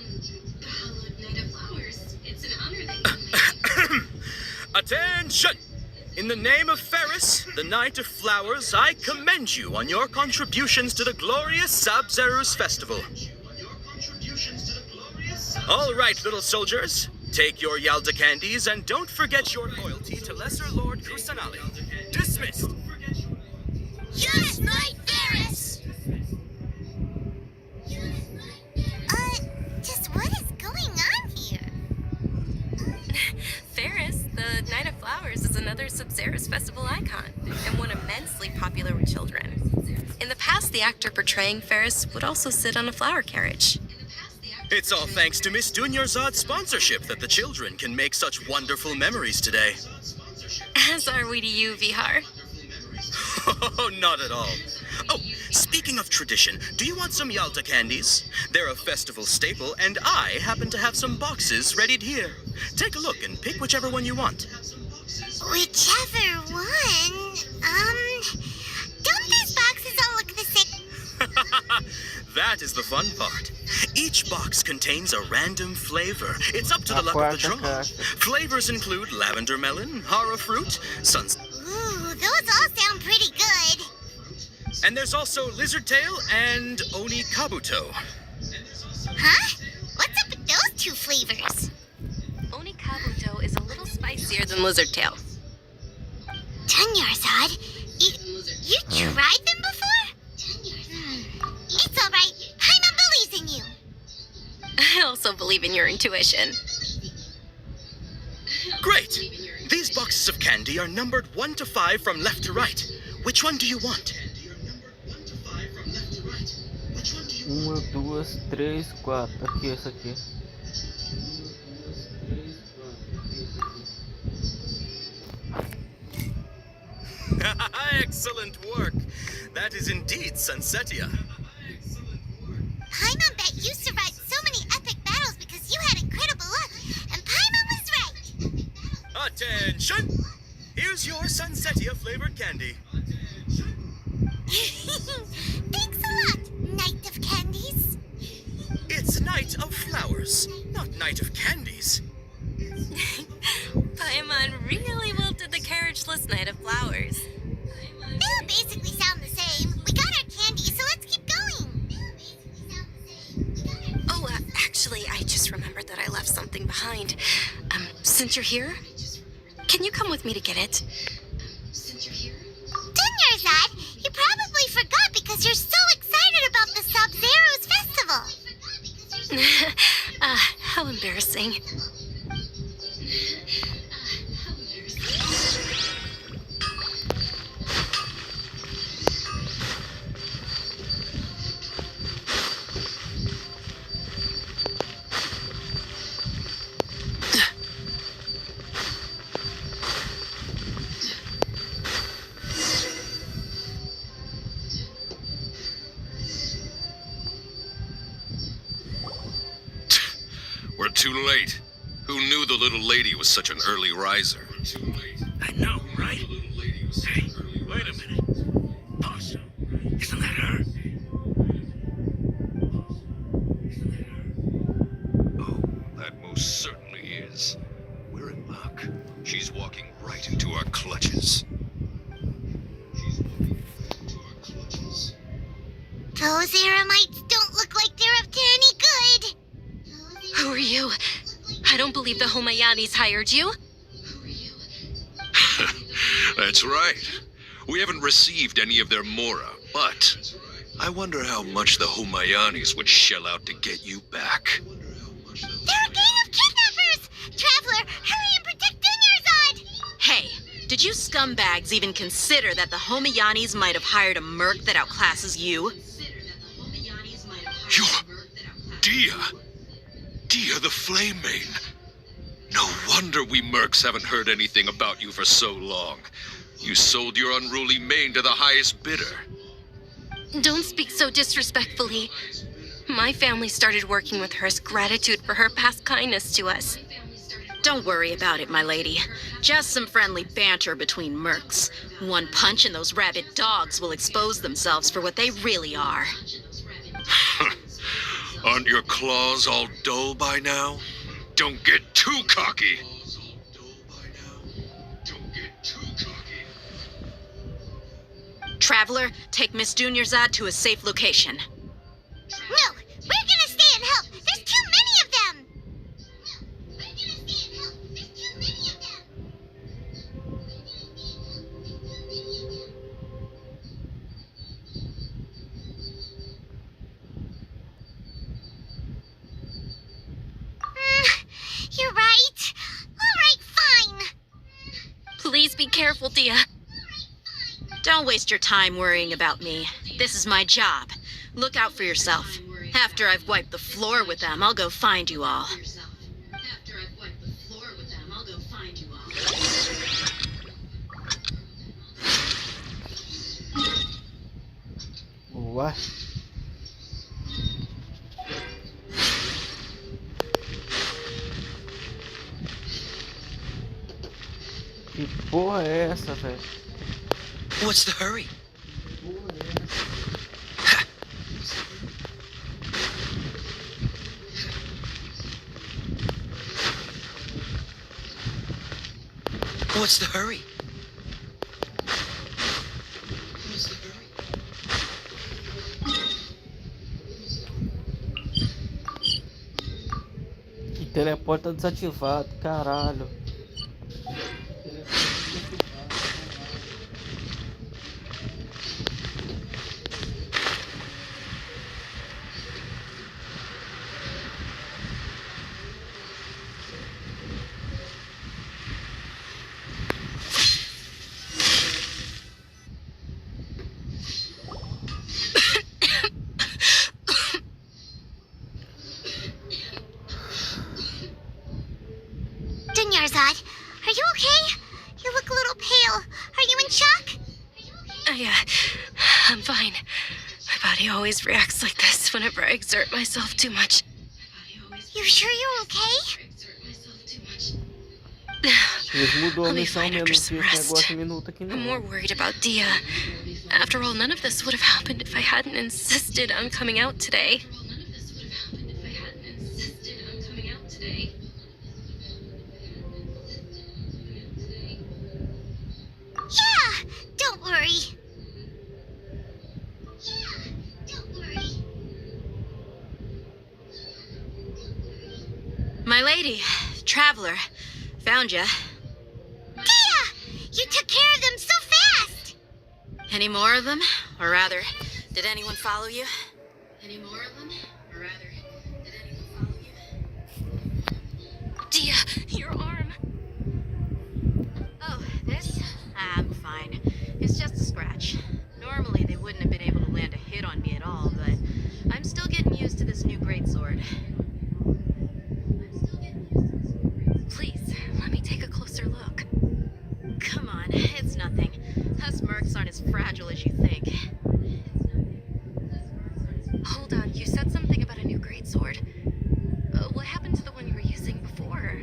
S7: Attention! In the name of Ferris, the Knight of Flowers, I commend you on your contributions to the glorious Sub-Zerus festival. All right, little soldiers. Take your Yalda candies and don't forget your loyalty to Lesser Lord Kusanali. Dismissed.
S2: Yes, Knight Ferris! Just what is going on here?
S14: Ferris, the Night of Flowers, is another Sub-Zerus festival icon, and one immensely popular with children. In the past, the actor portraying Ferris would also sit on a flower carriage.
S7: It's all thanks to Miss Dunyarzad's sponsorship that the children can make such wonderful memories today.
S14: As are we to you, Vihar.
S7: Oh, not at all. Oh, speaking of tradition, do you want some Yalta candies? They're a festival staple, and I happen to have some boxes readied here. Take a look and pick whichever one you want.
S2: Whichever one? Don't these boxes all look the same?
S7: That is the fun part. Each box contains a random flavor. It's up to the luck of the draw. Flavors include lavender melon, hara fruit,
S2: Ooh, those all sound pretty good.
S7: And there's also Lizard Tail and Oni Kabuto.
S2: Huh? What's up with those two flavors?
S14: Oni Kabuto is a little spicier than Lizard Tail.
S2: Dunyarzad, you tried them before? It's alright. Paimon believes in you.
S14: I also believe in your intuition.
S7: Great! These boxes of candy are numbered 1 to 5 from left to right. Which one do you want?
S4: 1, 2, 3, 4. Aqui, essa aqui.
S7: Excellent work. That is indeed Sunsetia.
S2: Paimon bet you survived so many epic battles because you had incredible luck, and Paimon was right.
S7: Attention! Here's your Sunsetia flavored candy.
S2: Thanks a lot, Knight of Candies.
S7: It's Night of Flowers, not Night of Candies.
S14: Paimon really wilted the carriageless Knight of Flowers.
S2: They all basically sound the same. We got our candy, so let's keep going.
S14: Oh, actually, I just remembered that I left something behind. Since you're here, can you come with me to get it?
S2: Dunyarzad, you probably forgot because you're so excited about the Sub-Zero's festival.
S14: How embarrassing.
S3: We're too late. Who knew the little lady was such an early riser?
S11: I know, right? Hey, wait a minute. Boss, isn't that her? Oh, that most certainly is. We're in luck. She's walking right into our clutches.
S2: Those Eremites don't look like they're up to any good.
S14: Who are you? I don't believe the Homayanis hired you.
S3: That's right. We haven't received any of their mora, but I wonder how much the Humayanis would shell out to get you back.
S2: They're a gang of kidnappers! Traveler, hurry and protect Dunyarzad!
S13: Hey, did you scumbags even consider that the Homayanis might have hired a merc that outclasses you?
S3: You're Dia! Dia the Flame Main! No wonder we mercs haven't heard anything about you for so long. You sold your unruly mane to the highest bidder.
S14: Don't speak so disrespectfully. My family started working with her as gratitude for her past kindness to us.
S13: Don't worry about it, my lady. Just some friendly banter between mercs. One punch and those rabid dogs will expose themselves for what they really are.
S3: Aren't your claws all dull by now? Don't get too cocky!
S13: Traveler, take Miss Dunyarzad to a safe location.
S2: No, we're gonna stay and help. There's too many of them. You're right. All right, fine.
S14: Please be careful, Dia.
S13: Don't waste your time worrying about me. This is my job. Look out for yourself. After I've wiped the floor with them, I'll go find you all.
S4: What? Que porra é essa, velho?
S17: What's the hurry? What's the hurry?
S4: teleporte tá desativado, caralho.
S2: Dunyarzad, are you okay? You look a little pale. Are you in shock?
S14: I'm fine. My body always reacts like this whenever I exert myself too much.
S2: You sure you're okay?
S4: Eles mudou a
S14: I'll be
S4: missão
S14: fine
S4: mesmo,
S14: after
S4: que
S14: some
S4: esse
S14: rest.
S4: negócio minuto aqui
S14: I'm more
S4: não.
S14: worried about Dia. After all, none of this would have happened if I hadn't insisted on coming out today.
S2: Yeah, don't worry.
S16: My lady, traveler, found ya.
S2: Dia! You took care of them so fast!
S16: Any more of them? Or rather, did anyone follow you? Any more of them? Or rather, did anyone follow you?
S14: Dia, your arm.
S16: Oh, this? I'm fine. It's just a scratch. Normally they wouldn't have been able to land a hit on me at all, but I'm still getting used to this new greatsword.
S14: Please, let me take a closer look.
S16: Come on, it's nothing. Us mercs aren't as fragile as you think.
S14: Hold on, you said something about a new greatsword. What happened to the one you were using before?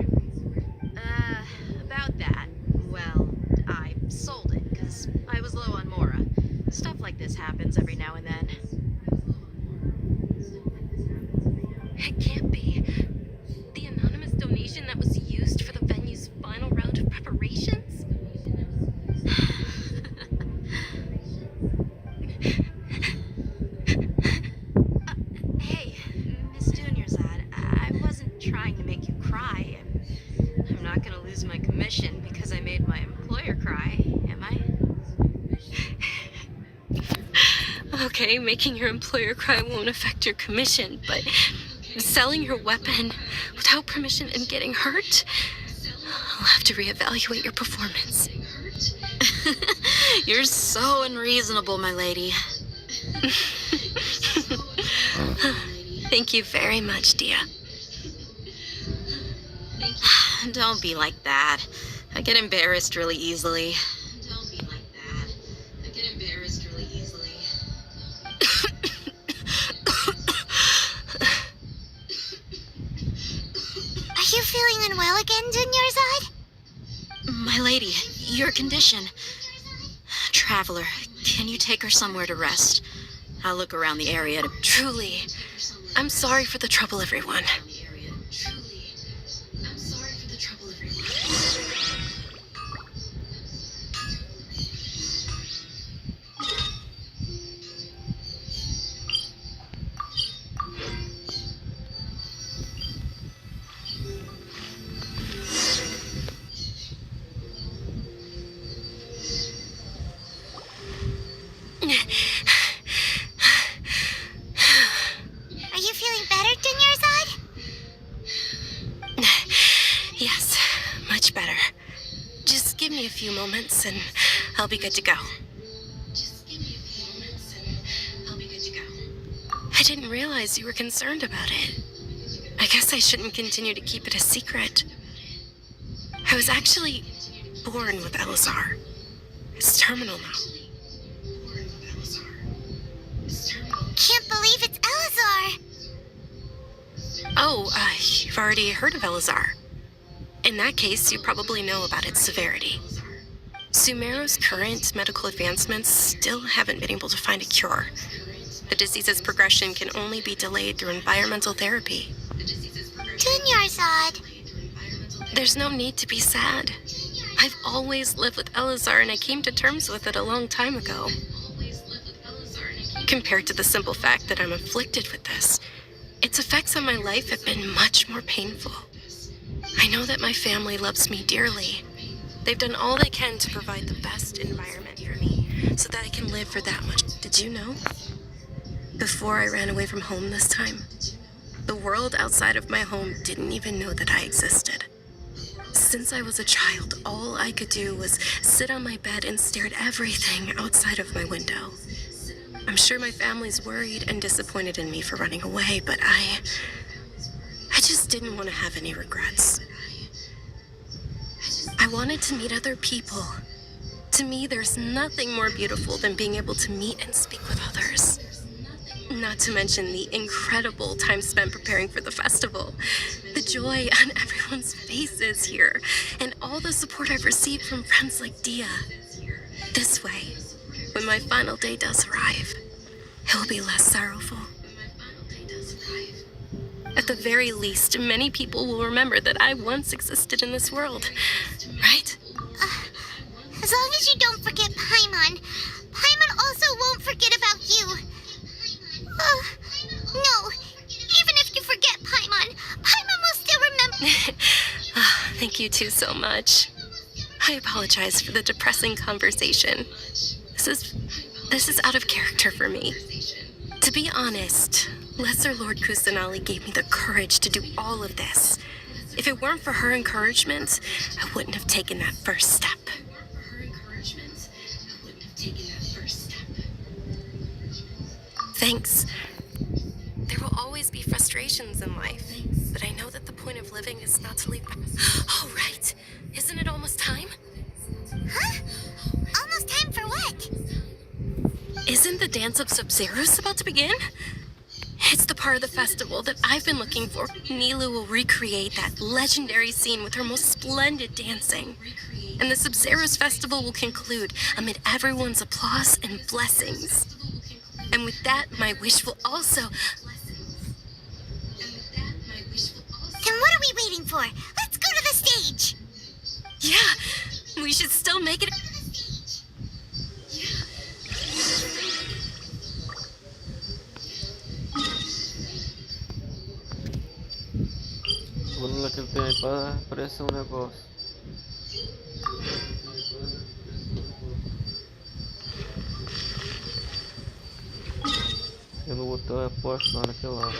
S16: About that. Well, I sold it, because I was low on Mora. Stuff like this happens every now and then.
S14: It can't be. The anonymous donation that was used for the venue's final round of preparations?
S16: Hey, Miss Dunyarzad, I wasn't trying to make you cry. I'm not gonna lose my commission because I made my employer cry, am I?
S14: Okay, making your employer cry won't affect your commission, but selling your weapon without permission and getting hurt? I'll have to reevaluate your performance.
S16: You're so unreasonable, my lady.
S14: Thank you very much, Dia.
S16: Don't be like that. I get embarrassed really easily.
S2: Are you feeling unwell again, Dunyarzad?
S16: My lady, your condition. Traveler, can you take her somewhere to rest? I'll look around the area to...
S14: Truly, I'm sorry for the trouble, everyone.
S2: Are you feeling better, Dunyarzad?
S14: Yes, much better. Just give me a few moments and I'll be good to go. I didn't realize you were concerned about it. I guess I shouldn't continue to keep it a secret. I was actually born with Elazar. It's terminal now.
S2: Can't believe it's Elazar.
S14: Oh, you've already heard of Elazar. In that case, you probably know about its severity. Sumeru's current medical advancements still haven't been able to find a cure. The disease's progression can only be delayed through environmental therapy.
S2: Dunyarzad.
S14: There's no need to be sad. I've always lived with Elazar and I came to terms with it a long time ago. Compared to the simple fact that I'm afflicted with this, its effects on my life have been much more painful. I know that my family loves me dearly. They've done all they can to provide the best environment for me so that I can live for that much. Did you know? Before I ran away from home this time, the world outside of my home didn't even know that I existed. Since I was a child, all I could do was sit on my bed and stare at everything outside of my window. I'm sure my family's worried and disappointed in me for running away, but I just didn't want to have any regrets. I wanted to meet other people. To me, there's nothing more beautiful than being able to meet and speak with others. Not to mention the incredible time spent preparing for the festival, the joy on everyone's faces here, and all the support I've received from friends like Dia. This way, when my final day does arrive, it will be less sorrowful. At the very least, many people will remember that I once existed in this world, right?
S2: As long as you don't forget Paimon, Paimon also won't forget about you. No, even if you forget Paimon, Paimon will still remember.
S14: Thank you two so much. I apologize for the depressing conversation. This is out of character for me. To be honest, Lesser Lord Kusanali gave me the courage to do all of this. If it weren't for her encouragement, I wouldn't have taken that first step. Thanks. There will always be frustrations in life, but I know that the point of living is not to leave. Oh, right. Isn't it almost time?
S2: Huh? Almost time for what?
S14: Isn't the dance of Sub-Zeros about to begin? It's the part of the festival that I've been looking for. Nilu will recreate that legendary scene with her most splendid dancing. And the Sub-Zeros festival will conclude amid everyone's applause and blessings. And with that, my wish will also...
S2: Then what are we waiting for? Let's go to the stage!
S14: Yeah, we should still make it...
S4: Vou naquele tempo para aparecer um negócio. Eu no botão é posto lá naquele lado.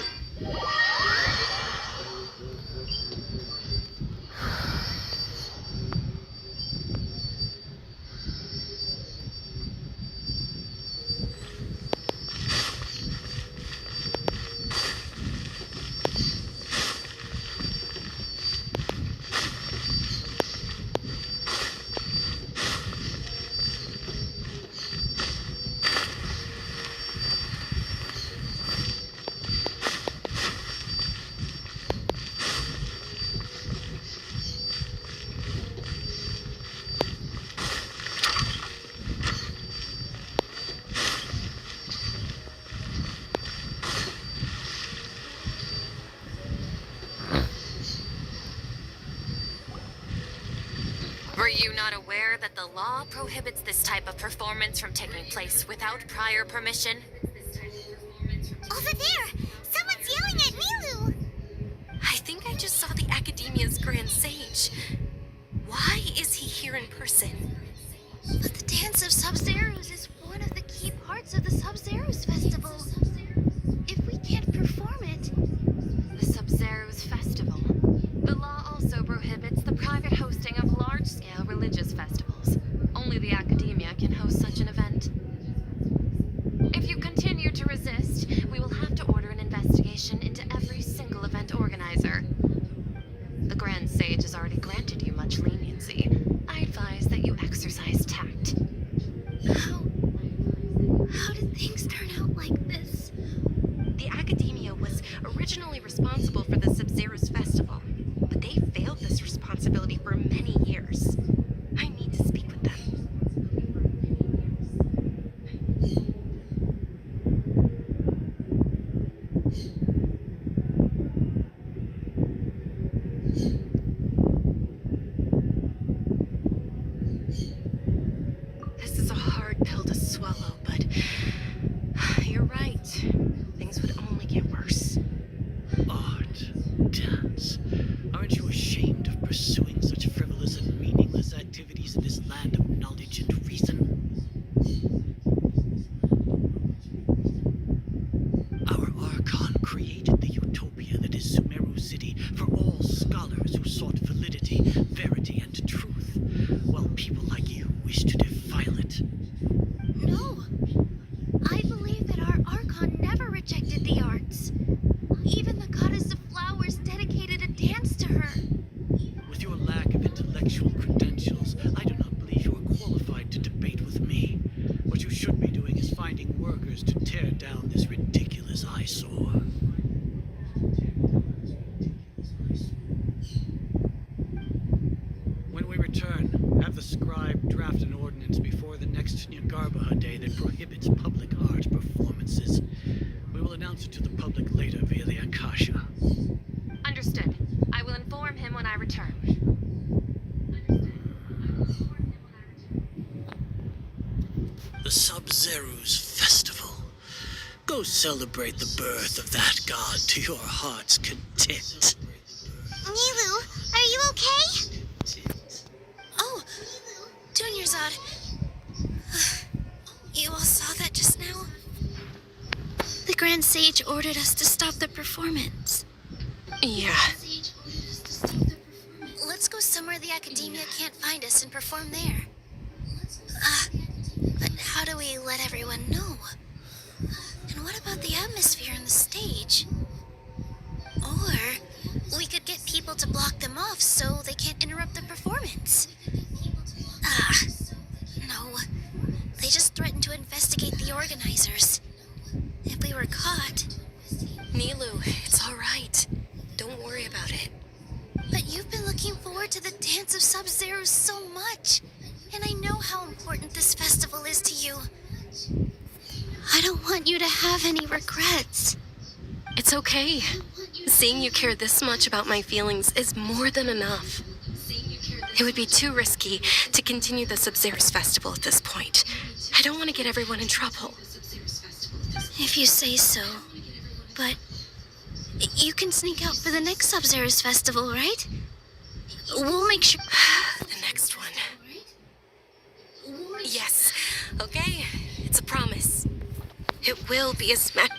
S16: Were you not aware that the law prohibits this type of performance from taking place without prior permission?
S2: Over there! Someone's yelling at Nilu!
S14: I think I just saw the Academia's Grand Sage. Why is he here in person?
S2: But the Dance of Sub-Zeros is one of the key parts of the Sub-Zeros Festival. If we can't perform it...
S16: The Sub-Zeros Festival. The law also prohibits the private hosting of large-scale religious festivals. Only the Academia can host such an event. If you continue to resist, we will have to order an investigation into every single event organizer. The Grand Sage has already granted you much leniency. I advise that you exercise tact.
S2: How did things turn out like this?
S14: The Academia was originally responsible for the Sub-Zeros Festival, but they failed this responsibility for many years. I need to speak with them. This is a hard pill to swallow, but you're right. Things would only get worse.
S5: Art, dance. Aren't you ashamed of
S18: draft an ordinance before the next Nyagarbha Day that prohibits public art performances. We will announce it to the public later via the Akasha.
S14: Understood. I will inform him when I return.
S18: The Sub-Zeru's festival. Go celebrate the birth of that god to your heart's content.
S2: Nilu, are you okay?
S19: Oh, Dunyarzad. You all saw that just now? The Grand Sage ordered us to stop the performance.
S14: Yeah.
S19: Let's go somewhere the Academia can't find us and perform there. But how do we let everyone know? And what about the atmosphere on the stage? Or we could get people to block them off so they can't interrupt the performance. No. They just threatened to investigate the organizers. If we were caught...
S14: Nilu, it's all right. Don't worry about it.
S19: But you've been looking forward to the Dance of Sub-Zero so much. And I know how important this festival is to you. I don't want you to have any regrets.
S14: It's okay. Seeing you care this much about my feelings is more than enough. It would be too risky to continue the Sub-Zero's festival at this point. I don't want to get everyone in trouble.
S19: If you say so. But you can sneak out for the next Sub-Zero's festival, right? We'll make sure...
S14: The next one. Yes. Okay. It's a promise. It will be a smack...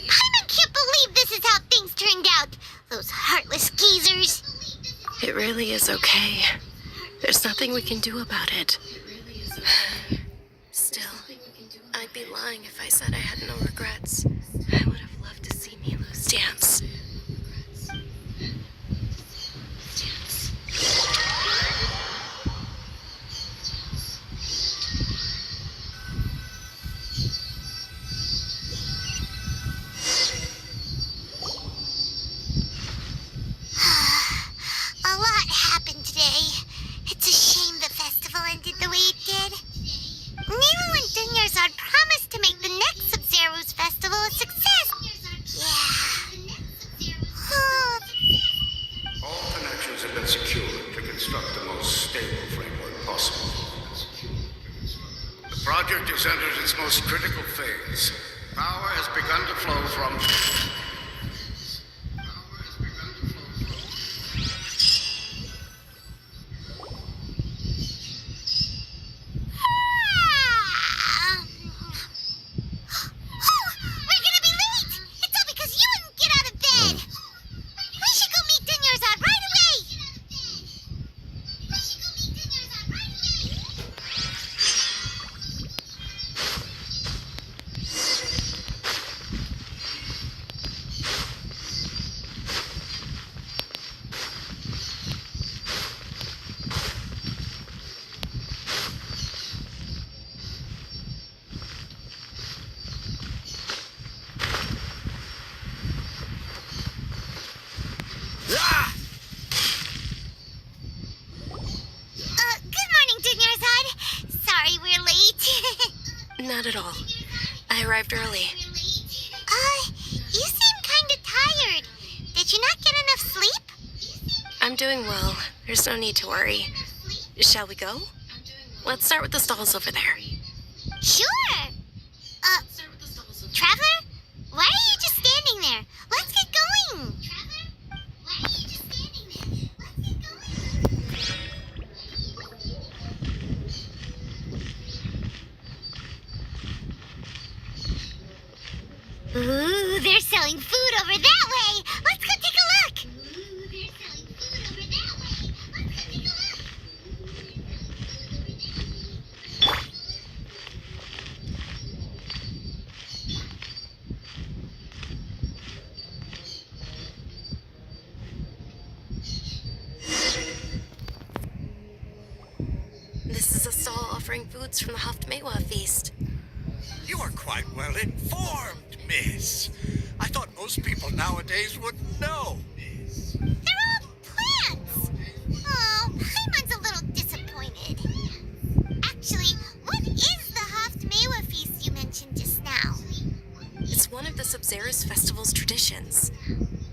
S2: I can't believe this is how things turned out. Those heartless geezers.
S14: It really is okay. There's nothing we can do about it. Still, I'd be lying if I said I had no regrets. I would have loved to see Nilu's dance.
S2: A lot happened today. It's a shame the festival ended the way it did. Nilu and Dunyarzad promised to make the next Sub-Zero's festival a success. Yeah.
S11: All connections have been secured to construct the most stable framework possible. The project has entered its most critical phase. Power has begun to flow from...
S2: We're gonna be late! It's all because you wouldn't get out of bed! We should go meet Dunyarzad right away! Good morning, Dunyarzad. Sorry we're late.
S14: Not at all. I arrived early.
S2: You seem kinda tired. Did you not get enough sleep?
S14: I'm doing well. There's no need to worry. Shall we go? Let's start with the stalls over there.
S2: Sure. Traveler? Why are you just standing there? Let's get going. Ooh, they're selling food over that way. Let's go take a look.
S14: This is a stall offering foods from the Haftmewa feast.
S23: You are quite well informed, miss. I thought most people nowadays wouldn't know.
S2: They're all plants. Oh, Paimon
S14: the Sub-Zerus Festival's traditions.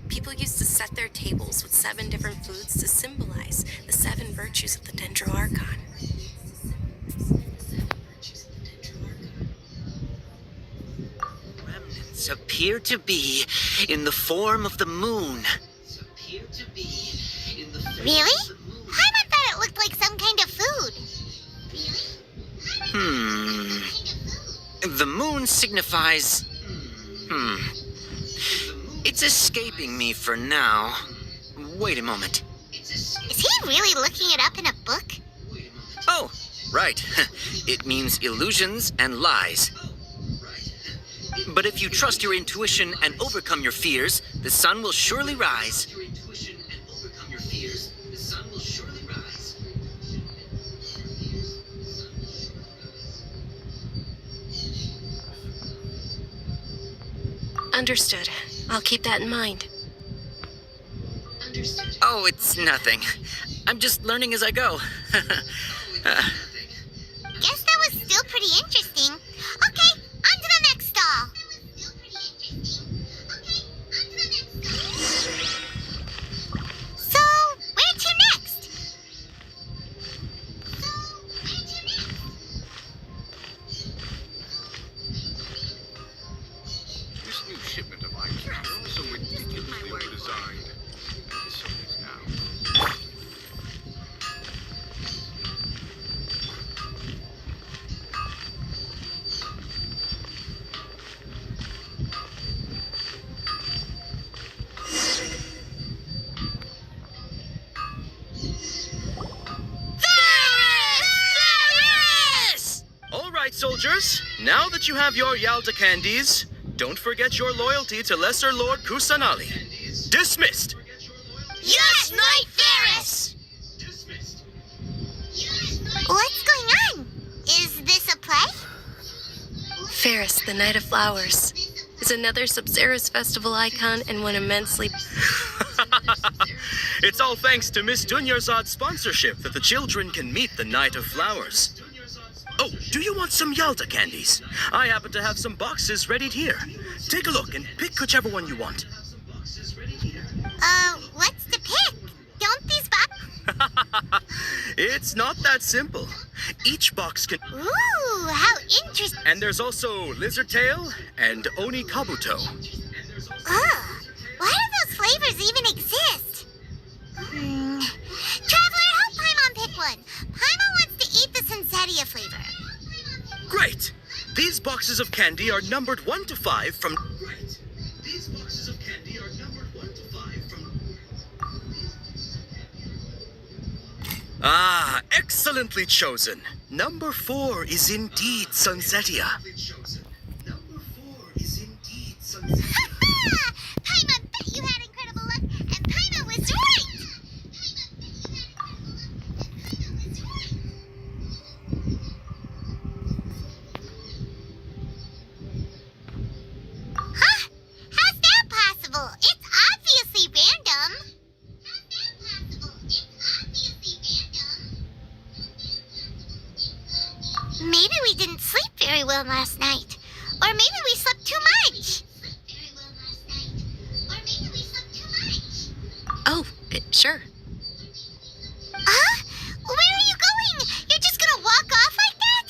S14: People used to set their tables with 7 different foods to symbolize the 7 virtues of the Dendro Archon.
S1: Remnants appear to be in the form of the moon.
S2: Really? Paimon thought it looked like some kind of food.
S1: The moon signifies... It's escaping me for now. Wait a moment.
S2: Is he really looking it up in a book?
S1: Oh, right. It means illusions and lies. But if you trust your intuition and overcome your fears, the sun will surely rise.
S14: Understood. I'll keep that in mind.
S1: Oh, it's nothing. I'm just learning as I go.
S2: Guess that was still pretty interesting. Okay, on to the next stall. So, where to next?
S3: This new shipment of items are so ridiculously well-designed. So is now.
S7: All right, soldiers. Now that you have your Yalta candies, don't forget your loyalty to Lesser Lord Kusanali. Dismissed!
S2: Yes, Knight Ferris! What's going on? Is this a play?
S14: Ferris, the Knight of Flowers, is another Sub-Zerus Festival icon and one immensely...
S7: It's all thanks to Miss Dunyarzad's sponsorship that the children can meet the Knight of Flowers. Oh, do you want some Yalta candies? I happen to have some boxes ready here. Take a look and pick whichever one you want.
S2: What's to pick? Don't these box...
S7: It's not that simple. Each box can...
S2: Ooh, how interesting.
S7: And there's also Lizard Tail and Oni Kabuto.
S2: Ugh, why do those flavors even exist? Traveler, help Paimon pick one. Paimon wants to eat the Sensetia flavor.
S7: Great! These boxes of candy are numbered 1 to 5 from... Ah, excellently chosen. Number 4 is indeed Sunsetia.
S2: Paimon bet you had incredible luck, and Paimon was right! Huh? How's that possible? It's obviously random. Maybe we didn't sleep very well last night. Or maybe we slept too much.
S14: Oh, sure.
S2: Huh? Where are you going? You're just gonna walk off like that?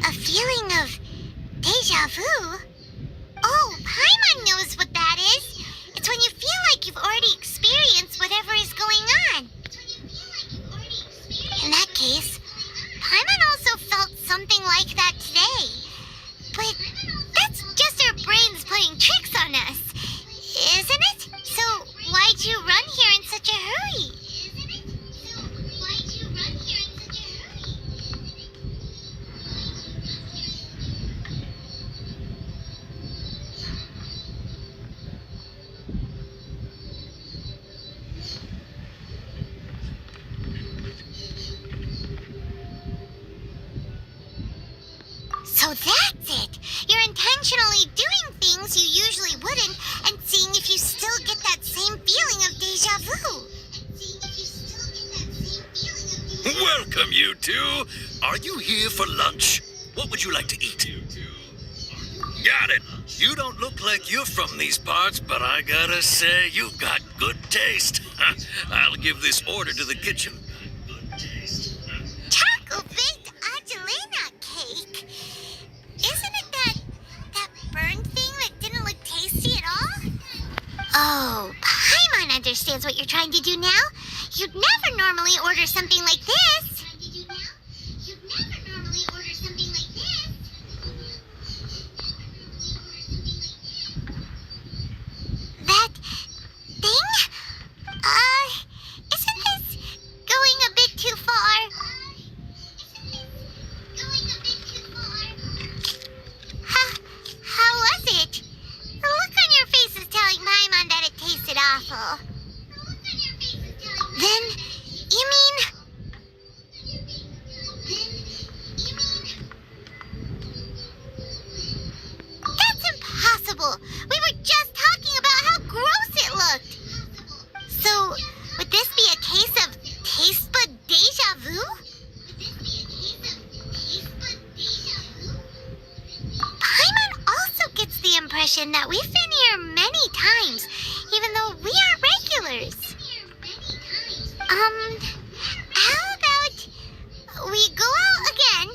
S2: A feeling of deja vu? Oh, Paimon knows what that is. It's when you feel like you've already experienced whatever is going on. In that case, Paimon also felt something like that today. But that's just our brains playing tricks on us, isn't it? So why'd you run here in such a hurry? So that's it! You're intentionally doing things you usually wouldn't and seeing if you still get that same feeling of deja vu.
S5: Welcome, you two. Are you here for lunch? What would you like to eat? Got it. You don't look like you're from these parts, but I gotta say, you've got good taste. I'll give this order to the kitchen.
S2: Choco-baked Angelina cake? Isn't it that burned thing that didn't look tasty at all? Oh, Paimon understands what you're trying to do now. You'd never normally order something like this. That thing? Isn't this going a bit too far? How was it? The look on your face is telling Paimon that it tasted awful. Then, you mean... That's impossible! We were just talking about how gross it looked! So, would this be a case of taste bud deja vu? Paimon also gets the impression that we've been here many times, even though we aren't regulars. How about we go out again?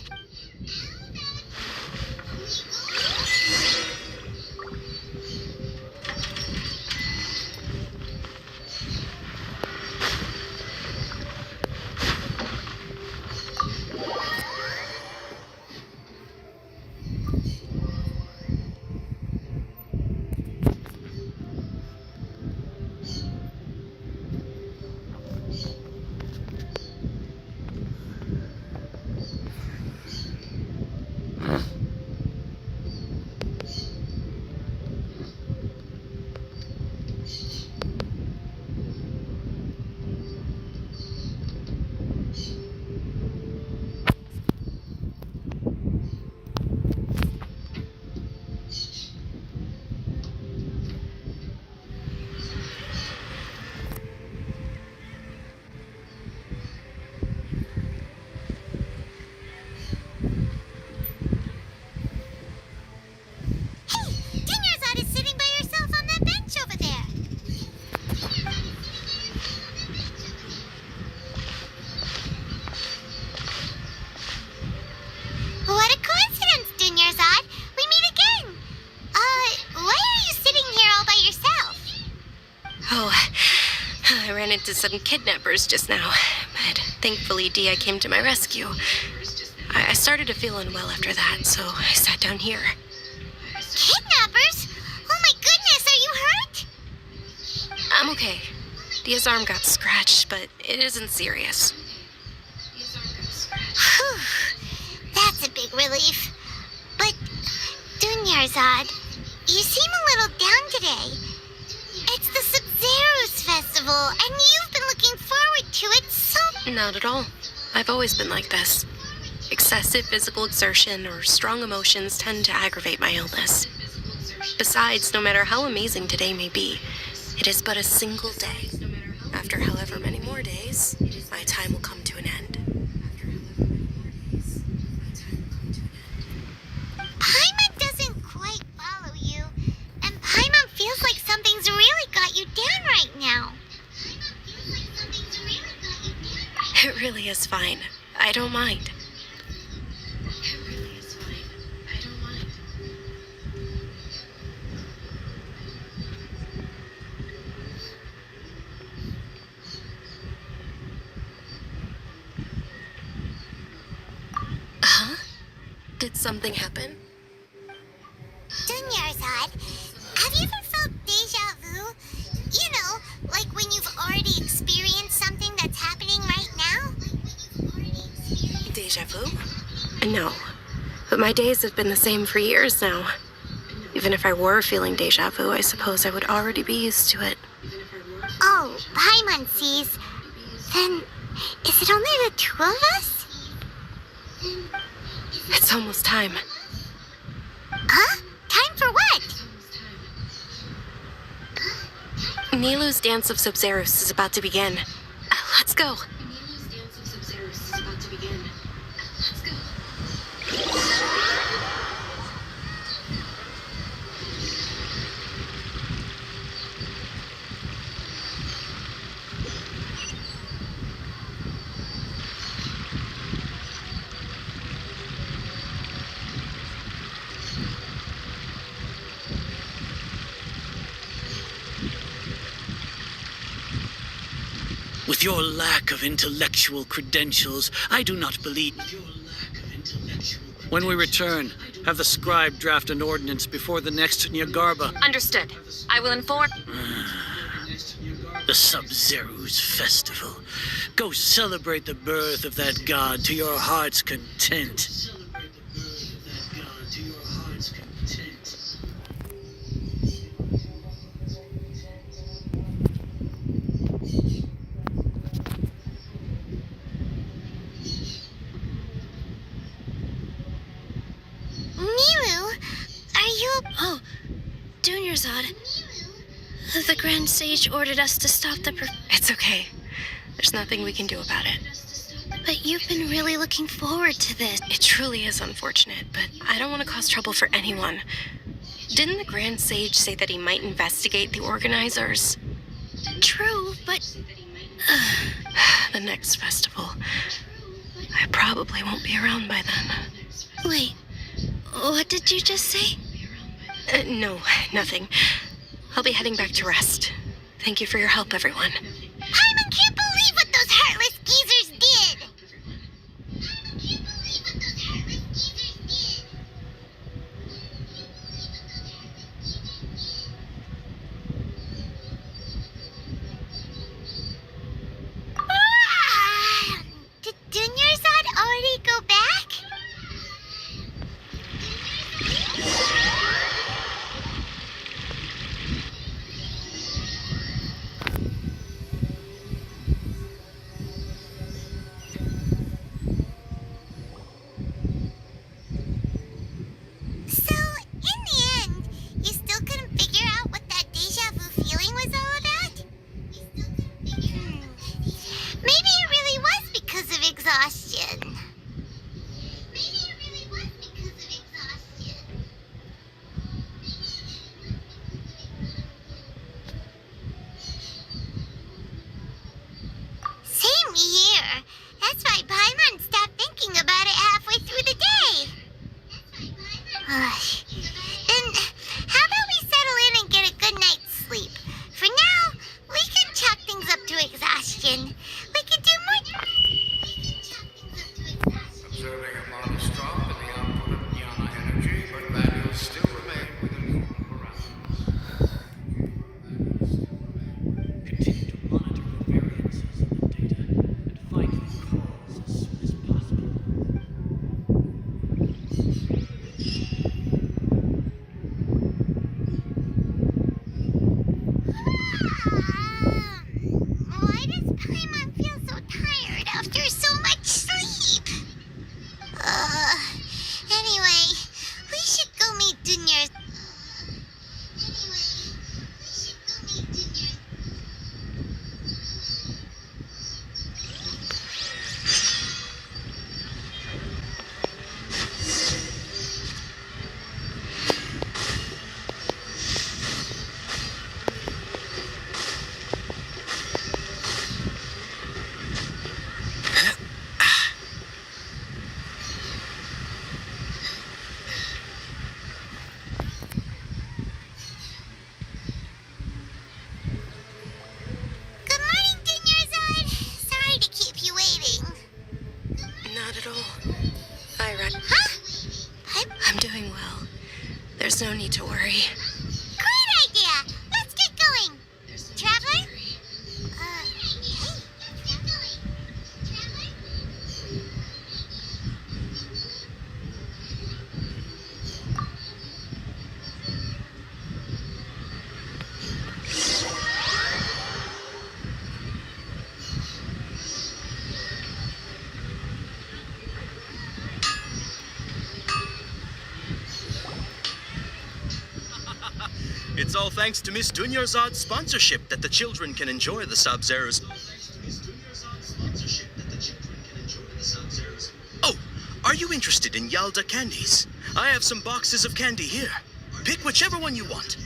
S14: ran into some kidnappers just now, but thankfully Dia came to my rescue. I started to feel unwell after that, so I sat down here.
S2: Kidnappers? Oh my goodness, are you hurt?
S14: I'm okay. Dia's arm got scratched, but it isn't serious.
S2: Whew. That's a big relief. But, Dunyarzad, you seem a little down today. It's the Sub-Zero's festival, and you've been looking forward to it so...
S14: Not at all. I've always been like this. Excessive physical exertion or strong emotions tend to aggravate my illness. Besides, no matter how amazing today may be, it is but a single day. After however many more days, my time will come to an end.
S2: Paimon doesn't quite follow you, and Paimon feels like something's really got you down right now.
S14: It really is fine. I don't mind.
S2: Huh?
S14: something happen?
S2: Dunyarzad, have you ever felt deja vu? You know, like when you've already experienced something that's happening right now?
S14: Deja vu? No. But my days have been the same for years now. Even if I were feeling deja vu, I suppose I would already be used to it.
S2: Oh, Paimon sees. Then, is it only the two of us?
S14: It's almost time.
S2: Huh? Time for what?
S14: Nilu's Dance of Sub-Zerus is about to begin. Let's go.
S18: With your lack of intellectual credentials, I do not believe. When we return, have the scribe draft an ordinance before the next Nyagarba.
S13: Understood. I will inform.
S18: The Sub-Zerus festival. Go celebrate the birth of that god to your heart's content.
S19: Oh, Dunyarzad. The Grand Sage ordered us to stop the
S14: It's okay. There's nothing we can do about it.
S19: But you've been really looking forward to this.
S14: It truly is unfortunate, but I don't want to cause trouble for anyone. Didn't the Grand Sage say that he might investigate the organizers?
S19: True, but...
S14: The next festival. I probably won't be around by then.
S19: Wait, what did you just say?
S14: No, nothing. I'll be heading back to rest. Thank you for your help, everyone.
S2: Paimon can't believe what those heartless geezers did! Did Dunyarzad already go back?
S14: I'm doing well. There's no need to worry.
S2: Great idea! Let's get going! Traveler?
S7: It's all thanks to Miss Dunyarzad's sponsorship that the children can enjoy the Sub-Zeros. Oh, are you interested in Yalda candies? I have some boxes of candy here. Pick whichever one you want.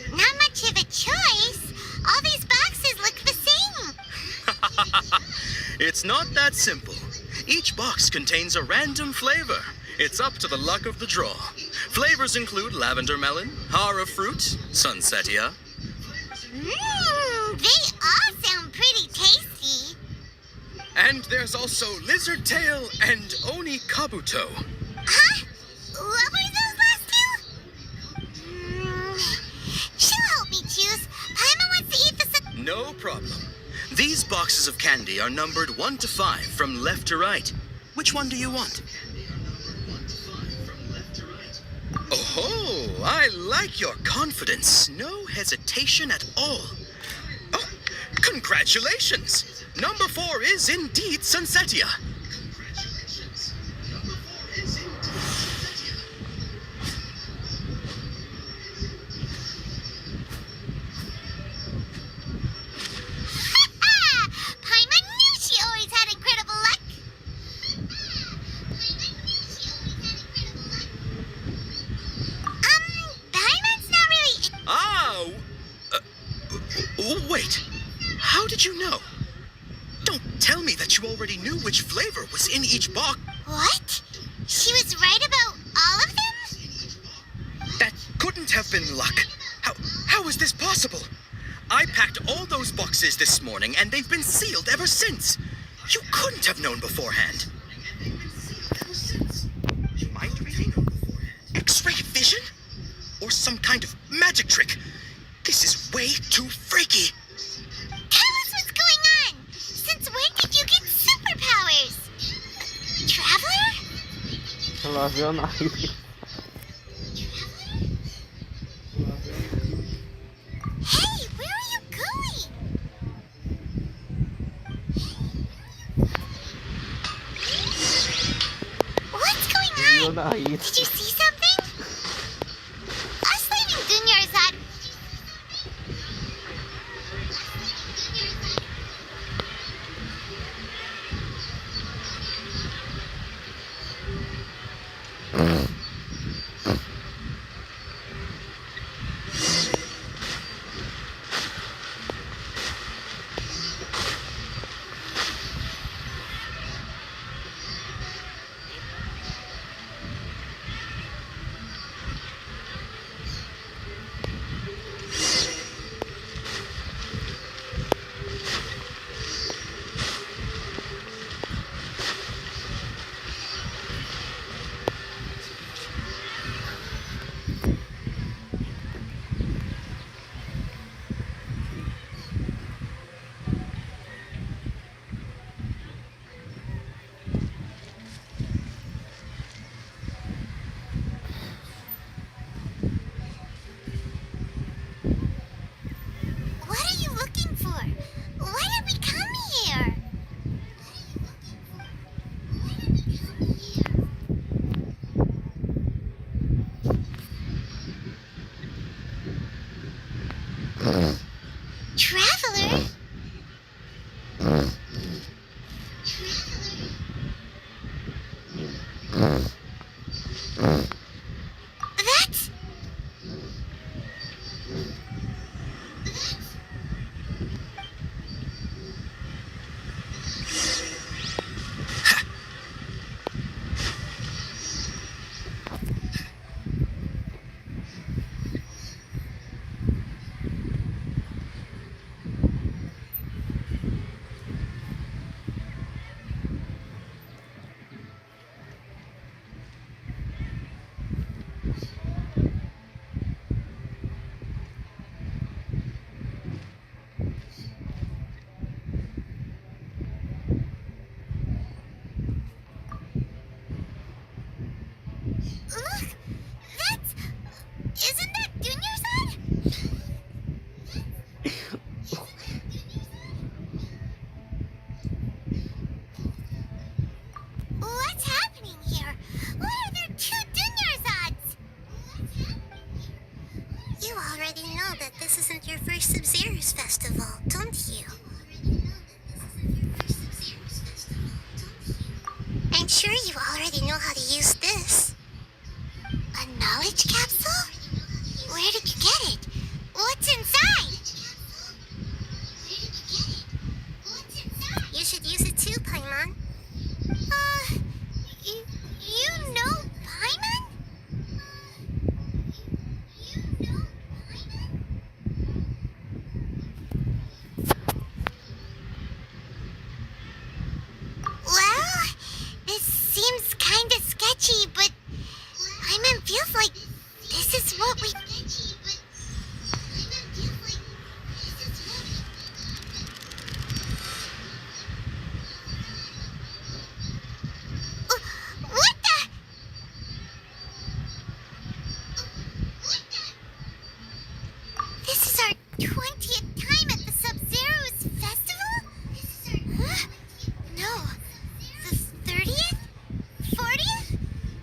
S2: Not much of a choice. All these boxes look the same.
S7: It's not that simple. Each box contains a random flavor. It's up to the luck of the draw. Flavors include lavender melon, hara fruit, sunsetia.
S2: They all sound pretty tasty.
S7: And there's also lizard tail and oni kabuto.
S2: Huh? What were those last two? She'll help me choose. Paimon wants to eat the
S7: No problem. These boxes of candy are numbered 1 to 5 from left to right. Which one do you want? Oh, I like your confidence. No hesitation at all. Oh, congratulations! Number 4 is indeed Sunsetia.
S2: Paimon knew she always had incredible luck. Paimon's not really...
S7: Wait. How did you know? Don't tell me that you already knew which flavor was in each box.
S2: What? She was right about all of them?
S7: That couldn't have been luck. How is this possible? I packed all those boxes this morning, and they've been sealed ever since. You couldn't have known beforehand. Mind reading? X-ray vision? Or some kind of magic trick? This is way too freaky.
S2: Tell us what's going on. Since when did you get superpowers? Traveler?
S4: Ela viu a nave.
S2: Hey, where are you going? What's going on? Did you see something? Us leaving Dunyarzad. What are you looking for? Why did we come here? Traveler? That's... Look! Isn't that Dunyarzad? What's happening here? Why are there two Dunyarzads? You already know that this isn't your first Sub-Zero's festival, don't you? I'm sure you already know how to use this. A knowledge capsule? Where did you get it? What's inside? You should use it too, Paimon. You know Paimon? Well, this seems kinda sketchy, but Paimon feels like this is what we... What the... This is our 20th time at the Sub-Zero's festival? Huh? No. The 30th? 40th?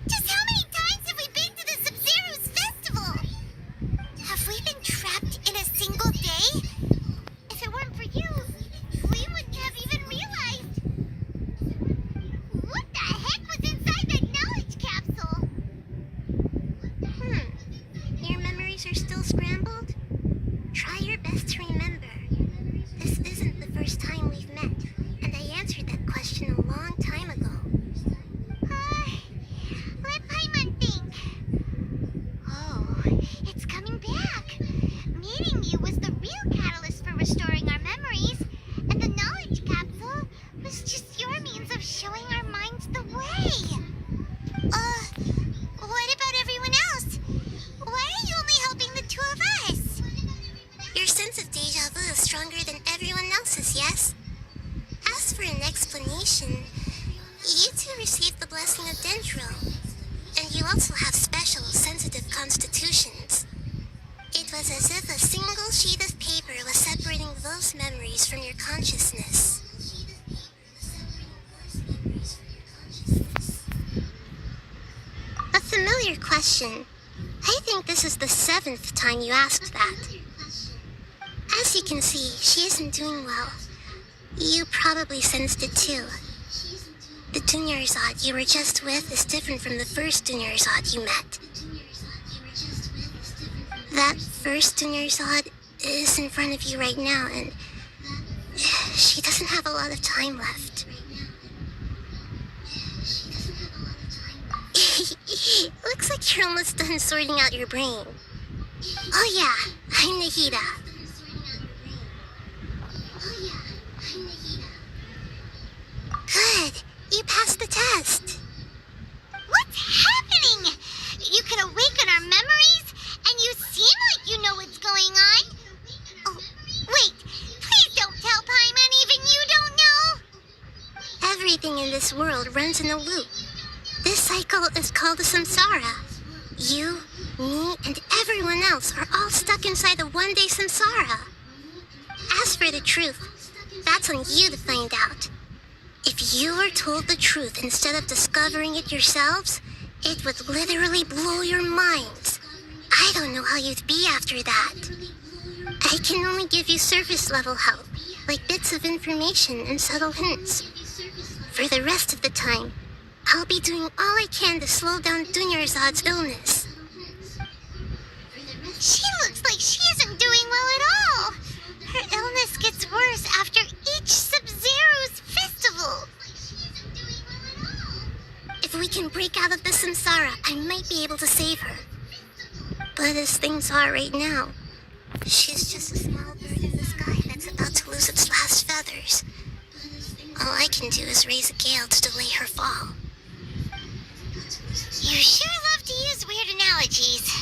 S2: Just how many times have we been to the Sub-Zero's festival? Have we been trapped in a single day? If it weren't for you, we wouldn't have even realized. What the heck was inside that knowledge capsule? Your memories are still scrambled? Try your best to remember. This isn't the first time we've met, and I answered that question a long time ago. Let Paimon think. Oh, it's coming back. Meeting you was the real catalyst for restoring our memories, and the knowledge capsule was just your means of showing our minds the way. What about everyone else? Why are you only helping the two of us? Your sense of deja vu is stronger than everyone else's, yes? As for an explanation, you two received the blessing of Dendro, and you also have special, sensitive constitutions. It was as if a single sheet of paper was separating those memories from your consciousness. A familiar question. I think this is the 7th time you asked that. As you can see, she isn't doing well. You probably sensed it too. The Dunyarzad you were just with is different from the first Dunyarzad you met. That first Dunyarzad is in front of you right now, and she doesn't have a lot of time left. Looks like you're almost done sorting out your brain. Oh yeah, I'm Nahida. Good, you passed the test. What's happening? You can awaken our memories, and you seem like you know what's going on. Oh, wait, please don't tell Paimon even you don't know. Everything in this world runs in a loop. This cycle is called a samsara. You, me, and everyone else are all stuck inside a one-day samsara. As for the truth, that's on you to find out. If you were told the truth instead of discovering it yourselves, it would literally blow your minds. I don't know how you'd be after that. I can only give you surface-level help, like bits of information and subtle hints. For the rest of the time, I'll be doing all I can to slow down Dunyarzad's illness. She looks like she isn't doing well at all. Her illness gets worse after each Sub-Zero's festival. If we can break out of the samsara, I might be able to save her. But as things are right now, she's just a small bird in the sky that's about to lose its last feathers. All I can do is raise a gale to delay her fall. You sure love to use weird analogies.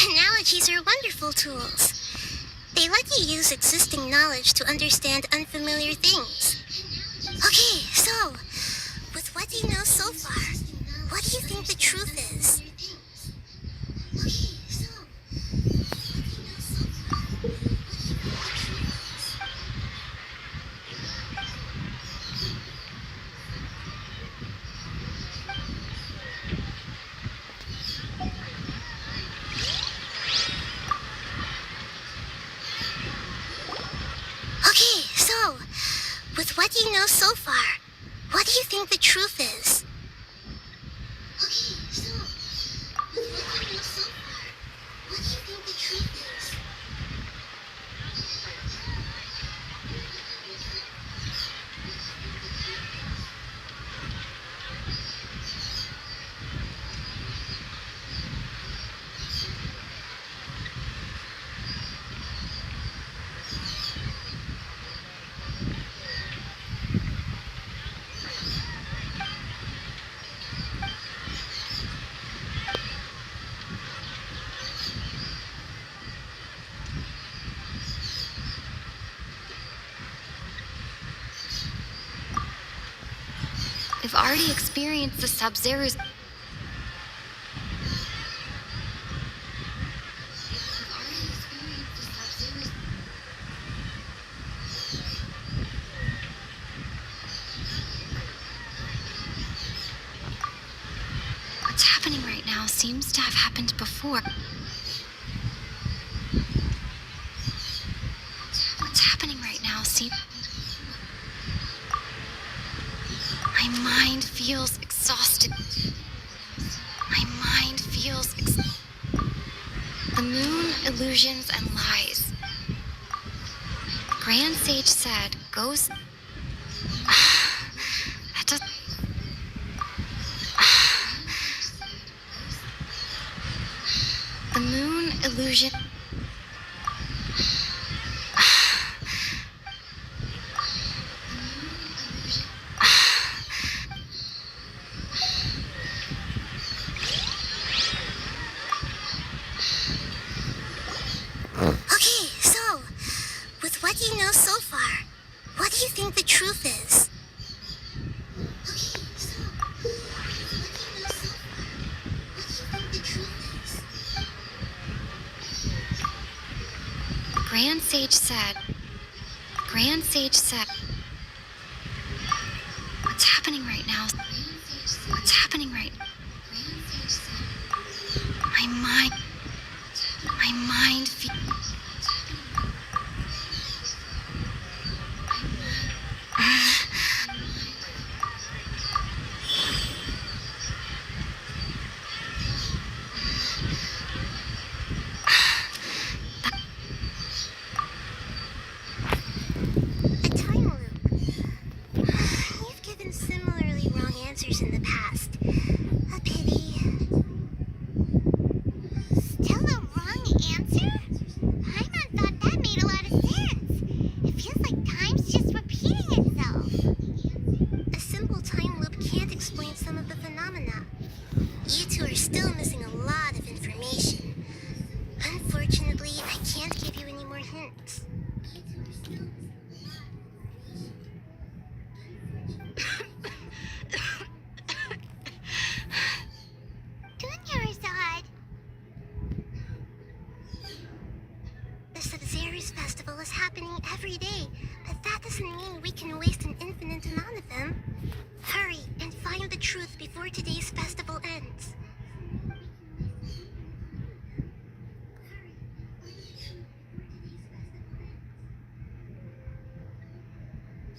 S2: Analogies are wonderful tools. They let you use existing knowledge to understand unfamiliar things. Okay, so,
S19: think the truth is? Okay, so, with what you know so far, what do you think the truth is?
S8: I've already experienced the Sub-Zero's. What's happening right now seems to have happened before. What's happening right now seems... My mind feels exhausted. My mind feels The moon, illusions, and lies. Grand Sage said, goes... That does... The moon, illusion...
S19: Okay, so, with what you know so far, what do you think the truth is?
S8: Grand Sage said... Grand Sage said... What's happening right now? What's happening right... My mind... My mind
S19: A time loop. You've given similarly wrong answers in the past. A pity. Still a wrong answer? Paimon thought that made a lot of sense. It feels like time's just repeating itself. A simple time loop can't explain some of the phenomena. You two are still missing a lot of information. Unfortunately, I can't give you any more hints. Dunyarzad. The Sub-Zero's festival is happening every day, but that doesn't mean we can waste an infinite amount of them. Hurry and find the truth before today's festival ends.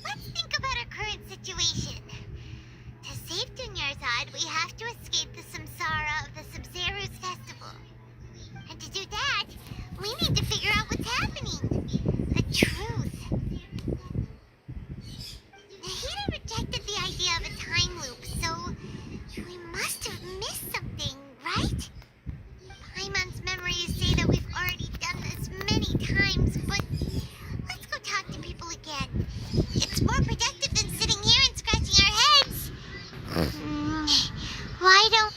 S19: Let's think about our current situation. To save Dunyarzad, we have to escape the samsara of the Sub-Zero's festival. And to do that, we need to figure out what's happening. The truth. Nahida rejected the idea of a time loop, so we must have missed something, right? Paimon's memories say that we've already done this many times, but let's go talk to people again. It's more productive than sitting here and scratching our heads. Why don't...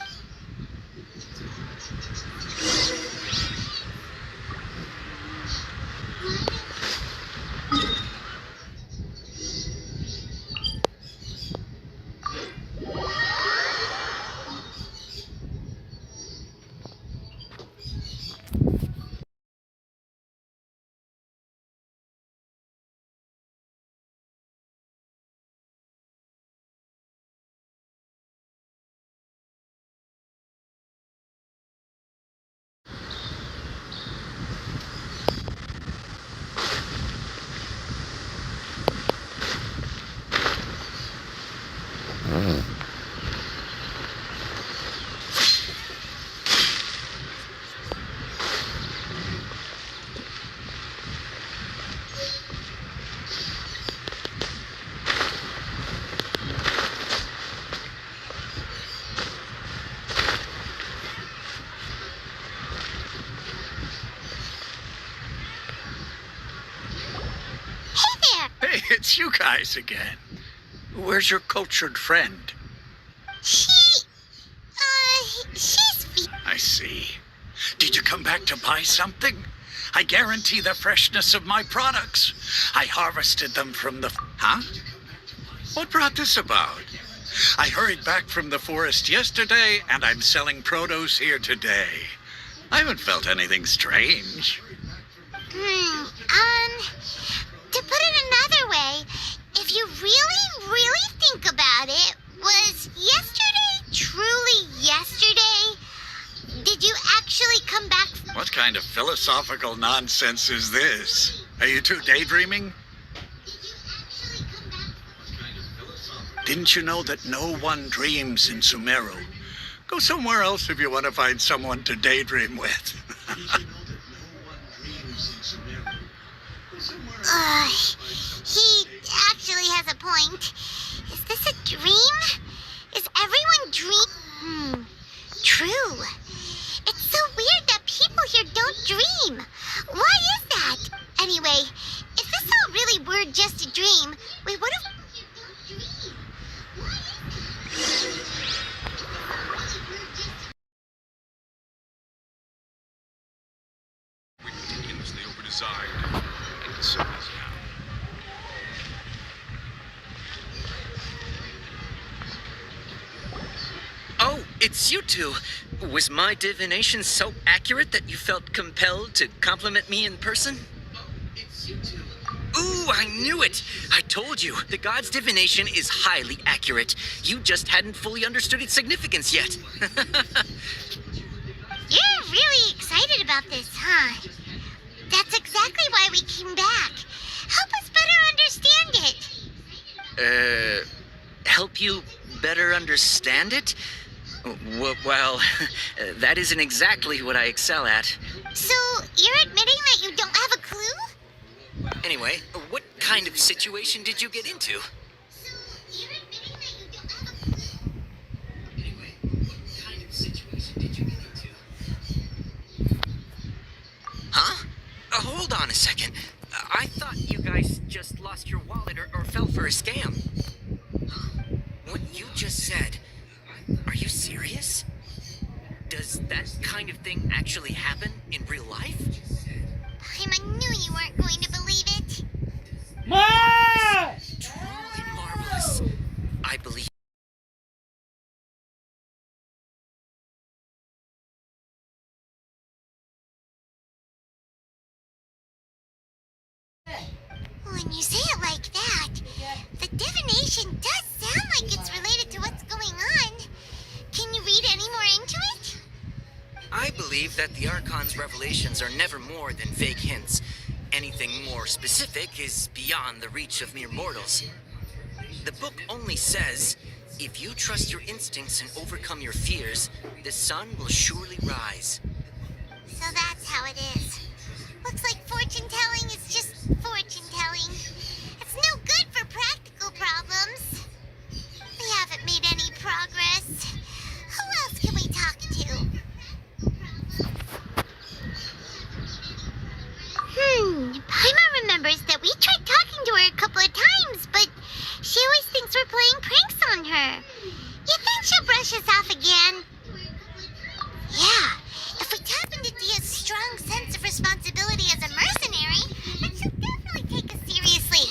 S23: it's you guys again. Where's your cultured friend?
S2: She's...
S23: I see. Did you come back to buy something? I guarantee the freshness of my products. I harvested them from the... Huh? What brought this about? I hurried back from the forest yesterday, and I'm selling produce here today. I haven't felt anything strange.
S2: To put it another way, if you really think about it, was yesterday truly yesterday? Did you actually come back?
S23: What kind of philosophical nonsense is this? Are you two daydreaming? Didn't you know that no one dreams in Sumeru? Go somewhere else if you want to find someone to daydream with.
S2: He actually has a point. Is this a dream? Is everyone True. It's so weird that people here don't dream. Why is that? Anyway, if this all really were just a dream, we would have...
S3: Meticulously over-designed and so is now.
S17: Oh, it's you two. Was my divination so accurate that you felt compelled to compliment me in person? Ooh, I knew it! I told you, the god's divination is highly accurate. You just hadn't fully understood its significance yet.
S2: You're really excited about this, huh? That's exactly why we came back. Help us better understand it.
S17: Help you better understand it? Well, that isn't exactly what I excel at.
S2: So, you're admitting that you don't have a clue?
S17: Anyway, what kind of situation did you get into? Huh? Hold on a second. I thought you guys just lost your wallet or fell for a scam. What you just said, are you serious? Does that kind of thing actually happen in real life?
S2: I knew you weren't going to believe it.
S17: Truly marvelous. I believe.
S2: When you say it like that, the divination does sound like it's related to what's going on. Can you read any more into it?
S17: I believe that the Archon's revelations are never more than vague hints. Anything more specific is beyond the reach of mere mortals. The book only says, if you trust your instincts and overcome your fears, the sun will surely rise.
S2: So that's how it is. Looks like fortune-telling is just fortune-telling. It's no good for practical problems. We haven't made any progress. Who else can we talk to? Paima remembers that we tried talking to her a couple of times, but she always thinks we're playing pranks on her. You think she'll brush us off again? Yeah, if we tap into Dia's strong sense of responsibility as a mercenary, then she'll definitely take us seriously.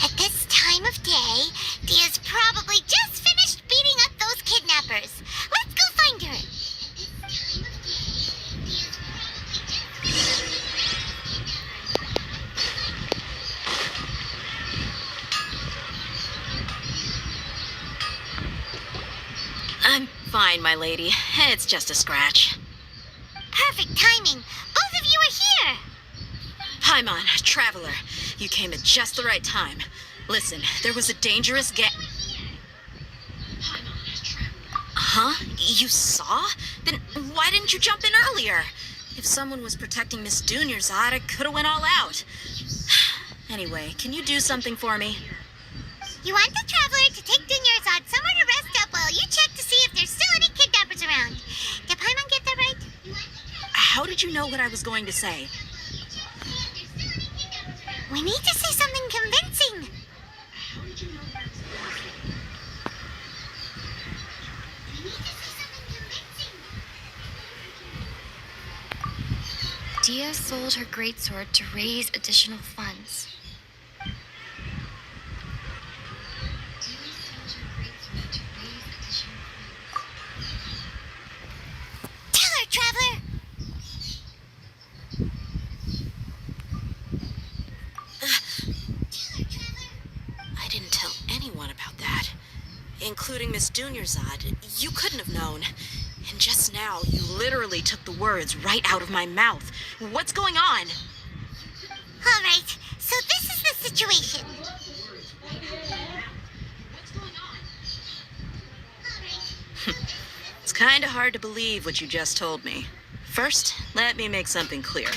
S2: At this time of day, Dia's probably just finished beating up those kidnappers. Let's go find her.
S13: I'm fine, my lady. It's just a scratch.
S2: Perfect timing. Both of you are here.
S13: Paimon, traveler, you came at just the right time. Listen, there was a dangerous Huh? You saw? Then why didn't you jump in earlier? If someone was protecting Miss Dunyarzad, I could have went all out. Anyway, can you do something for me?
S2: You want the traveler to take Dunyarzad somewhere to rest up while you check to see if there's still any kidnappers around. Did Paimon get that right?
S13: How did you know what I was going to say?
S2: We need to say something convincing.
S8: Dia sold her greatsword to raise additional funds.
S2: Tell her, Traveler!
S16: I didn't tell anyone about that, including Miss Dunyarzad. You couldn't have known. And just now, you literally took the words right out of my mouth. What's going on?
S2: All right, so this is the situation.
S16: It's kind of hard to believe what you just told me. First, let me make something clear.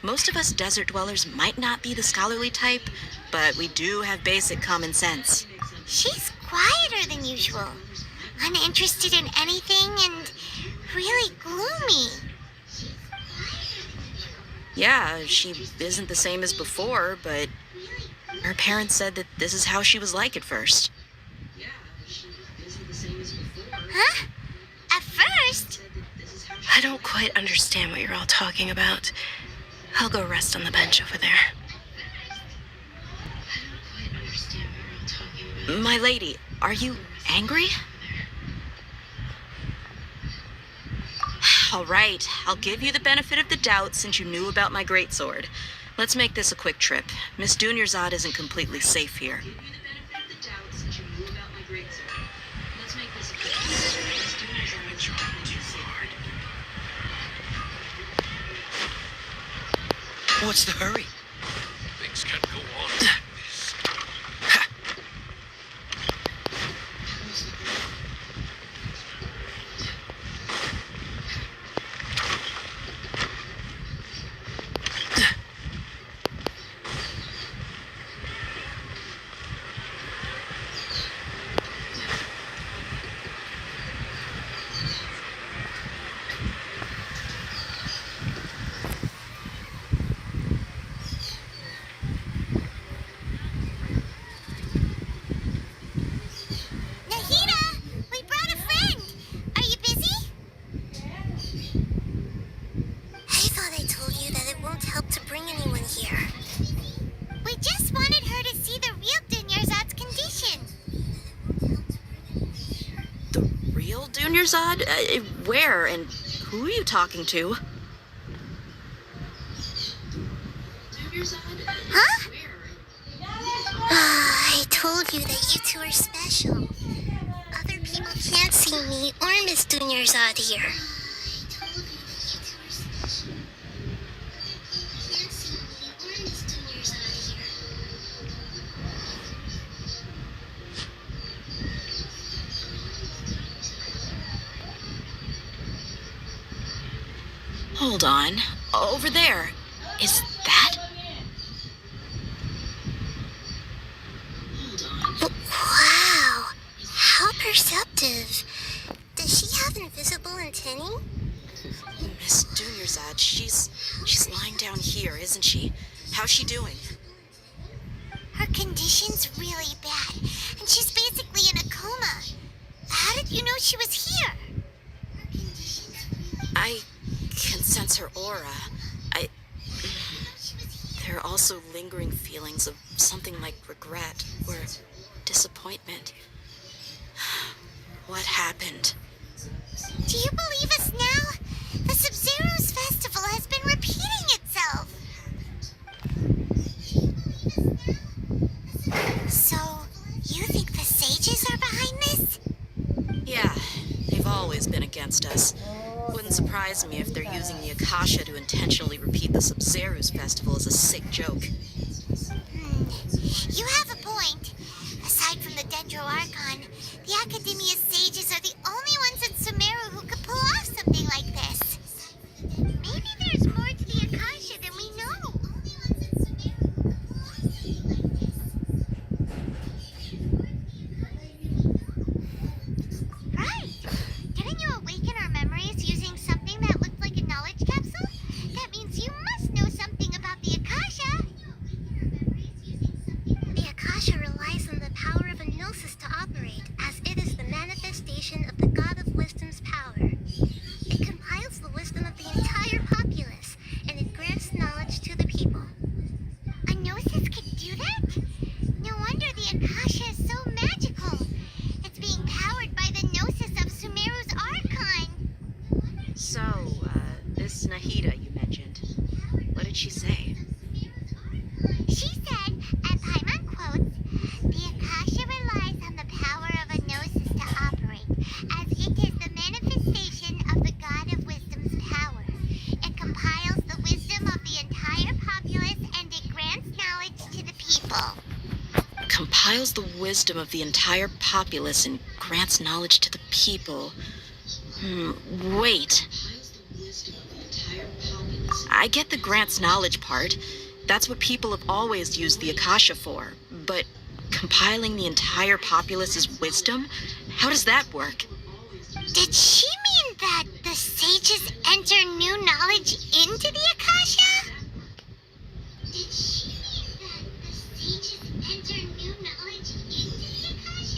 S16: Most of us desert dwellers might not be the scholarly type, but we do have basic common sense.
S2: She's quieter than usual, uninterested in anything, and really gloomy.
S16: Yeah, she isn't the same as before, but her parents said that this is how she was like at first.
S2: Huh? At first?
S14: I don't quite understand what you're all talking about. I'll go rest on the bench over there.
S16: My lady, are you angry? All right, I'll give you the benefit of the doubt since you knew about my greatsword. Let's make this a quick trip. Miss Dunyarzad isn't completely safe here.
S17: What's the hurry?
S3: Things can't go on.
S2: Nahida, we brought a friend. Are you busy?
S19: I thought I told you that it won't help to bring anyone here.
S2: We just wanted her to see the real Dunyarzad's condition.
S16: The real Dunyarzad? Where and who are you talking to?
S2: Huh?
S19: I told you that you two are special. Other people can't see me or Miss Dunyarzad here.
S16: Hold on. Over there. Is that?
S19: Wow, how perceptive. Does she have invisible antennae?
S16: Miss Dunyarzad, she's lying down here, isn't she? How's she doing?
S2: Her condition's really bad, and she's basically in a coma. How did you know she was here?
S16: I can sense her aura. There are also lingering feelings of something like regret or disappointment. What happened?
S2: Do you believe us now? The Sub-Zero's festival has been repeating itself. So, you think the sages are behind this?
S16: Yeah, they've always been against us. Wouldn't surprise me if they're using the Akasha to intentionally repeat the Sub-Zero's festival as a sick joke.
S2: You have a point. Aside from the Dendro Archon, the Academia's sages are the only ones in Sumeru who could pull off something like this. Maybe there's more to the Akasha than we know. Right. Didn't you awaken our memories using something that looked like a knowledge capsule? That means you must know something about the Akasha.
S16: compiles the wisdom of the entire populace and grants knowledge to the people. Wait. I get the grants knowledge part. That's what people have always used the Akasha for. But compiling the entire populace's wisdom? How does that work?
S2: Did she mean that the sages enter new knowledge into the Akasha? Did she mean that the sages enter new knowledge into the Akasha?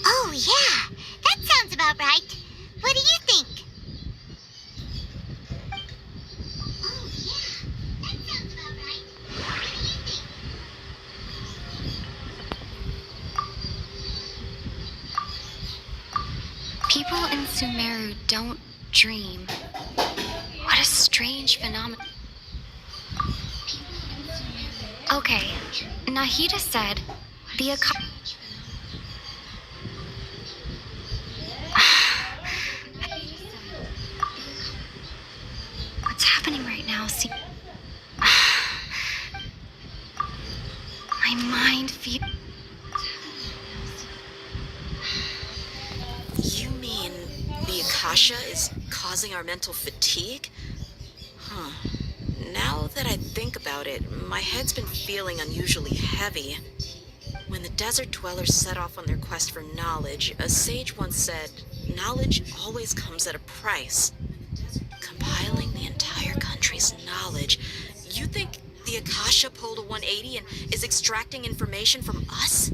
S2: Oh, yeah. That sounds about right. What do you think? Oh, yeah. That sounds about right. What do you think?
S8: People in Sumeru don't dream. What a strange phenomenon. Okay, Nahida said the What's happening right now? See, my mind feels.
S16: You mean the Akasha is causing our mental fatigue? Huh. Now that I think about it, my head's been feeling unusually heavy. When the desert dwellers set off on their quest for knowledge, a sage once said, knowledge always comes at a price. Compiling the entire country's knowledge. You think the Akasha pulled a 180 and is extracting information from us?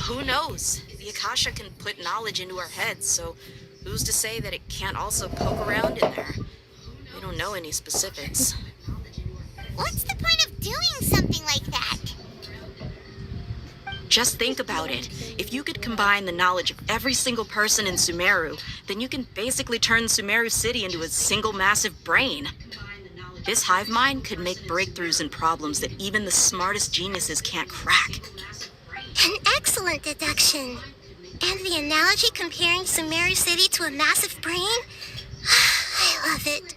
S16: Who knows? The Akasha can put knowledge into our heads, so who's to say that it can't also poke around in there? We don't know any specifics.
S2: What's the point of doing something like that?
S16: Just think about it. If you could combine the knowledge of every single person in Sumeru, then you can basically turn Sumeru City into a single massive brain. This hive mind could make breakthroughs in problems that even the smartest geniuses can't crack.
S2: An excellent deduction. And the analogy comparing Sumeru City to a massive brain? I love it.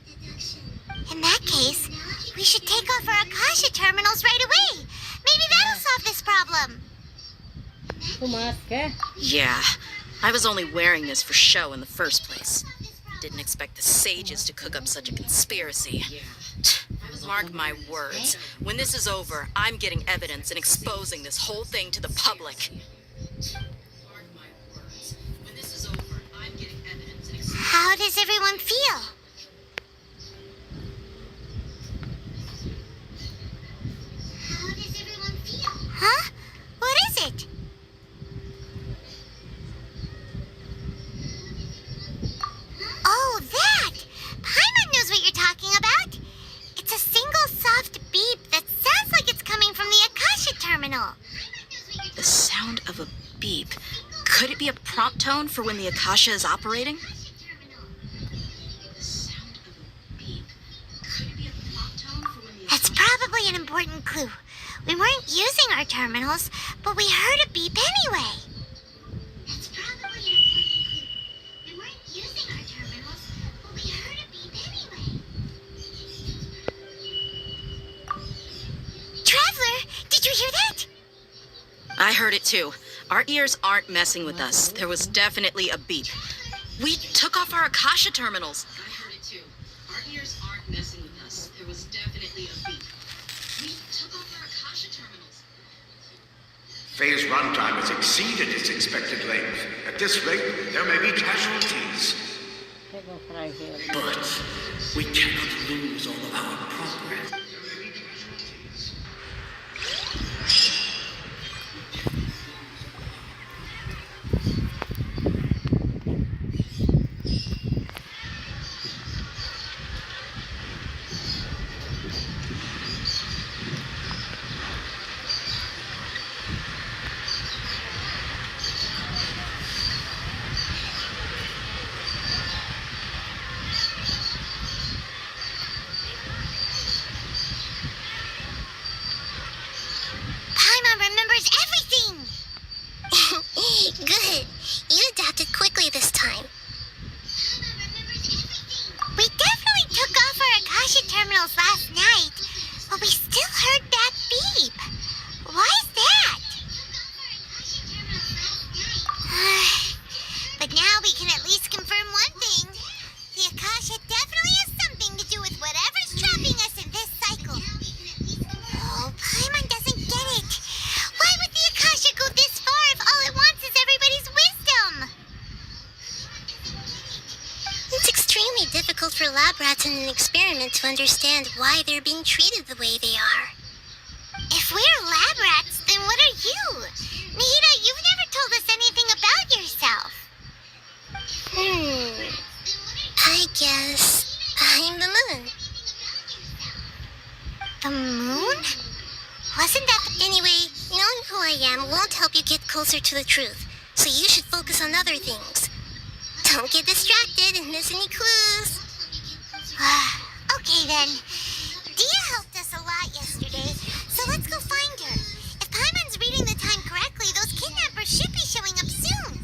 S2: In that case, we should take off our Akasha terminals right away. Maybe that'll solve this problem.
S16: Yeah, I was only wearing this for show in the first place. Didn't expect the sages to cook up such a conspiracy. Mark my words, when this is over, I'm getting evidence and exposing this whole thing to the public.
S2: How does everyone feel? How does everyone feel? Huh? What is it? Oh, that! Paimon knows what you're talking about. It's a single soft beep that sounds like it's coming from the Akasha terminal.
S16: The sound of a beep. Could it be a prompt tone for when the Akasha is operating?
S2: That's probably an important clue. We weren't using our terminals, but we heard a beep anyway. That's probably an important clue. We weren't using our terminals, but we heard a beep anyway. Traveler, did you hear that?
S16: I heard it too. Our ears aren't messing with us. There was definitely a beep. We took off our Akasha terminals. I heard it too. Our ears aren't messing with us. There was definitely a beep. We took off our Akasha terminals.
S11: Phase runtime has exceeded its expected length. At this rate, there may be casualties.
S18: But we cannot lose all of our progress.
S19: for lab rats in an experiment to understand why they're being treated the way they are.
S2: If we're lab rats, then what are you? Nihida, you've never told us anything about yourself.
S19: I guess I'm the moon.
S2: The moon? Wasn't that the...
S19: Anyway, knowing who I am won't help you get closer to the truth, so you should focus on other things. Don't get distracted and miss any clues.
S2: Okay then. Dia helped us a lot yesterday, so let's go find her. If Paimon's reading the time correctly, those kidnappers should be showing up soon.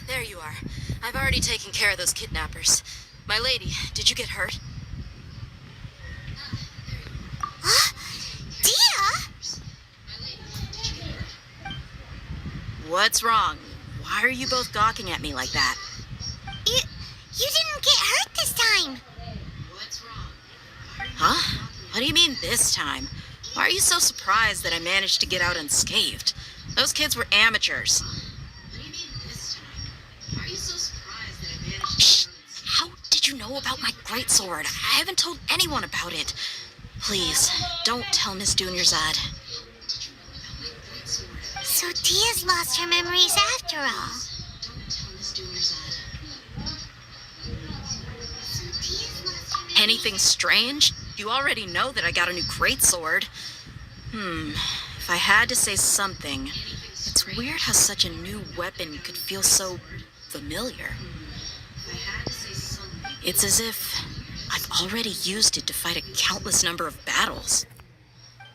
S16: There you are. I've already taken care of those kidnappers. My lady, did you get hurt?
S2: Dia?
S16: What's wrong? Why are you both gawking at me like that?
S2: You didn't get hurt this time.
S16: Huh? What do you mean this time? Why are you so surprised that I managed to get out unscathed? Those kids were amateurs. Shh! How did you know about my greatsword? I haven't told anyone about it. Please, don't tell Miss Dunyarzad.
S2: So Dia's lost her memories after all.
S16: Anything strange? You already know that I got a new greatsword. If I had to say something, it's weird how such a new weapon could feel so familiar. It's as if I've already used it to fight a countless number of battles.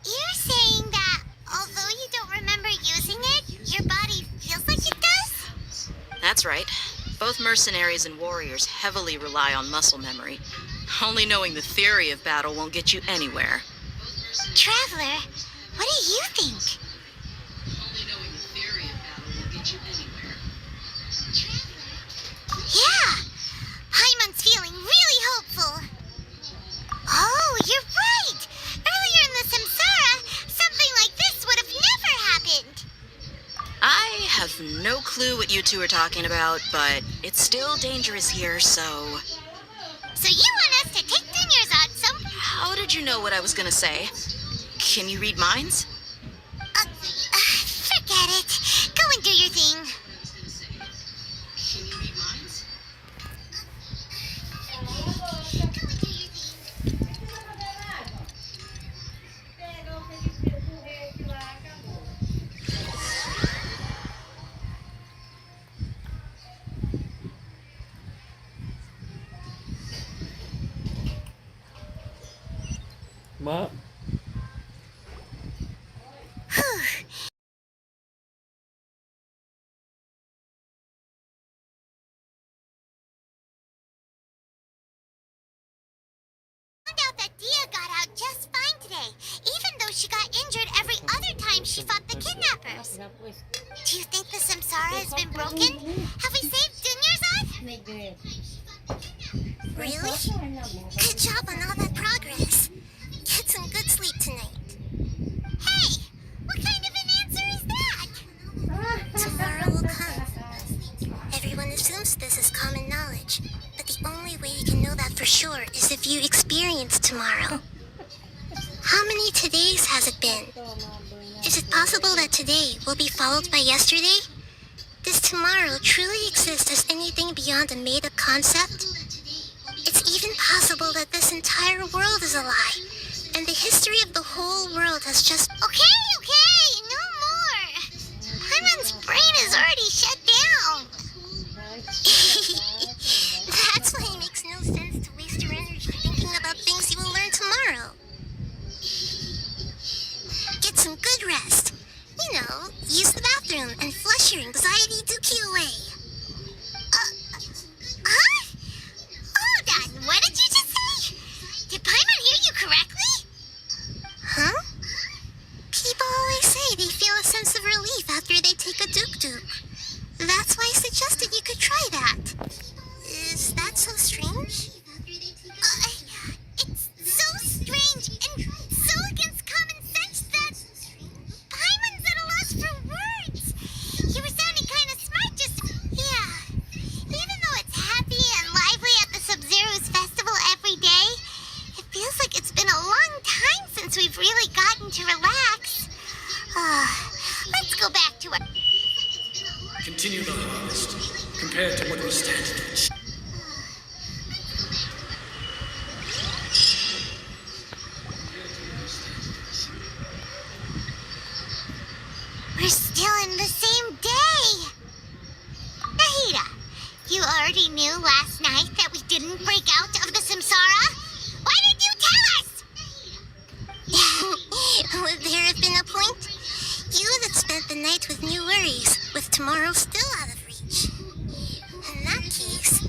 S2: You're saying that although you don't remember using it, your body feels like it does?
S16: That's right. Both mercenaries and warriors heavily rely on muscle memory. Only knowing the theory of battle won't get you anywhere.
S2: Traveler, what do you think? Yeah, Paimon's feeling really hopeful. Oh, you're right. Earlier in the Samsara, something like this would have never happened.
S16: I have no clue what you two are talking about, but it's still dangerous here, so...
S2: So you want us to take Dunyarzad some...
S16: How did you know what I was gonna say? Can you read minds?
S2: Forget it. Go and do your thing.
S4: Ma.
S2: Found out that Dia got out just fine today, even though she got injured every other time she fought the kidnappers. Do you think the Samsara has been broken? Have we saved Dunyarzad?
S19: Really? Good job on all that progress. Get some good sleep tonight.
S2: Hey, what kind of an answer is that?
S19: Tomorrow will come. Everyone assumes this is common knowledge, but the only way you can know that for sure is if you experience tomorrow. How many todays has it been? Is it possible that today will be followed by yesterday? Does tomorrow truly exist as anything beyond a made-up concept? It's even possible that this entire world is a lie, and the history of the whole world has just...
S2: Okay, no more. Paimon's brain is already shut down.
S19: That's why it makes no sense to waste your energy thinking about things you will learn tomorrow. Get some good rest. You know, use the bathroom and flush your anxiety dookie away.
S2: Huh? Hold on, what did you just say? Did Paimon hear you correctly?
S19: Huh?
S9: compared to what we stand to achieve.
S2: We're still in the same day! Nahida, you already knew last night that we didn't break out of the samsara? Why did you tell us?
S19: Would there have been a point? You would have spent the night with new worries, with tomorrow still out of reach. In that case,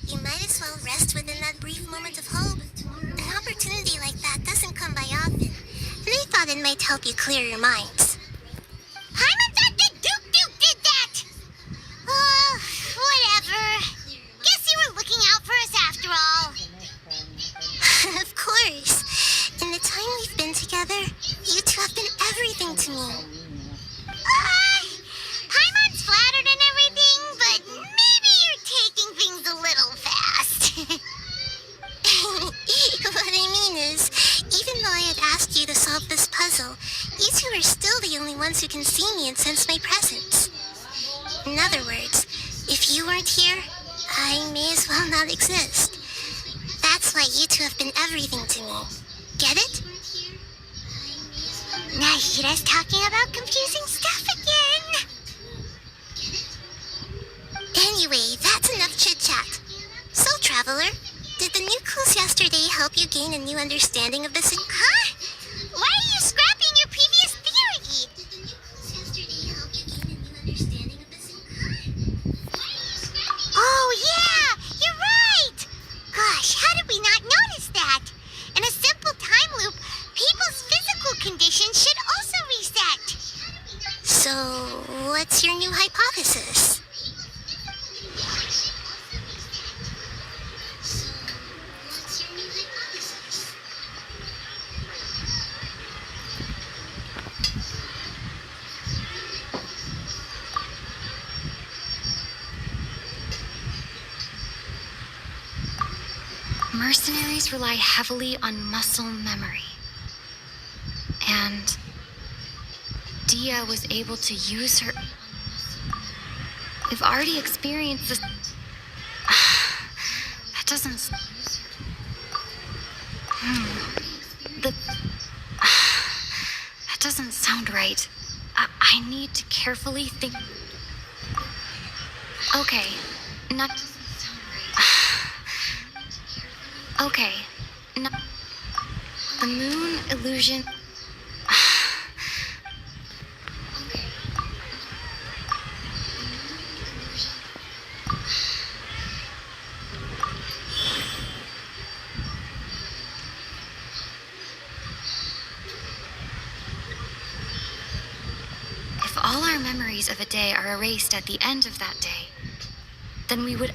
S19: you might as well rest within that brief moment of hope. An opportunity like that doesn't come by often, and I thought it might help you clear your minds.
S2: Paimon thought that Duke did that! Whatever. Guess you were looking out for us after all.
S19: Of course. In the time we've been together, you two have been everything to me.
S2: Paimon's flattered and everything, but maybe you're taking things a little fast.
S19: What I mean is, even though I had asked you to solve this puzzle, you two are still the only ones who can see me and sense my presence. In other words, if you weren't here, I may as well not exist. That's why you two have been everything to me. Get it?
S2: Nahida's talking about confusing stuff again.
S19: Anyway, that's enough chit-chat. So, Traveler, did the new clues yesterday help you gain a new understanding of this?
S2: Huh? Why are you scrapping your previous theory? Oh, yeah! You're right! Gosh, how did we not notice that? In a simple time loop, people's physical conditions should also reset.
S19: So, what's your new hypothesis?
S8: Mercenaries rely heavily on muscle memory. And Dia was able to use her... We've already experienced this... That doesn't... That doesn't sound right. I need to carefully think... Okay, not... Okay, no. The moon illusion. If all our memories of a day are erased at the end of that day, then we would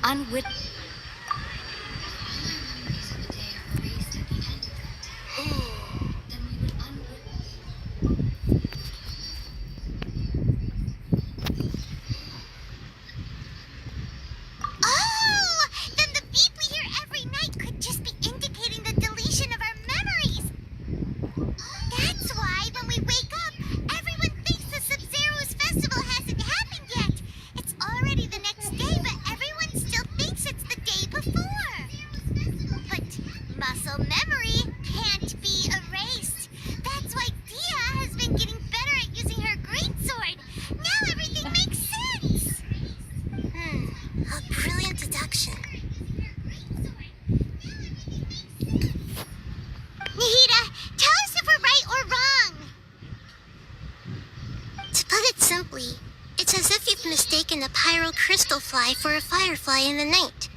S19: Fly for a firefly in the night.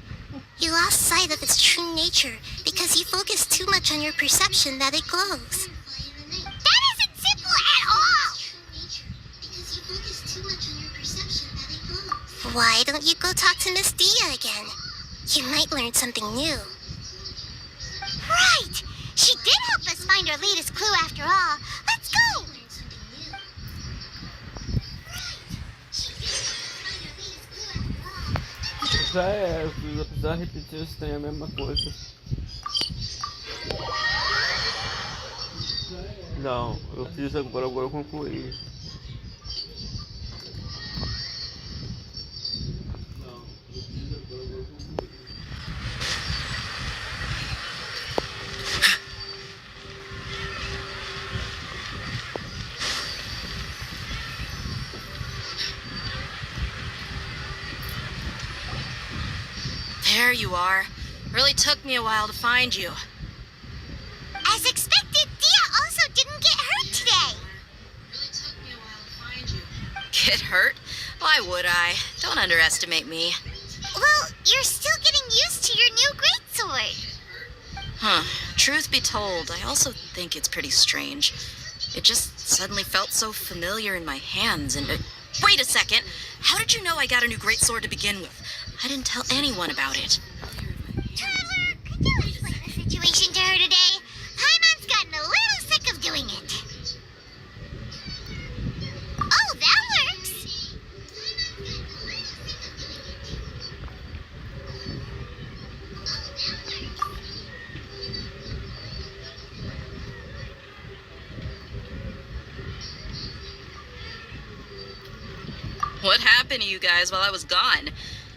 S19: You lost sight of its true nature because you focused too much on your perception that it glows.
S2: That isn't simple at all!
S19: Why don't you go talk to Miss Dia again? You might learn something new.
S2: Right! She did help us find our latest clue after all. Let's go!
S4: Já é, eu precisar repetir isso tem a mesma coisa. Não, eu fiz agora eu concluí. Não.
S16: There you are. Really took me a while to find you.
S2: As expected, Dia also didn't get hurt today.
S16: Get hurt? Why would I? Don't underestimate me.
S2: Well, you're still getting used to your new greatsword.
S16: Huh. Truth be told, I also think it's pretty strange. It just suddenly felt so familiar in my hands and... Wait a second! How did you know I got a new greatsword to begin with? I didn't tell anyone about it.
S2: Traveler, could you explain the situation to her today? Paimon's gotten a little sick of doing it. Oh, that works!
S16: What happened to you guys while I was gone?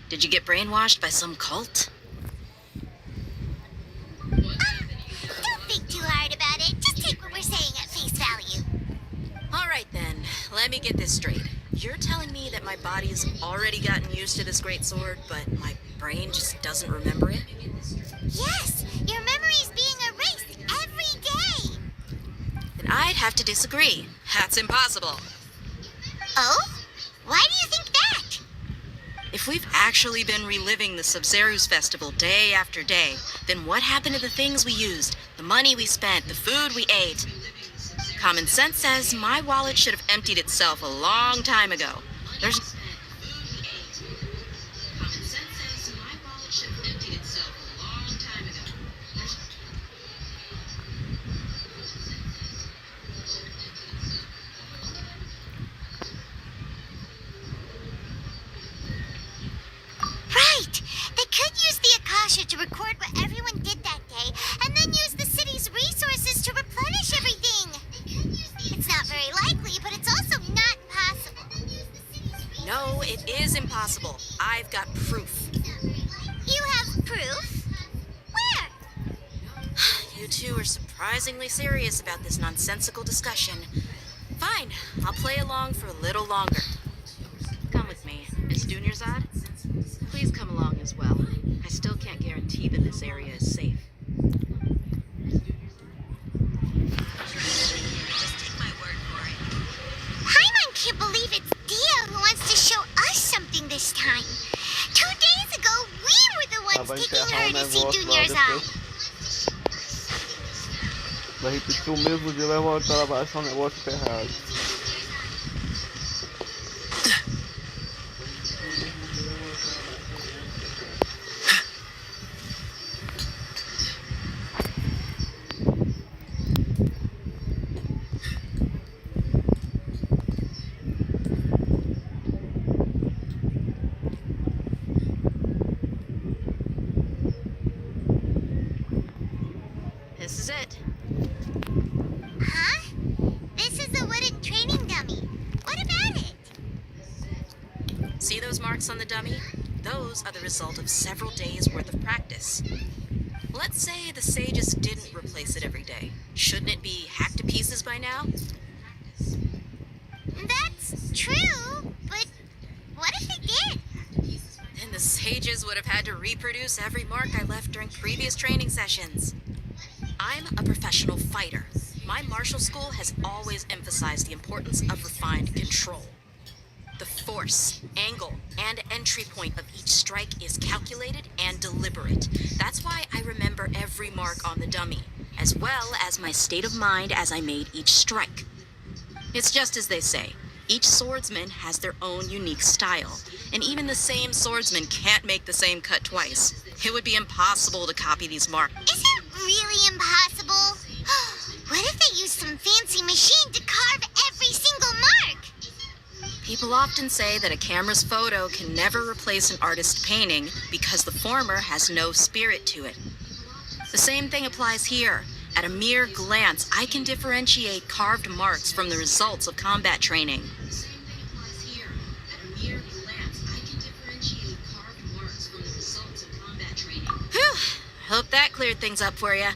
S16: Did you get brainwashed by some cult?
S2: Don't think too hard about it. Just take what we're saying at face value.
S16: Alright then, let me get this straight. You're telling me that my body's already gotten used to this greatsword, but my brain just doesn't remember it?
S2: Yes, your memory's being erased every day.
S16: Then I'd have to disagree. That's impossible.
S2: Oh? Why do you think that?
S16: If we've actually been reliving the Sub-Zeru's festival day after day, then what happened to the things we used, the money we spent, the food we ate? Common sense says my wallet should have emptied itself a long time ago. There's...
S2: Right! They could use the Akasha to record what everyone did that day, and then use the city's resources to replenish everything. It's not very likely, but it's also not possible.
S16: No, it is impossible. I've got proof.
S2: You have proof? Where?
S16: You two are surprisingly serious about this nonsensical discussion. Fine, I'll play along for a little longer. Come with me, Miss Dunyarzad. Please come along as well. I still can't guarantee that this area is safe.
S2: Paimon can't believe it's Dia who wants to show us something this time. 2 days ago, we were the ones taking her to see Dunyarzad.
S4: Vai repetir o mesmo dia, vai voltar lá, vai achar um negócio ferrado.
S16: This is it.
S2: Huh? This is a wooden training dummy. What about it?
S16: See those marks on the dummy? Those are the result of several days' worth of practice. Let's say the sages didn't replace it every day. Shouldn't it be hacked to pieces by now?
S2: That's true, but what if they did?
S16: Then the sages would have had to reproduce every mark I left during previous training sessions. I'm a professional fighter. My martial school has always emphasized the importance of refined control. The force, angle, and entry point of each strike is calculated and deliberate. That's why I remember every mark on the dummy, as well as my state of mind as I made each strike. It's just as they say, each swordsman has their own unique style, and even the same swordsman can't make the same cut twice. It would be impossible to copy these marks.
S2: Is it really impossible? What if they used some fancy machine to carve every single mark?
S16: People often say that a camera's photo can never replace an artist's painting because the former has no spirit to it. The same thing applies here. At a mere glance, I can differentiate carved marks from the results of combat training. Whew! Hope that cleared things up for you.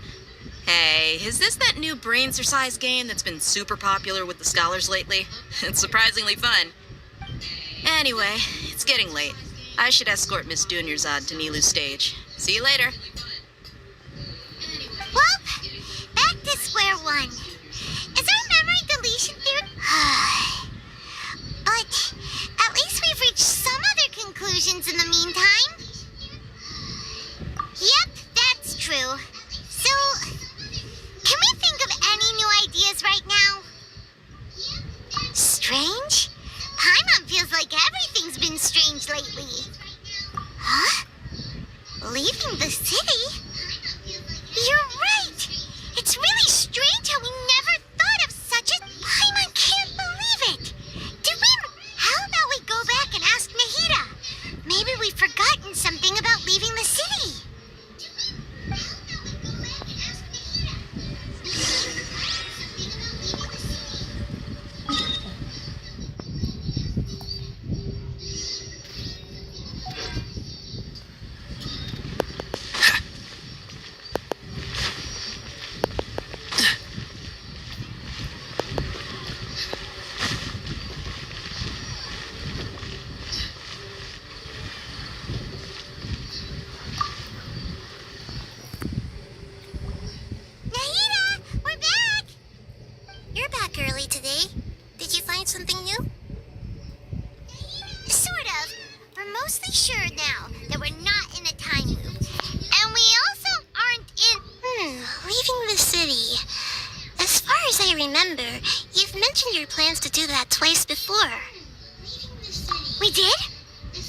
S16: Hey, is this that new brain exercise game that's been super popular with the scholars lately? It's surprisingly fun. Anyway, it's getting late.
S13: I should escort Miss Dunyarzad to Nilu's stage. See you later.
S2: Well, back to square one. Is our memory deletion theory? But at least we've reached some other conclusions in the meantime. Yep, that's true. So, can we think of any new ideas right now? Strange? Paimon feels like everything's been strange lately. Huh? Leaving the city? You're right! It's really strange how we never thought of such a... Paimon can't believe it! How about we go back and ask Nahida? Maybe we've forgotten something about leaving the city. Something new? Sort of. We're mostly sure now that we're not in a time loop. And we also aren't in... leaving the city. As far as I remember, you've mentioned your plans to do that twice before. We did?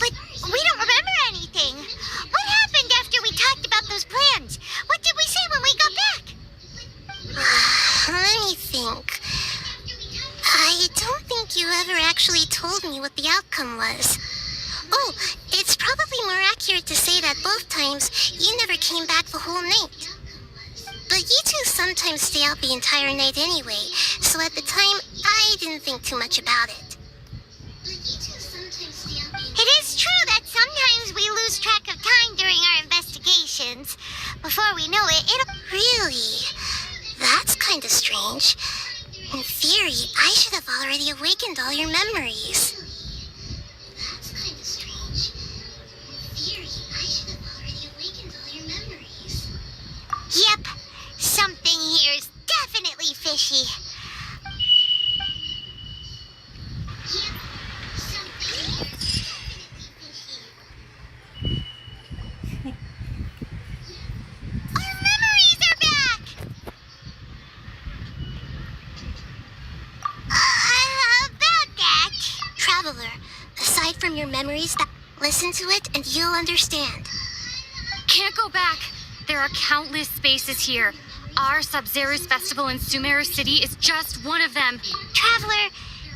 S2: But we don't remember anything. What happened after we talked about those plans? What did we say when we got back? Let me think. I don't think you ever actually told me what the outcome was. Oh, it's probably more accurate to say that both times you never came back the whole night. But you two sometimes stay out the entire night anyway, so at the time, I didn't think too much about it. It is true that sometimes we lose track of time during our investigations. Before we know it, it'll... Really? That's kinda strange. In theory, I should have already awakened all your memories. That's kind of strange. In theory, I should have already awakened all your memories. Yep, something here is definitely fishy. Yep, something here is definitely fishy. Our memories are back! About that. Traveler, aside from your memories, listen to it and you'll understand.
S8: Can't go back. There are countless spaces here. Our Sub-Zero's festival in Sumeru City is just one of them.
S2: Traveler,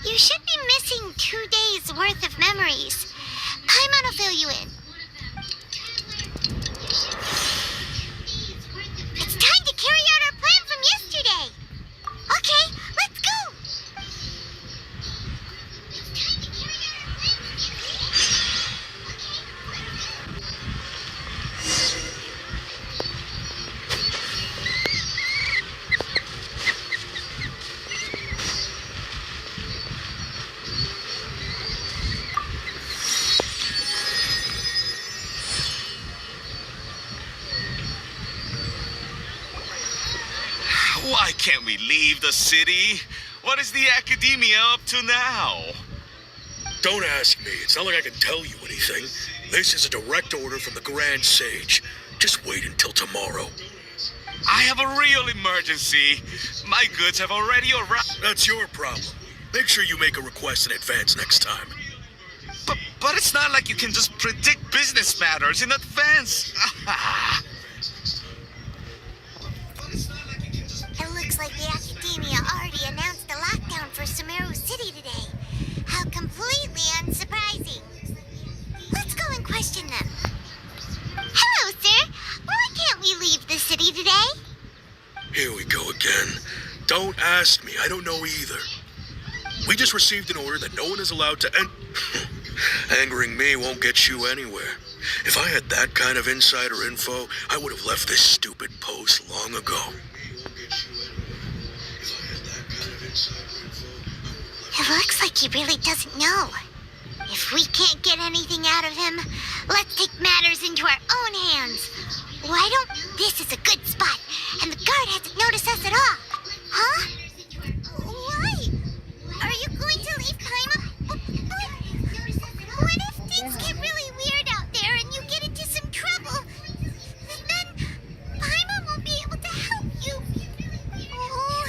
S2: you should be missing 2 days worth of memories. Paimon will fill you in. It's time to carry out our plan from yesterday. Okay, let's go.
S10: Why can't we leave the city? What is the academia up to now?
S20: Don't ask me. It's not like I can tell you anything. This is a direct order from the Grand Sage. Just wait until tomorrow.
S10: I have a real emergency. My goods have already arrived.
S20: That's your problem. Make sure you make a request in advance next time.
S10: But it's not like you can just predict business matters in advance.
S2: It looks like the academia already announced a lockdown for Sumeru City today. How completely unsurprising. Let's go and question them. Hello, sir. Why can't we leave the city today?
S20: Here we go again. Don't ask me. I don't know either. We just received an order that no one is allowed to Angering me won't get you anywhere. If I had that kind of insider info, I would have left this stupid post long ago.
S2: It looks like he really doesn't know. If we can't get anything out of him, let's take matters into our own hands. Why don't... This is a good spot, and the guard hasn't noticed us at all. Huh? Why? Are you going to leave Paimon? What if things get really weird out there and you get into some trouble? Then Paimon won't be able to help you. Oh,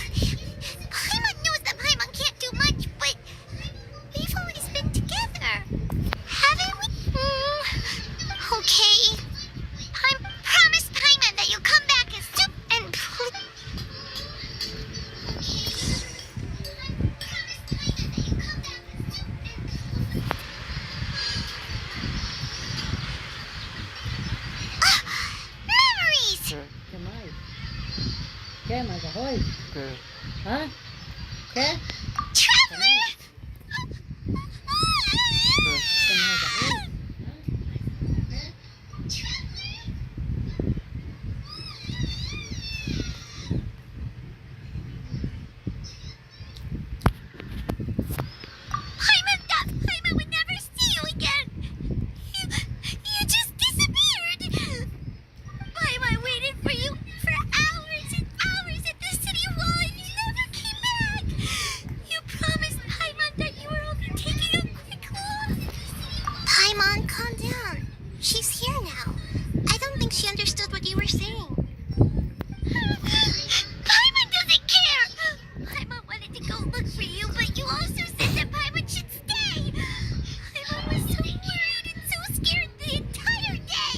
S2: Paimon knows that Paimon can't do much, but we've always been together, haven't we? Okay. Promise Paimon that you'll come back as soon and memories!
S12: Quer mais? Quer mais arroz?
S4: Quer.
S12: Hã? Quer?
S2: Traveler!
S12: Quer mais arroz?
S2: Paimon would never see you again. You just disappeared. Paimon waited for you for hours and hours at the city wall and you never came back. You promised Paimon that you were only taking a quick walk. Paimon, calm down. She's here now. I don't think she understood what you were saying. Paimon doesn't care. Paimon wanted to go look for you, but you also said that Paimon should stay. Paimon was so worried and so scared the entire day.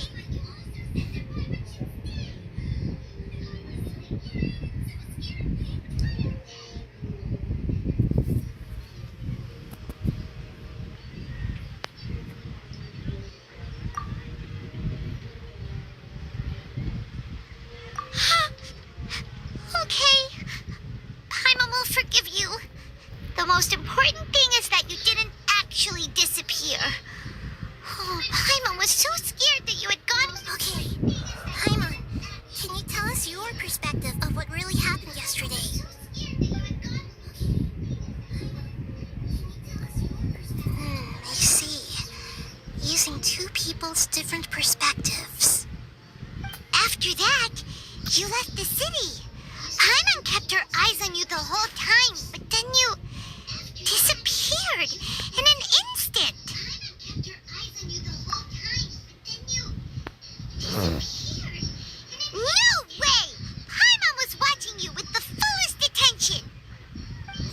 S2: Okay. Paimon will forgive you. The most important thing is that you didn't actually disappear. Oh, Paimon was so scared that you had gone... Okay, Paimon, can you tell us your perspective of what really happened yesterday? I see. Using two people's different perspectives. After that, you left the city. Paimon kept her eyes on you the whole time, but then you disappeared in an instant. No way! Paimon was watching you with the fullest attention.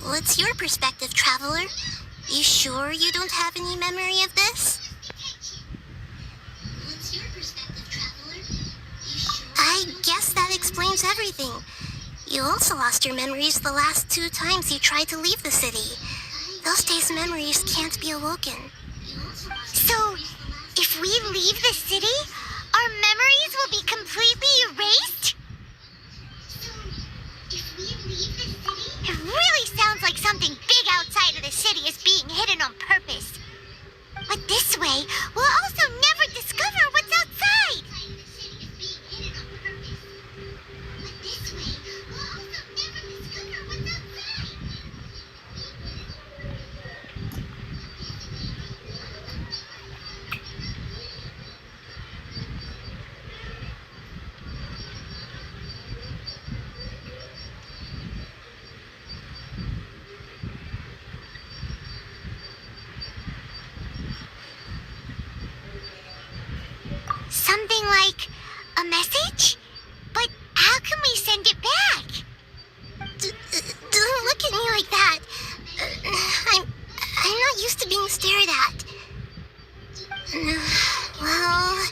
S2: What's your perspective, Traveler? You sure you don't have any memory of this? I guess that explains everything. You also lost your memories the last 2 times you tried to leave the city. Those days' memories can't be awoken. So, if we leave the city, our memories will be completely erased? It really sounds like something big outside of the city is being hidden on purpose. But this way, we'll also never discover what's outside. Something like a message? But how can we send it back? Don't look at me like that. I'm not used to being stared at. Well,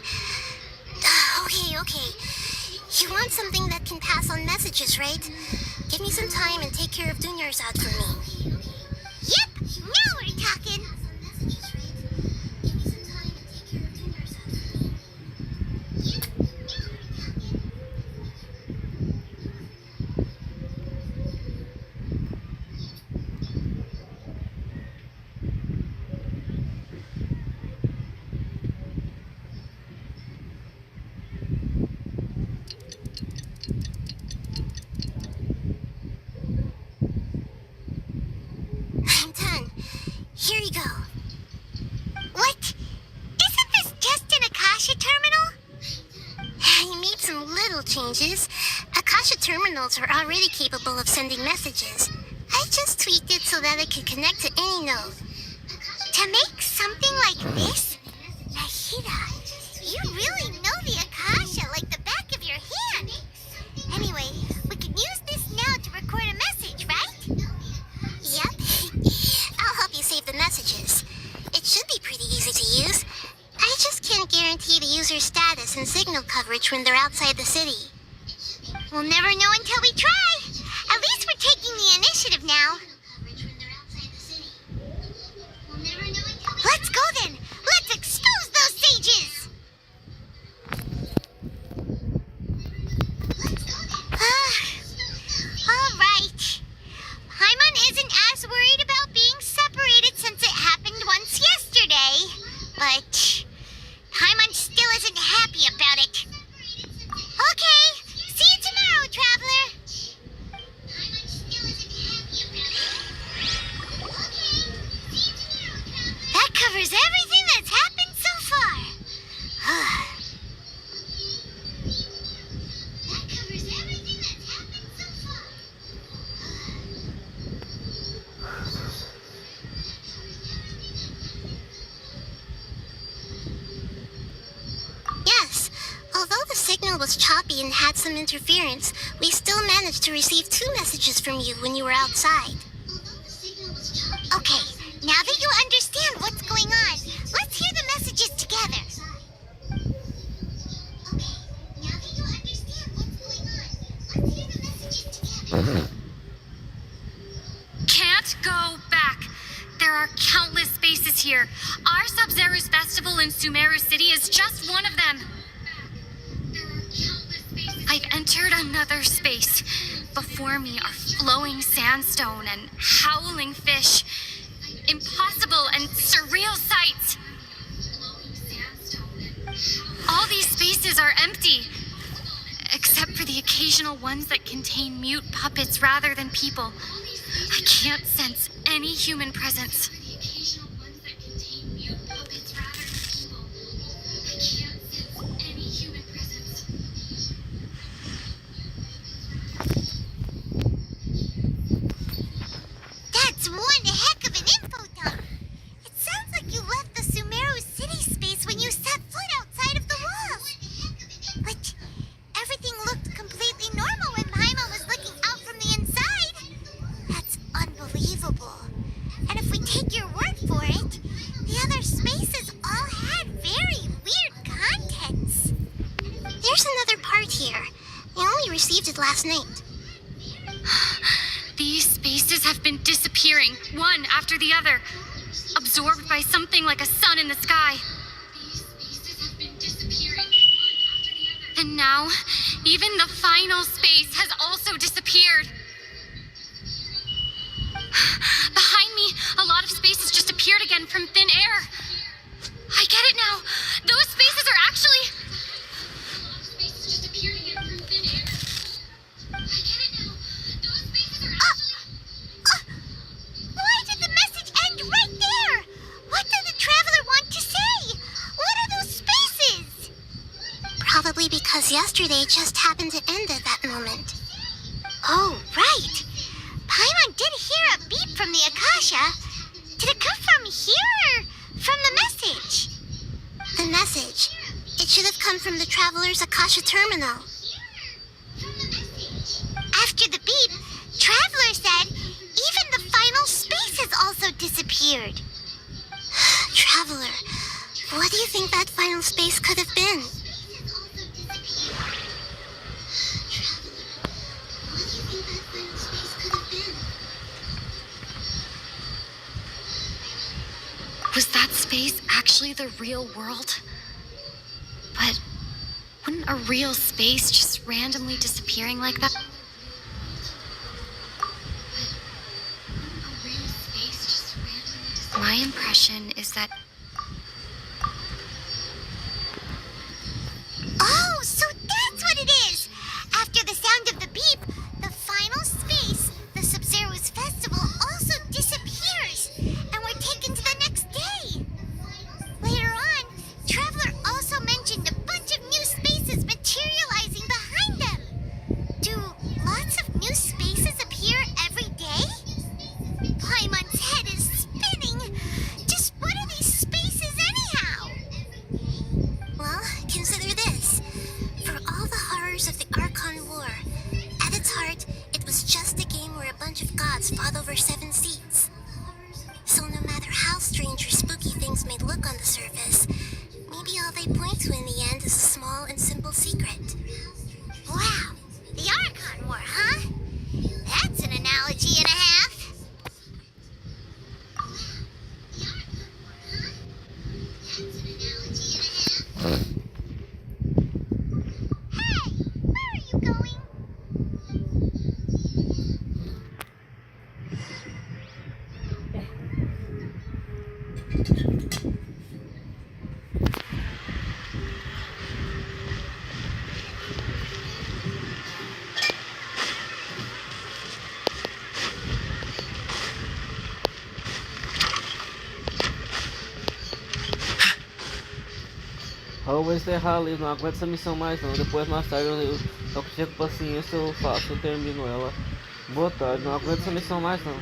S2: okay. You want something that can pass on messages, right? Give me some time and take care of Dunyarzad for me. Yep, now we're talking. schedule changes. Akasha terminals are already capable of sending messages. I just tweaked it so that it could connect to any node. To make something like this? Nahida, you really know the Akasha like the back of your hand. Anyway, we can use this now to record a message, right? Yep. I'll help you save the messages. It should be pretty easy to use. I just can't guarantee the user's status and signal coverage when they're outside the city. We'll never know until we try. At least we're taking the initiative now. Let's go then. Let's expose those sages. All right. Paimon isn't as worried about being separated since it happened once yesterday, but Paimon still isn't happy about it. Okay, see you tomorrow, Traveler. That covers everything that's happened so far. Yes, although the signal was choppy and had some interference, we still managed to receive 2 messages from you when you were outside. Okay, now that you understand what's going on, let's hear the messages together.
S8: Can't go back. There are countless spaces here. Our Sub-Zero's festival in Sumeru City is just one of them. I've entered another space. Before me are flowing sandstone and howling fish. Impossible and surreal sights. All these spaces are empty, except for the occasional ones that contain mute puppets rather than people. I can't sense any human presence.
S2: That's one heck of an info dump. It sounds like you left the Sumeru City space when you set foot outside of the walls. But everything looked completely normal when Paimon was looking out from the inside. That's unbelievable. And if we take your word for it, the other spaces all had very weird contents. There's another part here. I only received it last night.
S8: These spaces have been disappearing, one after the other, absorbed by something like a sun in the sky. And now, even the final space has also disappeared. Behind me, a lot of spaces just appeared again from thin air. I get it now. Those spaces are actually...
S2: Why did the message end right there? What did the Traveler want to say? What are those spaces? Probably because yesterday just happened to end at that moment. Oh, right. Paimon did hear a beep from the Akasha. Did it come from here or from the message? The message. It should have come from the Traveler's Akasha terminal. After the beep, Traveler said even the final space has also disappeared. Traveler, what do you think that final space could have been?
S8: Was that space actually the real world? But wouldn't a real space just randomly disappearing like that? My impression is that...
S2: Oh, so that's what it is! After the sound of the beep, the final space, the Sub-Zero's festival, also disappears, and we're taken to the next day. Later on, Traveler also mentioned a bunch of new spaces materializing behind
S19: over 7 seats. So no matter how strange or spooky things may look on the surface, maybe all they point to in the end is a small and simple secret.
S2: Wow, the Archon War, huh? That's an analogy and a half.
S4: Eu vou encerrar ali, não aguento essa missão mais não. Depois mais tarde eu tiver paciência, eu faço, eu termino ela. Boa tarde, não aguento essa missão mais não.